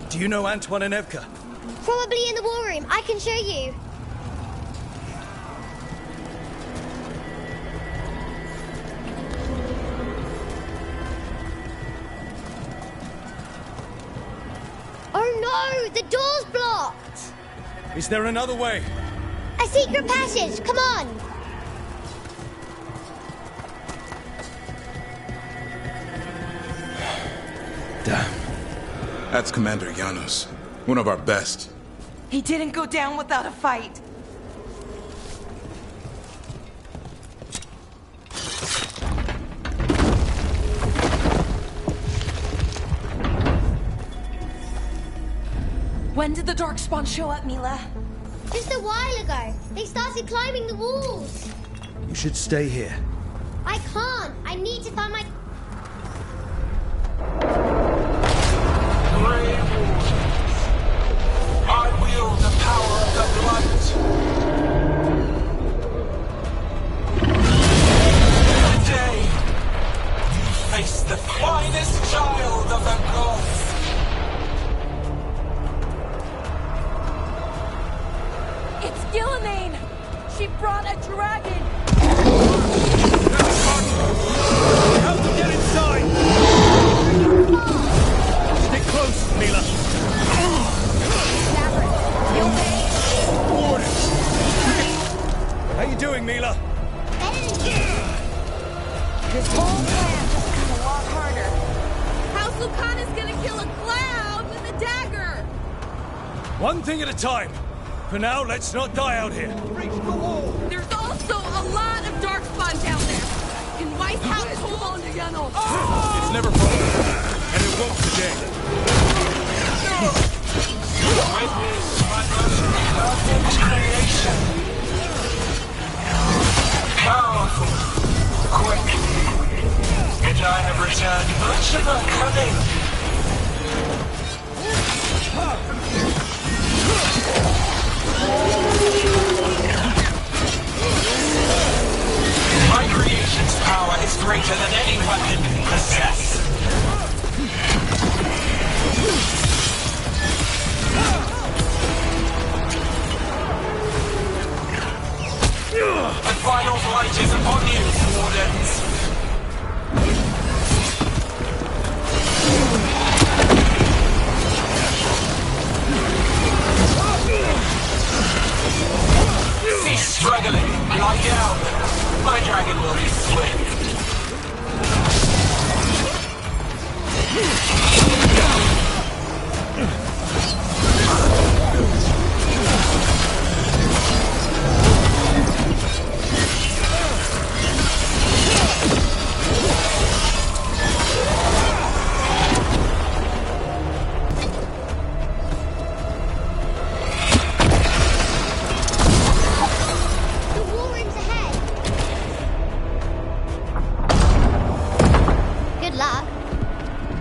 Do you know Antoine and Evka? Probably in the war room. I can show you. Oh no! The door's blocked! Is there another way? A secret passage! Come on! Damn. That's Commander Janos. One of our best. He didn't go down without a fight. When did the Darkspawn show up, Mila? Just a while ago. They started climbing the walls. You should stay here. I can't. I need to find my... I wield the power of the blight. Today, you face the finest child of the gods. It's Gillenane! She brought a dragon! How to get inside? Stick close, Mila. You okay? How you doing, Mila? This whole plan just got a lot harder. How's Lucana's gonna kill a cloud with a dagger? One thing at a time. For now, let's not die out here. Reach the wall! There's also a lot of Darkspawn down there. Can Weishaupt hold on to Janos? It's never broken, and it won't today. Witness my most beloved creation. river coming! My creation's power is greater than any weapon we possess. The final flight is upon you, Wardens. Cease struggling. Lie down. My dragon will be swift.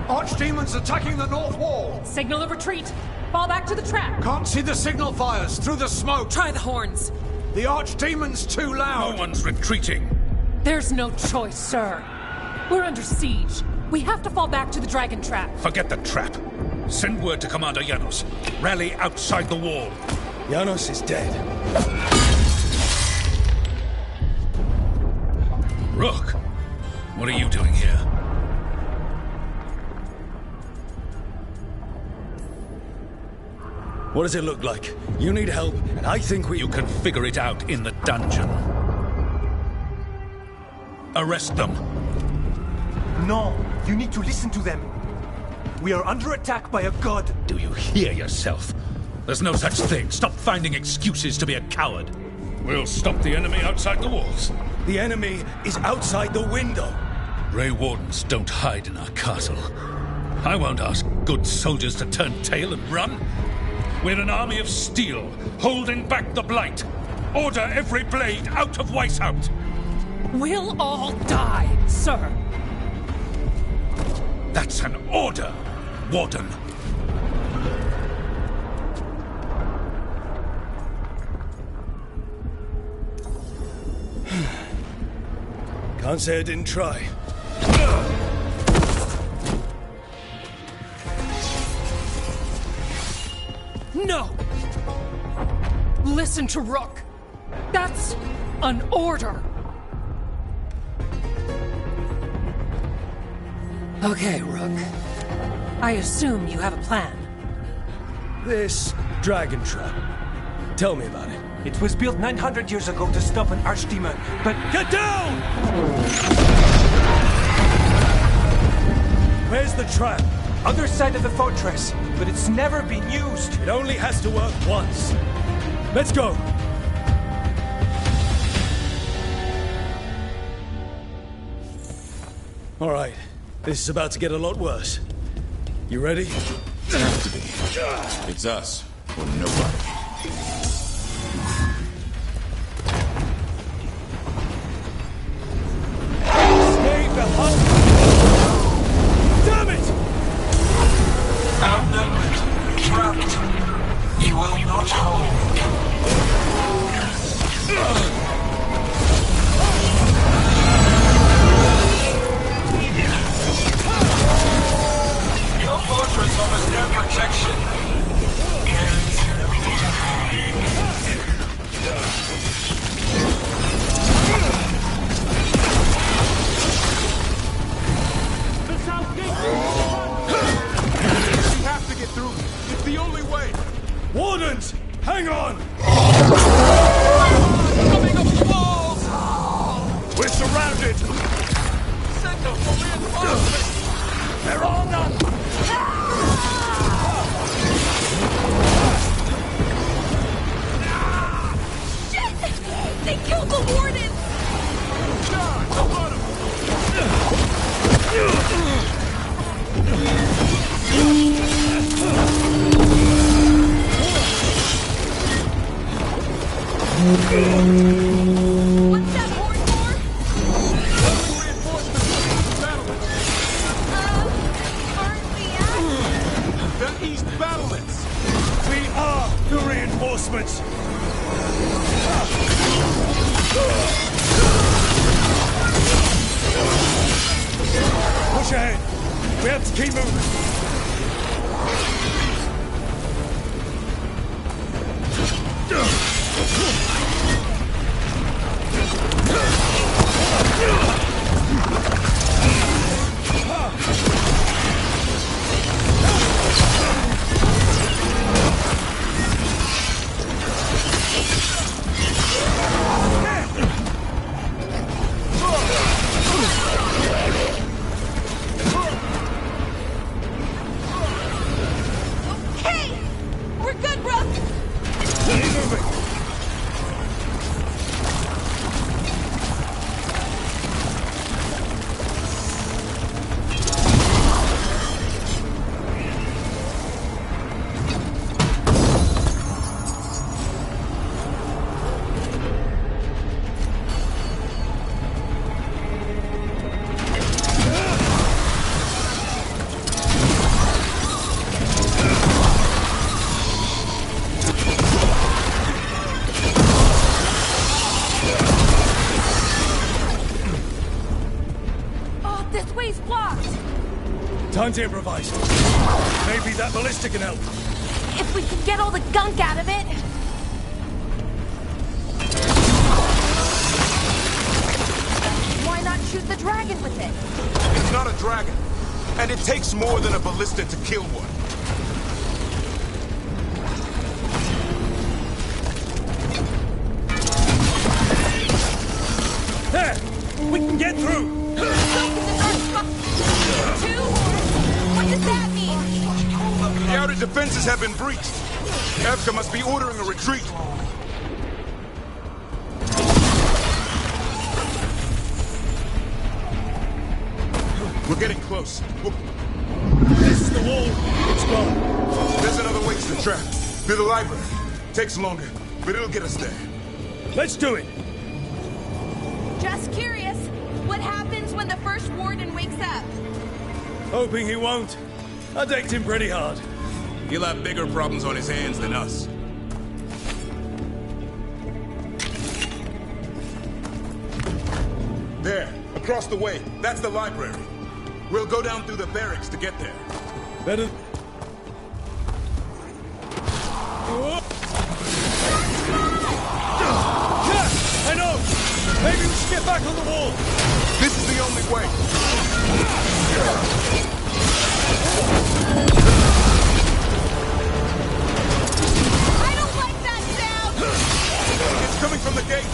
Archdemons attacking the north wall! Signal a retreat! Fall back to the trap! Can't see the signal fires through the smoke! Try the horns! The Archdemon's too loud! No one's retreating! There's no choice, sir. We're under siege. We have to fall back to the dragon trap. Forget the trap. Send word to Commander Janos. Rally outside the wall. Janos is dead. Rook, what are you doing here? What does it look like? You need help, and I think we... You can figure it out in the dungeon. Arrest them. No, you need to listen to them. We are under attack by a god. Do you hear yourself? There's no such thing. Stop finding excuses to be a coward. We'll stop the enemy outside the walls. The enemy is outside the window. Grey Wardens don't hide in our castle. I won't ask good soldiers to turn tail and run. We're an army of steel, holding back the Blight. Order every blade out of Weishaupt. We'll all die, sir. That's an order, Warden. Can't say I didn't try. No! Listen to Rook. That's an order. Okay, Rook. I assume you have a plan. This dragon trap. Tell me about it. It was built 900 years ago to stop an archdemon, but... Get down! Where's the trap? Other side of the fortress, but it's never been used. It only has to work once. Let's go! All right, this is about to get a lot worse. You ready? Have to be. It's us, or nobody. Stay behind! Damn it! Outnumbered, trapped, you will not hold. Your fortress offers no protection. The south gate! We have to get through. It's the only way. Wardens! Hang on! Coming up the walls! We're surrounded! Signal for reinforcements! They're on us! Shit! They killed the warden! God, hold What's that horn for? reinforcements! Battlement! reinforcements! Push ahead! We have to keep moving! Time to improvise. Maybe that ballista can help. If we can get all the gunk out of it. Why not shoot the dragon with it? It's not a dragon. And it takes more than a ballista to kill one. There! We can get through! What does that mean? The outer defenses have been breached. Evka must be ordering a retreat. We're getting close. This is the wall. It's gone. There's another way to the trap. Through the library. Takes longer, but it'll get us there. Let's do it. Just curious, what happens when the first warden wakes up? Hoping he won't. I decked him pretty hard. He'll have bigger problems on his hands than us. There, across the way. That's the library. We'll go down through the barracks to get there. Better... I know! Maybe we should get back on the wall! This is the only way! I don't like that sound! It's coming from the gate!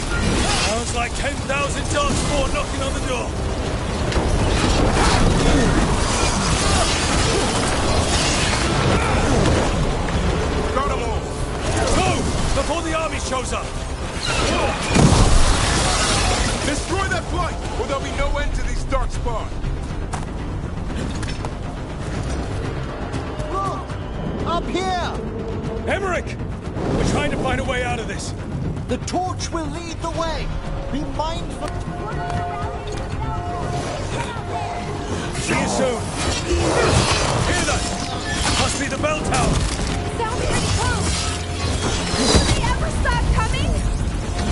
Sounds like 10,000 darkspawn knocking on the door! Got them all! Move! Before the army shows up! Destroy that blight, or there'll be no end to these darkspawn! Look! Up here! Emmerich! We're trying to find a way out of this. The torch will lead the way! Be mindful... See you soon! Hear that? Must be the bell tower! Sounds pretty close! Will they ever stop coming?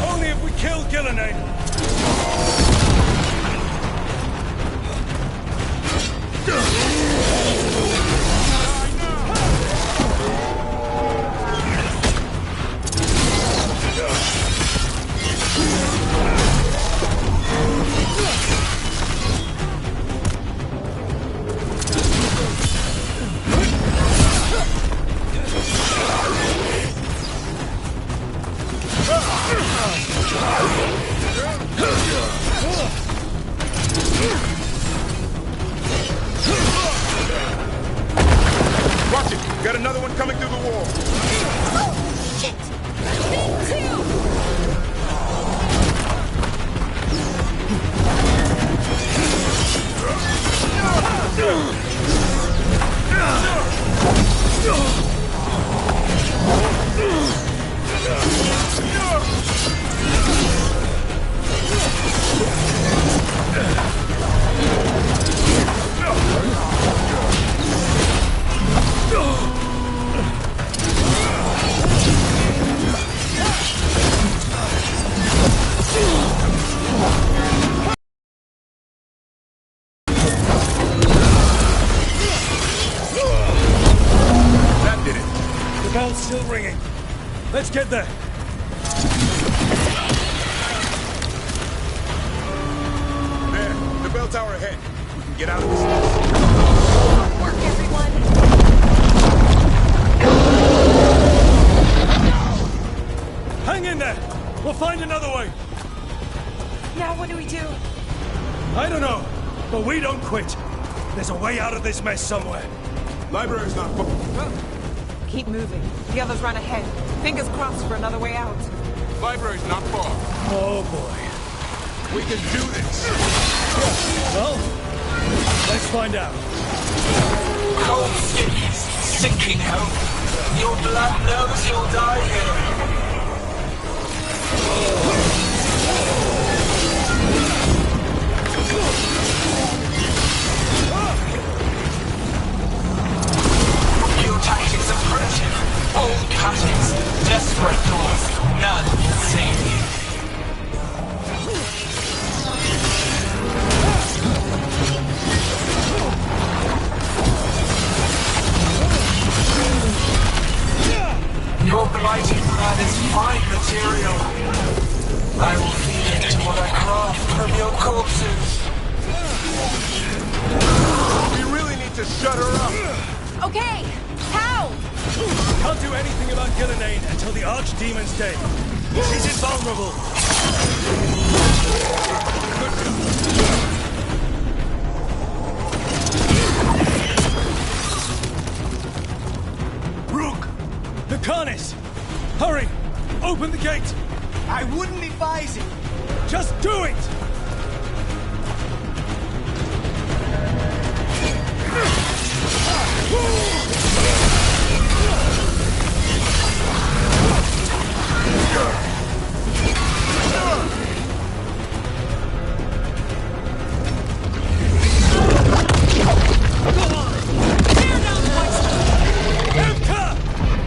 Only if we kill Gillenade! Watch it! Got another one coming through the wall! Oh, shit! Me too! still ringing. Let's get there. There, the bell tower ahead. We can get out of this. Good work, everyone. Hang in there. We'll find another way. Now what do we do? I don't know, but we don't quit. There's a way out of this mess somewhere. Library's not far. Keep moving. The others run ahead. Fingers crossed for another way out. Library's not far. Oh boy. We can do this. Yeah, well, let's find out. Cold cities, sinking hope. Your blood knows you'll die here. Your tactics are primitive. Old cuttings, desperate doors. None can save you. Your blighted blood is fine material. I will feed it to what I craft from your corpses. We really need to shut her up. Okay, how? Can't do anything about Gillenane until the Archdemon's dead. She's invulnerable. Rook! The Carnis! Hurry! Open the gate! I wouldn't advise it. Just do it!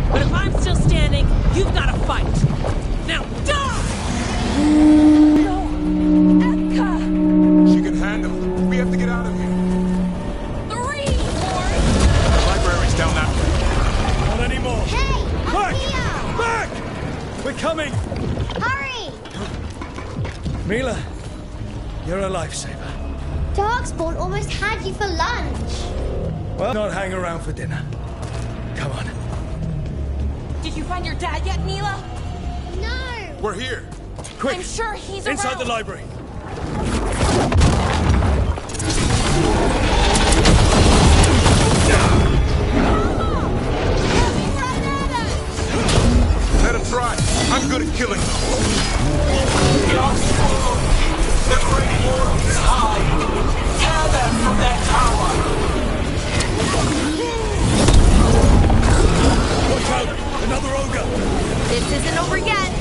But if I'm still standing, you've got to fight. Now, die! No! Edka! She can handle it. We have to get out of here. 3, Lord! The library's down that way. Not anymore. Hey! Back! Up here! Back! We're coming! Hurry! Mila, you're a lifesaver. Darkspawn almost had you for lunch. Well, not hang around for dinner. Come on. Did you find your dad yet, Mila? No! We're here. Quick! I'm sure he's Inside around. the library. Let him try. I'm good at killing them. Darkspawn, the Great World is high. Tear them from their tower. Watch out! Another ogre! This isn't over yet.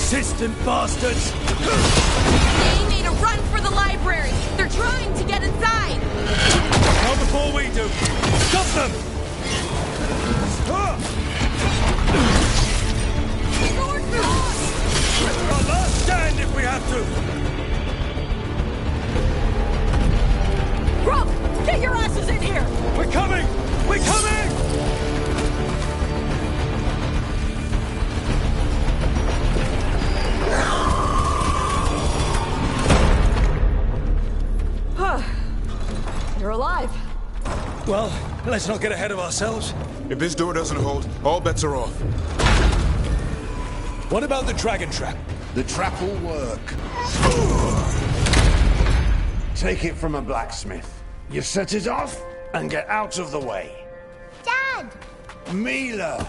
Persistent bastards! They made a run for the library. They're trying to get inside. Not before we do. Stop them! Our last stand if we have to! Rook, get your asses in here! We're coming! We're coming! You're alive. Well, let's not get ahead of ourselves. If this door doesn't hold, all bets are off. What about the dragon trap? The trap will work. Take it from a blacksmith. You set it off and get out of the way. Dad! Mila!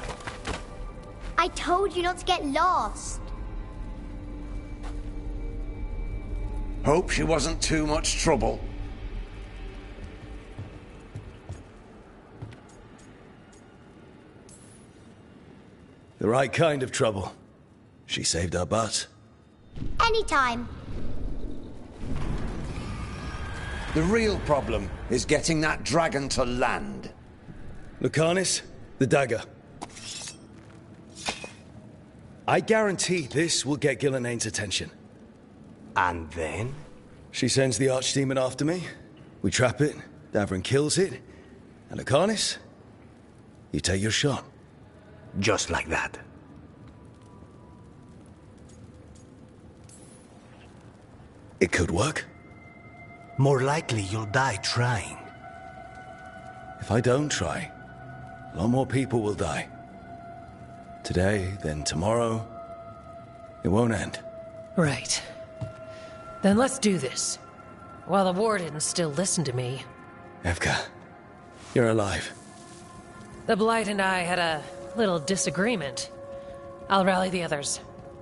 I told you not to get lost. Hope she wasn't too much trouble. The right kind of trouble. She saved our butts. Anytime. The real problem is getting that dragon to land. Lucanis, the dagger. I guarantee this will get Gillenane's attention. And then? She sends the Archdemon after me. We trap it, Davrin kills it. And Lucanis, you take your shot. Just like that. It could work. More likely you'll die trying. If I don't try, a lot more people will die. Today, then tomorrow. It won't end. Right. Then let's do this. While the Wardens still listen to me. Evka, you're alive. The Blight and I had a little disagreement. I'll rally the others.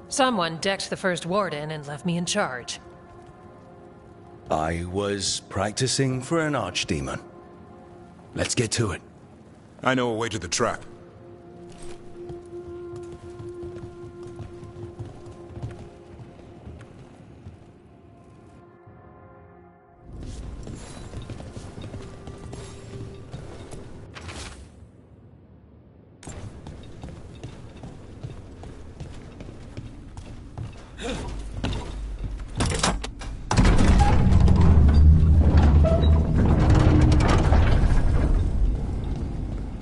Someone decked the first Warden and left me in charge. I was practicing for an Archdemon. Let's get to it. I know a way to the trap.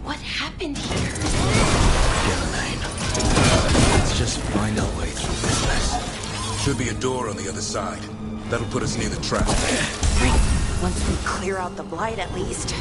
What happened here? Gillenane. Let's just find our way through this mess. Should be a door on the other side. That'll put us near the trap. Great. Once we clear out the Blight, at least.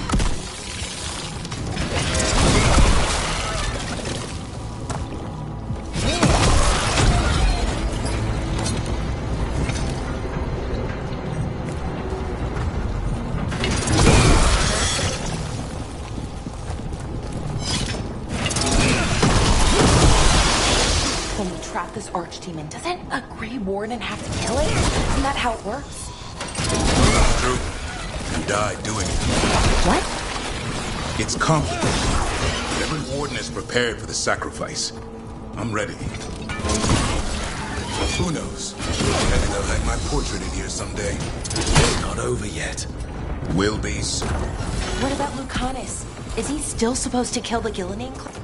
When we trap this Archdemon, doesn't a Grey Warden have to kill it? Isn't that how it works? True. You die doing it. What? It's complicated. But every Warden is prepared for the sacrifice. I'm ready. Who knows? Maybe they'll hang my portrait in here someday. It's not over yet. Will be soon. What about Lucanis? Is he still supposed to kill the Gillenane clan?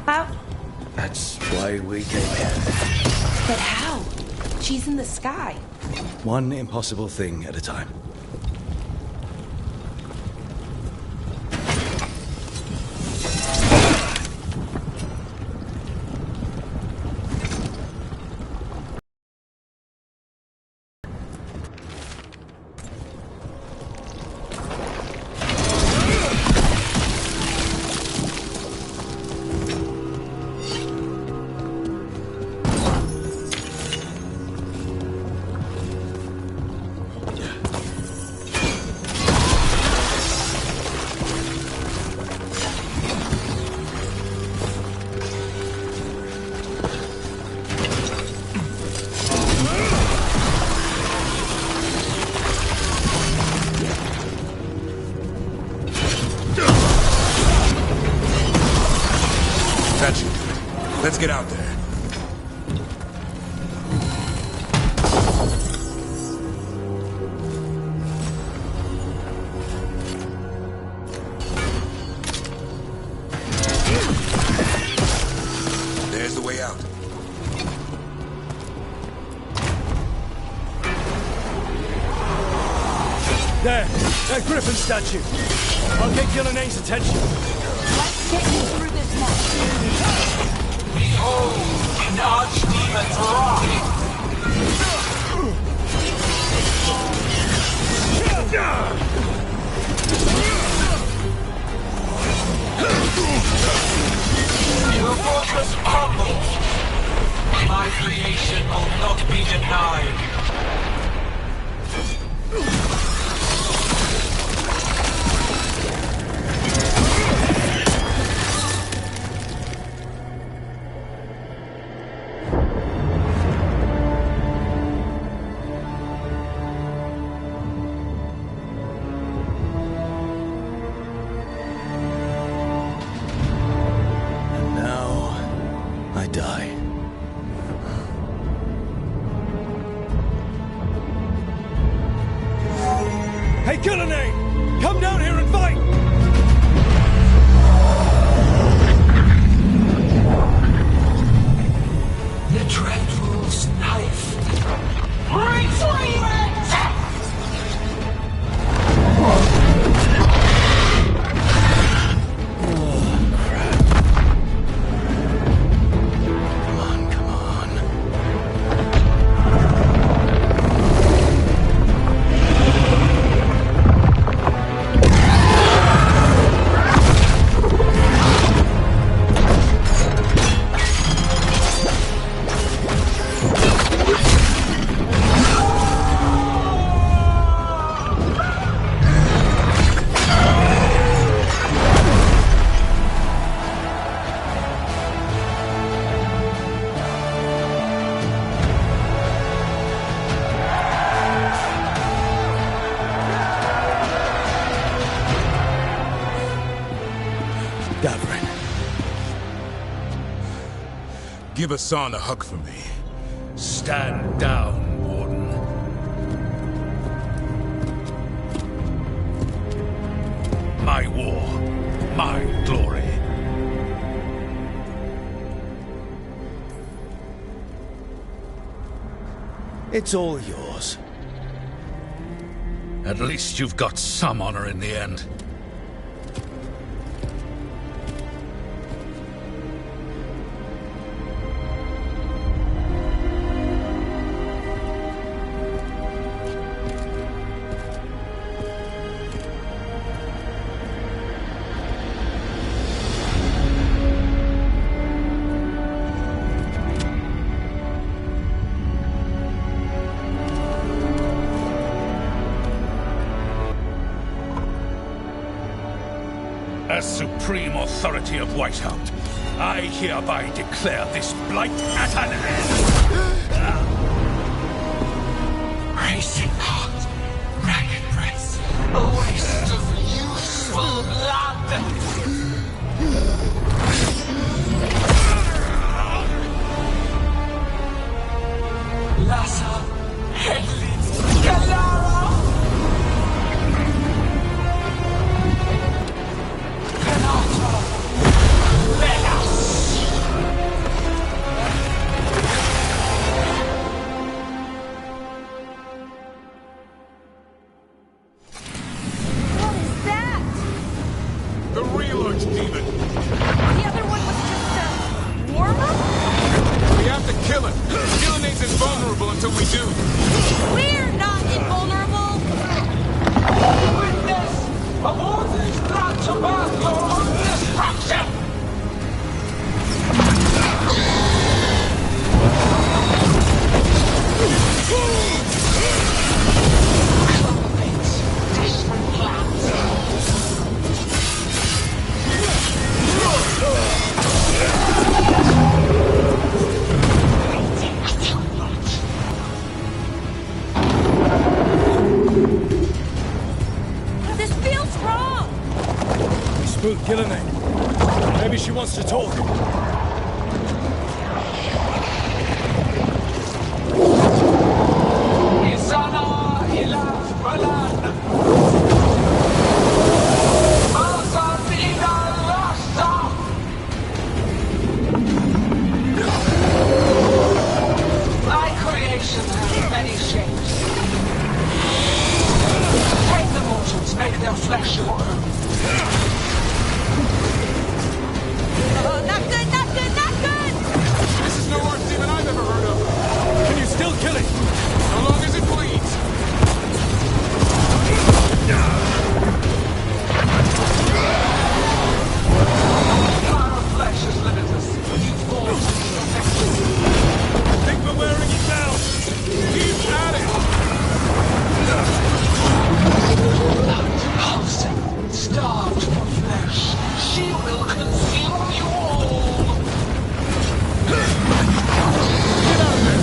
How? That's why we came here. But how? She's in the sky. One impossible thing at a time. That should do it. Let's get out there. There's the way out. There! That Griffin statue! I'll get Gillenane's attention. Let's get you through this mess. Behold, an Archdemon's wrath! Your fortress crumbles! My creation will not be denied! Come down here and fight! The Dreadful's knife. Retrieve it! Give Hassan a hug for me. Stand down, Warden. My war, my glory. It's all yours. At least you've got some honor in the end. As supreme authority of Whitehound, I hereby declare this blight at an end! Racing heart, ragged breath, a waste of useful blood! Lassa, Headlid, Galara! Maybe she wants to talk. My creation has many shapes. Take the mortals, make their flesh your own. Not good, not good, not good! This is no archdemon I've ever heard of. Can you still kill it? So long as it bleeds. Our flesh is limitless. You force I think we're wearing it down. Keep at it. Pulsing, starved for flesh. She will consume you all! Get out of there!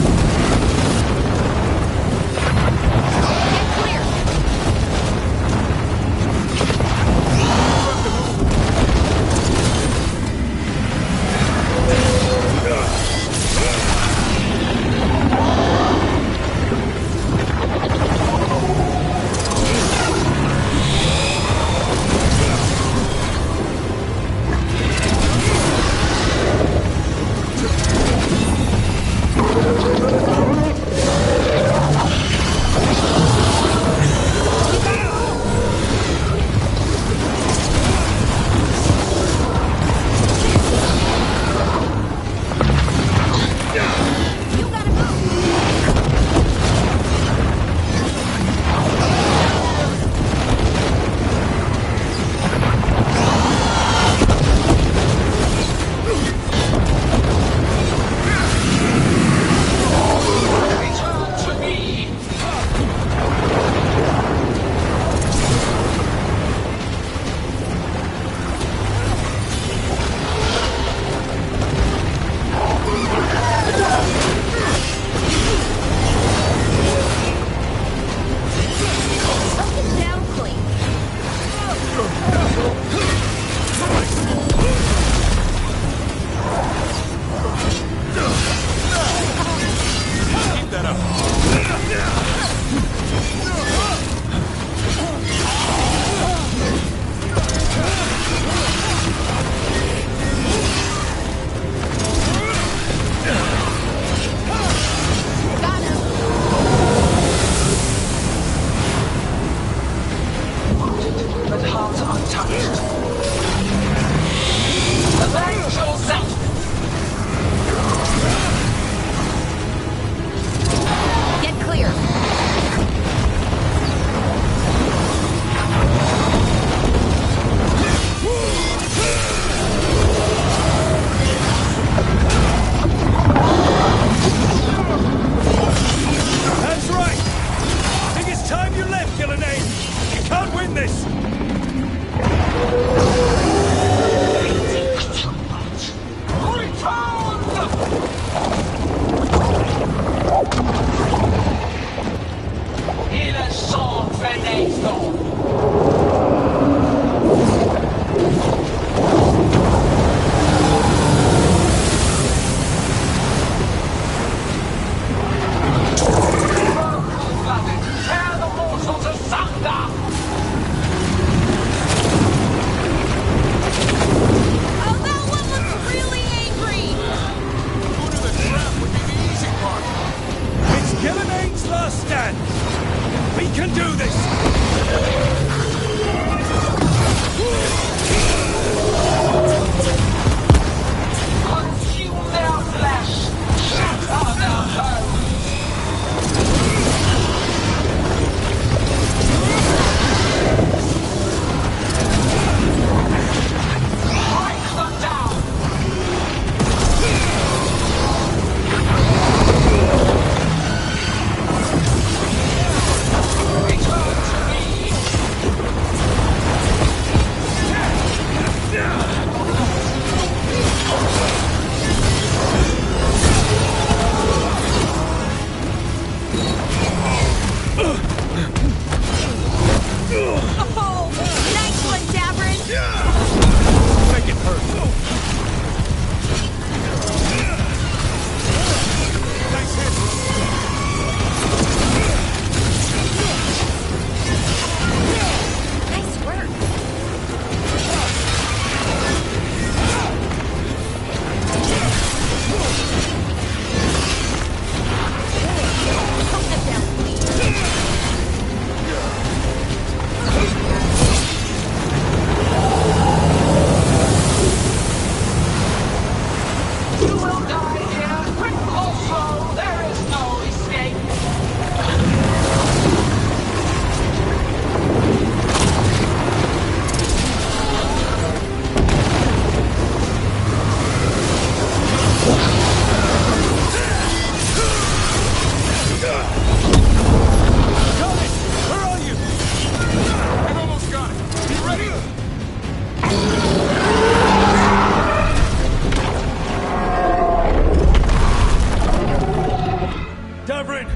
Davrin!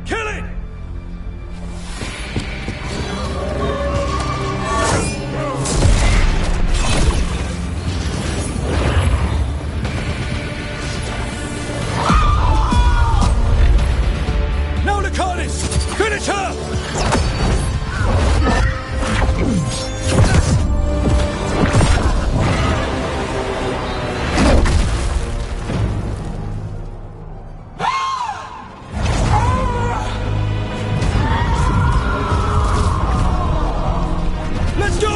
Kill it! Now, Lucanus! Finish her! Let's go!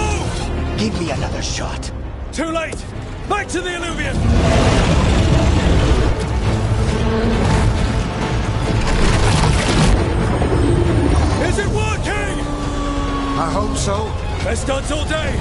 Give me another shot. Too late! Back to the Illuvian! Is it working? I hope so. Best stunts all day!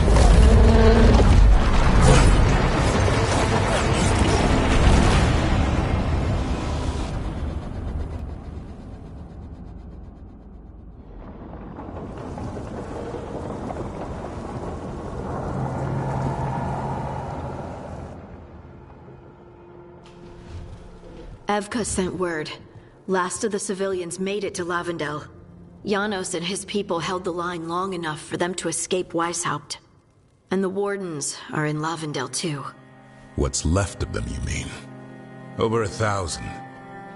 Evka sent word. Last of the civilians made it to Lavendel. Janos and his people held the line long enough for them to escape Weishaupt. And the Wardens are in Lavendel too. What's left of them, you mean? Over 1,000.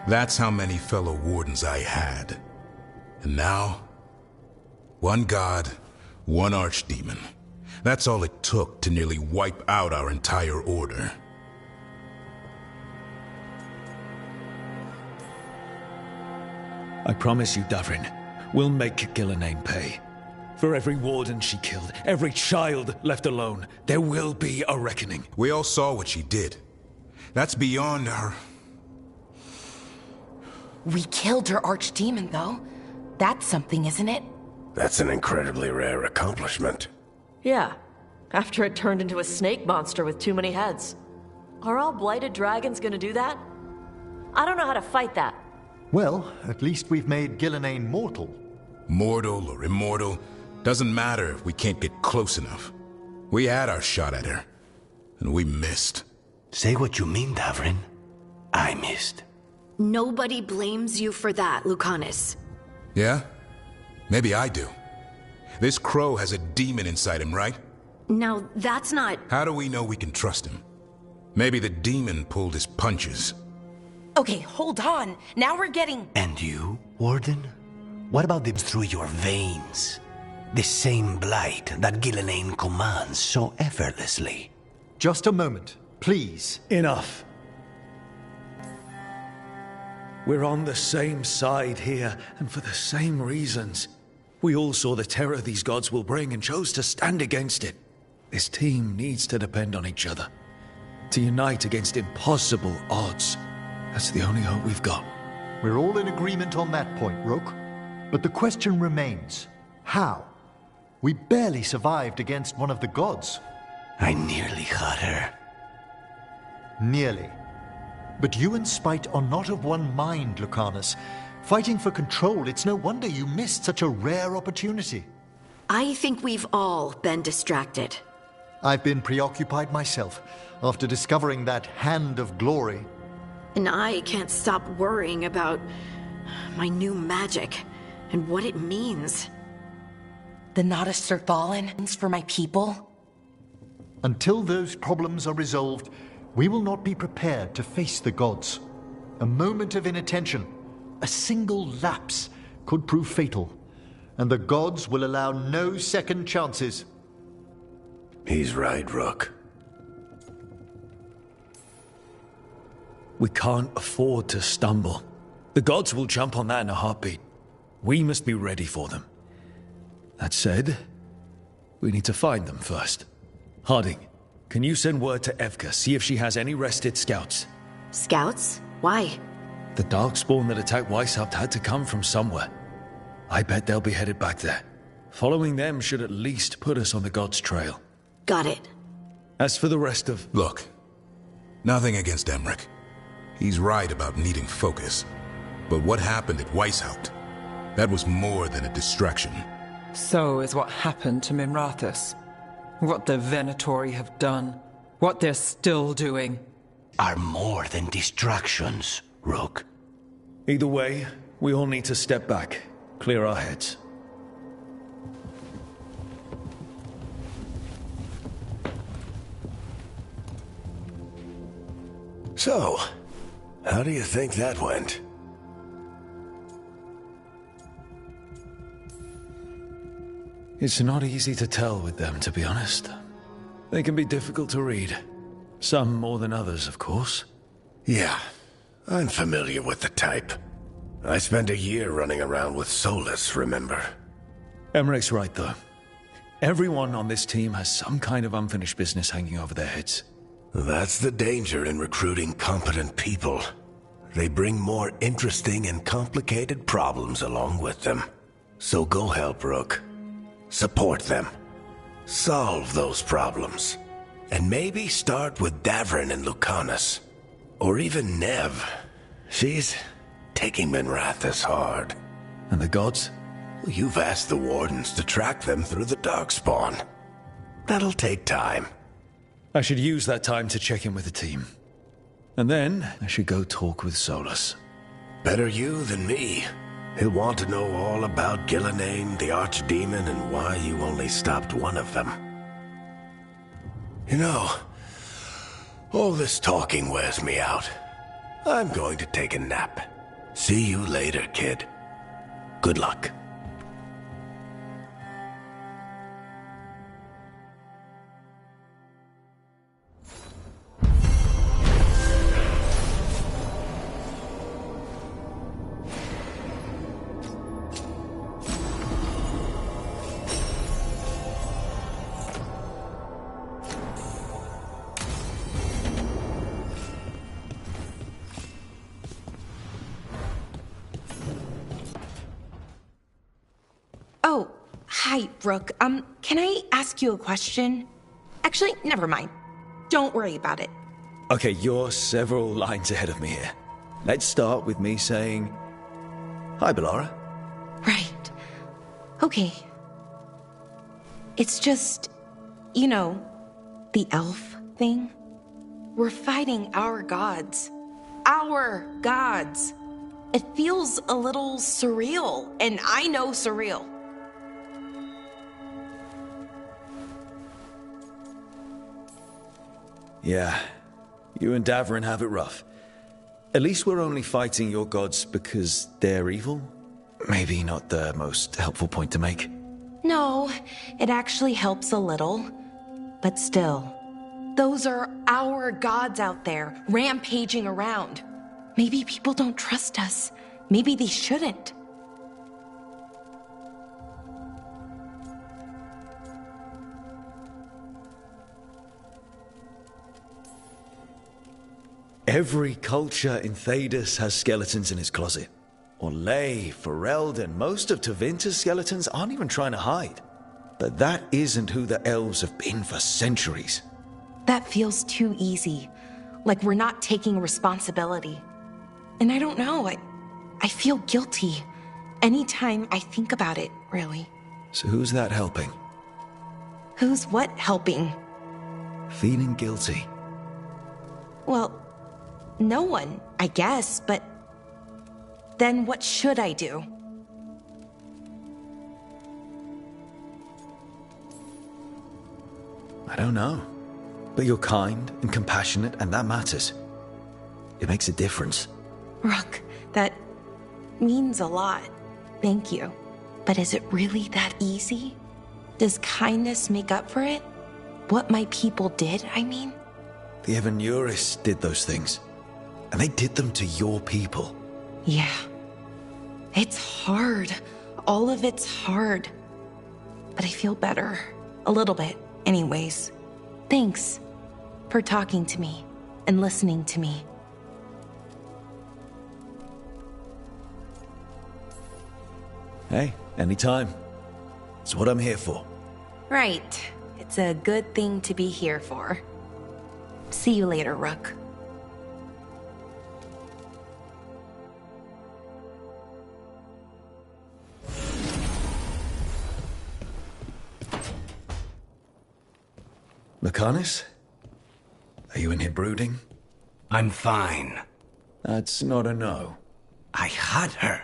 That's how many fellow Wardens I had. And now, one god, one archdemon. That's all it took to nearly wipe out our entire order. I promise you, Davrin, we'll make Gillenane pay. For every warden she killed, every child left alone, there will be a reckoning. We all saw what she did. That's beyond our... We killed her archdemon, though. That's something, isn't it? That's an incredibly rare accomplishment. Yeah, after it turned into a snake monster with too many heads. Are all blighted dragons gonna do that? I don't know how to fight that. Well, at least we've made Gillenane mortal. Mortal or immortal, doesn't matter if we can't get close enough. We had our shot at her, and we missed. Say what you mean, Davrin. I missed. Nobody blames you for that, Lucanus. Yeah? Maybe I do. This crow has a demon inside him, right? Now, that's not... How do we know we can trust him? Maybe the demon pulled his punches. Okay, hold on. Now we're getting... And you, Warden? What about them through your veins? The same blight that Gillenane commands so effortlessly. Just a moment, please. Enough. We're on the same side here, and for the same reasons. We all saw the terror these gods will bring and chose to stand against it. This team needs to depend on each other. To unite against impossible odds. That's the only hope we've got. We're all in agreement on that point, Rook. But the question remains, how? We barely survived against one of the gods. I nearly got her. Nearly. But you and Spite are not of one mind, Lucanus. Fighting for control, it's no wonder you missed such a rare opportunity. I think we've all been distracted. I've been preoccupied myself, after discovering that Hand of Glory. And I can't stop worrying about my new magic and what it means. The Nodus are fallen for my people? Until those problems are resolved, we will not be prepared to face the gods. A moment of inattention, a single lapse, could prove fatal, and the gods will allow no second chances. He's right, Rook. We can't afford to stumble. The gods will jump on that in a heartbeat. We must be ready for them. That said, we need to find them first. Harding, can you send word to Evka, see if she has any rested scouts? Scouts? Why? The Darkspawn that attacked Weishaupt had to come from somewhere. I bet they'll be headed back there. Following them should at least put us on the gods' trail. Got it. As for the rest of... Look, nothing against Emmerich. He's right about needing focus. But what happened at Weishaupt? That was more than a distraction. So is what happened to Minrathous. What the Venatori have done, what they're still doing, are more than distractions, Rook. Either way, we all need to step back, clear our heads. So, how do you think that went? It's not easy to tell with them, to be honest. They can be difficult to read. Some more than others, of course. Yeah, I'm familiar with the type. I spent a year running around with Solus, remember? Emmerich's right, though. Everyone on this team has some kind of unfinished business hanging over their heads. That's the danger in recruiting competent people. They bring more interesting and complicated problems along with them. So go help Rook. Support them. Solve those problems. And maybe start with Davrin and Lucanus. Or even Nev. She's taking Minrathous hard. And the gods? Well, you've asked the Wardens to track them through the Darkspawn. That'll take time. I should use that time to check in with the team. And then I should go talk with Solus. Better you than me. He'll want to know all about Gillenane, the Archdemon, and why you only stopped one of them. You know, all this talking wears me out. I'm going to take a nap. See you later, kid. Good luck. Oh, hi, Rook. Can I ask you a question? Actually, never mind. Don't worry about it. Okay, you're several lines ahead of me here. Let's start with me saying, hi, Bellara. Right. Okay. It's just, you know, the elf thing. We're fighting our gods. Our gods. It feels a little surreal, and I know surreal. Yeah, you and Davrin have it rough. At least we're only fighting your gods because they're evil? Maybe not the most helpful point to make. No, it actually helps a little. But still, those are our gods out there, rampaging around. Maybe people don't trust us. Maybe they shouldn't. Every culture in Thedas has skeletons in its closet. Orlais, Ferelden, most of Tevinter's skeletons aren't even trying to hide. But that isn't who the elves have been for centuries. That feels too easy. Like we're not taking responsibility. And I don't know, I feel guilty. Anytime I think about it, really. So who's that helping? Who's what helping? Feeling guilty. Well, no one, I guess, but then what should I do? I don't know. But you're kind and compassionate, and that matters. It makes a difference. Rook, that means a lot. Thank you. But is it really that easy? Does kindness make up for it? What my people did, I mean? The Evanuris did those things. And they did them to your people. Yeah. It's hard. All of it's hard. But I feel better. A little bit, anyways. Thanks for talking to me and listening to me. Hey, anytime. It's what I'm here for. Right. It's a good thing to be here for. See you later, Rook. Lucanus? Are you in here brooding? I'm fine. That's not a no. I had her.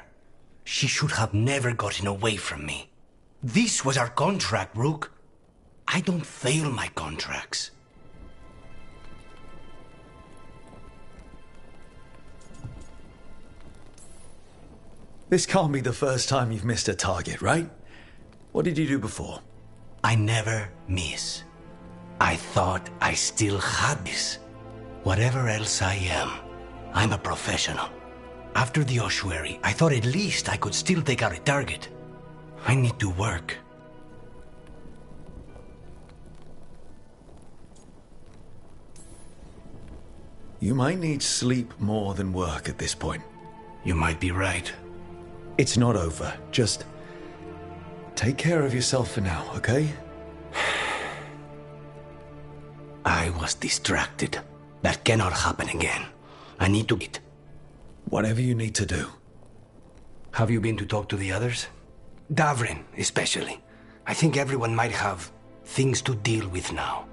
She should have never gotten away from me. This was our contract, Rook. I don't fail my contracts. This can't be the first time you've missed a target, right? What did you do before? I never miss. I thought I still had this. Whatever else I am, I'm a professional. After the ossuary, I thought at least I could still take out a target. I need to work. You might need sleep more than work at this point. You might be right. It's not over. Just take care of yourself for now, okay? I was distracted. That cannot happen again. I need to eat. Whatever you need to do. Have you been to talk to the others? Davrin, especially. I think everyone might have things to deal with now.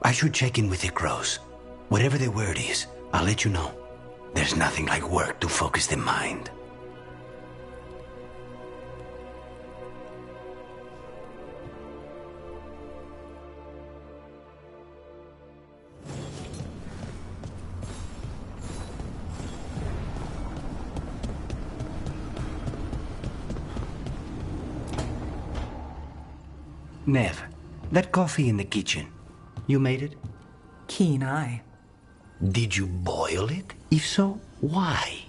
I should check in with the crows. Whatever the word is, I'll let you know. There's nothing like work to focus the mind. Nev, that coffee in the kitchen, you made it? Keen eye. Did you boil it? If so, why?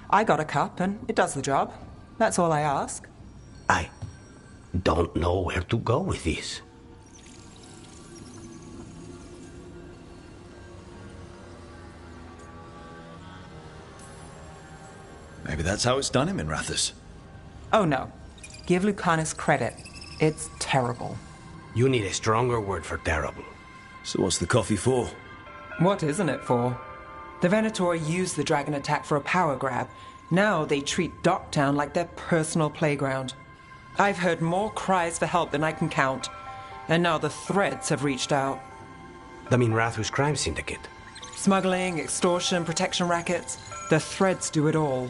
I got a cup and it does the job. That's all I ask. I don't know where to go with this. Maybe that's how it's done in Minrathous. Oh no. Give Lucanus credit. It's terrible. You need a stronger word for terrible. So what's the coffee for? What isn't it for? The Venator used the dragon attack for a power grab. Now they treat Docktown like their personal playground. I've heard more cries for help than I can count. And now the Threads have reached out. The Minrathous crime syndicate. Smuggling, extortion, protection rackets. The Threads do it all.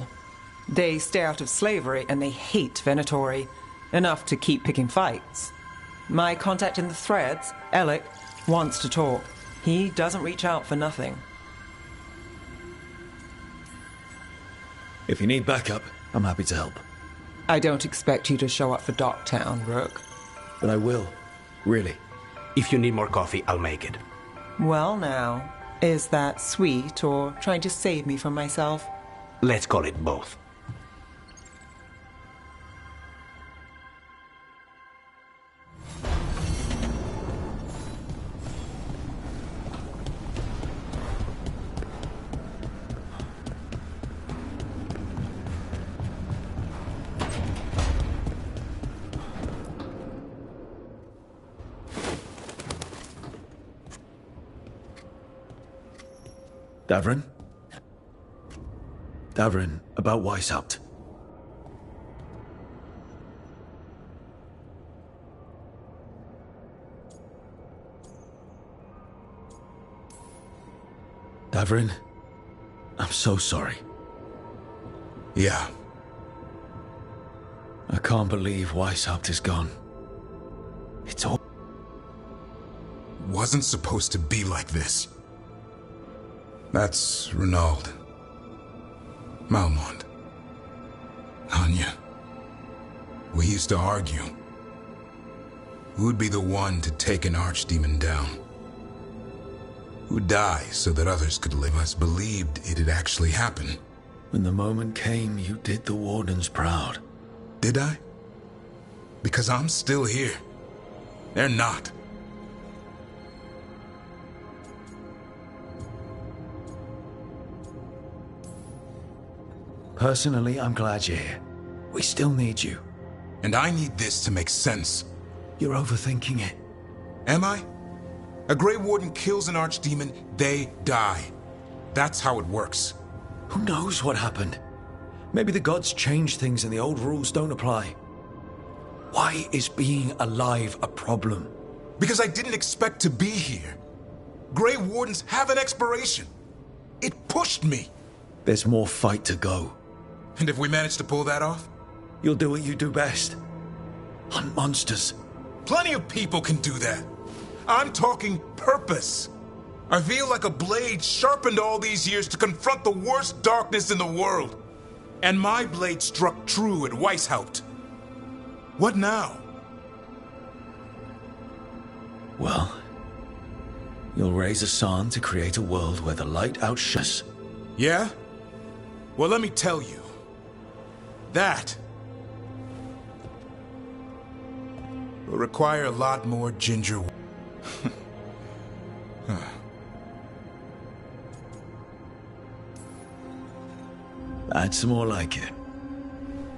They stay out of slavery and they hate Venatori. Enough to keep picking fights. My contact in the Threads, Alec, wants to talk. He doesn't reach out for nothing. If you need backup, I'm happy to help. I don't expect you to show up for Docktown, Rook. But I will. Really. If you need more coffee, I'll make it. Well now, is that sweet or trying to save me from myself? Let's call it both. Davrin? Davrin, about Weishaupt. Davrin, I'm so sorry. Yeah. I can't believe Weishaupt is gone. It's all... Wasn't supposed to be like this. That's Renaud. Malmont. Anya. We used to argue. Who'd be the one to take an archdemon down? Who'd die so that others could live? Us believed it'd actually happen. When the moment came, you did the Wardens proud. Did I? Because I'm still here. They're not. Personally, I'm glad you're here. We still need you. And I need this to make sense. You're overthinking it. Am I? A Grey Warden kills an archdemon, they die. That's how it works. Who knows what happened? Maybe the gods changed things and the old rules don't apply. Why is being alive a problem? Because I didn't expect to be here. Grey Wardens have an expiration. It pushed me. There's more fight to go. And if we manage to pull that off? You'll do what you do best. Hunt monsters. Plenty of people can do that. I'm talking purpose. I feel like a blade sharpened all these years to confront the worst darkness in the world. And my blade struck true at Weishaupt. What now? Well, you'll raise a son to create a world where the light outshines. Yeah? Well, let me tell you. That will require a lot more ginger. That's more like it.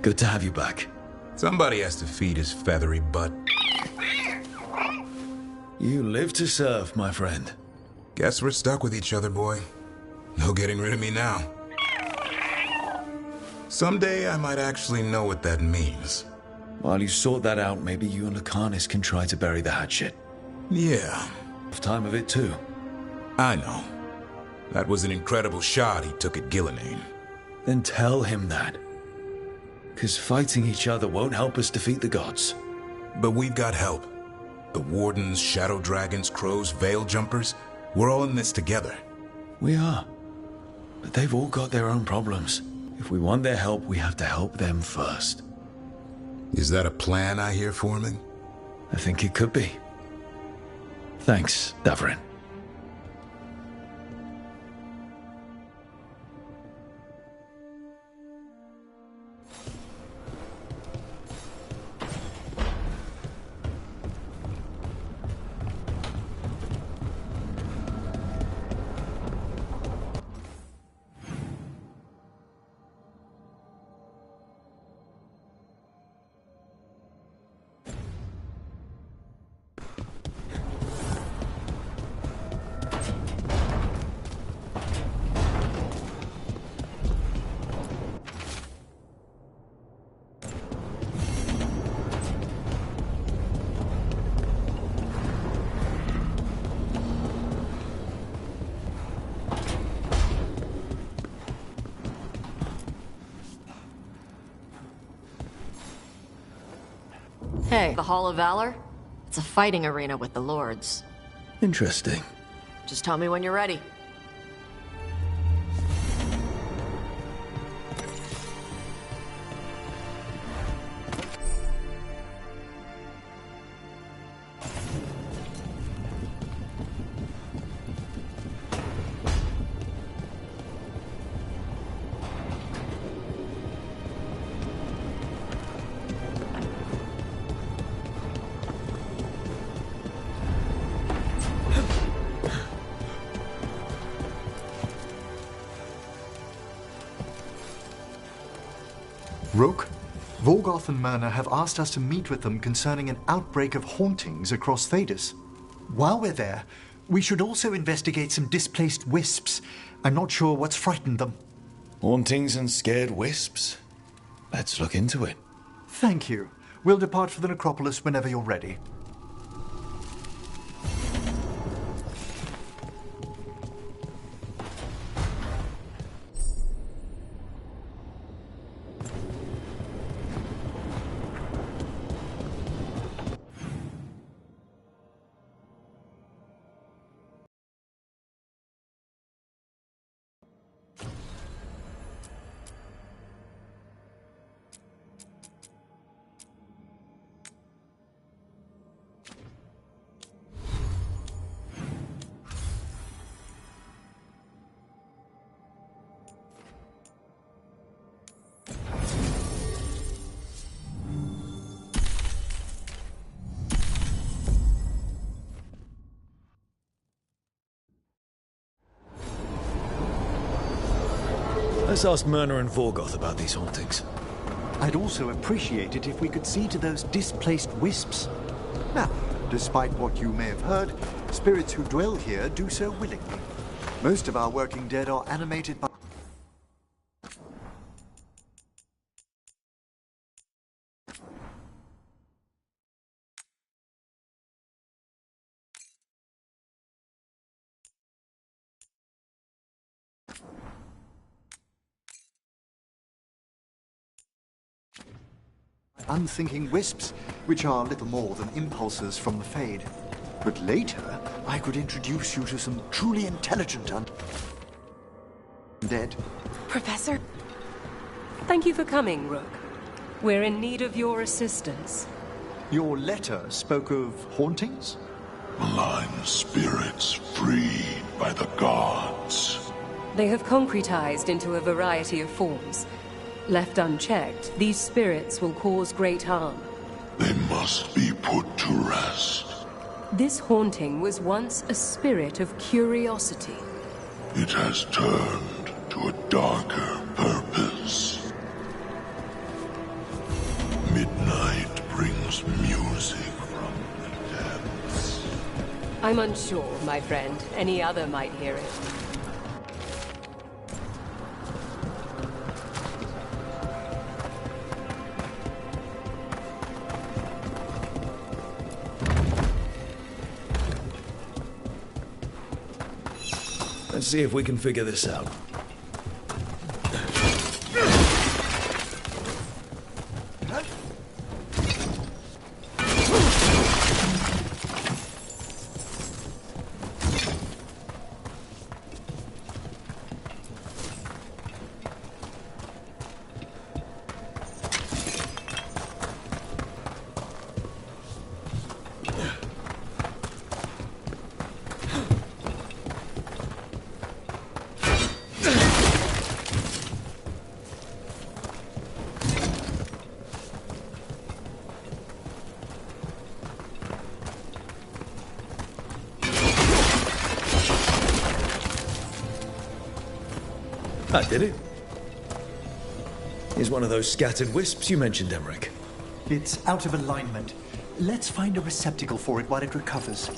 Good to have you back. Somebody has to feed his feathery butt. You live to serve, my friend. Guess we're stuck with each other, boy. No getting rid of me now. Someday I might actually know what that means. While you sort that out, maybe you and Lucanus can try to bury the hatchet. Yeah. Time of it too. I know. That was an incredible shot he took at Gillenane. Then tell him that. 'Cause fighting each other won't help us defeat the gods. But we've got help. The Wardens, Shadow Dragons, Crows, Veil Jumpers. We're all in this together. We are. But they've all got their own problems. If we want their help, we have to help them first. Is that a plan I hear forming? I think it could be. Thanks, Davrin. Hey, the Hall of Valor? It's a fighting arena with the lords. Interesting. Just tell me when you're ready. Rook, Vorgoth and Myrna have asked us to meet with them concerning an outbreak of hauntings across Thedas. While we're there, we should also investigate some displaced wisps. I'm not sure what's frightened them. Hauntings and scared wisps? Let's look into it. Thank you. We'll depart for the necropolis whenever you're ready. Let's ask Myrna and Vorgoth about these hauntings. I'd also appreciate it if we could see to those displaced wisps. Now, despite what you may have heard, spirits who dwell here do so willingly. Most of our working dead are animated by unthinking wisps, which are little more than impulses from the Fade. But later, I could introduce you to some truly intelligent undead. Professor? Thank you for coming, Rook. We're in need of your assistance. Your letter spoke of hauntings? Malign spirits freed by the gods. They have concretized into a variety of forms. Left unchecked, these spirits will cause great harm. They must be put to rest. This haunting was once a spirit of curiosity. It has turned to a darker purpose. Midnight brings music from the depths. I'm unsure, my friend. Any other might hear it. Let's see if we can figure this out. That did it. Here's one of those scattered wisps you mentioned, Emmerich. It's out of alignment. Let's find a receptacle for it while it recovers.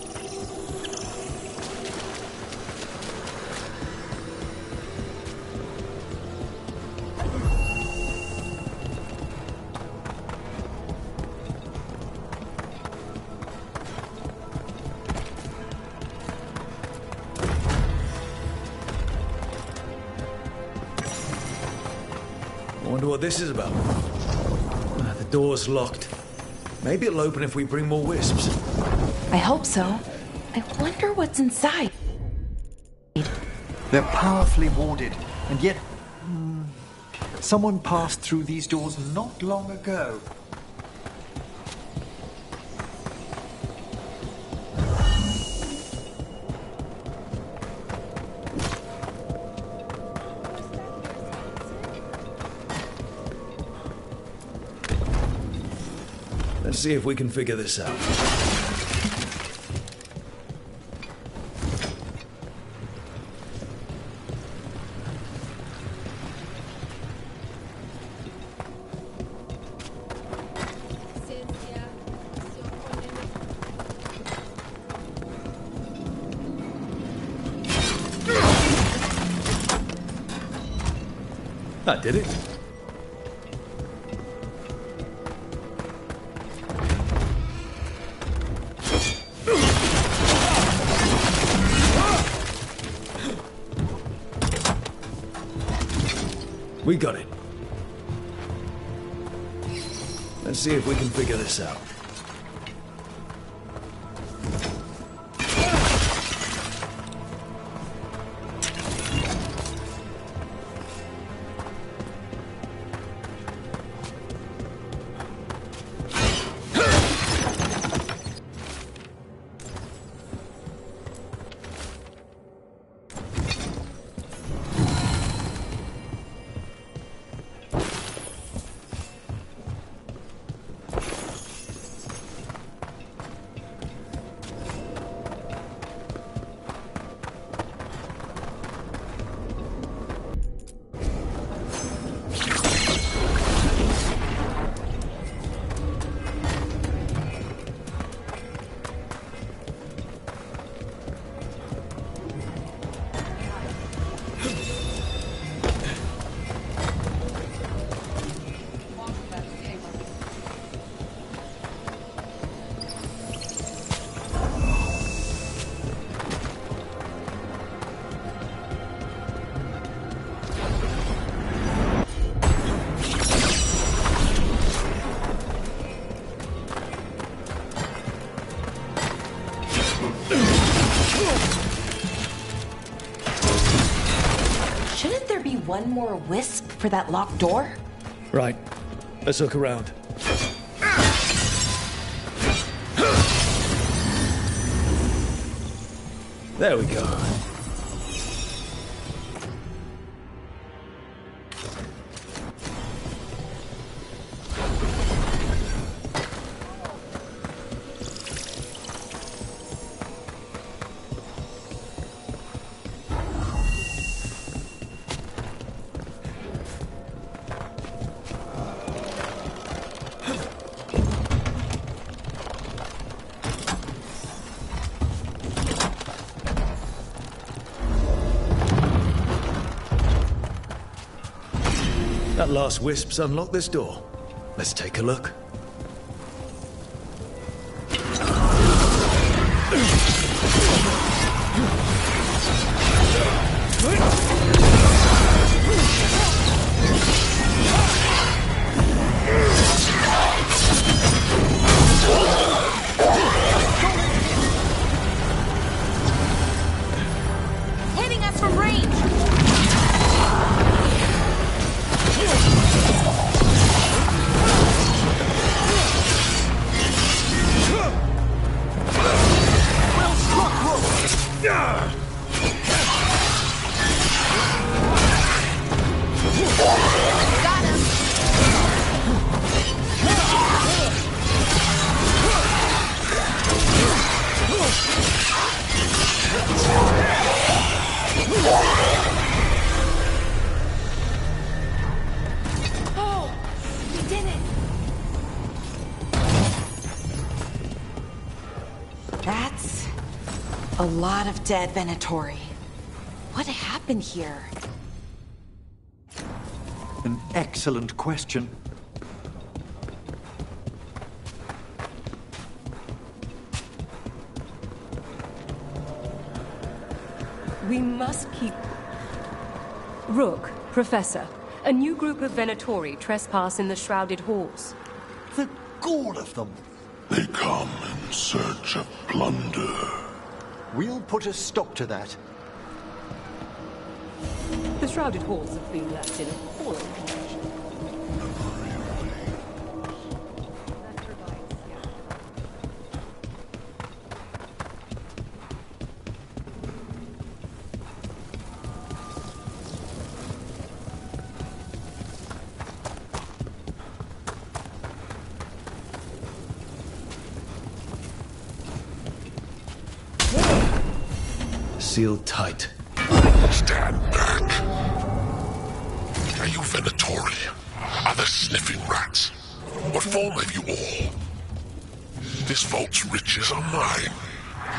I wonder what this is about. The door's locked. Maybe it'll open if we bring more wisps. I hope so. I wonder what's inside. They're powerfully warded, and yet... someone passed through these doors not long ago. Let's see if we can figure this out. That did it. We got it. Let's see if we can figure this out. Shouldn't there be one more wisp for that locked door? Right. Let's look around. There we go. That last wisp's unlocked this door. Let's take a look. Hitting us from range! Oh, we did it! That's a lot of dead Venatori. What happened here? An excellent question. We must keep... Rook, Professor, a new group of Venatori trespass in the Shrouded Halls. The gall of them! They come in search of plunder. We'll put a stop to that. The Shrouded Halls have been left in appalling condition. Sealed tight. Stand back. Are you Venatori? Other sniffing rats? What form have you all? This vault's riches are mine.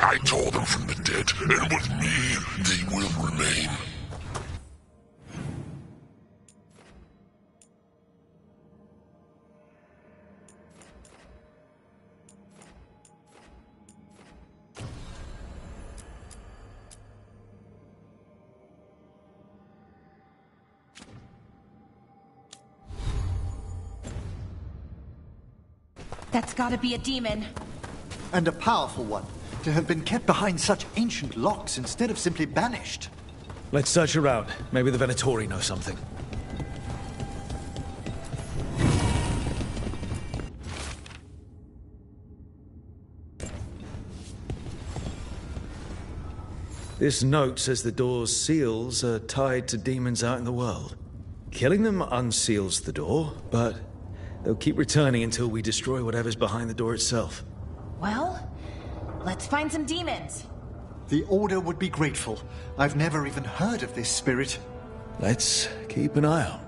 I tore them from the dead, and with me, they will remain. That's gotta be a demon. And a powerful one, to have been kept behind such ancient locks instead of simply banished. Let's search around. Maybe the Venatori know something. This note says the door's seals are tied to demons out in the world. Killing them unseals the door, but they'll keep returning until we destroy whatever's behind the door itself. Well, let's find some demons. The Order would be grateful. I've never even heard of this spirit. Let's keep an eye out.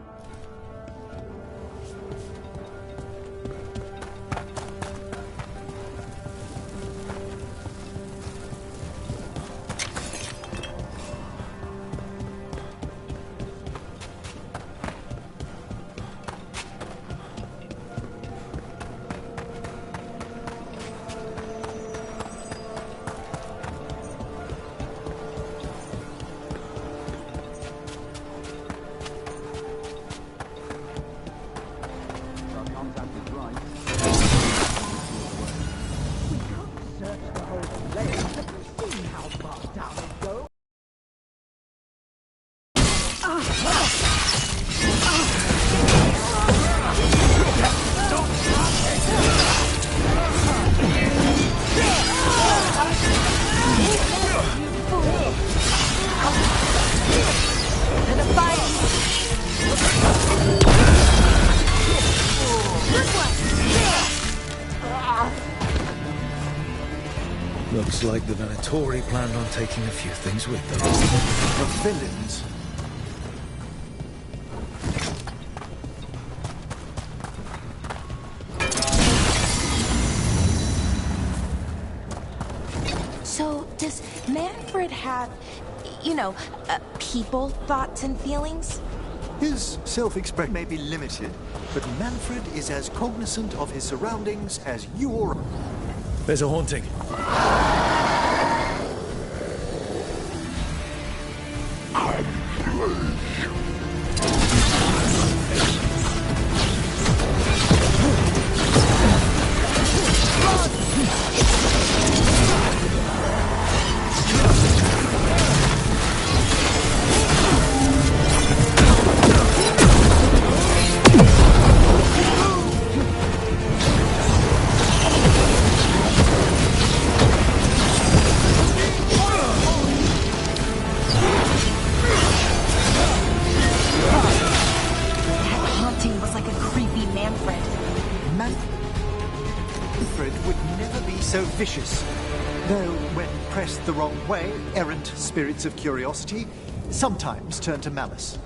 down and go. Looks like the Venatori planned on taking a few things with them. The villains. So, does Manfred have, people, thoughts, and feelings? His self-expression may be limited, but Manfred is as cognizant of his surroundings as you or I. There's a haunting. Vicious. Though, when pressed the wrong way, errant spirits of curiosity sometimes turn to malice.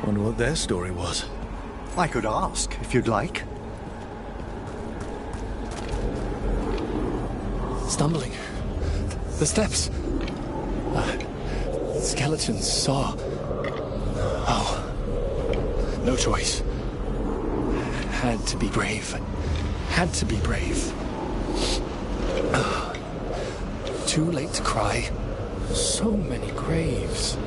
Wonder what their story was. I could ask, if you'd like. Stumbling. The steps. Skeletons saw. Oh. No choice. Had to be brave. Had to be brave. Too late to cry. So many graves.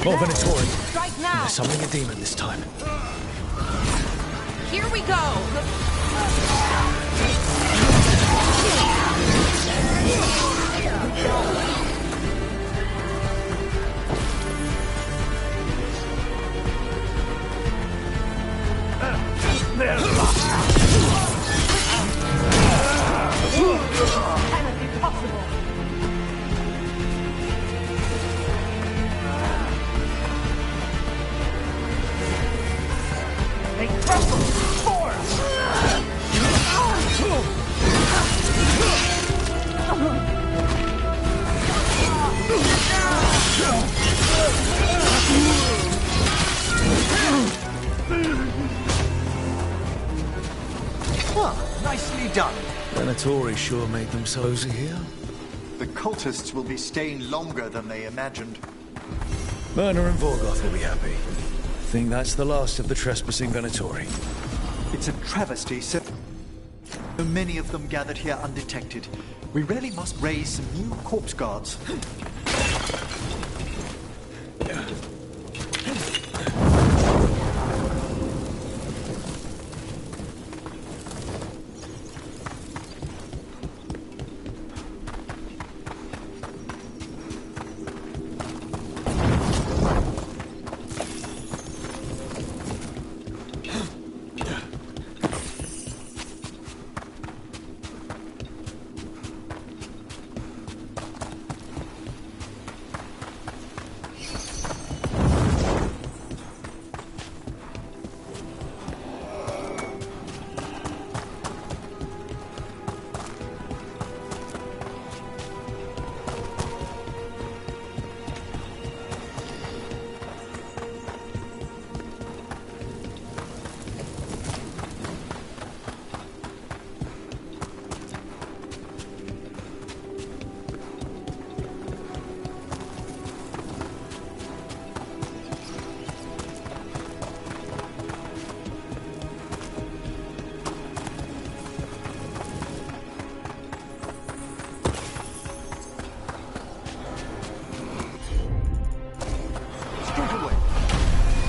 More Venatori. Strike now. They're summoning a demon this time. Here we go. Venatori sure made themselves here. The cultists will be staying longer than they imagined. Myrna and Vorgoth will be happy. I think that's the last of the trespassing Venatori. It's a travesty, so many of them gathered here undetected. We really must raise some new corpse guards.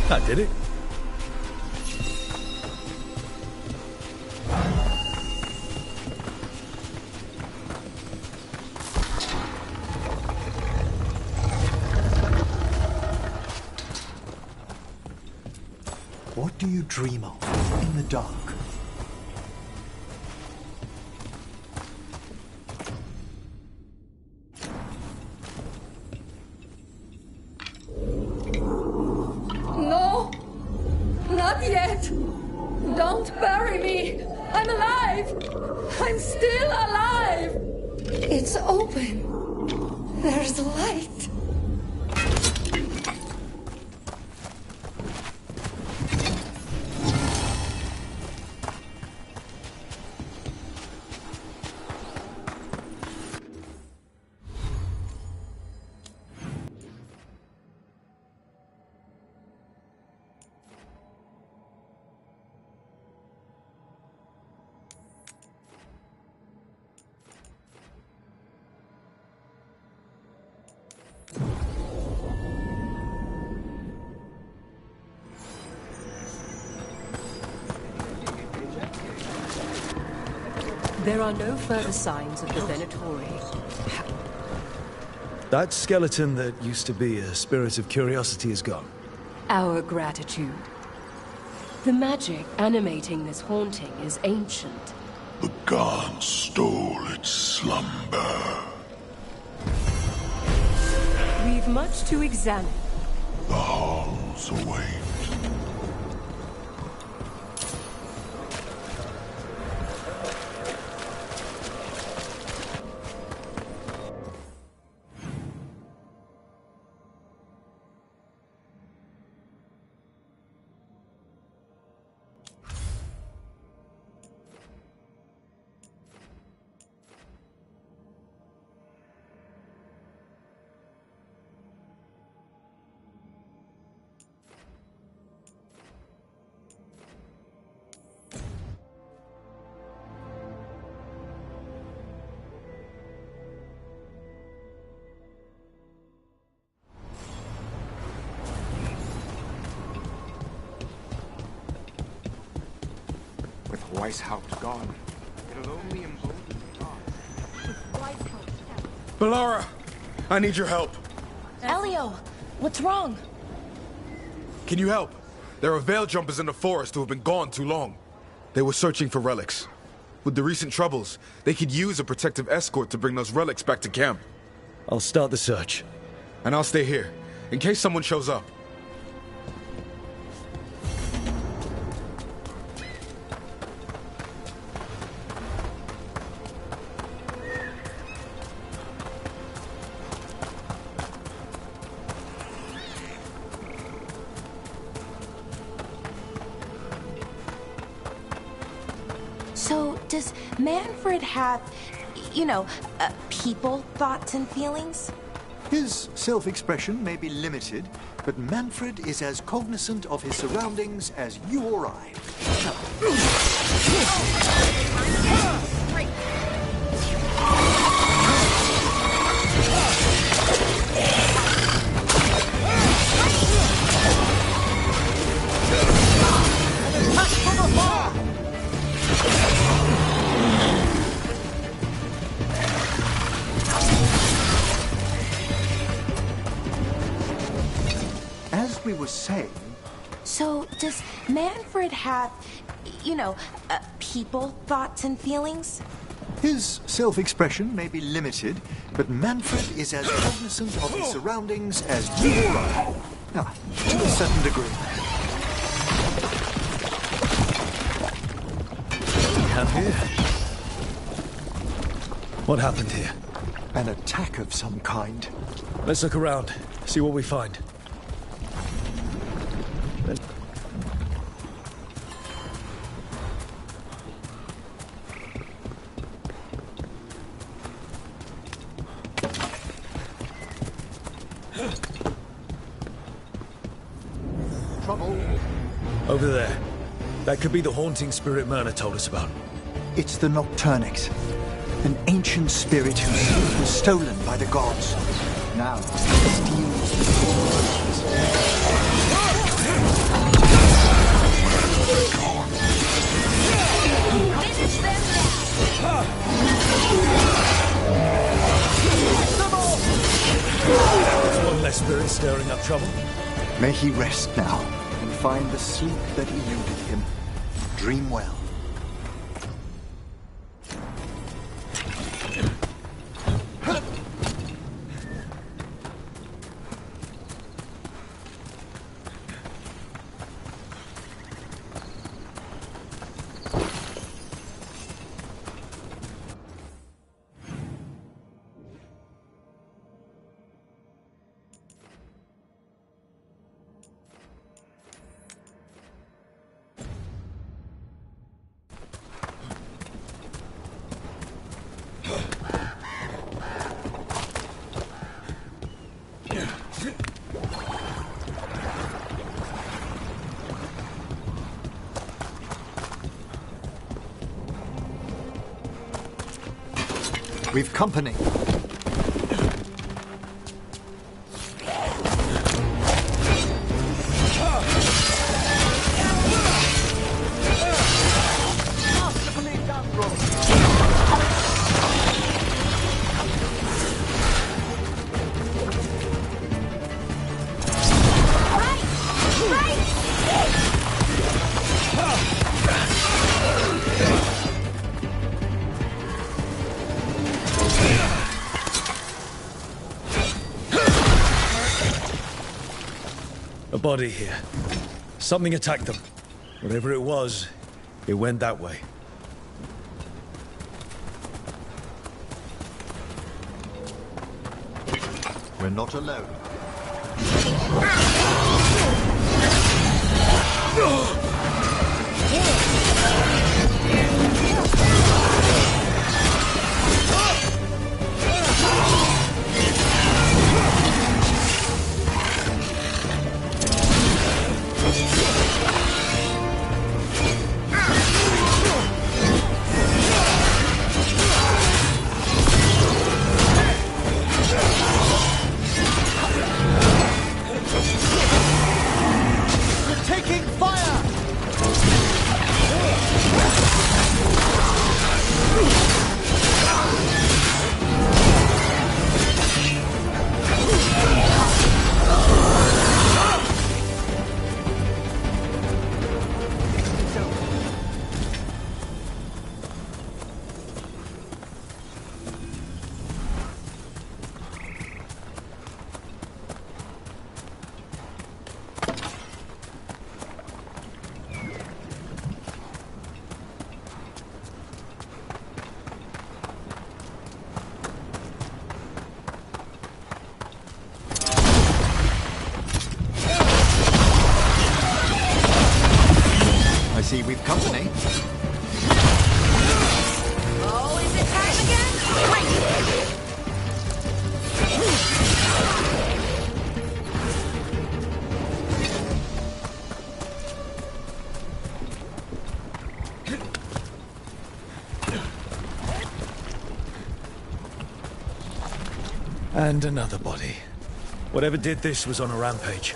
That did it. What do you dream of in the dark? No! Not yet! Don't bury me! I'm alive! I'm still alive! It's open. There's light. There are no further signs of the Venatori. That skeleton that used to be a spirit of curiosity is gone. Our gratitude. The magic animating this haunting is ancient. The gods stole its slumber. We've much to examine. The halls await. Weishaupt gone. It'll only embolden the gods. Balara! I need your help. Elio, what's wrong? Can you help? There are veil jumpers in the forest who have been gone too long. They were searching for relics. With the recent troubles, they could use a protective escort to bring those relics back to camp. I'll start the search. And I'll stay here, in case someone shows up. So, does Manfred have, people, thoughts, and feelings? His self-expression may be limited, but Manfred is as cognizant of his surroundings as you or I. As we were saying... So, does Manfred have, people, thoughts, and feelings? His self-expression may be limited, but Manfred is as cognizant of his surroundings as you or I. Now, to a certain degree. Camp here? What happened here? An attack of some kind. Let's look around, see what we find. Trouble. Over there. That could be the haunting spirit Myrna told us about. It's the Nocturnix, an ancient spirit whose seed was stolen by the gods. Now, steals the souls. There's one less spirit stirring up trouble. May he rest now and find the sleep that eluded him. Dream well. We've company. A body here. Something attacked them. Whatever it was, it went that way. We're not alone. Taking fire! And another body. Whatever did this was on a rampage.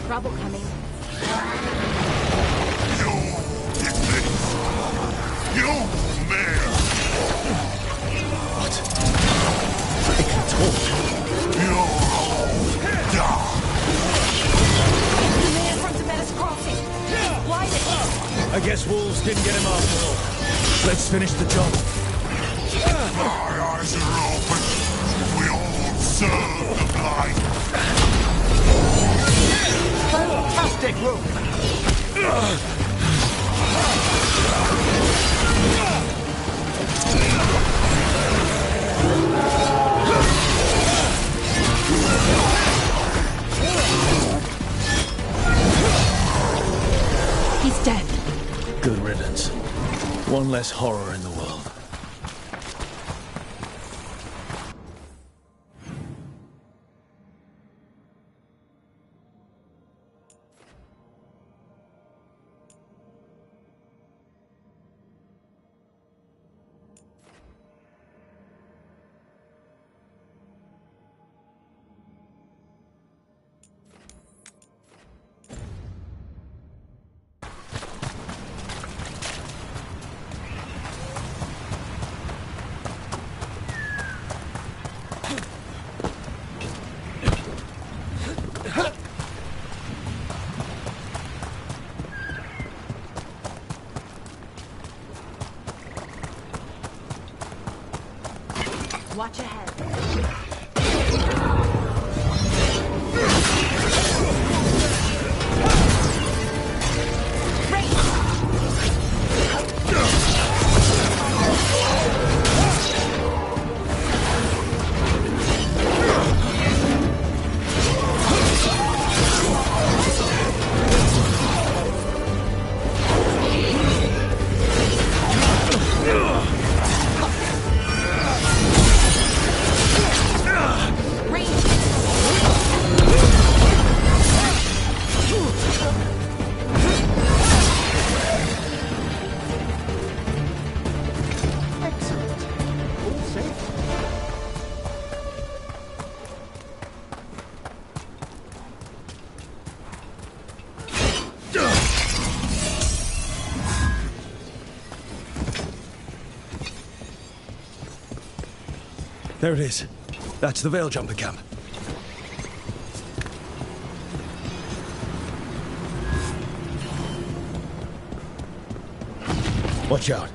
Trouble coming. You man! What? It can talk. You die! The man from Demetis Crossing. He's blinded. I guess wolves didn't get him after all. Let's finish the job. My eyes are open. We all serve the blight. Fantastic, Rook! He's dead. Good riddance. One less horror in the world. Watch ahead. There it is. That's the Veil Jumper camp. Watch out.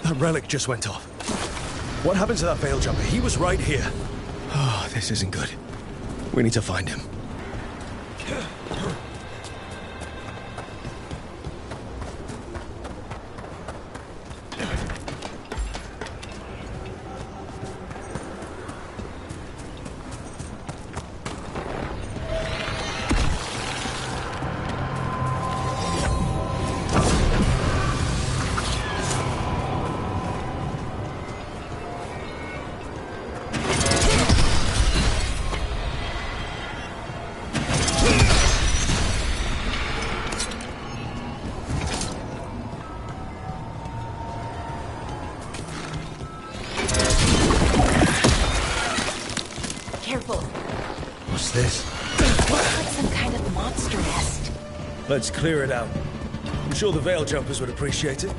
That relic just went off. What happened to that Veil Jumper? He was right here. Oh, this isn't good. We need to find him. Careful. What's this? Looks like some kind of monster nest. Let's clear it out. I'm sure the Veil Jumpers would appreciate it.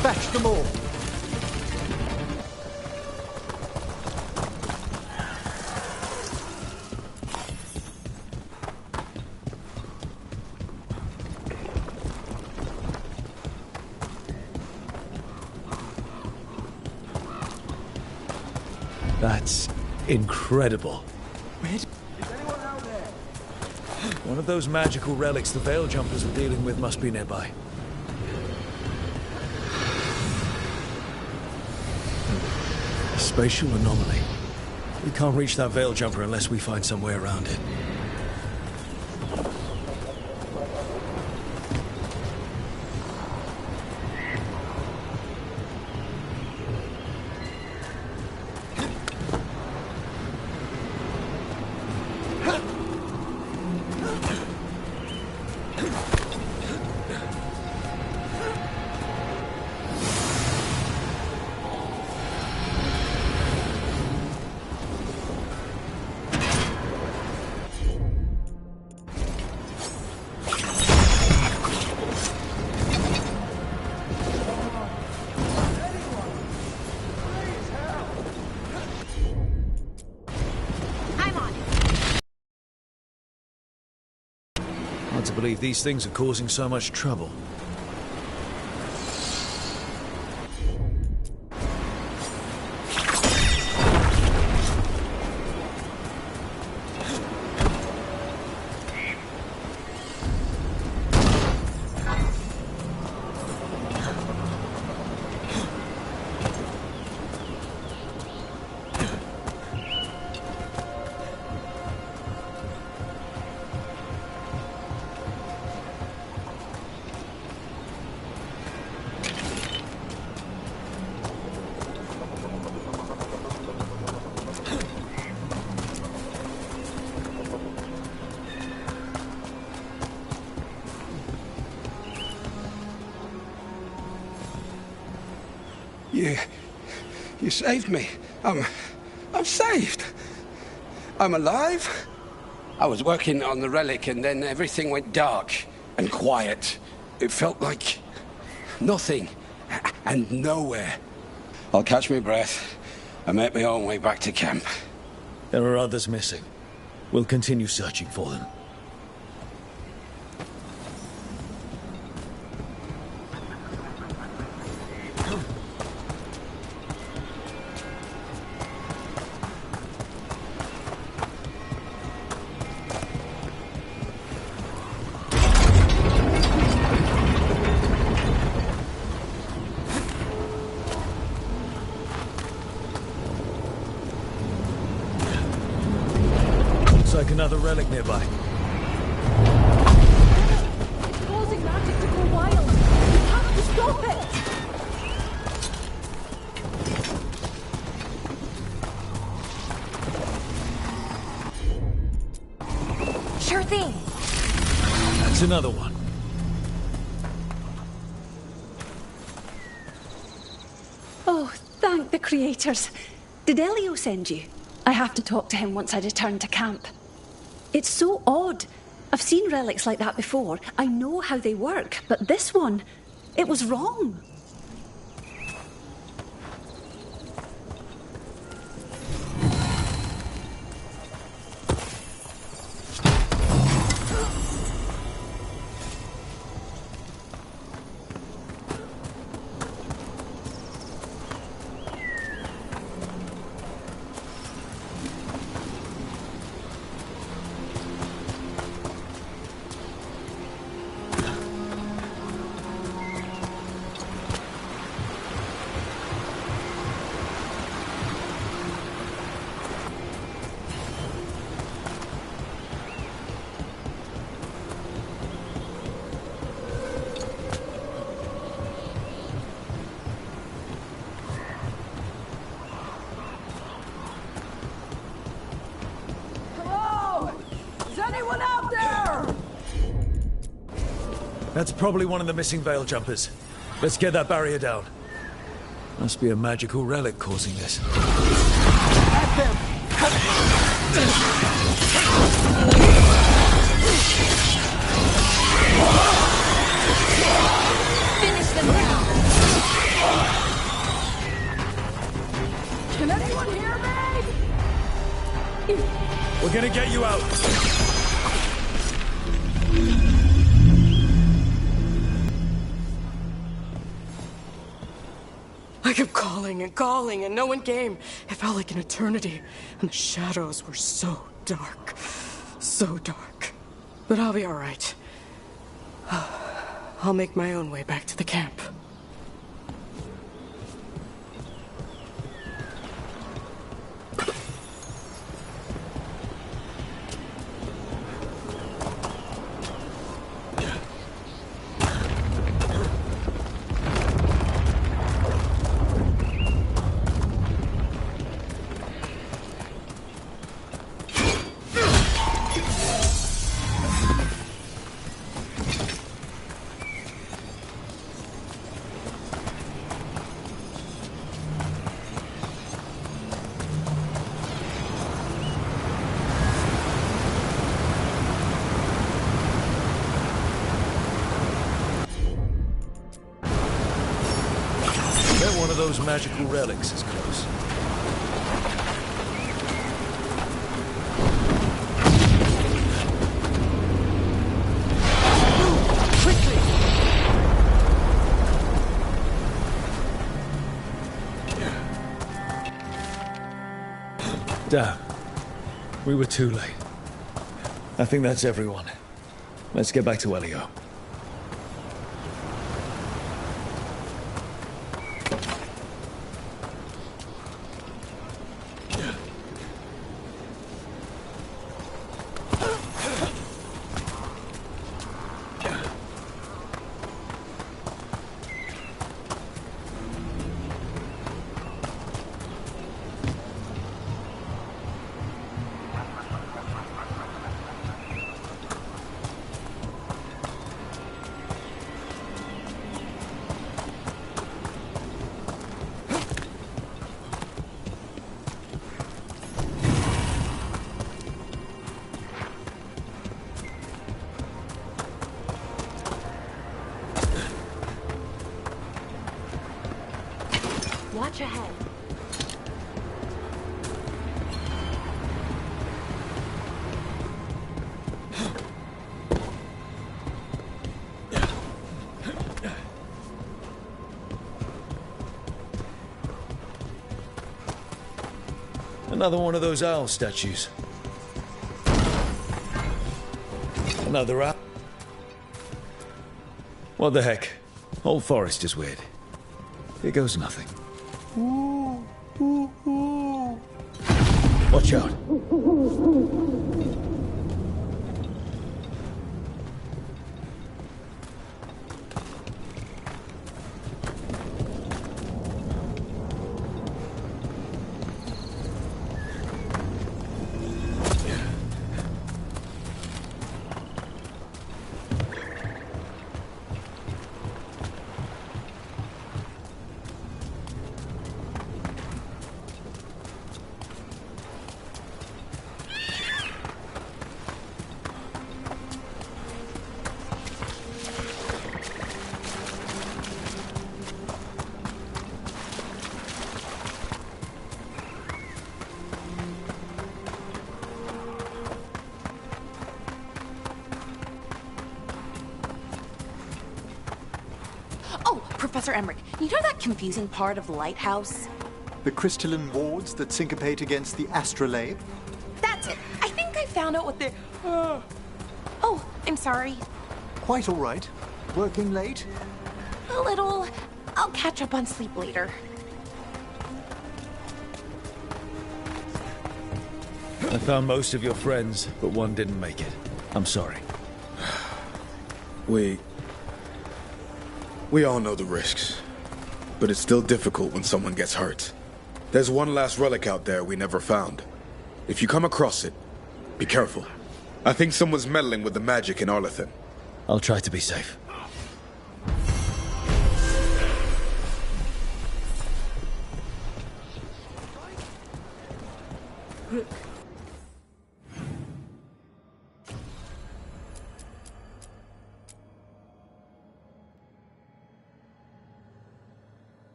Dispatch them all. That's incredible. One of those magical relics the Veil Jumpers were dealing with must be nearby. A spatial anomaly. We can't reach that Veil Jumper unless we find some way around it. Hard to believe these things are causing so much trouble. You saved me. I'm saved. I'm alive. I was working on the relic and then everything went dark and quiet. It felt like nothing and nowhere. I'll catch my breath and make my own way back to camp. There are others missing. We'll continue searching for them. Like another relic nearby. It's causing magic to go wild. We have to stop it. Sure thing. That's another one. Oh, thank the creators. Did Elio send you? I have to talk to him once I return to camp. It's so odd. I've seen relics like that before. I know how they work, but this one, it was wrong. That's probably one of the missing Veil Jumpers. Let's get that barrier down. Must be a magical relic causing this. Finish them now. We're gonna get you out. I kept calling, and no one came. It felt like an eternity, and the shadows were so dark. So dark. But I'll be all right. I'll make my own way back to the camp. One of those magical relics is close. Quickly! Damn. We were too late. I think that's everyone. Let's get back to Elio. Watch ahead. Another one of those owl statues. Another owl. What the heck? Whole forest is weird. Here goes nothing. Watch out. Professor Emmerich, you know that confusing part of the lighthouse? The crystalline wards that syncopate against the astrolabe? That's it. I think I found out what they're... Oh, I'm sorry. Quite all right. Working late? A little. I'll catch up on sleep later. I found most of your friends, but one didn't make it. I'm sorry. We all know the risks, but it's still difficult when someone gets hurt. There's one last relic out there we never found. If you come across it, be careful. I think someone's meddling with the magic in Arlethan. I'll try to be safe.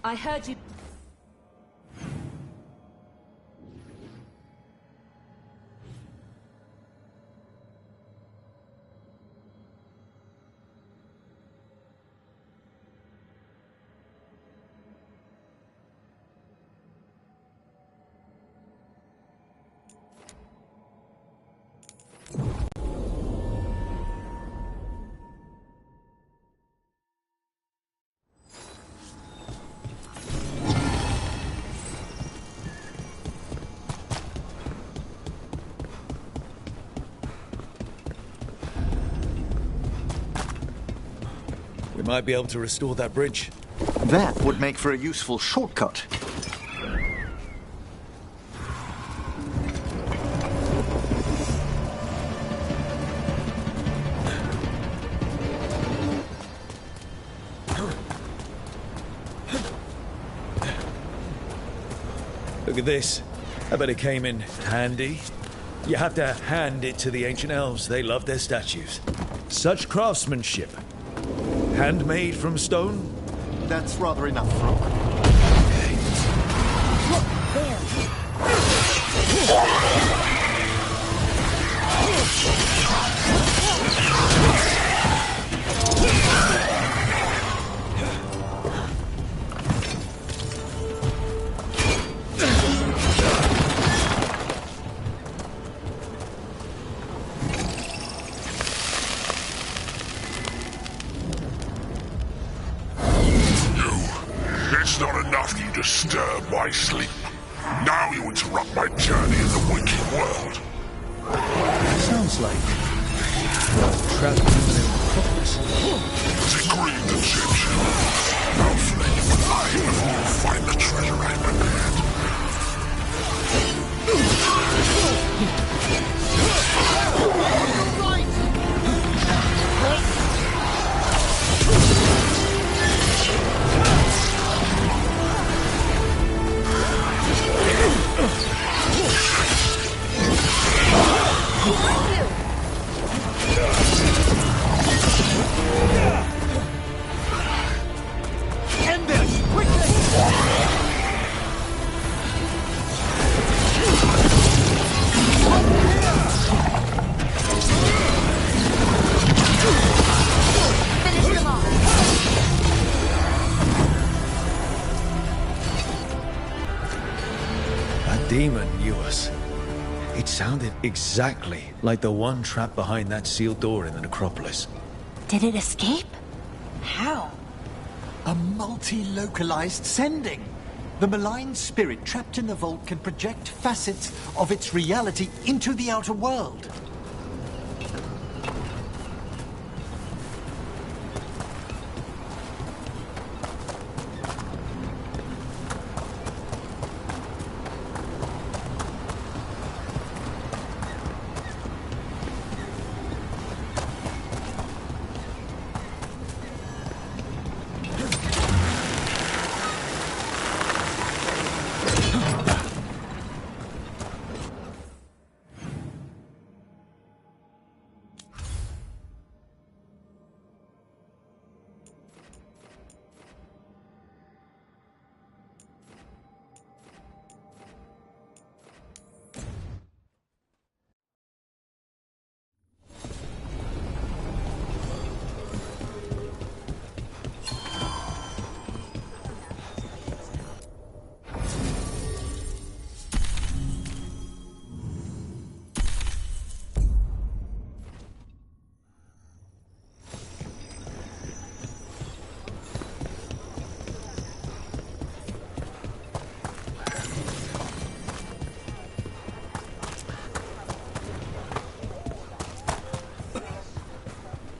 I heard you. We might be able to restore that bridge. That would make for a useful shortcut. Look at this. I bet it came in handy. You have to hand it to the ancient elves. They love their statues. Such craftsmanship. Handmade from stone? That's rather enough, Rook. It's not enough you disturb my sleep. Now you interrupt my journey in the waking world. Sounds like we're trapped in the necropolis. Decree the Egyptian. Now flame alive before you find the treasure I prepared. End this! Quickly! Finish them off. That demon knew us. It sounded exactly like the one trapped behind that sealed door in the necropolis. Did it escape? How? A multi-localized sending. The malign spirit trapped in the vault can project facets of its reality into the outer world.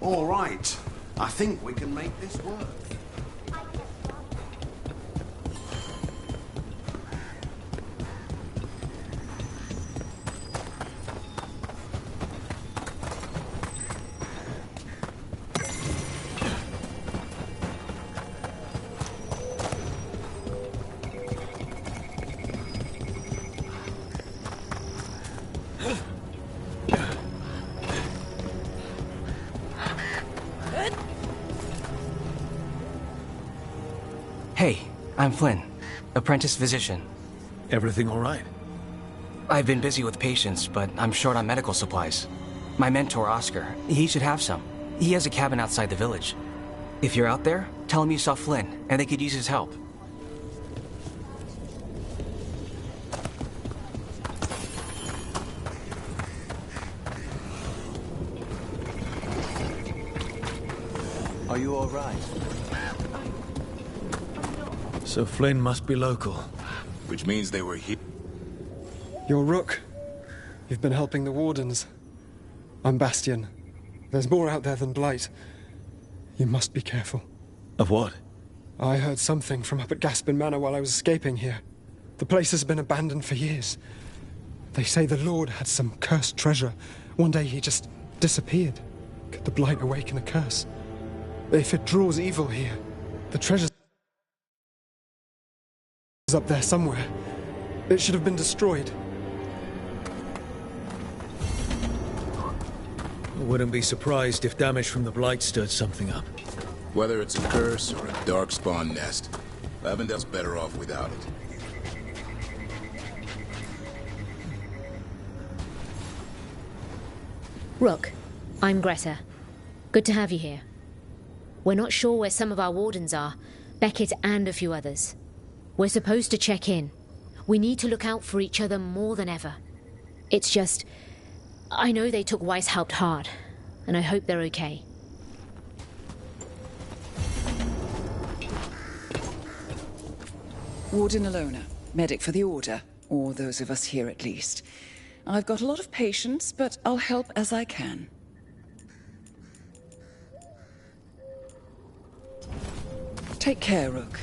All right. I think we can make this work. Hey, I'm Flynn, apprentice physician. Everything all right? I've been busy with patients, but I'm short on medical supplies. My mentor, Oscar, he should have some. He has a cabin outside the village. If you're out there, tell him you saw Flynn, and they could use his help. Are you all right? So Flynn must be local. Which means they were here. You're Rook. You've been helping the Wardens. I'm Bastion. There's more out there than Blight. You must be careful. Of what? I heard something from up at Gaspin Manor while I was escaping here. The place has been abandoned for years. They say the Lord had some cursed treasure. One day he just disappeared. Could the Blight awaken a curse? If it draws evil here, the treasure's up there somewhere. It should have been destroyed. I wouldn't be surprised if damage from the Blight stirred something up. Whether it's a curse or a darkspawn nest, Lavendel's better off without it. Rook, I'm Greta. Good to have you here. We're not sure where some of our wardens are, Beckett and a few others. We're supposed to check in. We need to look out for each other more than ever. It's just, I know they took Weishaupt hard, and I hope they're okay. Warden Alona, medic for the Order, or those of us here at least. I've got a lot of patience, but I'll help as I can. Take care, Rook.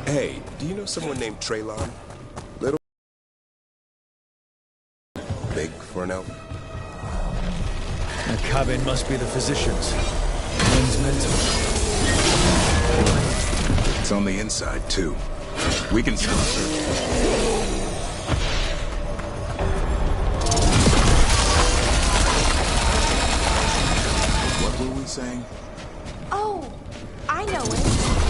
Hey, do you know someone named Traylon? Little... big for an elf? The cabin must be the physician's. Flynn's mentor. It's on the inside, too. We can still search. What were we saying? Oh, I know it.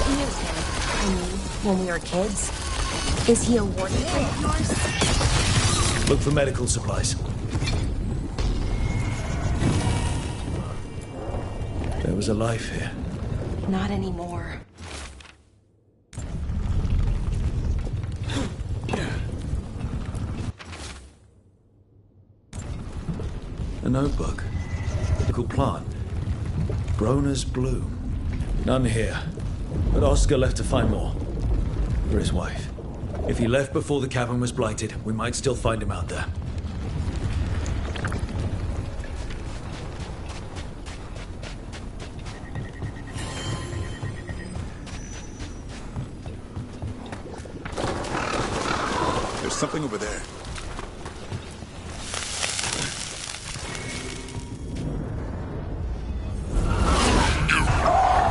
We knew him. I mean, when we were kids. Is he a warden friend of yours? Look for medical supplies. There was a life here. Not anymore. A notebook. Medical plant. Broner's bloom. None here. But Oscar left to find more. For his wife. If he left before the cabin was blighted, we might still find him out there. There's something over there.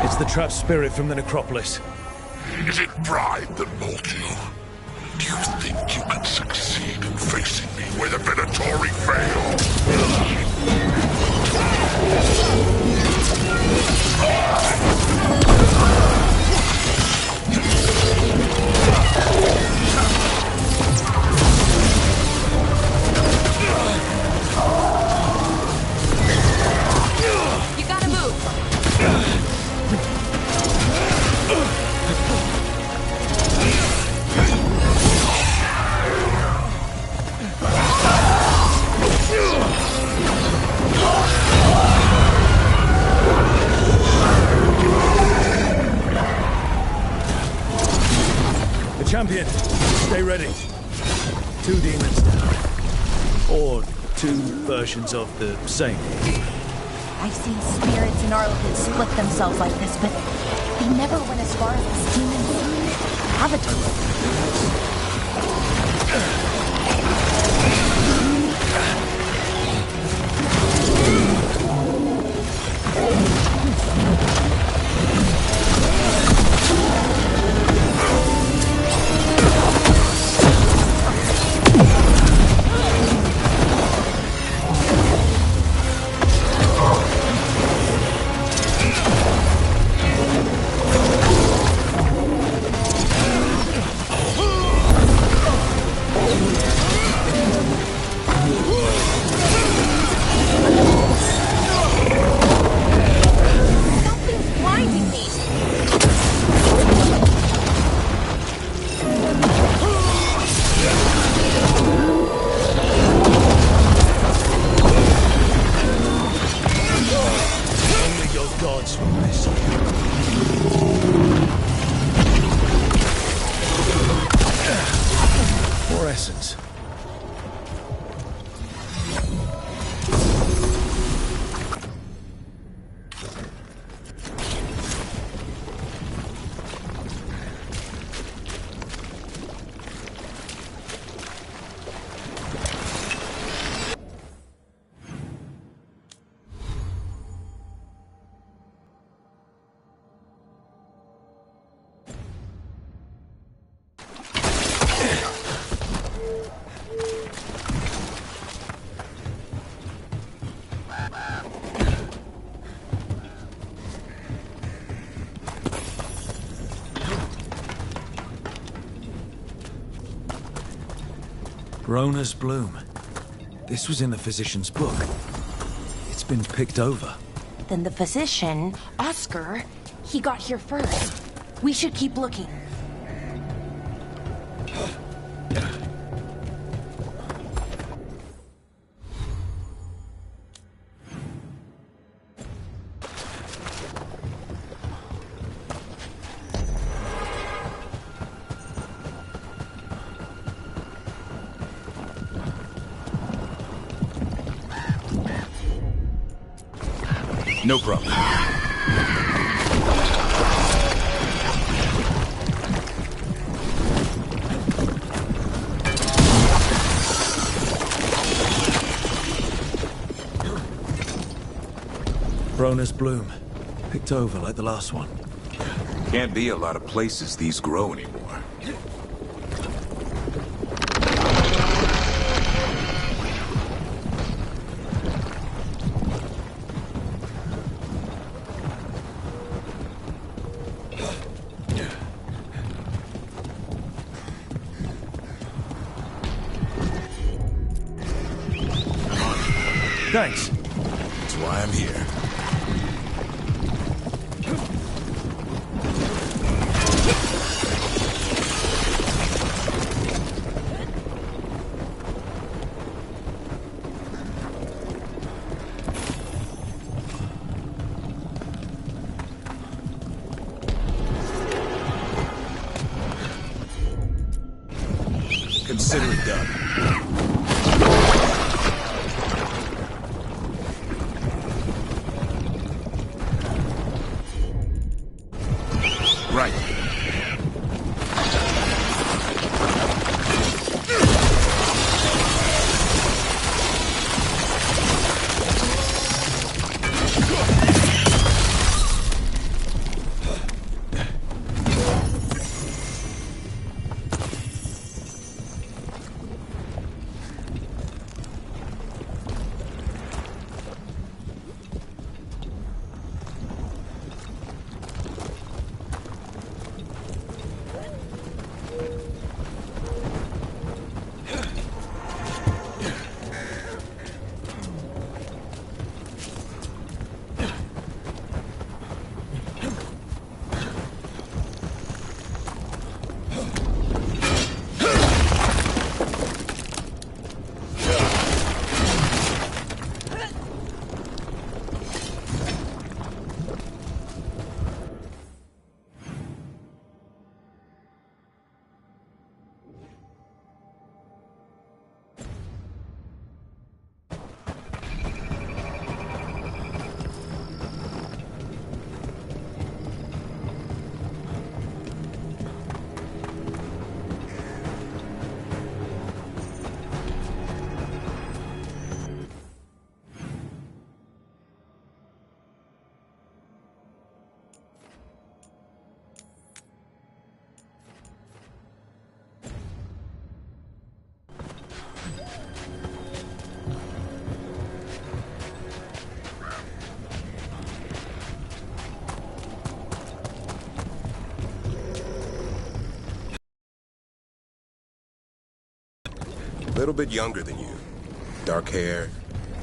It's the trapped spirit from the necropolis. Is it pride that molds you? Do you think you can succeed in facing me with a Venator? story fail. You gotta move. The champion, stay ready. 2 demons down. Or 2 versions of the same. I've seen spirits in Arlequin split themselves like this, but they never went as far as this demon's avatar. essence. Rona's bloom. This was in the physician's book. It's been picked over. Then the physician, Oscar, he got here first. We should keep looking. No problem. Rona's bloom. Picked over like the last one. Can't be a lot of places these grow anymore. Thanks. That's why I'm here. Consider it done. Right. little bit younger than you. Dark hair,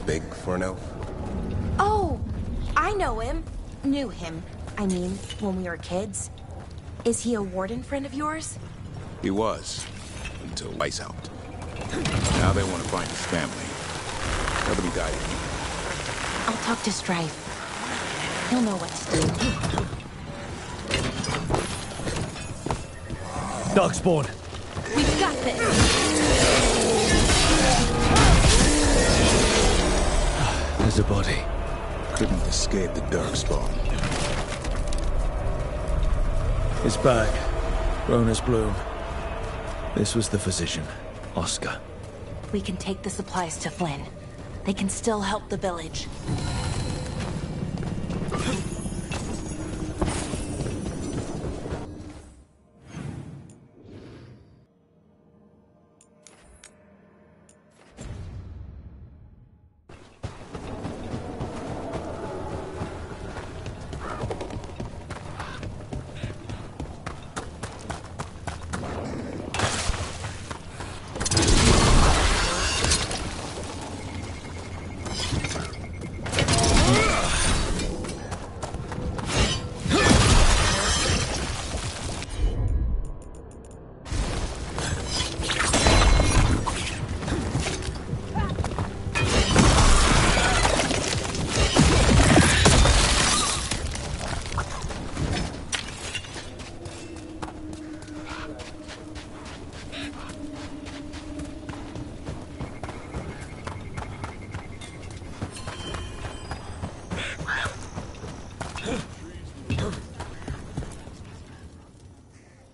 big for an elf. Oh, I know him. Knew him. I mean, when we were kids. Is he a warden friend of yours? He was, until Weiss helped. Now they want to find his family. Nobody died. I'll talk to Strife. He'll know what to do. Darkspawn! We've got this! There's a body. Couldn't escape the Darkspawn. It's back. Ronus Bloom. This was the physician, Oscar. We can take the supplies to Flynn. They can still help the village.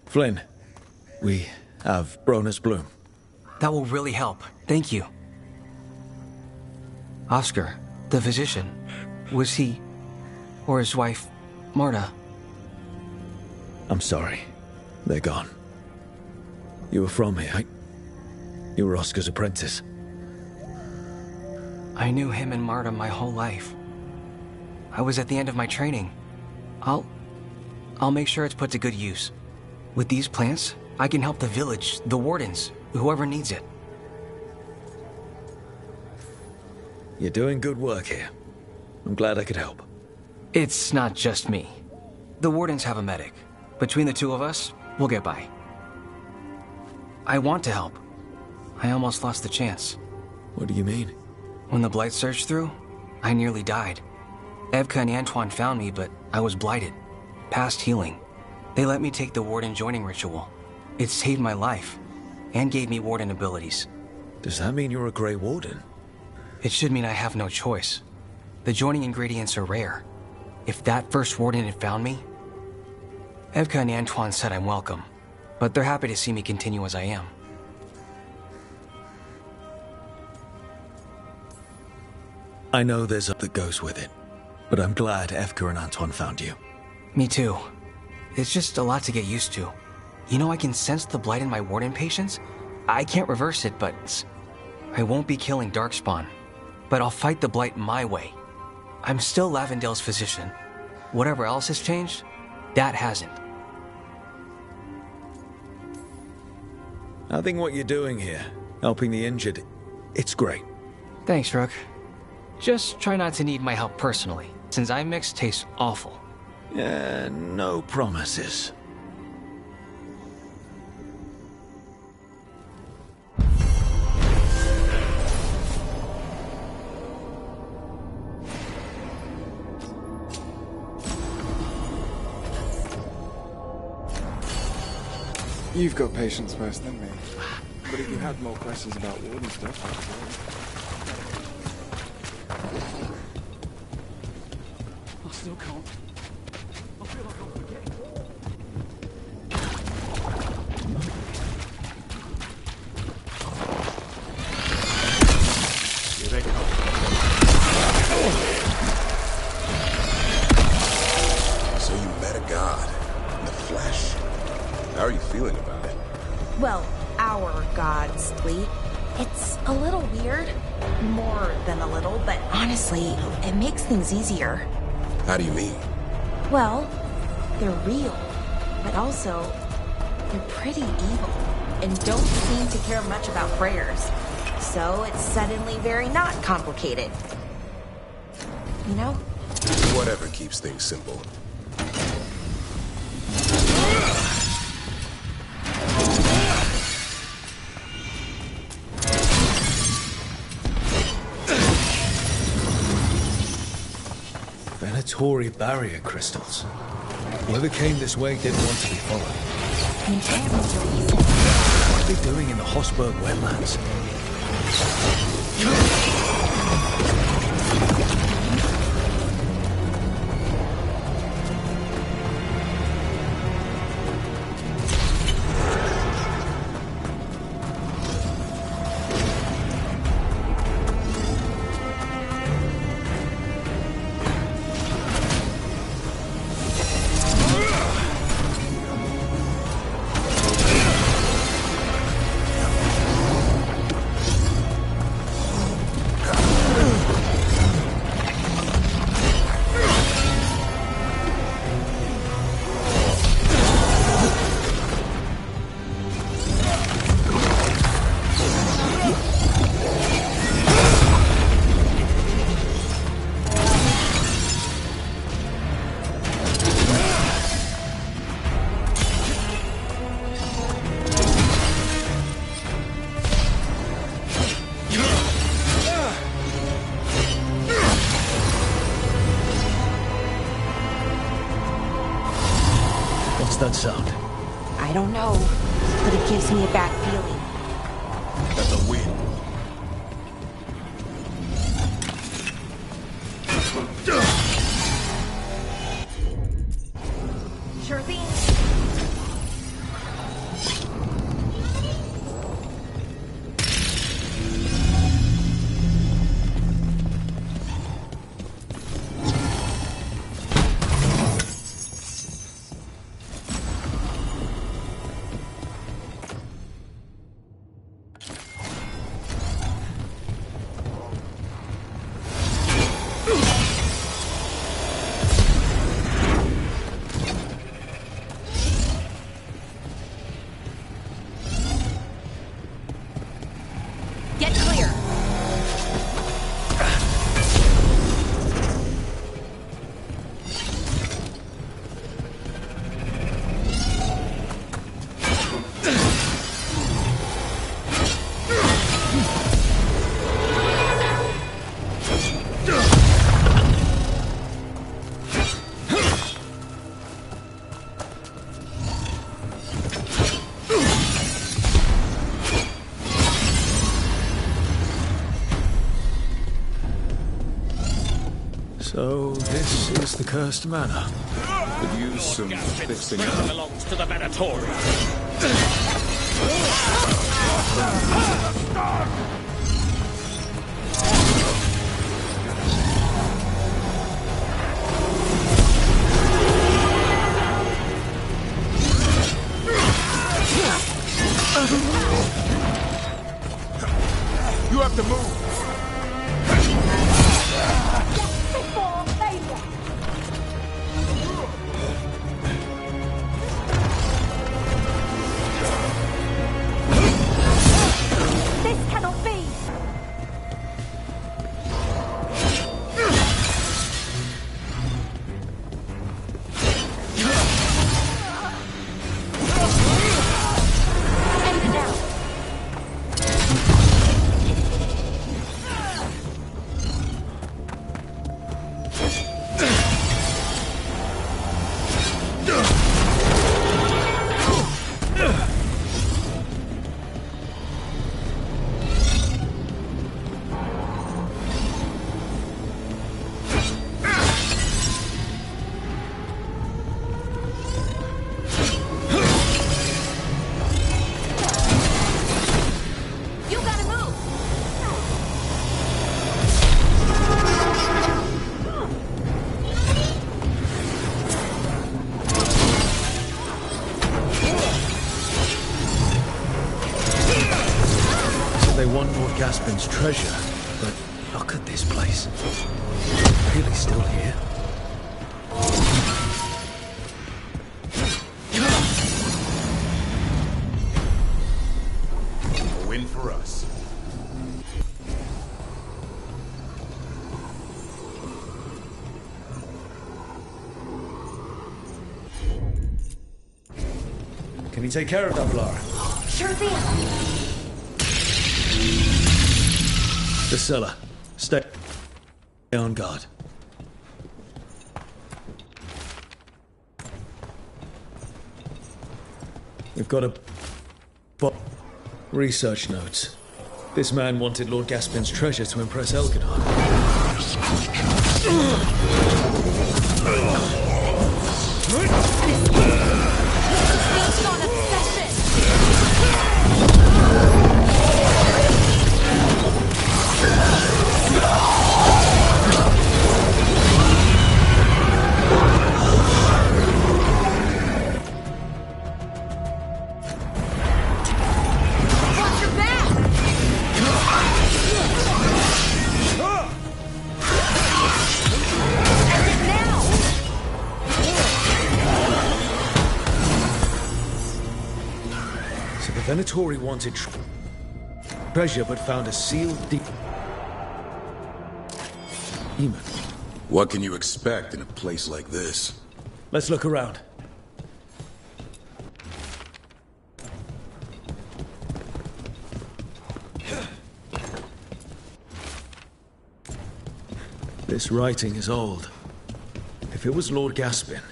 Flynn, we have Ronus Bloom. That will really help. Thank you. Oscar, the physician, was he, or his wife, Marta? I'm sorry. They're gone. You were from here. You were Oscar's apprentice. I knew him and Marta my whole life. I was at the end of my training. I'll make sure it's put to good use. With these plants, I can help the village, the wardens, whoever needs it. You're doing good work here. I'm glad I could help. It's not just me. The wardens have a medic. Between the two of us, we'll get by. I want to help. I almost lost the chance. What do you mean? When the blight surged through, I nearly died. Evka and Antoine found me, but I was blighted. Past healing. They let me take the warden joining ritual. It saved my life, and gave me warden abilities. Does that mean you're a Grey Warden? It should mean I have no choice. The joining ingredients are rare. If that first warden had found me... Evka and Antoine said I'm welcome, but they're happy to see me continue as I am. I know there's up that goes with it, but I'm glad Evka and Antoine found you. Me too. It's just a lot to get used to. You know, I can sense the blight in my warden patients. I can't reverse it, but I won't be killing Darkspawn. But I'll fight the blight my way. I'm still Lavendale's physician. Whatever else has changed, that hasn't. I think what you're doing here, helping the injured, it's great. Thanks, Rook. Just try not to need my help personally, since iMix tastes awful. Yeah, no promises. You've got patience worse than me. But if you had more questions about warden stuff, I still can't. I feel like I'm forgetting. Here they come. So you met a god in the flesh. How are you feeling about it? Well, our gods, Lee. It's a little weird. More than a little, but honestly, it makes things easier. How do you mean? Well, they're real, but also, they're pretty evil, and don't seem to care much about prayers. So it's suddenly very not complicated. You know? Whatever keeps things simple. Veilguard barrier crystals. Whoever came this way didn't want to be followed. What are they doing in the Hossberg wetlands? What's that sound? I don't know, but it gives me a bad feeling. That's a win. Sure thing. Get clear. So, this is the cursed manor. Could use some fixing up. Belongs to the Venatori. You have to move. This cannot be! Enemy down. You gotta move! So they want Lord Gaspin's treasure, but look at this place. Really still here? A win for us. you take care of that, Lara? Sure thing. The cellar. Stay on guard. We've got a... research notes. This man wanted Lord Gaspin's treasure to impress Elgadon. Venatori wanted treasure, but found a sealed demon. What can you expect in a place like this? Let's look around. This writing is old. If it was Lord Gaspin,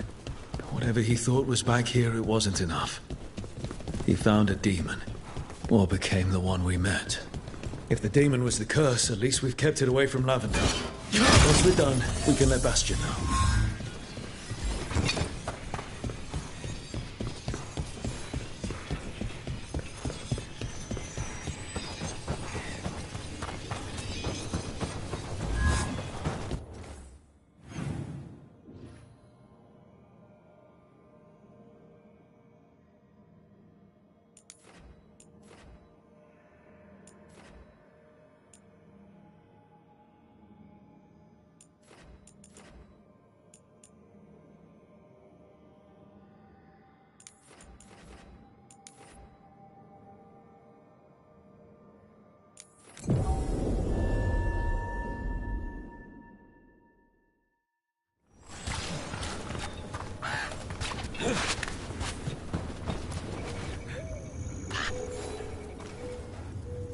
whatever he thought was back here, it wasn't enough. He found a demon, or became the one we met. If the demon was the curse, at least we've kept it away from Lavender. Once we're done, we can let Bastion know.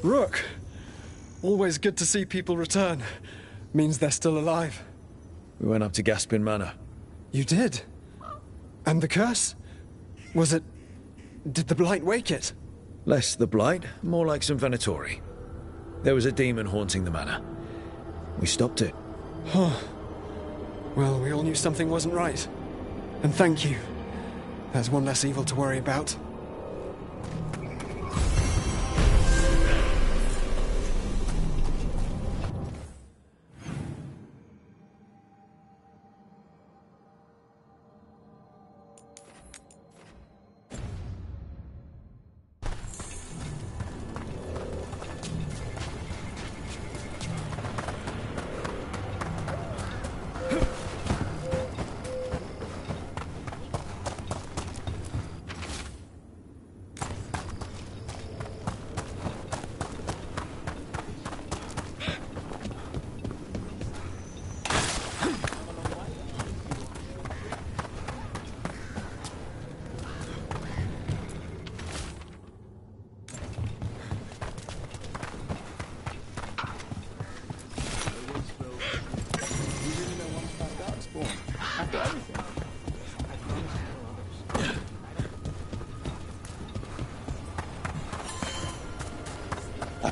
Rook! Always good to see people return. Means they're still alive. We went up to Gaspin Manor. You did? And the curse? Was it... Did the Blight wake it? Less the Blight, more like some Venatori. There was a demon haunting the manor. We stopped it. Huh. Well, we all knew something wasn't right. And thank you. There's one less evil to worry about.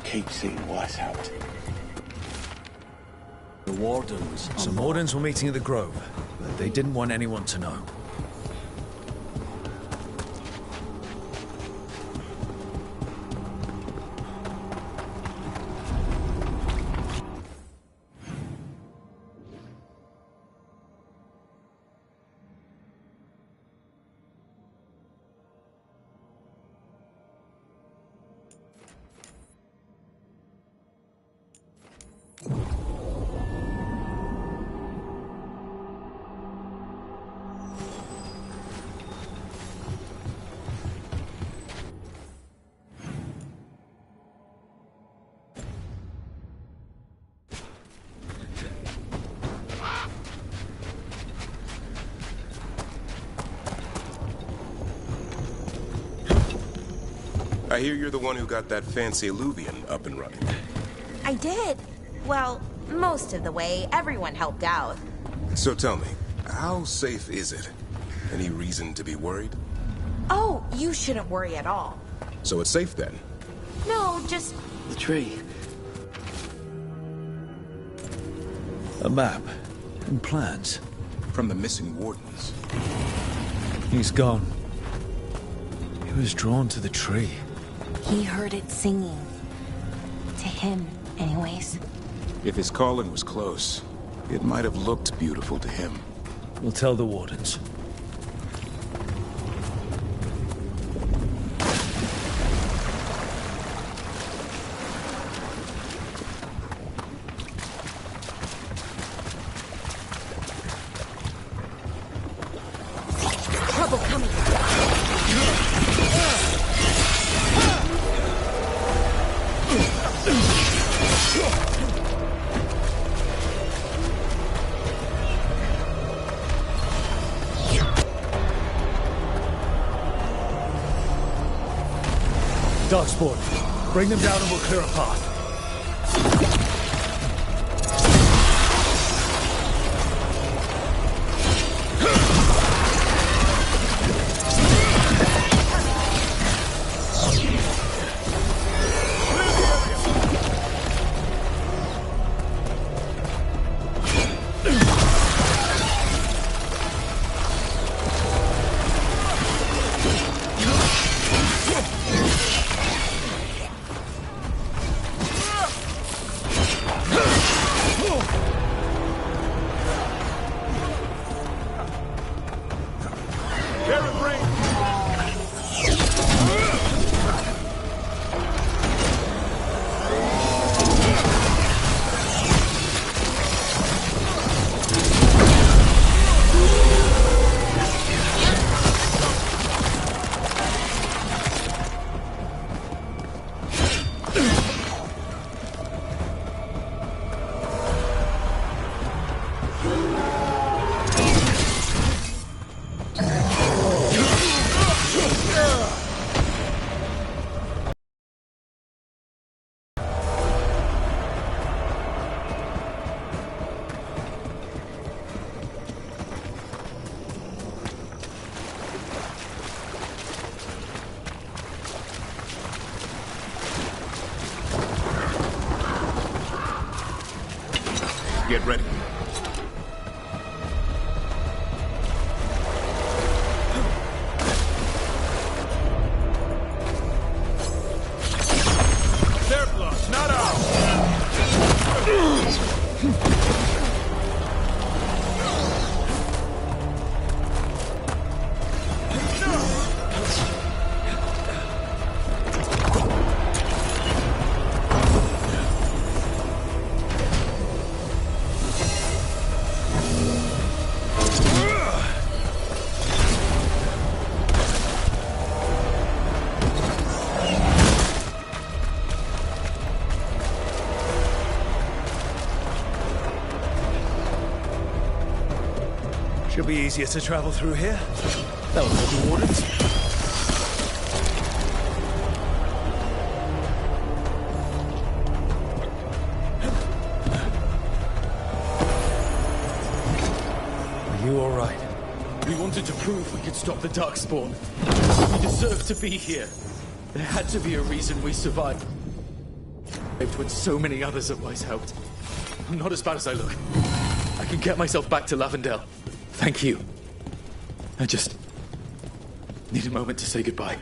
Keep seeing what's out. The Wardens... Some Wardens were meeting in the Grove, but they didn't want anyone to know. I hear you're the one who got that fancy Illuvian up and running. I did. Well, most of the way. Everyone helped out. So tell me, how safe is it? Any reason to be worried? Oh, you shouldn't worry at all. So it's safe then? No, just... The tree. A map and plans. From the missing wardens. He's gone. He was drawn to the tree. He heard it singing. To him, anyways. If his calling was close, it might have looked beautiful to him. We'll tell the wardens. Trouble coming. Darkspawn, bring them down and we'll clear a path. Get ready. Their blood, not ours! Should be easier to travel through here. That was all the wardens. Are you all right? We wanted to prove we could stop the Darkspawn. We deserve to be here. There had to be a reason we survived when so many others otherwise helped. I'm not as bad as I look. I can get myself back to Lavendale. Thank you. I just need a moment to say goodbye.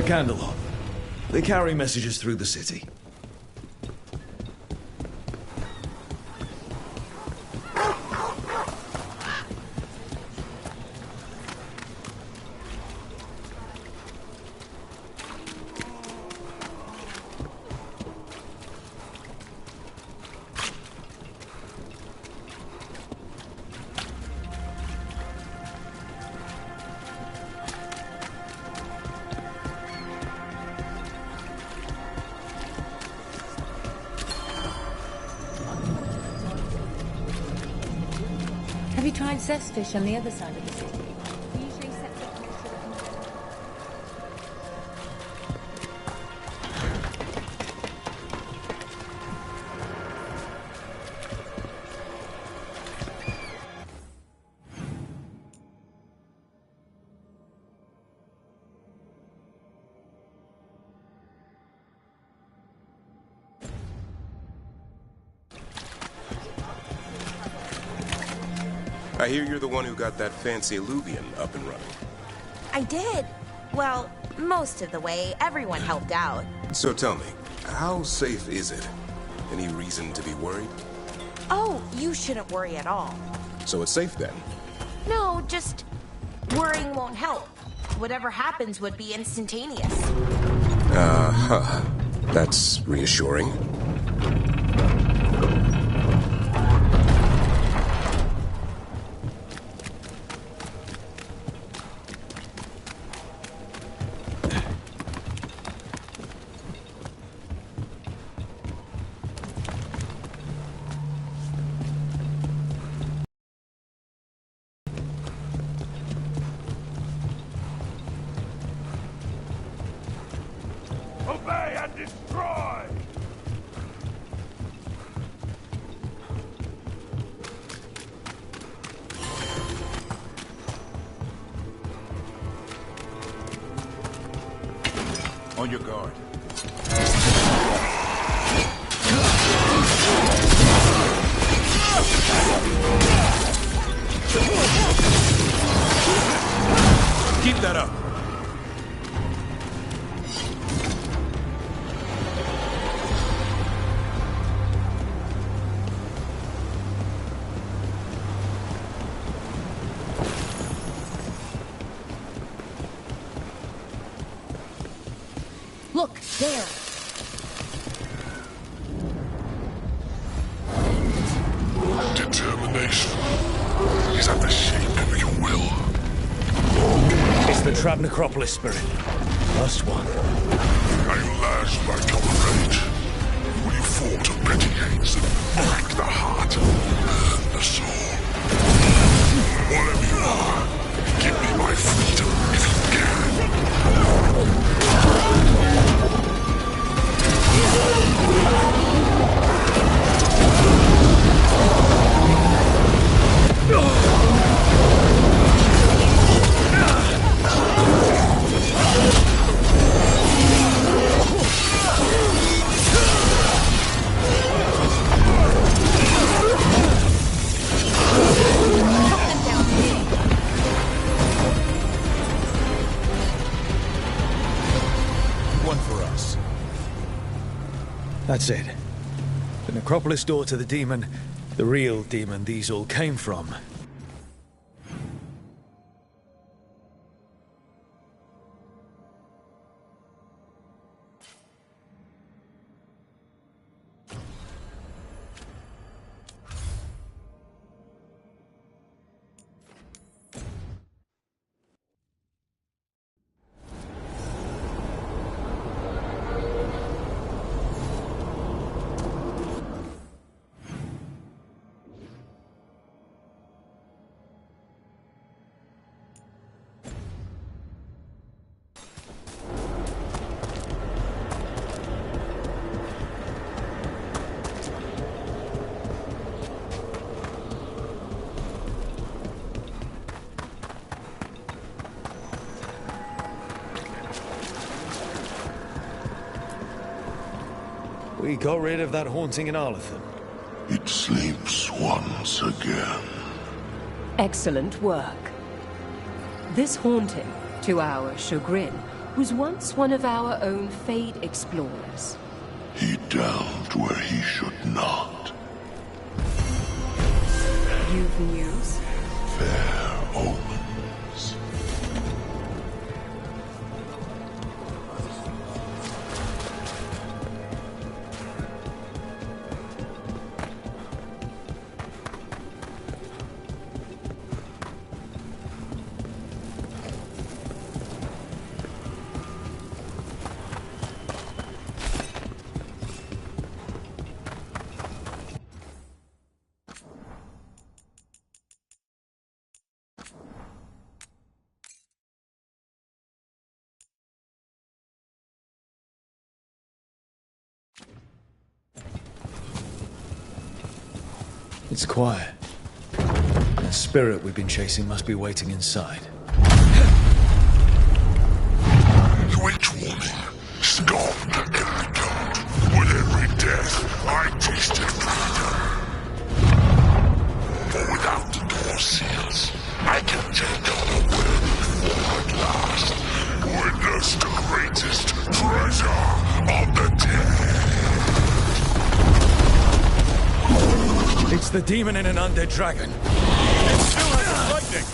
A candle. They carry messages through the city. Have you tried zestfish on the other side of the city? I hear you're the one who got that fancy Illuvian up and running. I did. Well, most of the way. Everyone helped out. So tell me, how safe is it? Any reason to be worried? Oh, you shouldn't worry at all. So it's safe then? No, just worrying won't help. Whatever happens would be instantaneous. Uh-huh. That's reassuring. Obey and destroy! On your guard. Keep that up. Look, there. Determination is at the shape of your will. It's the Trap Necropolis spirit. Last one. At last, my comrade. When you fought a petty hates that break the heart and the soul. Whatever you are, give me my freedom if you can. One for us. That's it. The Necropolis door to the demon, the real demon these all came from. We got rid of that haunting in Arlington. It sleeps once again. Excellent work. This haunting, to our chagrin, was once one of our own Fade explorers. He delved where he should not. You've news? Fair omens. It's quiet. That spirit we've been chasing must be waiting inside. Witch woman, stormed every god. With every death, I tasted freedom. For without the door seals, I can take unaware before at last. Witness the greatest treasure of the dead. It's the demon in an undead dragon. It still has lightning!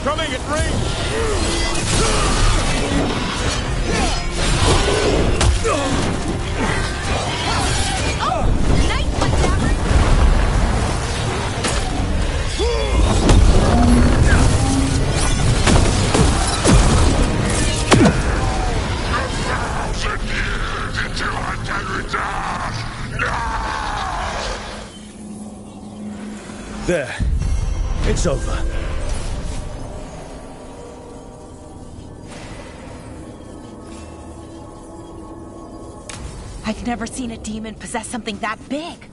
Coming at range! Oh! Nice one, Davern! There. It's over. I've never seen a demon possess something that big.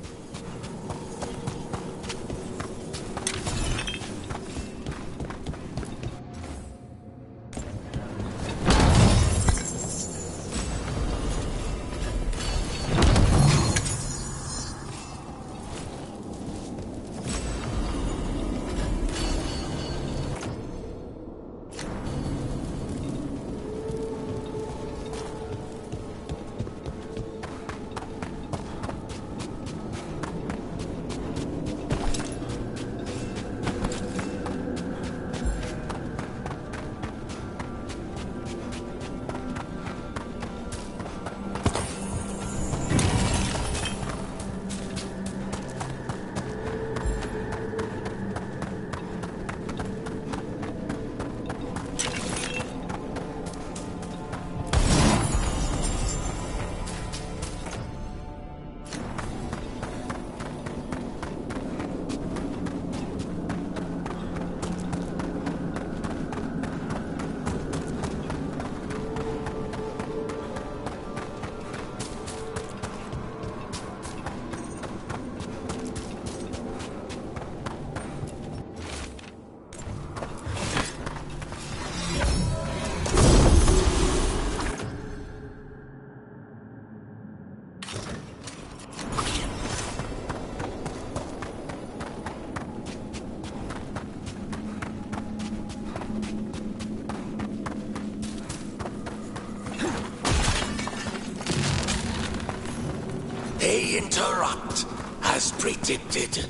They interrupt, as predicted,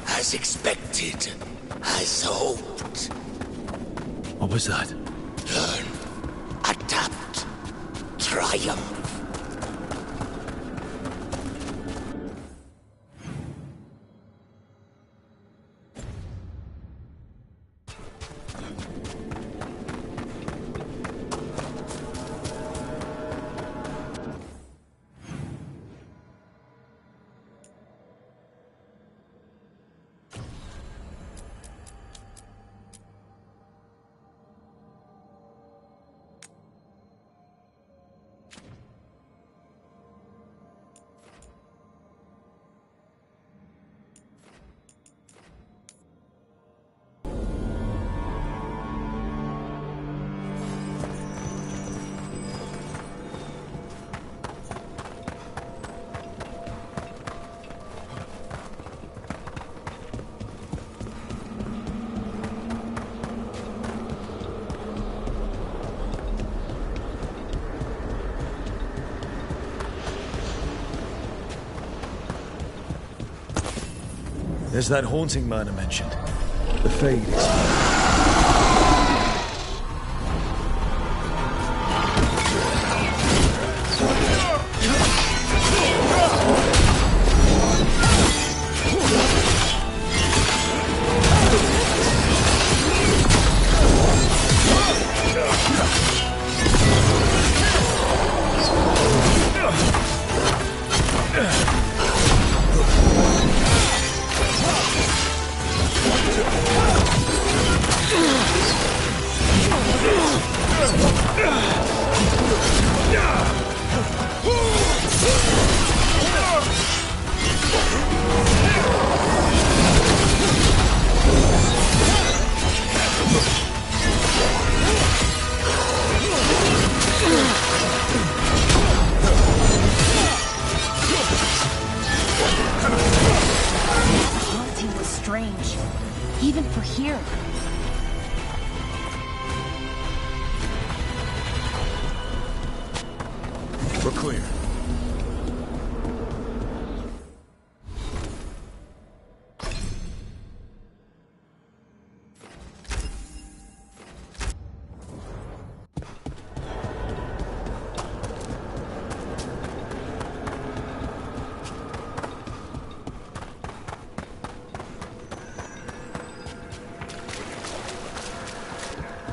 as expected, as hoped. What was that? Learn, adapt, triumph. There's that haunting man I mentioned. The Fade is... Even for here. We're clear.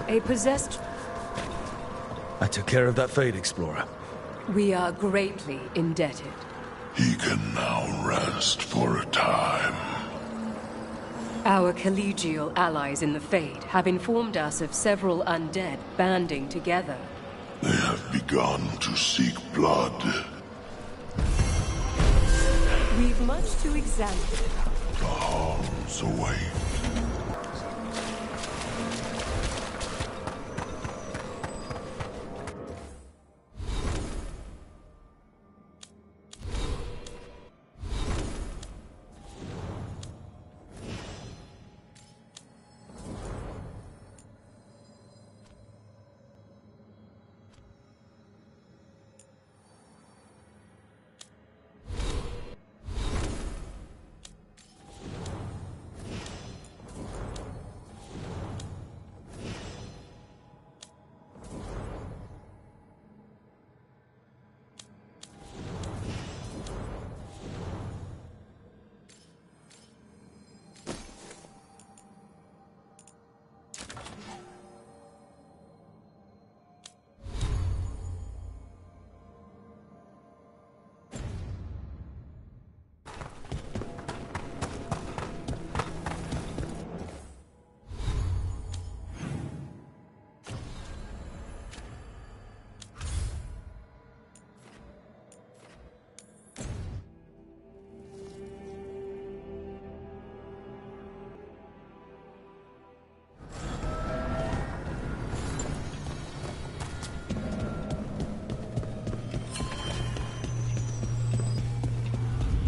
A possessed... I took care of that Fade Explorer. We are greatly indebted. He can now rest for a time. Our collegial allies in the Fade have informed us of several undead banding together. They have begun to seek blood. We've much to examine. The harms await.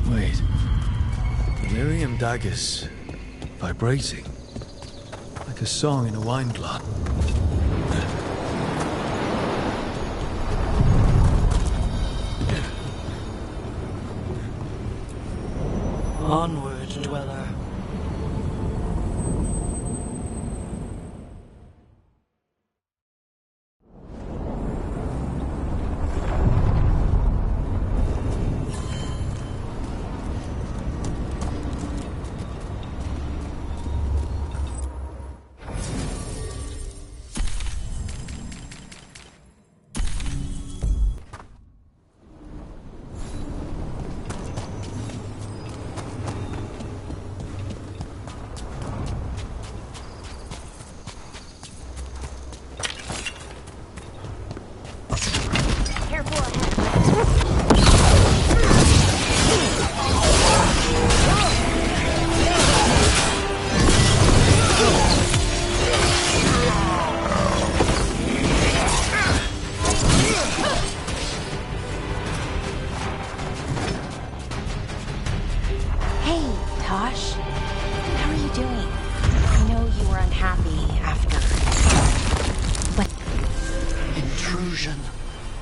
Wait. Delirium daggers. Vibrating. Like a song in a wine glass. Onward, dweller.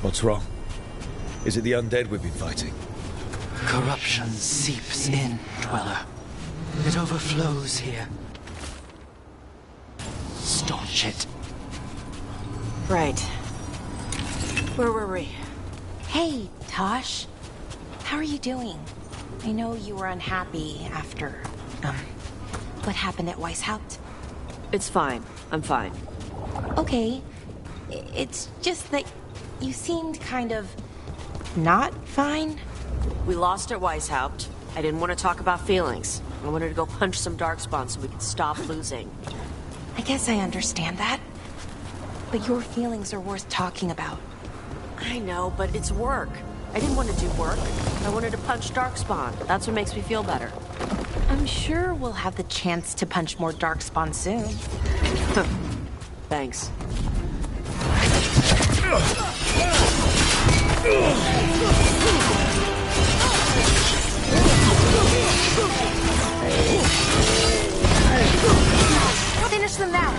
What's wrong? Is it the undead we've been fighting? Corruption seeps in, dweller. It overflows here. Staunch it. Right. Where were we? Hey, Tosh. How are you doing? I know you were unhappy after, what happened at Weishaupt. It's fine. I'm fine. Okay. It's just that you seemed kind of not fine. We lost at Weishaupt. I didn't want to talk about feelings. I wanted to go punch some darkspawn so we could stop losing. I guess I understand that. But your feelings are worth talking about. I know, but it's work. I didn't want to do work. I wanted to punch darkspawn. That's what makes me feel better. I'm sure we'll have the chance to punch more darkspawn soon. Thanks. Finish them now.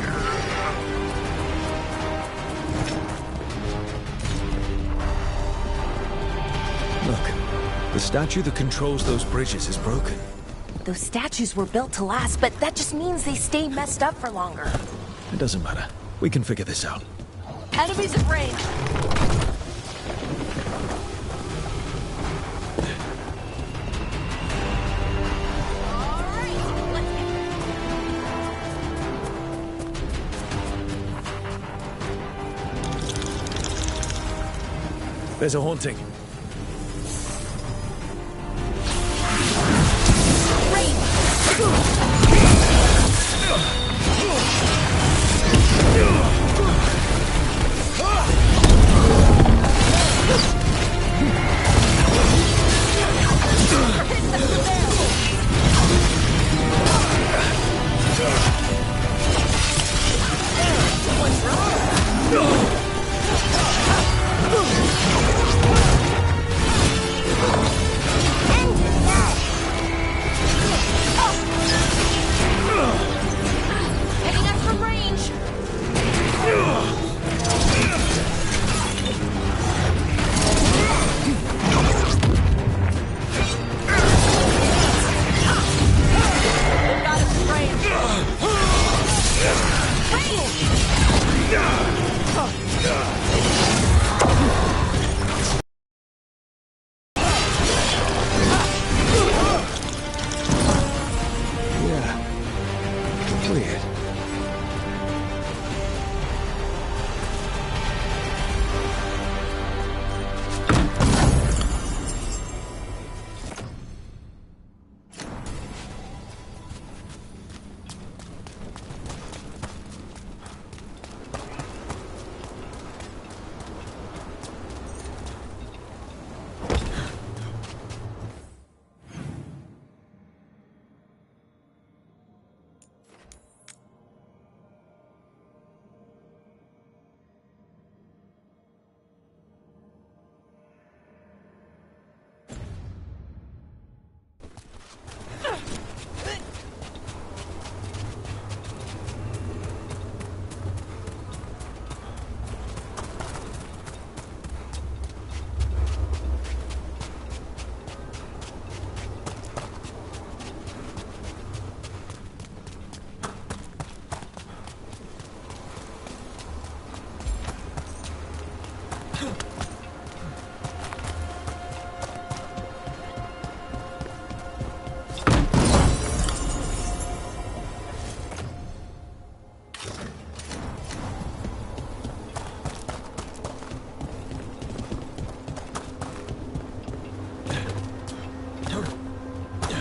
Look, the statue that controls those bridges is broken. Those statues were built to last, but that just means they stay messed up for longer. It doesn't matter. We can figure this out. Enemies at range. There's a haunting. Hitting us from range. They've got us in range. Yeah. Weird.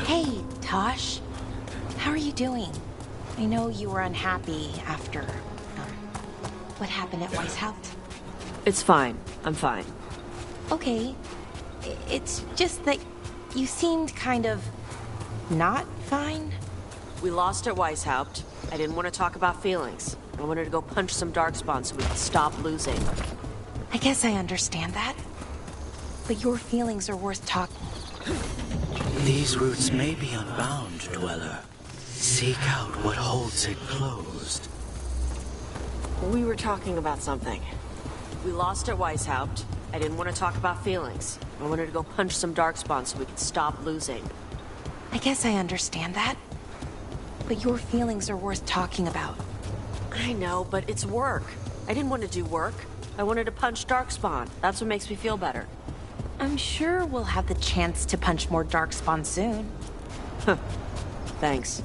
Hey, Tosh. How are you doing? I know you were unhappy after what happened at Weishaupt. It's fine. I'm fine. Okay. It's just that you seemed kind of not fine. We lost at Weishaupt. I didn't want to talk about feelings. I wanted to go punch some darkspawn so we could stop losing. I guess I understand that. But your feelings are worth talking. These roots may be unbound, Dweller. Seek out what holds it closed. We were talking about something. We lost at Weishaupt. I didn't want to talk about feelings. I wanted to go punch some darkspawn so we could stop losing. I guess I understand that. But your feelings are worth talking about. I know, but it's work. I didn't want to do work. I wanted to punch darkspawn. That's what makes me feel better. I'm sure we'll have the chance to punch more darkspawn soon. Thanks.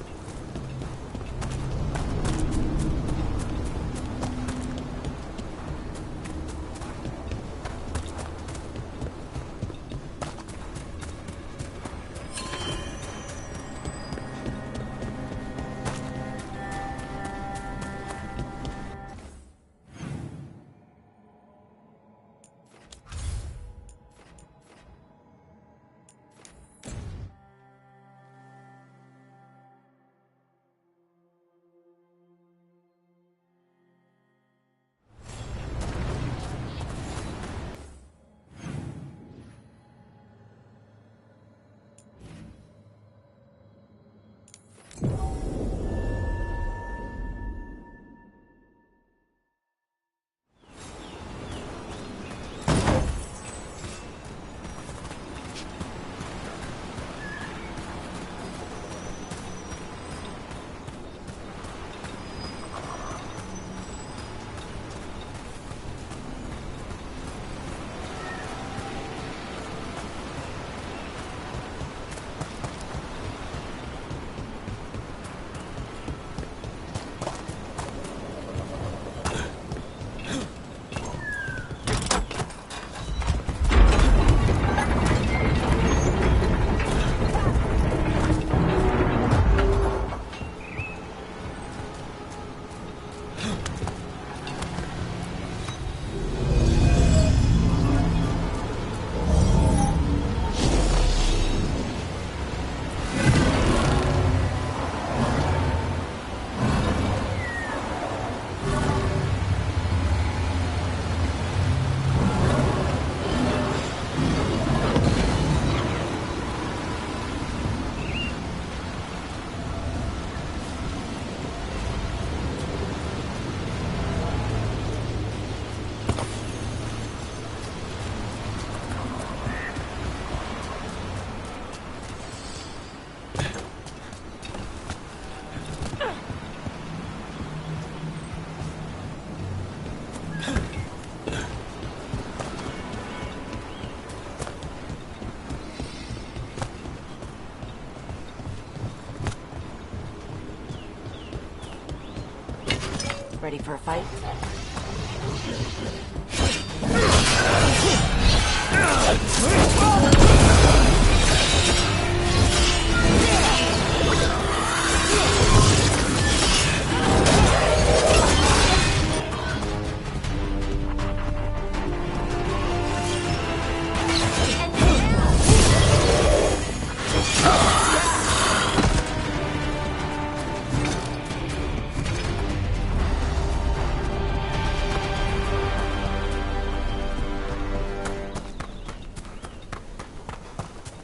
Ready for a fight?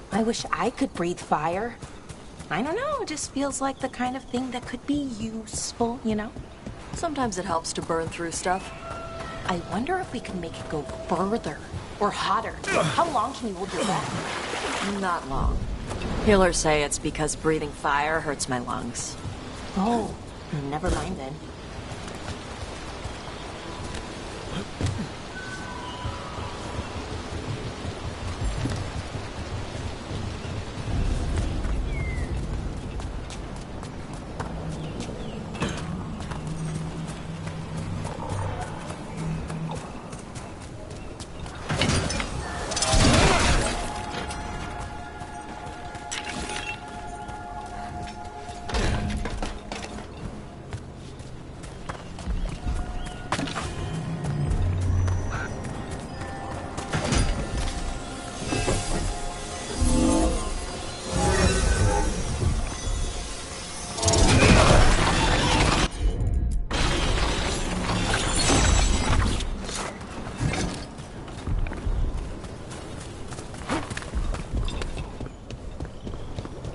I wish I could breathe fire. I don't know, it just feels like the kind of thing that could be useful, you know? Sometimes it helps to burn through stuff. I wonder if we can make it go further or hotter. How long can you hold your breath? Not long. Healers say it's because breathing fire hurts my lungs. Oh, never mind then.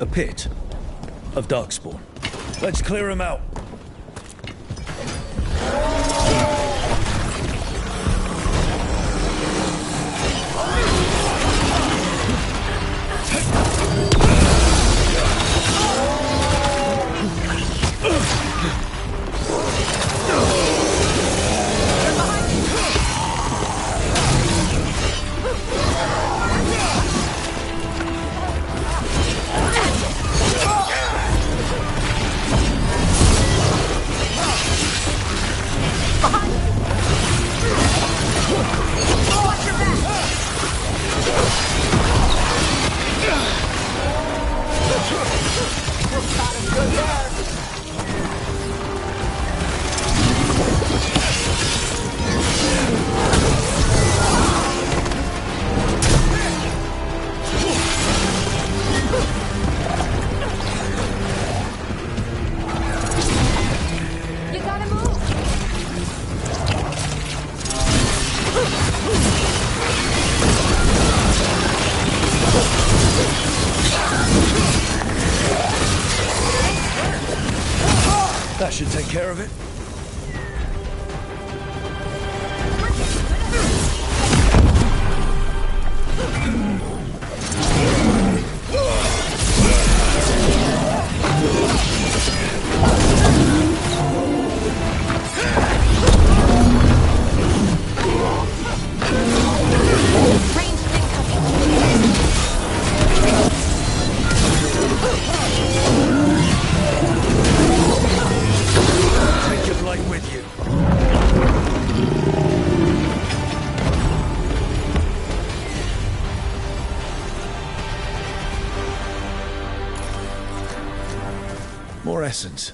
A pit of darkspawn. Let's clear him out. That should take care of it. Take your blade with you. More essence.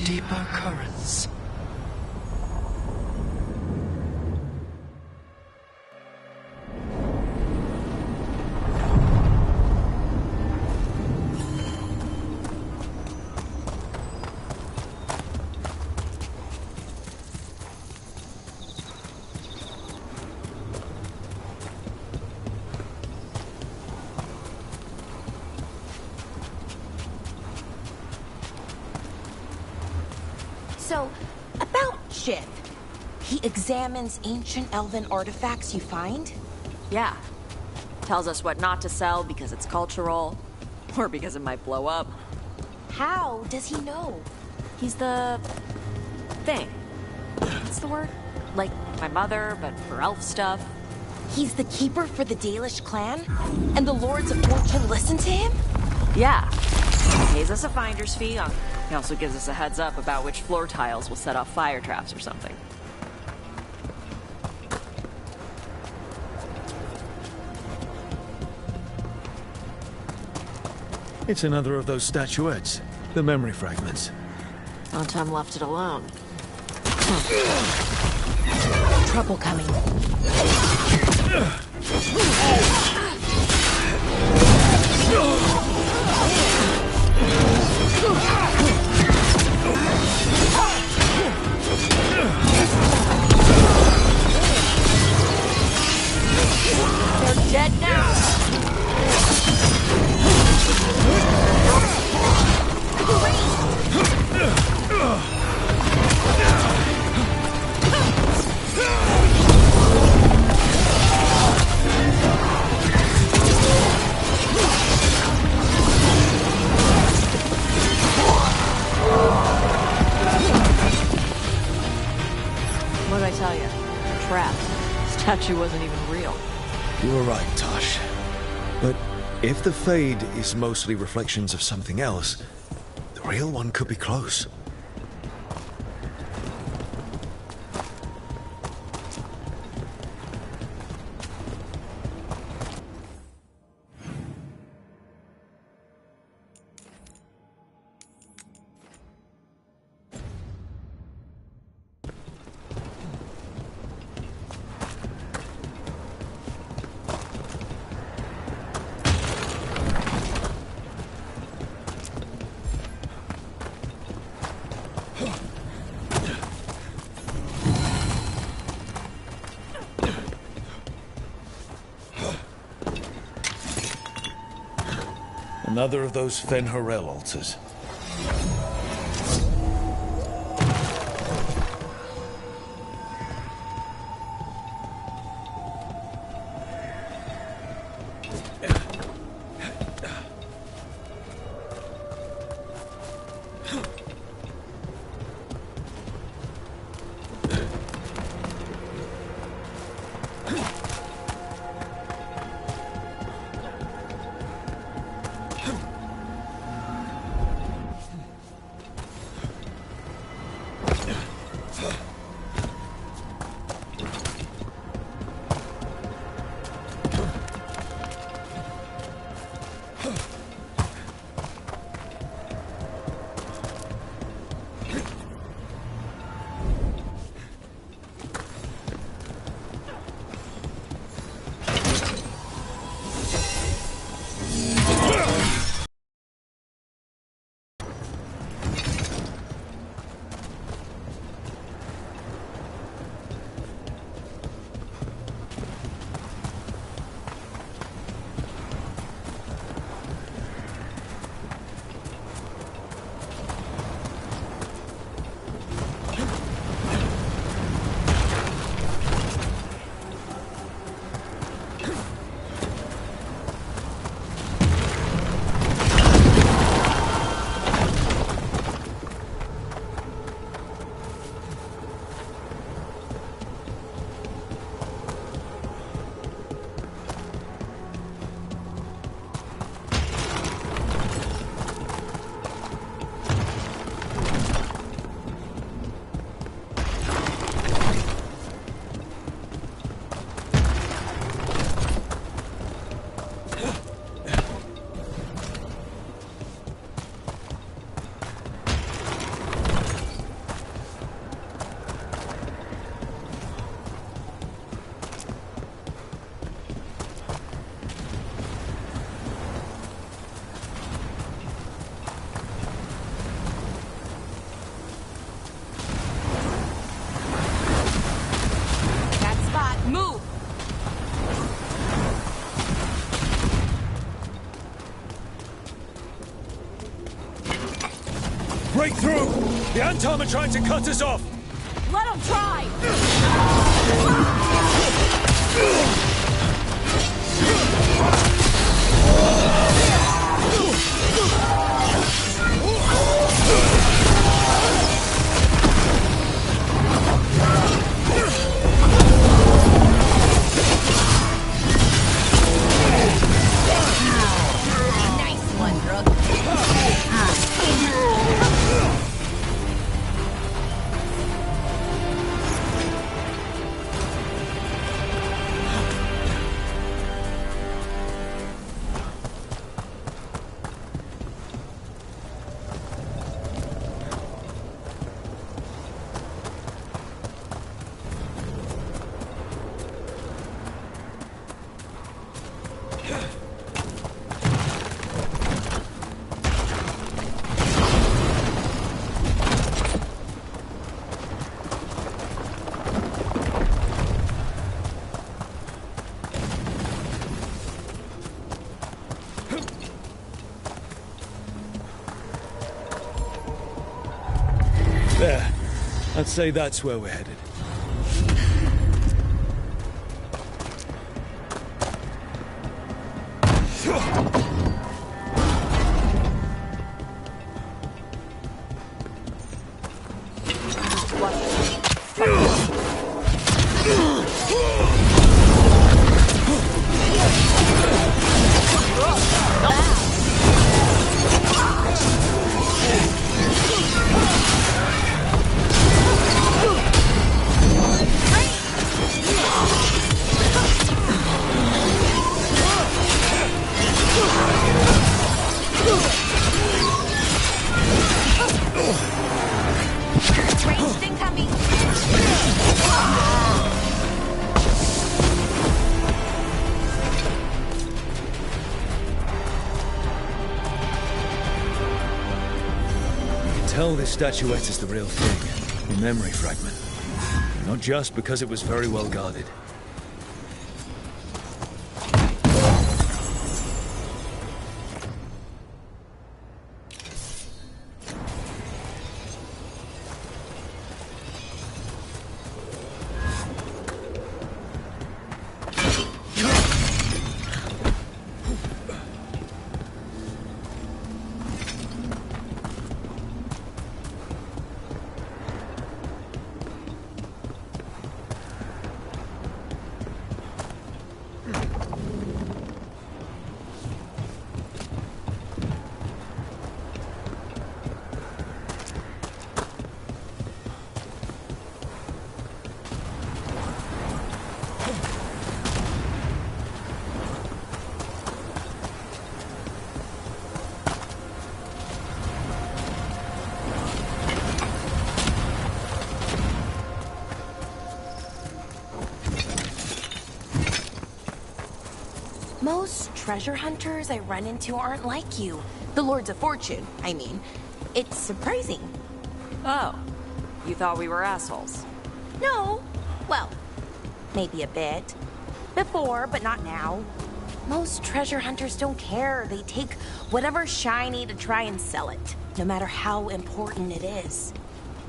deeper currents. So, about Jif. He examines ancient elven artifacts you find? Yeah. Tells us what not to sell because it's cultural, or because it might blow up. How does he know? He's the... thing. What's the word? Like my mother, but for elf stuff. He's the keeper for the Dalish clan? And the Lords of Fortune listen to him? Yeah. He pays us a finder's fee. He also gives us a heads up about which floor tiles will set off fire traps or something. It's another of those statuettes. The memory fragments. Anton left it alone. Trouble coming. They're dead now! What'd I tell you? Trap. Statue wasn't even real. You were right, Tosh. But if the Fade is mostly reflections of something else, the real one could be close. Another of those Fen'Harel altars. break through! The Antom are trying to cut us off! Let them try! Nice one, Rook. There. I'd say that's where we're headed. Ranged incoming! Tell this statuette is the real thing. A memory fragment. Not just because it was very well guarded. Most treasure hunters I run into aren't like you. The Lords of Fortune, I mean. It's surprising. Oh. You thought we were assholes. No. Well, maybe a bit. Before, but not now. Most treasure hunters don't care. They take whatever's shiny to try and sell it, no matter how important it is.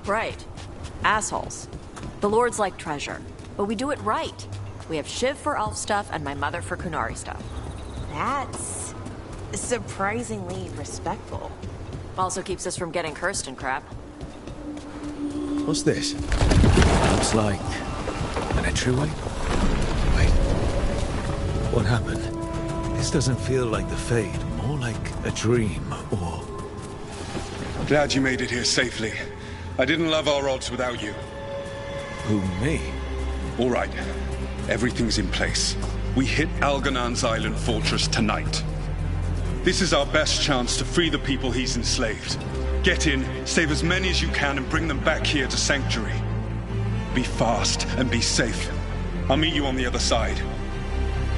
Right. Assholes. The Lords like treasure, but we do it right. We have Shiv for elf stuff and my mother for Kunari stuff. That's surprisingly respectful. Also keeps us from getting cursed and crap. What's this? Looks like an entryway? Wait. What happened? This doesn't feel like the Fade. More like a dream, or... Glad you made it here safely. I didn't love our odds without you. Who, me? All right. Everything's in place. We hit Algernon's island fortress tonight. This is our best chance to free the people he's enslaved. Get in, save as many as you can, and bring them back here to Sanctuary. Be fast and be safe. I'll meet you on the other side.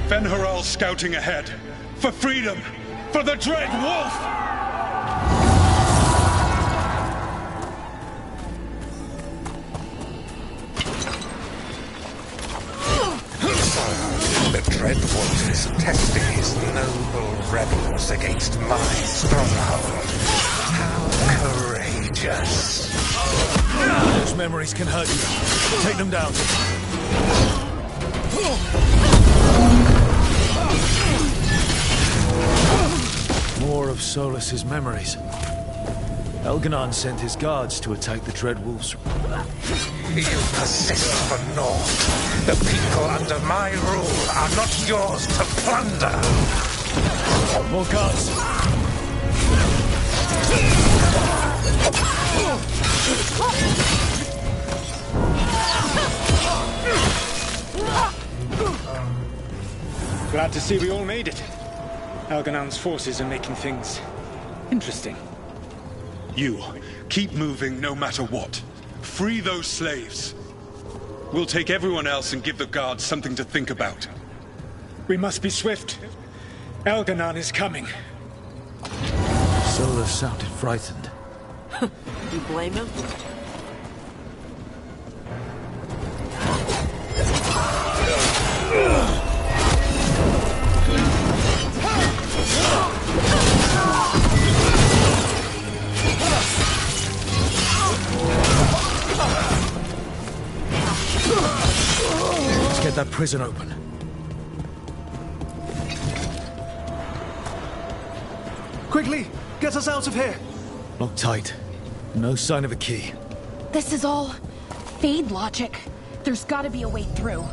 Fen-Haral's scouting ahead. For freedom! For the Dread Wolf! The Dread Wolf is testing his noble rebels against my stronghold. How courageous. righteous. Those memories can hurt you. Take them down. More of Solus's memories. Elganon sent his guards to attack the Dreadwolves. You persist for naught. The people under my rule are not yours to plunder. More guards. Glad to see we all made it. Elganon's forces are making things interesting. You, keep moving no matter what. Free those slaves. We'll take everyone else and give the guards something to think about. We must be swift. Elganon is coming. Solus sounded frightened. You blame him? Let's get that prison open. Quickly, get us out of here. Locked tight. No sign of a key. This is all Fade logic. There's gotta be a way through.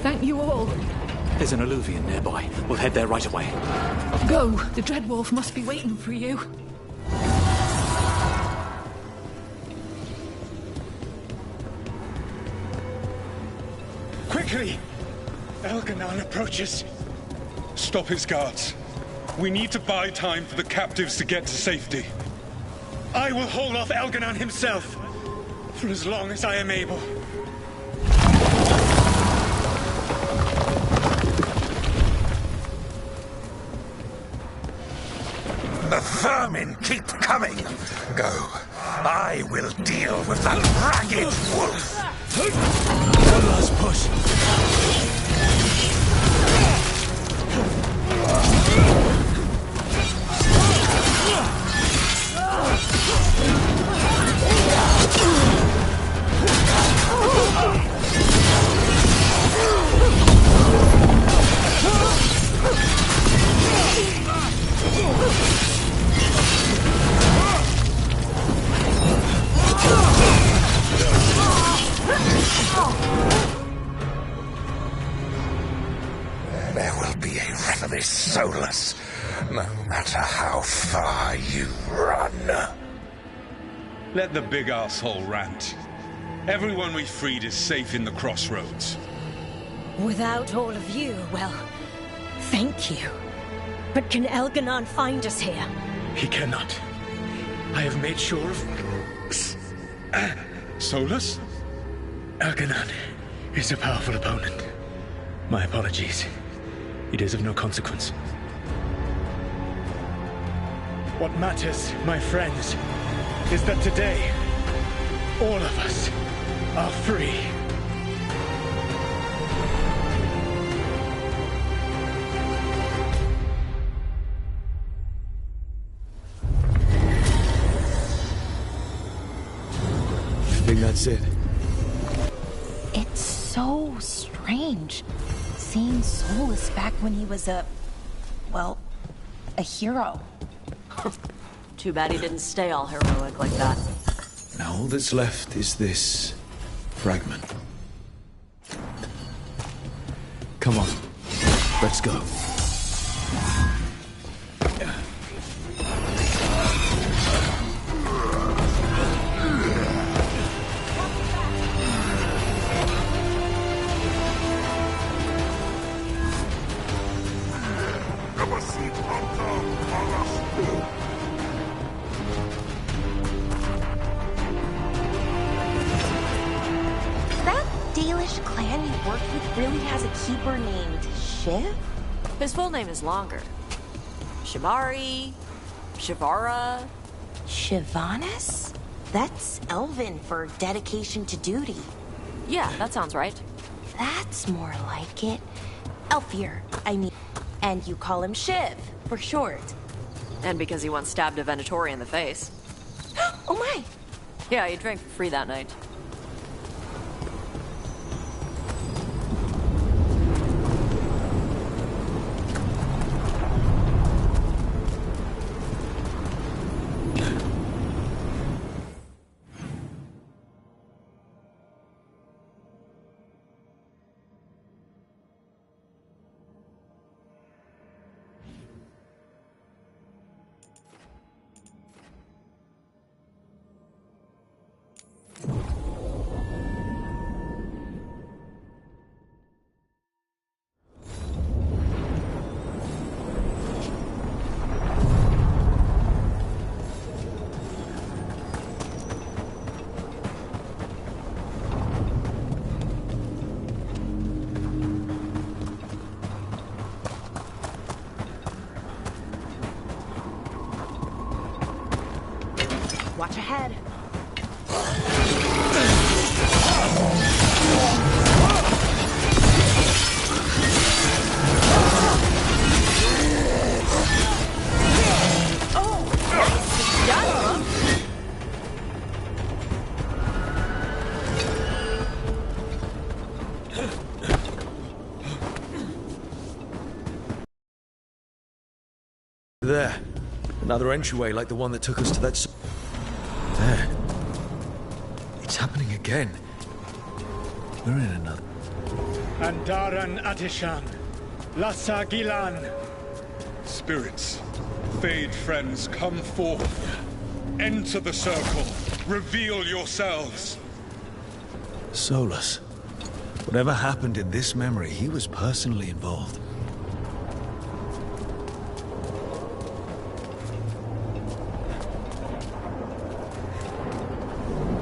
Thank you all. There's an alluvion nearby. We'll head there right away. Go. The Dreadwolf must be waiting for you. Quickly! Elganon approaches. Stop his guards. We need to buy time for the captives to get to safety. I will hold off Elganon himself for as long as I am able. The vermin keep coming. Go. I will deal with that ragged wolf. One last push. There will be a reverie Solus, no matter how far you run. Let the big asshole rant. Everyone we freed is safe in the crossroads. Without all of you, well, thank you. But can Elganon find us here? He cannot. I have made sure of... Solus? Elganon is a powerful opponent. My apologies. It is of no consequence. What matters, my friends, is that today, all of us are free. I think that's it. It's so strange seeing Solus back when he was a hero. Too bad he didn't stay all heroic like that. Now all that's left is this fragment. Come on. Let's go. That Dalish clan you worked with really has a keeper named Shiv? His full name is longer. Shimari, Shivara. Shivanis? That's Elven for dedication to duty. Yeah, that sounds right. That's more like it. Elfier, I mean. And you call him Shiv, for short. And because he once stabbed a Venatori in the face. Oh my! Yeah, he drank for free that night. Watch ahead. There. Another entryway like the one that took us to that... There. It's happening again. We're in another... Andaran Atishan. Lassa Gilan. Spirits, Fade friends, come forth. Enter the circle. Reveal yourselves. Solus. Whatever happened in this memory, he was personally involved.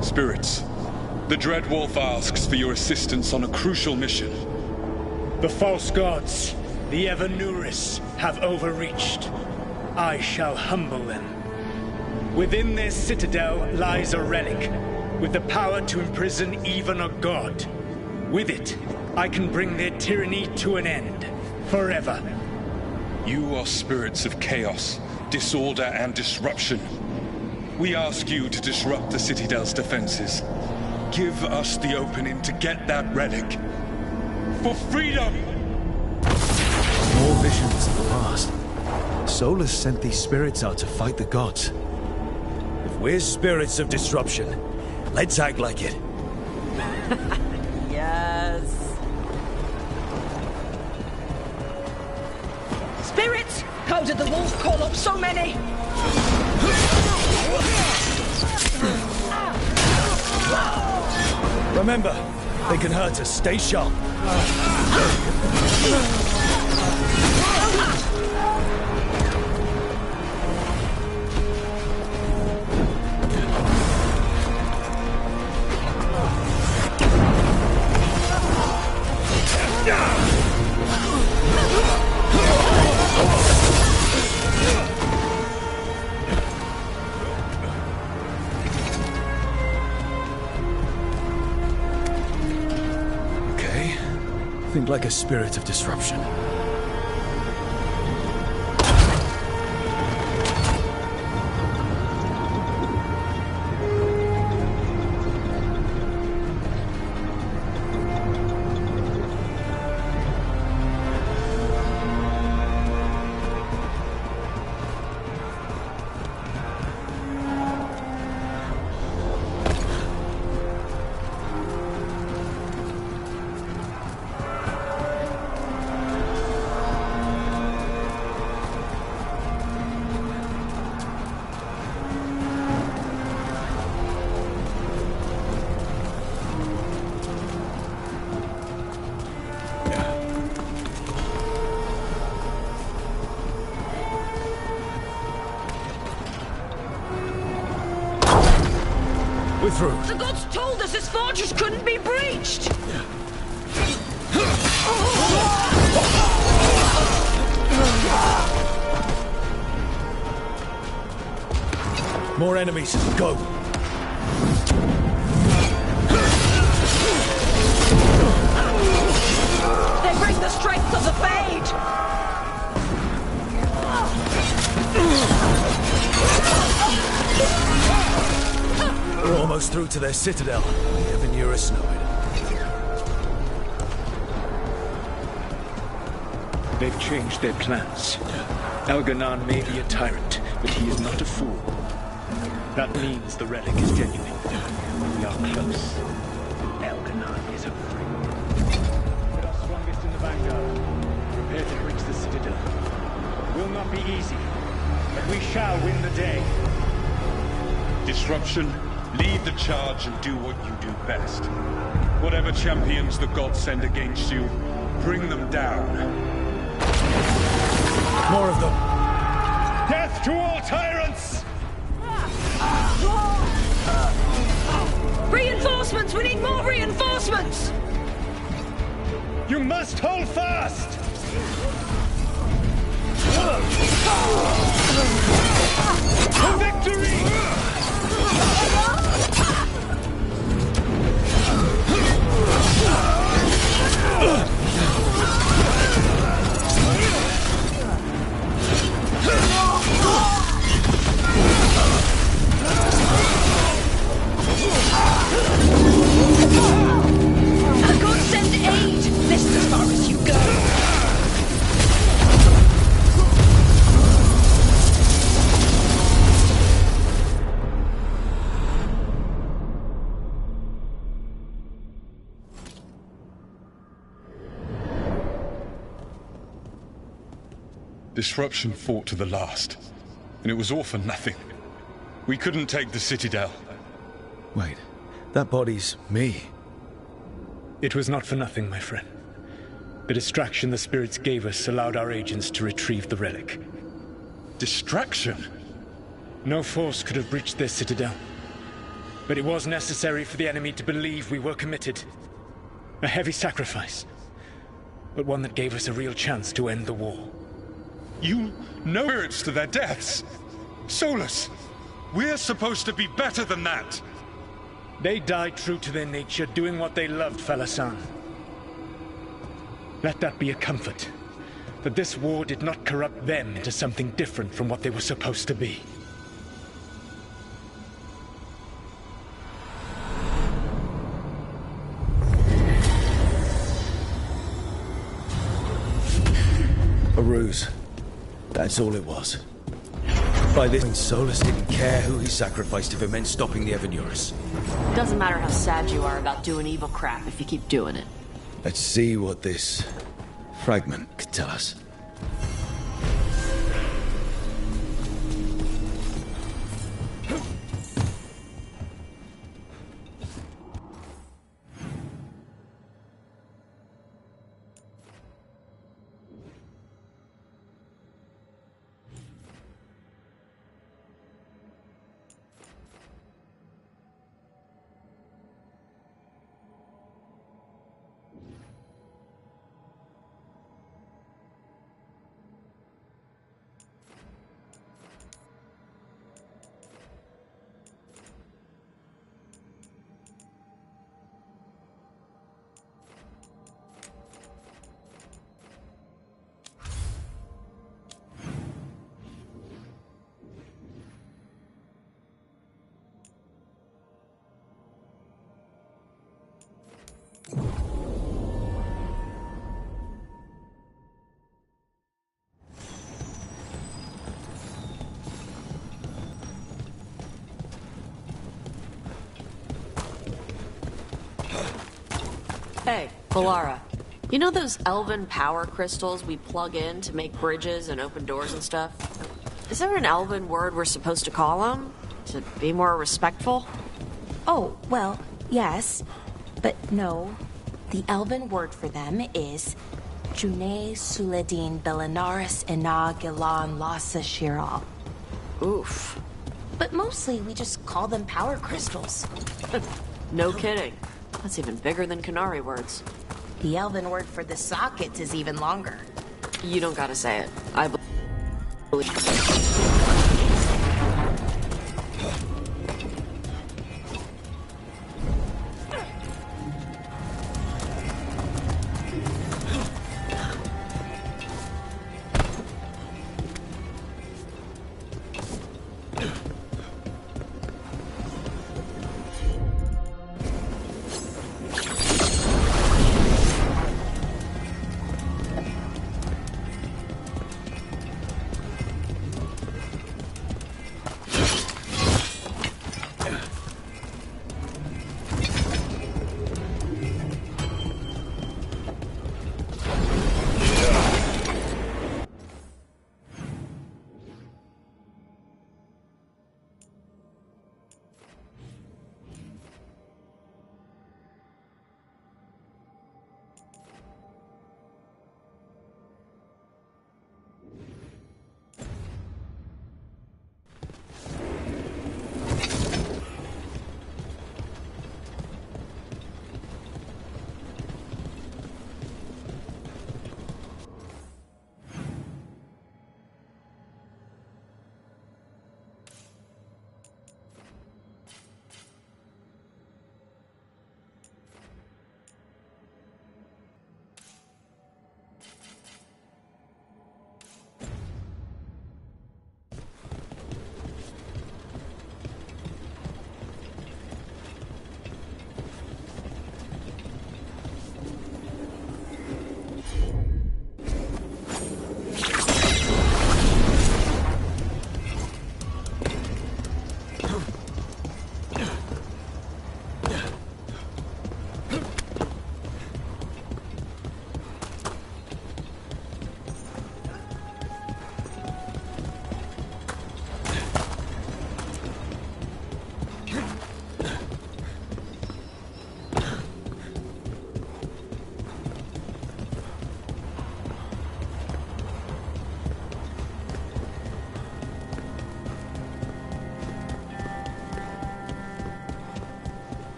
Spirits, the Dread Wolf asks for your assistance on a crucial mission. The false gods, the Evanuris, have overreached. I shall humble them. Within their citadel lies a relic, with the power to imprison even a god. With it, I can bring their tyranny to an end, forever. You are spirits of chaos, disorder, and disruption. We ask you to disrupt the Citadel's defenses. Give us the opening to get that relic. For freedom! More visions of the past. Solus sent these spirits out to fight the gods. If we're spirits of disruption, let's act like it. Yes. Spirits! How did the wolf call up so many? Remember, they can hurt us. Stay sharp. Think like a spirit of disruption. We're through. The gods told us this fortress couldn't be breached! More enemies. Go. They bring the strength of the Fade! We're almost through to their citadel. The Evanurus know it. They've changed their plans. Elganon may be a tyrant, but he is not a fool. That means the relic is genuine. We are close. Elganon is afraid. We are strongest in the vanguard. Prepare to reach the citadel. It will not be easy, but we shall win the day. Disruption, lead the charge and do what you do best. Whatever champions the gods send against you, bring them down. More of them. Death to all tyrants! Reinforcements! We need more reinforcements! You must hold fast! For victory! The gods send aid! This is as far as you go! Disruption fought to the last, and it was all for nothing. We couldn't take the Citadel. Wait, that body's me. It was not for nothing, my friend. The distraction the spirits gave us allowed our agents to retrieve the relic. Distraction? No force could have breached their citadel. But it was necessary for the enemy to believe we were committed. A heavy sacrifice, but one that gave us a real chance to end the war. You know spirits to their deaths. Solus, we're supposed to be better than that. They died true to their nature, doing what they loved, Falasan. Let that be a comfort, that this war did not corrupt them into something different from what they were supposed to be. A ruse. That's all it was. By this point, Solus didn't care who he sacrificed if it meant stopping the Evanurus. Doesn't matter how sad you are about doing evil crap if you keep doing it. Let's see what this fragment could tell us. Hey, Valara. You know those elven power crystals we plug in to make bridges and open doors and stuff? Is there an elven word we're supposed to call them? To be more respectful? Oh, well, yes. But no. The elven word for them is June Suledin Belinaris Ina Gilan Lasa Shiral. Oof. but mostly we just call them power crystals. No kidding. That's even bigger than Canary words. The Elven word for the sockets is even longer. You don't gotta say it. I believe.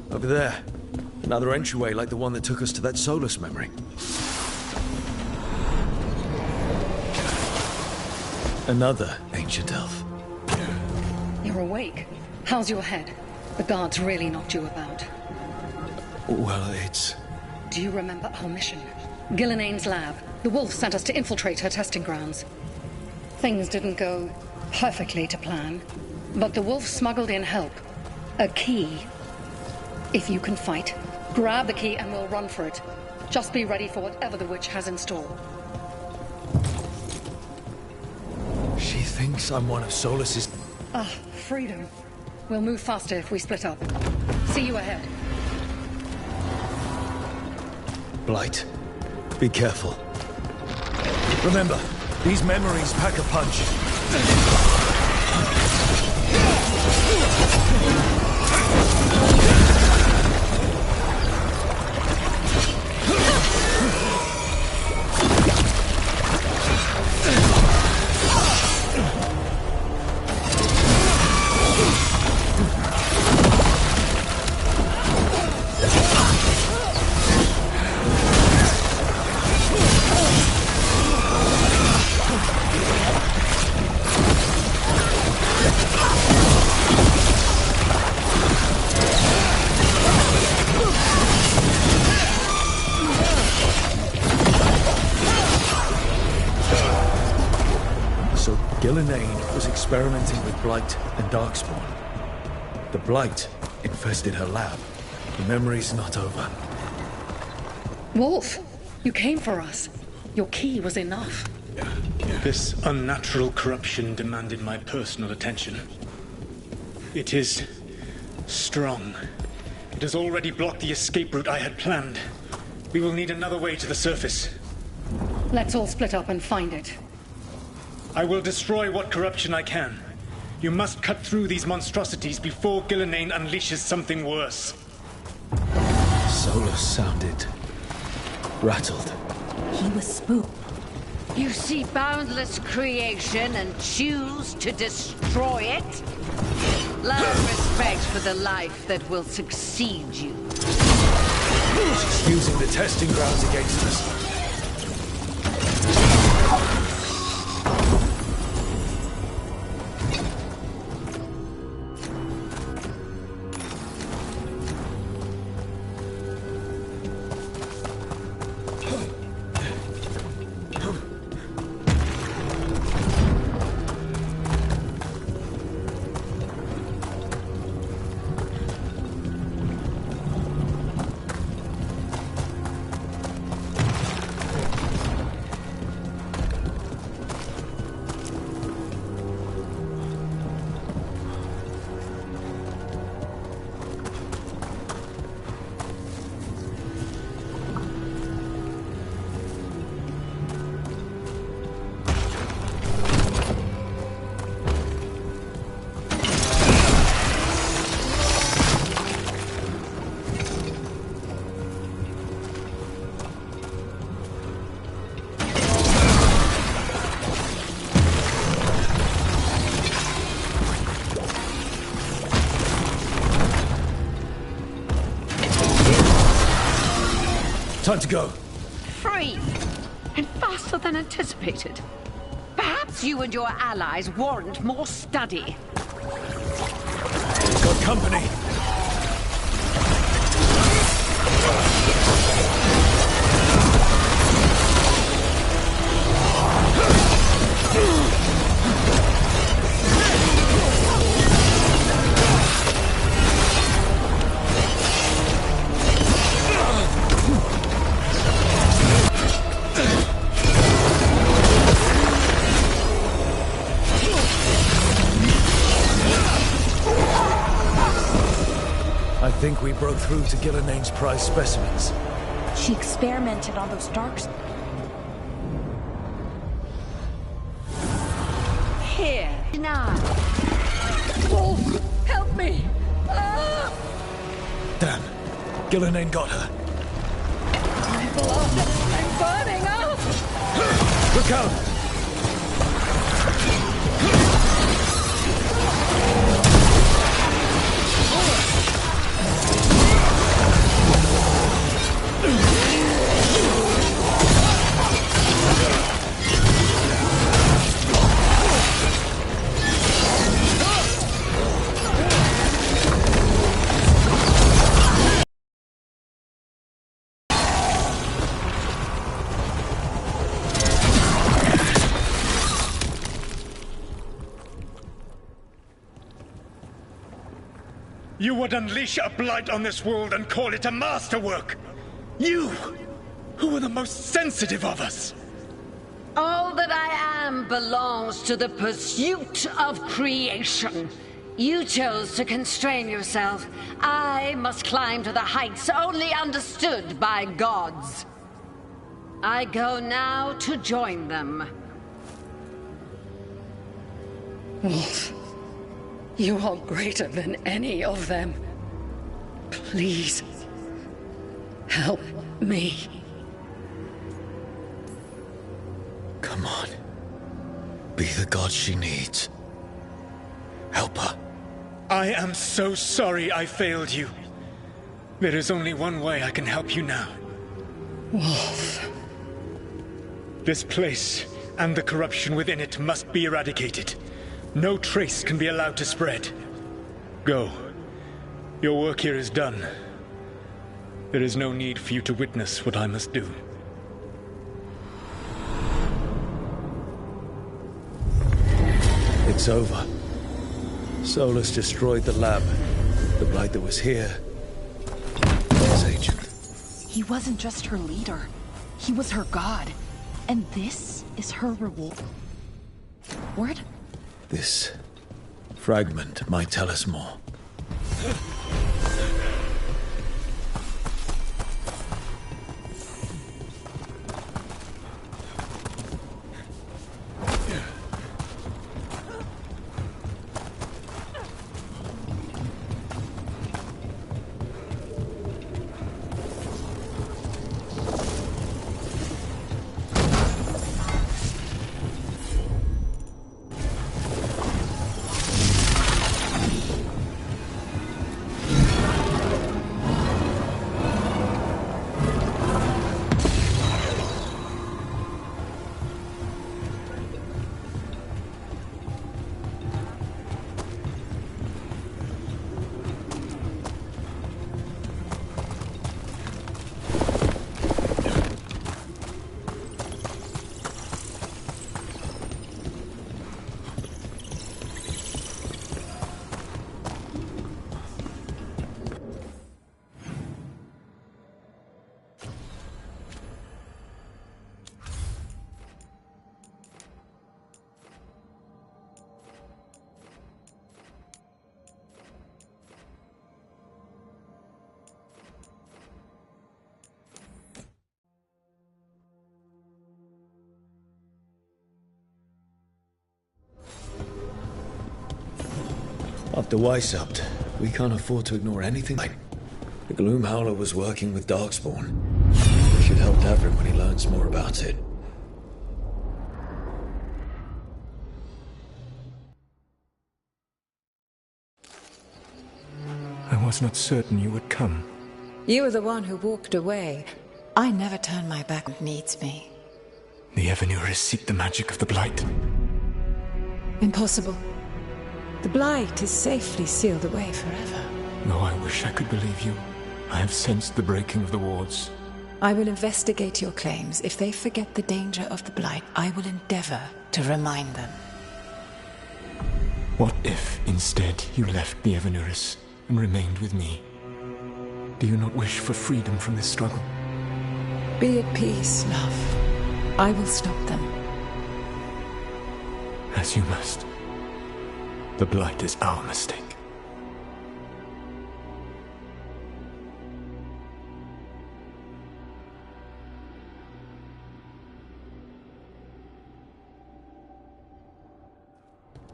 Over there. Another entryway like the one that took us to that Solus memory. Another ancient elf. You're awake. How's your head? The guards really knocked you about. Well, it's... Do you remember our mission? Gillenane's lab. The wolf sent us to infiltrate her testing grounds. Things didn't go perfectly to plan, but the wolf smuggled in help. A key. If you can fight, grab the key and we'll run for it. Just be ready for whatever the witch has in store. She thinks I'm one of Solus's... Ah, freedom. We'll move faster if we split up. See you ahead. Blight, be careful. Remember, these memories pack a punch. Gillenane was experimenting with Blight and Darkspawn. The Blight infested her lab. The memory's not over. Wolf, you came for us. Your key was enough. This unnatural corruption demanded my personal attention. It is strong. It has already blocked the escape route I had planned. We will need another way to the surface. Let's all split up and find it. I will destroy what corruption I can. You must cut through these monstrosities before Gillenane unleashes something worse. Solus sounded rattled. He was spooked. You see boundless creation and choose to destroy it? Love respect for the life that will succeed you. She's using the testing grounds against us. Time to go. Free! And faster than anticipated. Perhaps you and your allies warrant more study. Got company. I think we broke through to Gillenane's prize specimens. She experimented on those darks. Here, now. Wolf, help me! Ah! Damn. Gillenane got her. I'm blood! I'm burning up! Look out! You would unleash a blight on this world and call it a masterwork! You, who are the most sensitive of us! All that I am belongs to the pursuit of creation. You chose to constrain yourself. I must climb to the heights only understood by gods. I go now to join them. Wolf, you are greater than any of them. Please, help me. Come on. Be the god she needs. Help her. I am so sorry I failed you. There is only one way I can help you now. Wolf. This place and the corruption within it must be eradicated. No trace can be allowed to spread. Go. Your work here is done. There is no need for you to witness what I must do. It's over. Solus destroyed the lab. The blight that was here. His agent. He wasn't just her leader. He was her god. And this is her reward. Word? This fragment might tell us more. After Weiss helped, we can't afford to ignore anything. The Gloom Howler was working with Darkspawn. We should help Davrin when he learns more about it. I was not certain you would come. You were the one who walked away. I never turn my back on what needs me. The Evanuris seek the magic of the Blight. Impossible. The Blight is safely sealed away forever. Though I wish I could believe you. I have sensed the breaking of the wards. I will investigate your claims. If they forget the danger of the Blight, I will endeavor to remind them. What if, instead, you left the Evanuris and remained with me? Do you not wish for freedom from this struggle? Be at peace, love. I will stop them. As you must. The Blight is our mistake.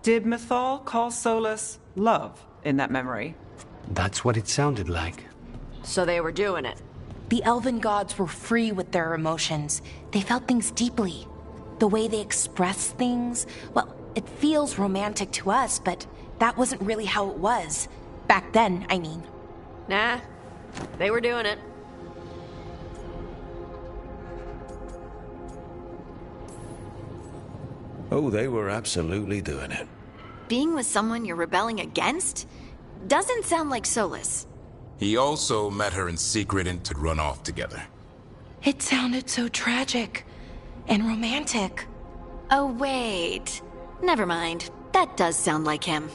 Did Mythal call Solus love in that memory? That's what it sounded like. So they were doing it. The elven gods were free with their emotions. They felt things deeply. The way they expressed things, well, it feels romantic to us, but that wasn't really how it was. Back then, I mean. Nah, they were doing it. Oh, they were absolutely doing it. Being with someone you're rebelling against? Doesn't sound like Solus. He also met her in secret and to run off together. It sounded so tragic and romantic. Oh, wait. Never mind. That does sound like him.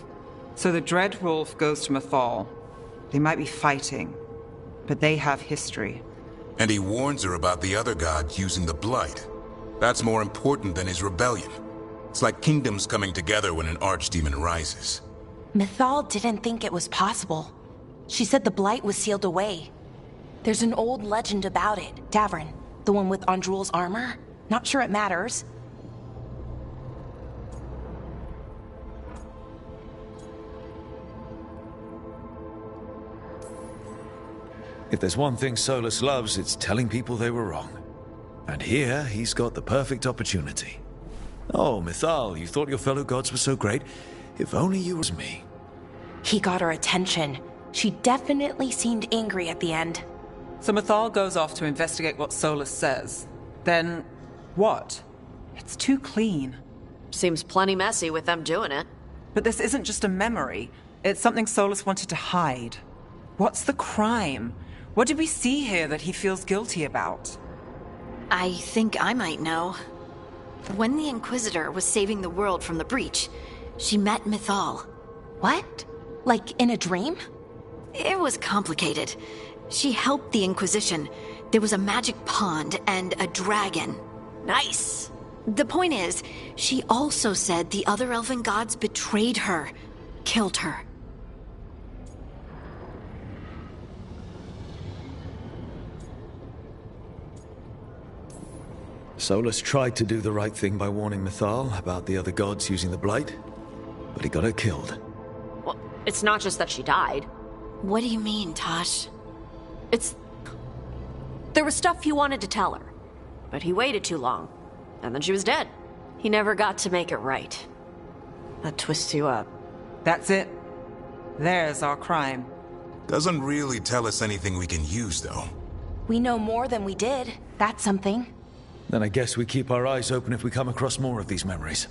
So the Dread Wolf goes to Mythal. They might be fighting, but they have history. And he warns her about the other god using the Blight. That's more important than his rebellion. It's like kingdoms coming together when an archdemon rises. Mythal didn't think it was possible. She said the Blight was sealed away. There's an old legend about it. Davrin, the one with Andrul's armor. Not sure it matters. If there's one thing Solus loves, it's telling people they were wrong. And here, he's got the perfect opportunity. Oh, Mythal, you thought your fellow gods were so great? If only you was me. He got her attention. She definitely seemed angry at the end. So Mythal goes off to investigate what Solus says. Then, what? It's too clean. Seems plenty messy with them doing it. But this isn't just a memory. It's something Solus wanted to hide. What's the crime? What did we see here that he feels guilty about? I think I might know. When the Inquisitor was saving the world from the breach, she met Mythal. What? Like in a dream? It was complicated. She helped the Inquisition. There was a magic pond and a dragon. Nice! The point is, she also said the other elven gods betrayed her, killed her. Solus tried to do the right thing by warning Mythal about the other gods using the Blight, but he got her killed. Well, it's not just that she died. What do you mean, Tosh? There was stuff he wanted to tell her, but he waited too long, and then she was dead. He never got to make it right. That twists you up. That's it. There's our crime. Doesn't really tell us anything we can use, though. We know more than we did. That's something. Then I guess we keep our eyes open if we come across more of these memories.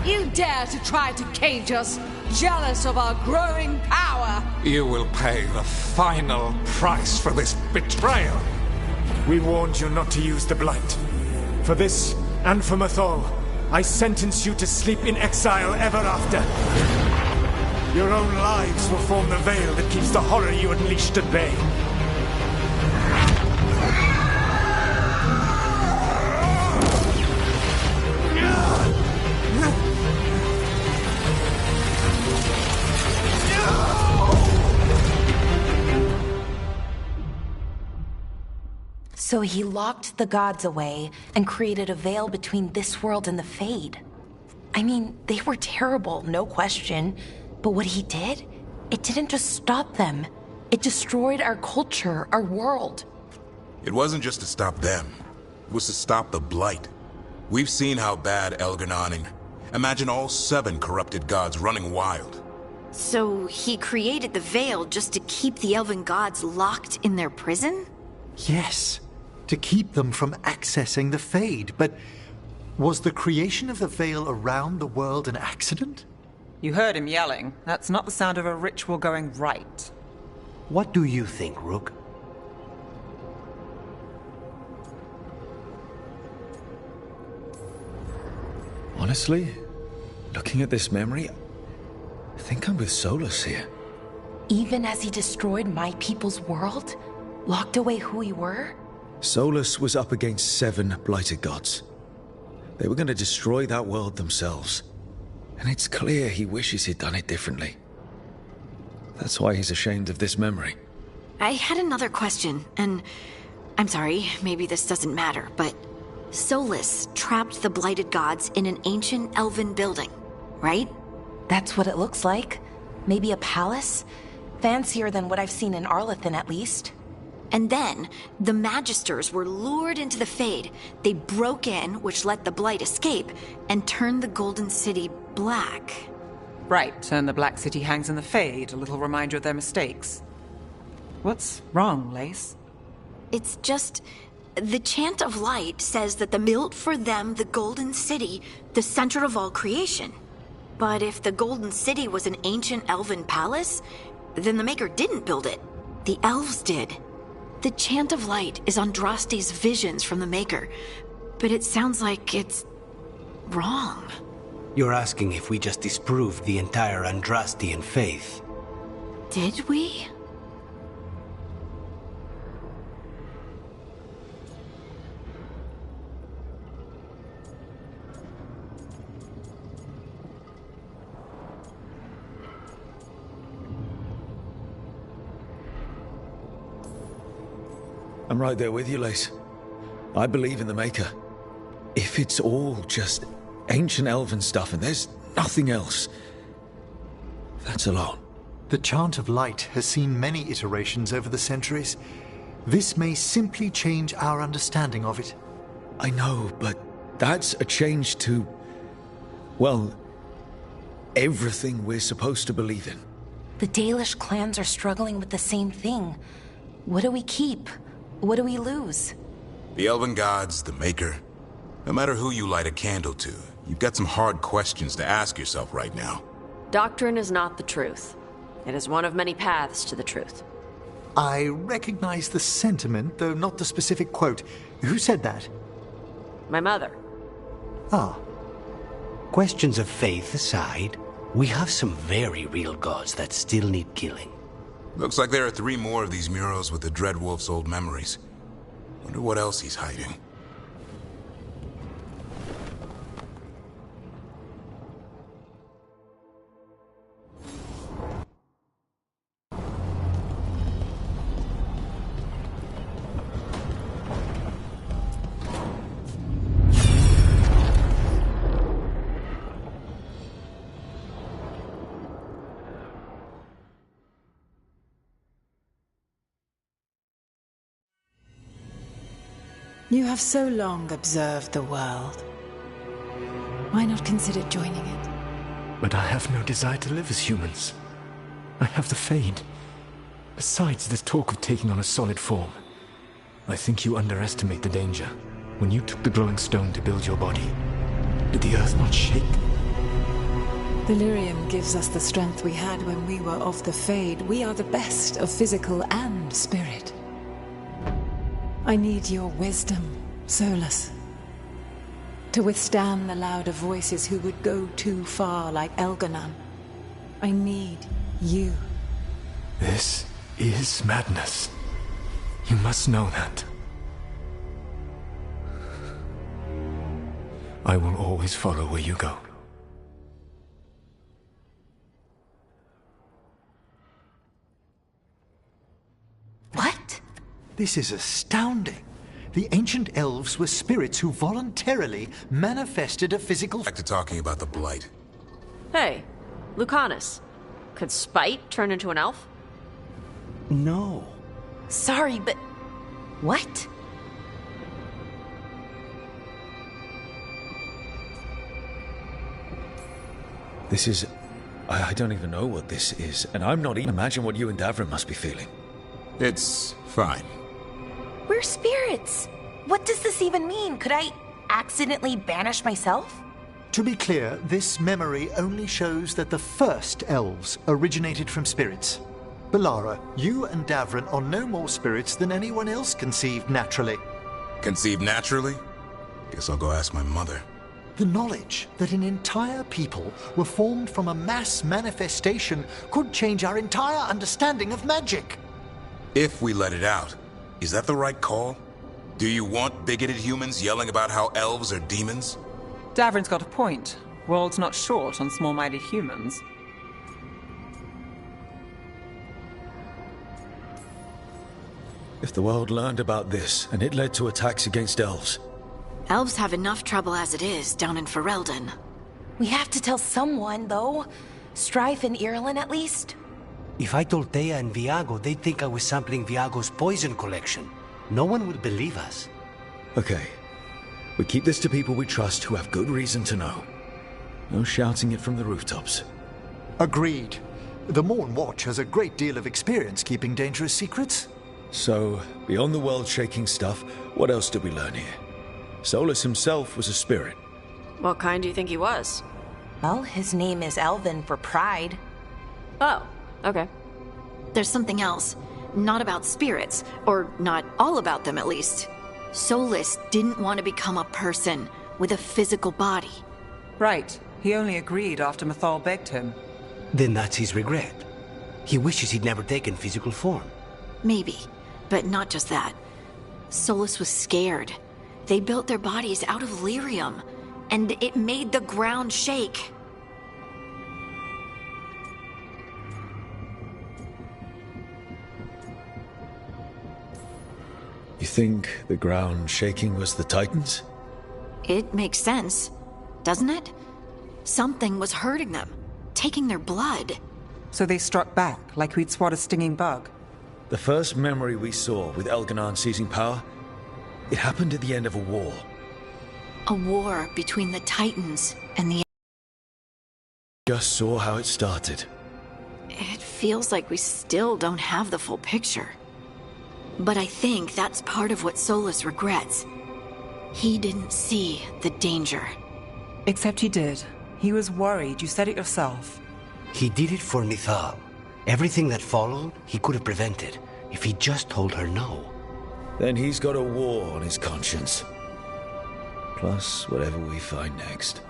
You dare to try to cage us, jealous of our growing power! You will pay the final price for this betrayal. We warned you not to use the Blight. For this, and for Mythal, I sentence you to sleep in exile ever after. Your own lives will form the veil that keeps the horror you unleashed at bay. So he locked the gods away and created a veil between this world and the Fade. I mean, they were terrible, no question. But what he did, it didn't just stop them. It destroyed our culture, our world. It wasn't just to stop them. It was to stop the Blight. We've seen how bad Elganon and imagine all 7 corrupted gods running wild. So he created the veil just to keep the elven gods locked in their prison? Yes, to keep them from accessing the Fade. But was the creation of the veil around the world an accident? You heard him yelling. That's not the sound of a ritual going right. What do you think, Rook? Honestly, looking at this memory, I think I'm with Solus here. Even as he destroyed my people's world, locked away who we were? Solus was up against 7 blighted gods. They were going to destroy that world themselves. And it's clear he wishes he'd done it differently. That's why he's ashamed of this memory. I had another question, and I'm sorry, maybe this doesn't matter, but Solus trapped the blighted gods in an ancient elven building, right? That's what it looks like. Maybe a palace? Fancier than what I've seen in Arlethan, at least. And then, the Magisters were lured into the Fade. They broke in, which let the Blight escape, and turned the Golden City black. Right, and the Black City hangs in the Fade, a little reminder of their mistakes. What's wrong, Lace? It's just... the Chant of Light says that the built for them the Golden City, the center of all creation. But if the Golden City was an ancient elven palace, then the Maker didn't build it. The elves did. The Chant of Light is Andraste's visions from the Maker, but it sounds like it's wrong. You're asking if we just disproved the entire Andrastian faith. Did we? I'm right there with you, Lace. I believe in the Maker. If it's all just ancient elven stuff and there's nothing else, that's a lot. The Chant of Light has seen many iterations over the centuries. This may simply change our understanding of it. I know, but that's a change to, well, everything we're supposed to believe in. The Dalish clans are struggling with the same thing. What do we keep? What do we lose? The Elven Gods, the Maker. No matter who you light a candle to, you've got some hard questions to ask yourself right now. Doctrine is not the truth. It is one of many paths to the truth. I recognize the sentiment, though not the specific quote. Who said that? My mother. Ah. Questions of faith aside, we have some very real gods that still need killing. Looks like there are 3 more of these murals with the Dreadwolf's old memories. Wonder what else he's hiding. You have so long observed the world. Why not consider joining it? But I have no desire to live as humans. I have the Fade. Besides, there's talk of taking on a solid form. I think you underestimate the danger. When you took the glowing stone to build your body, did the earth not shake? Delirium gives us the strength we had when we were of the Fade. We are the best of physical and spirit. I need your wisdom, Solus, to withstand the louder voices who would go too far like Elganon. I need you. This is madness. You must know that. I will always follow where you go. What? This is astounding. The ancient elves were spirits who voluntarily manifested a physical... Back to talking about the Blight. Hey, Lucanus. Could Spite turn into an elf? No. Sorry, but... What? This is... I don't even know what this is, and I'm not even... Imagine what you and Davrin must be feeling. It's fine. We're spirits. What does this even mean? Could I accidentally banish myself? To be clear, this memory only shows that the first elves originated from spirits. Balara, you and Davrin are no more spirits than anyone else conceived naturally. Conceived naturally? Guess I'll go ask my mother. The knowledge that an entire people were formed from a mass manifestation could change our entire understanding of magic. If we let it out, is that the right call? Do you want bigoted humans yelling about how elves are demons? Davrin's got a point. World's not short on small-minded humans. If the world learned about this, and it led to attacks against elves... Elves have enough trouble as it is down in Ferelden. We have to tell someone, though. Strife and Irulan, at least. If I told Thea and Viago, they'd think I was sampling Viago's poison collection. No one would believe us. Okay. We keep this to people we trust who have good reason to know. No shouting it from the rooftops. Agreed. The Morn Watch has a great deal of experience keeping dangerous secrets. So, beyond the world-shaking stuff, what else did we learn here? Solus himself was a spirit. What kind do you think he was? Well, his name is Elven for pride. Oh, okay. There's something else. Not about spirits, or not all about them at least. Solus didn't want to become a person with a physical body. Right. He only agreed after Mathal begged him. Then that's his regret. He wishes he'd never taken physical form. Maybe, but not just that. Solus was scared. They built their bodies out of lyrium, and it made the ground shake. You think the ground shaking was the Titans? It makes sense, doesn't it? Something was hurting them, taking their blood. So they struck back, like we'd swat a stinging bug. The first memory we saw with Elganon seizing power, it happened at the end of a war. A war between the Titans and the... Just saw how it started. It feels like we still don't have the full picture. But I think that's part of what Solus regrets. He didn't see the danger. Except he did. He was worried. You said it yourself. He did it for Nithal. Everything that followed, he could have prevented, if he just told her no. Then he's got a war on his conscience. Plus, whatever we find next.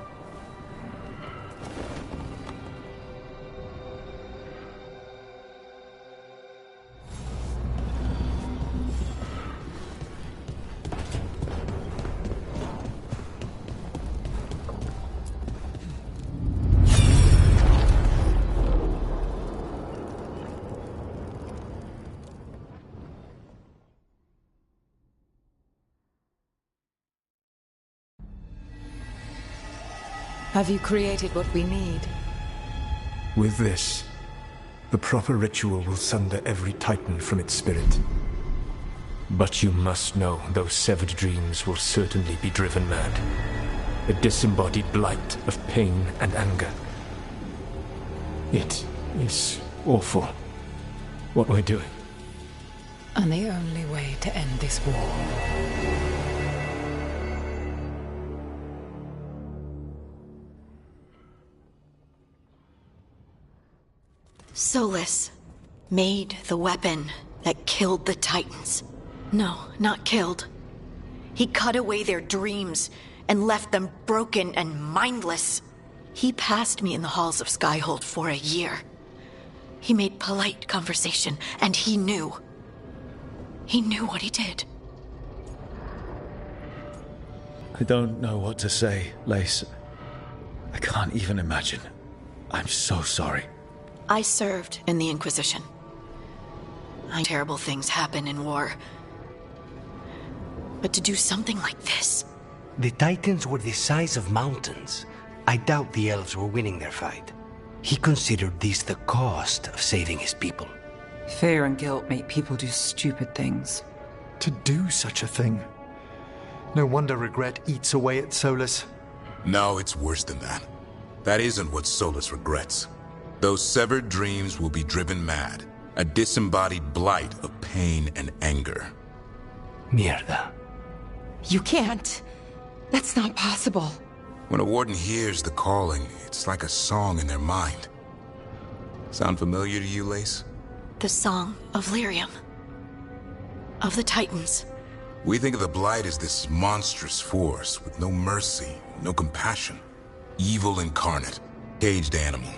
Have you created what we need? With this, the proper ritual will sunder every Titan from its spirit. But you must know those severed dreams will certainly be driven mad. A disembodied blight of pain and anger. It is awful what we're doing. And the only way to end this war. Solus made the weapon that killed the Titans. No, not killed. He cut away their dreams and left them broken and mindless. He passed me in the halls of Skyhold for a year. He made polite conversation, and he knew. He knew what he did. I don't know what to say, Lace. I can't even imagine. I'm so sorry. I served in the Inquisition. Terrible things happen in war. But to do something like this... The Titans were the size of mountains. I doubt the elves were winning their fight. He considered this the cost of saving his people. Fear and guilt make people do stupid things. To do such a thing. No wonder regret eats away at Solus. No, it's worse than that. That isn't what Solus regrets. Those severed dreams will be driven mad. A disembodied blight of pain and anger. Mierda. You can't. That's not possible. When a warden hears the calling, it's like a song in their mind. Sound familiar to you, Lace? The Song of Lyrium. Of the Titans. We think of the Blight as this monstrous force with no mercy, no compassion. Evil incarnate, caged animal,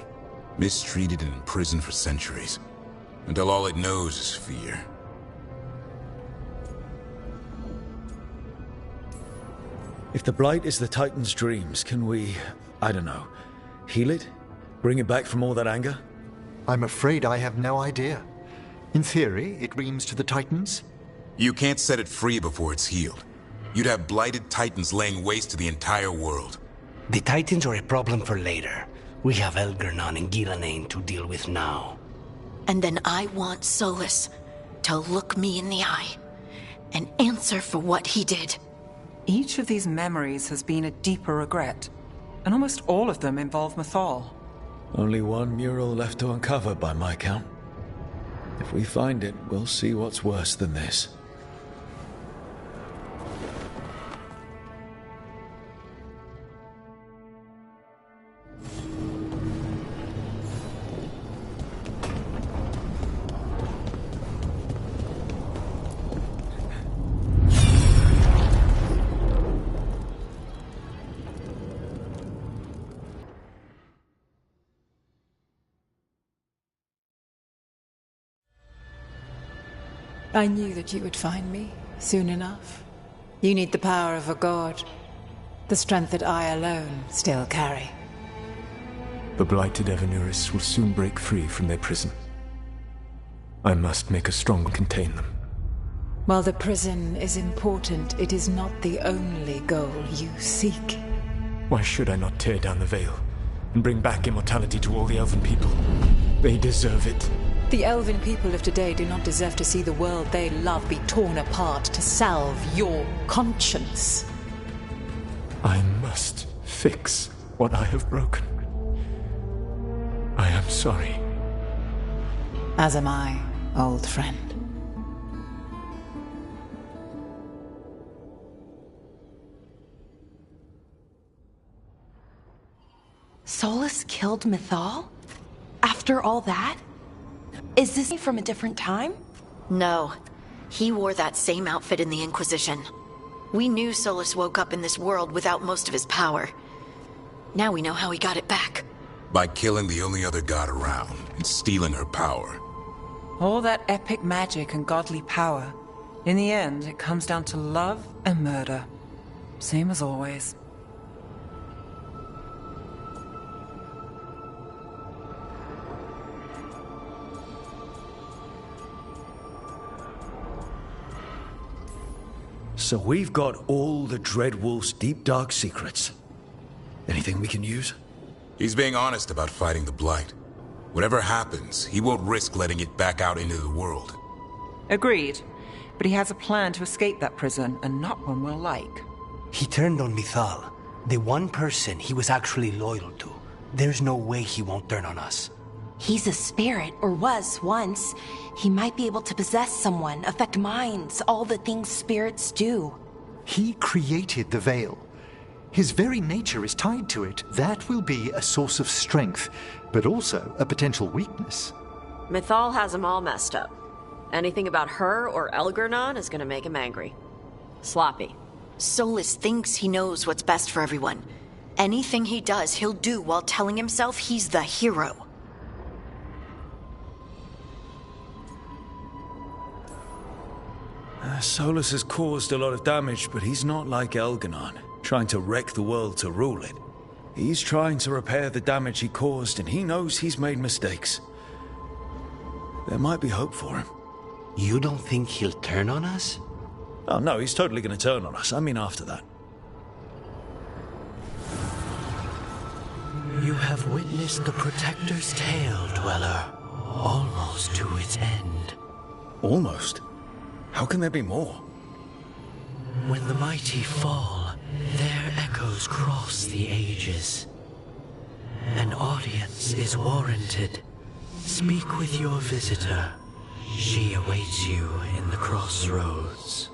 mistreated and imprisoned for centuries, until all it knows is fear. If the Blight is the Titan's dreams, can we, I don't know, heal it? Bring it back from all that anger? I'm afraid I have no idea. In theory, it dreams to the Titans. You can't set it free before it's healed. You'd have blighted Titans laying waste to the entire world. The Titans are a problem for later. We have Elgernon and Ghilanane to deal with now. And then I want Solus to look me in the eye and answer for what he did. Each of these memories has been a deeper regret, and almost all of them involve Mythal. Only one mural left to uncover by my count. If we find it, we'll see what's worse than this. I knew that you would find me soon enough. You need the power of a god, the strength that I alone still carry. The blighted Evanuris will soon break free from their prison. I must make a strong contain them. While the prison is important, it is not the only goal you seek. Why should I not tear down the veil and bring back immortality to all the Elven people? They deserve it. The Elven people of today do not deserve to see the world they love be torn apart to salve your conscience. I must fix what I have broken. I am sorry. As am I, old friend. Solus killed Mythal? After all that? Is this from a different time? No. He wore that same outfit in the Inquisition. We knew Solus woke up in this world without most of his power. Now we know how he got it back. By killing the only other god around and stealing her power. All that epic magic and godly power. In the end, it comes down to love and murder. Same as always. So we've got all the Dreadwolf's deep dark secrets. Anything we can use? He's being honest about fighting the Blight. Whatever happens, he won't risk letting it back out into the world. Agreed. But he has a plan to escape that prison, and not one we'll like. He turned on Mythal, the one person he was actually loyal to. There's no way he won't turn on us. He's a spirit, or was once. He might be able to possess someone, affect minds, all the things spirits do. He created the Veil. His very nature is tied to it. That will be a source of strength, but also a potential weakness. Mythal has him all messed up. Anything about her or Elgernon is gonna make him angry. Sloppy. Solus thinks he knows what's best for everyone, Anything he does, he'll do while telling himself he's the hero. Solus has caused a lot of damage, but he's not like Elganon, trying to wreck the world to rule it. He's trying to repair the damage he caused, and he knows he's made mistakes. There might be hope for him. You don't think he'll turn on us? Oh, no, he's totally going to turn on us. I mean, after that. You have witnessed the Protector's tale, Dweller, almost to its end. Almost? How can there be more? When the mighty fall, their echoes cross the ages. An audience is warranted. Speak with your visitor. She awaits you in the crossroads.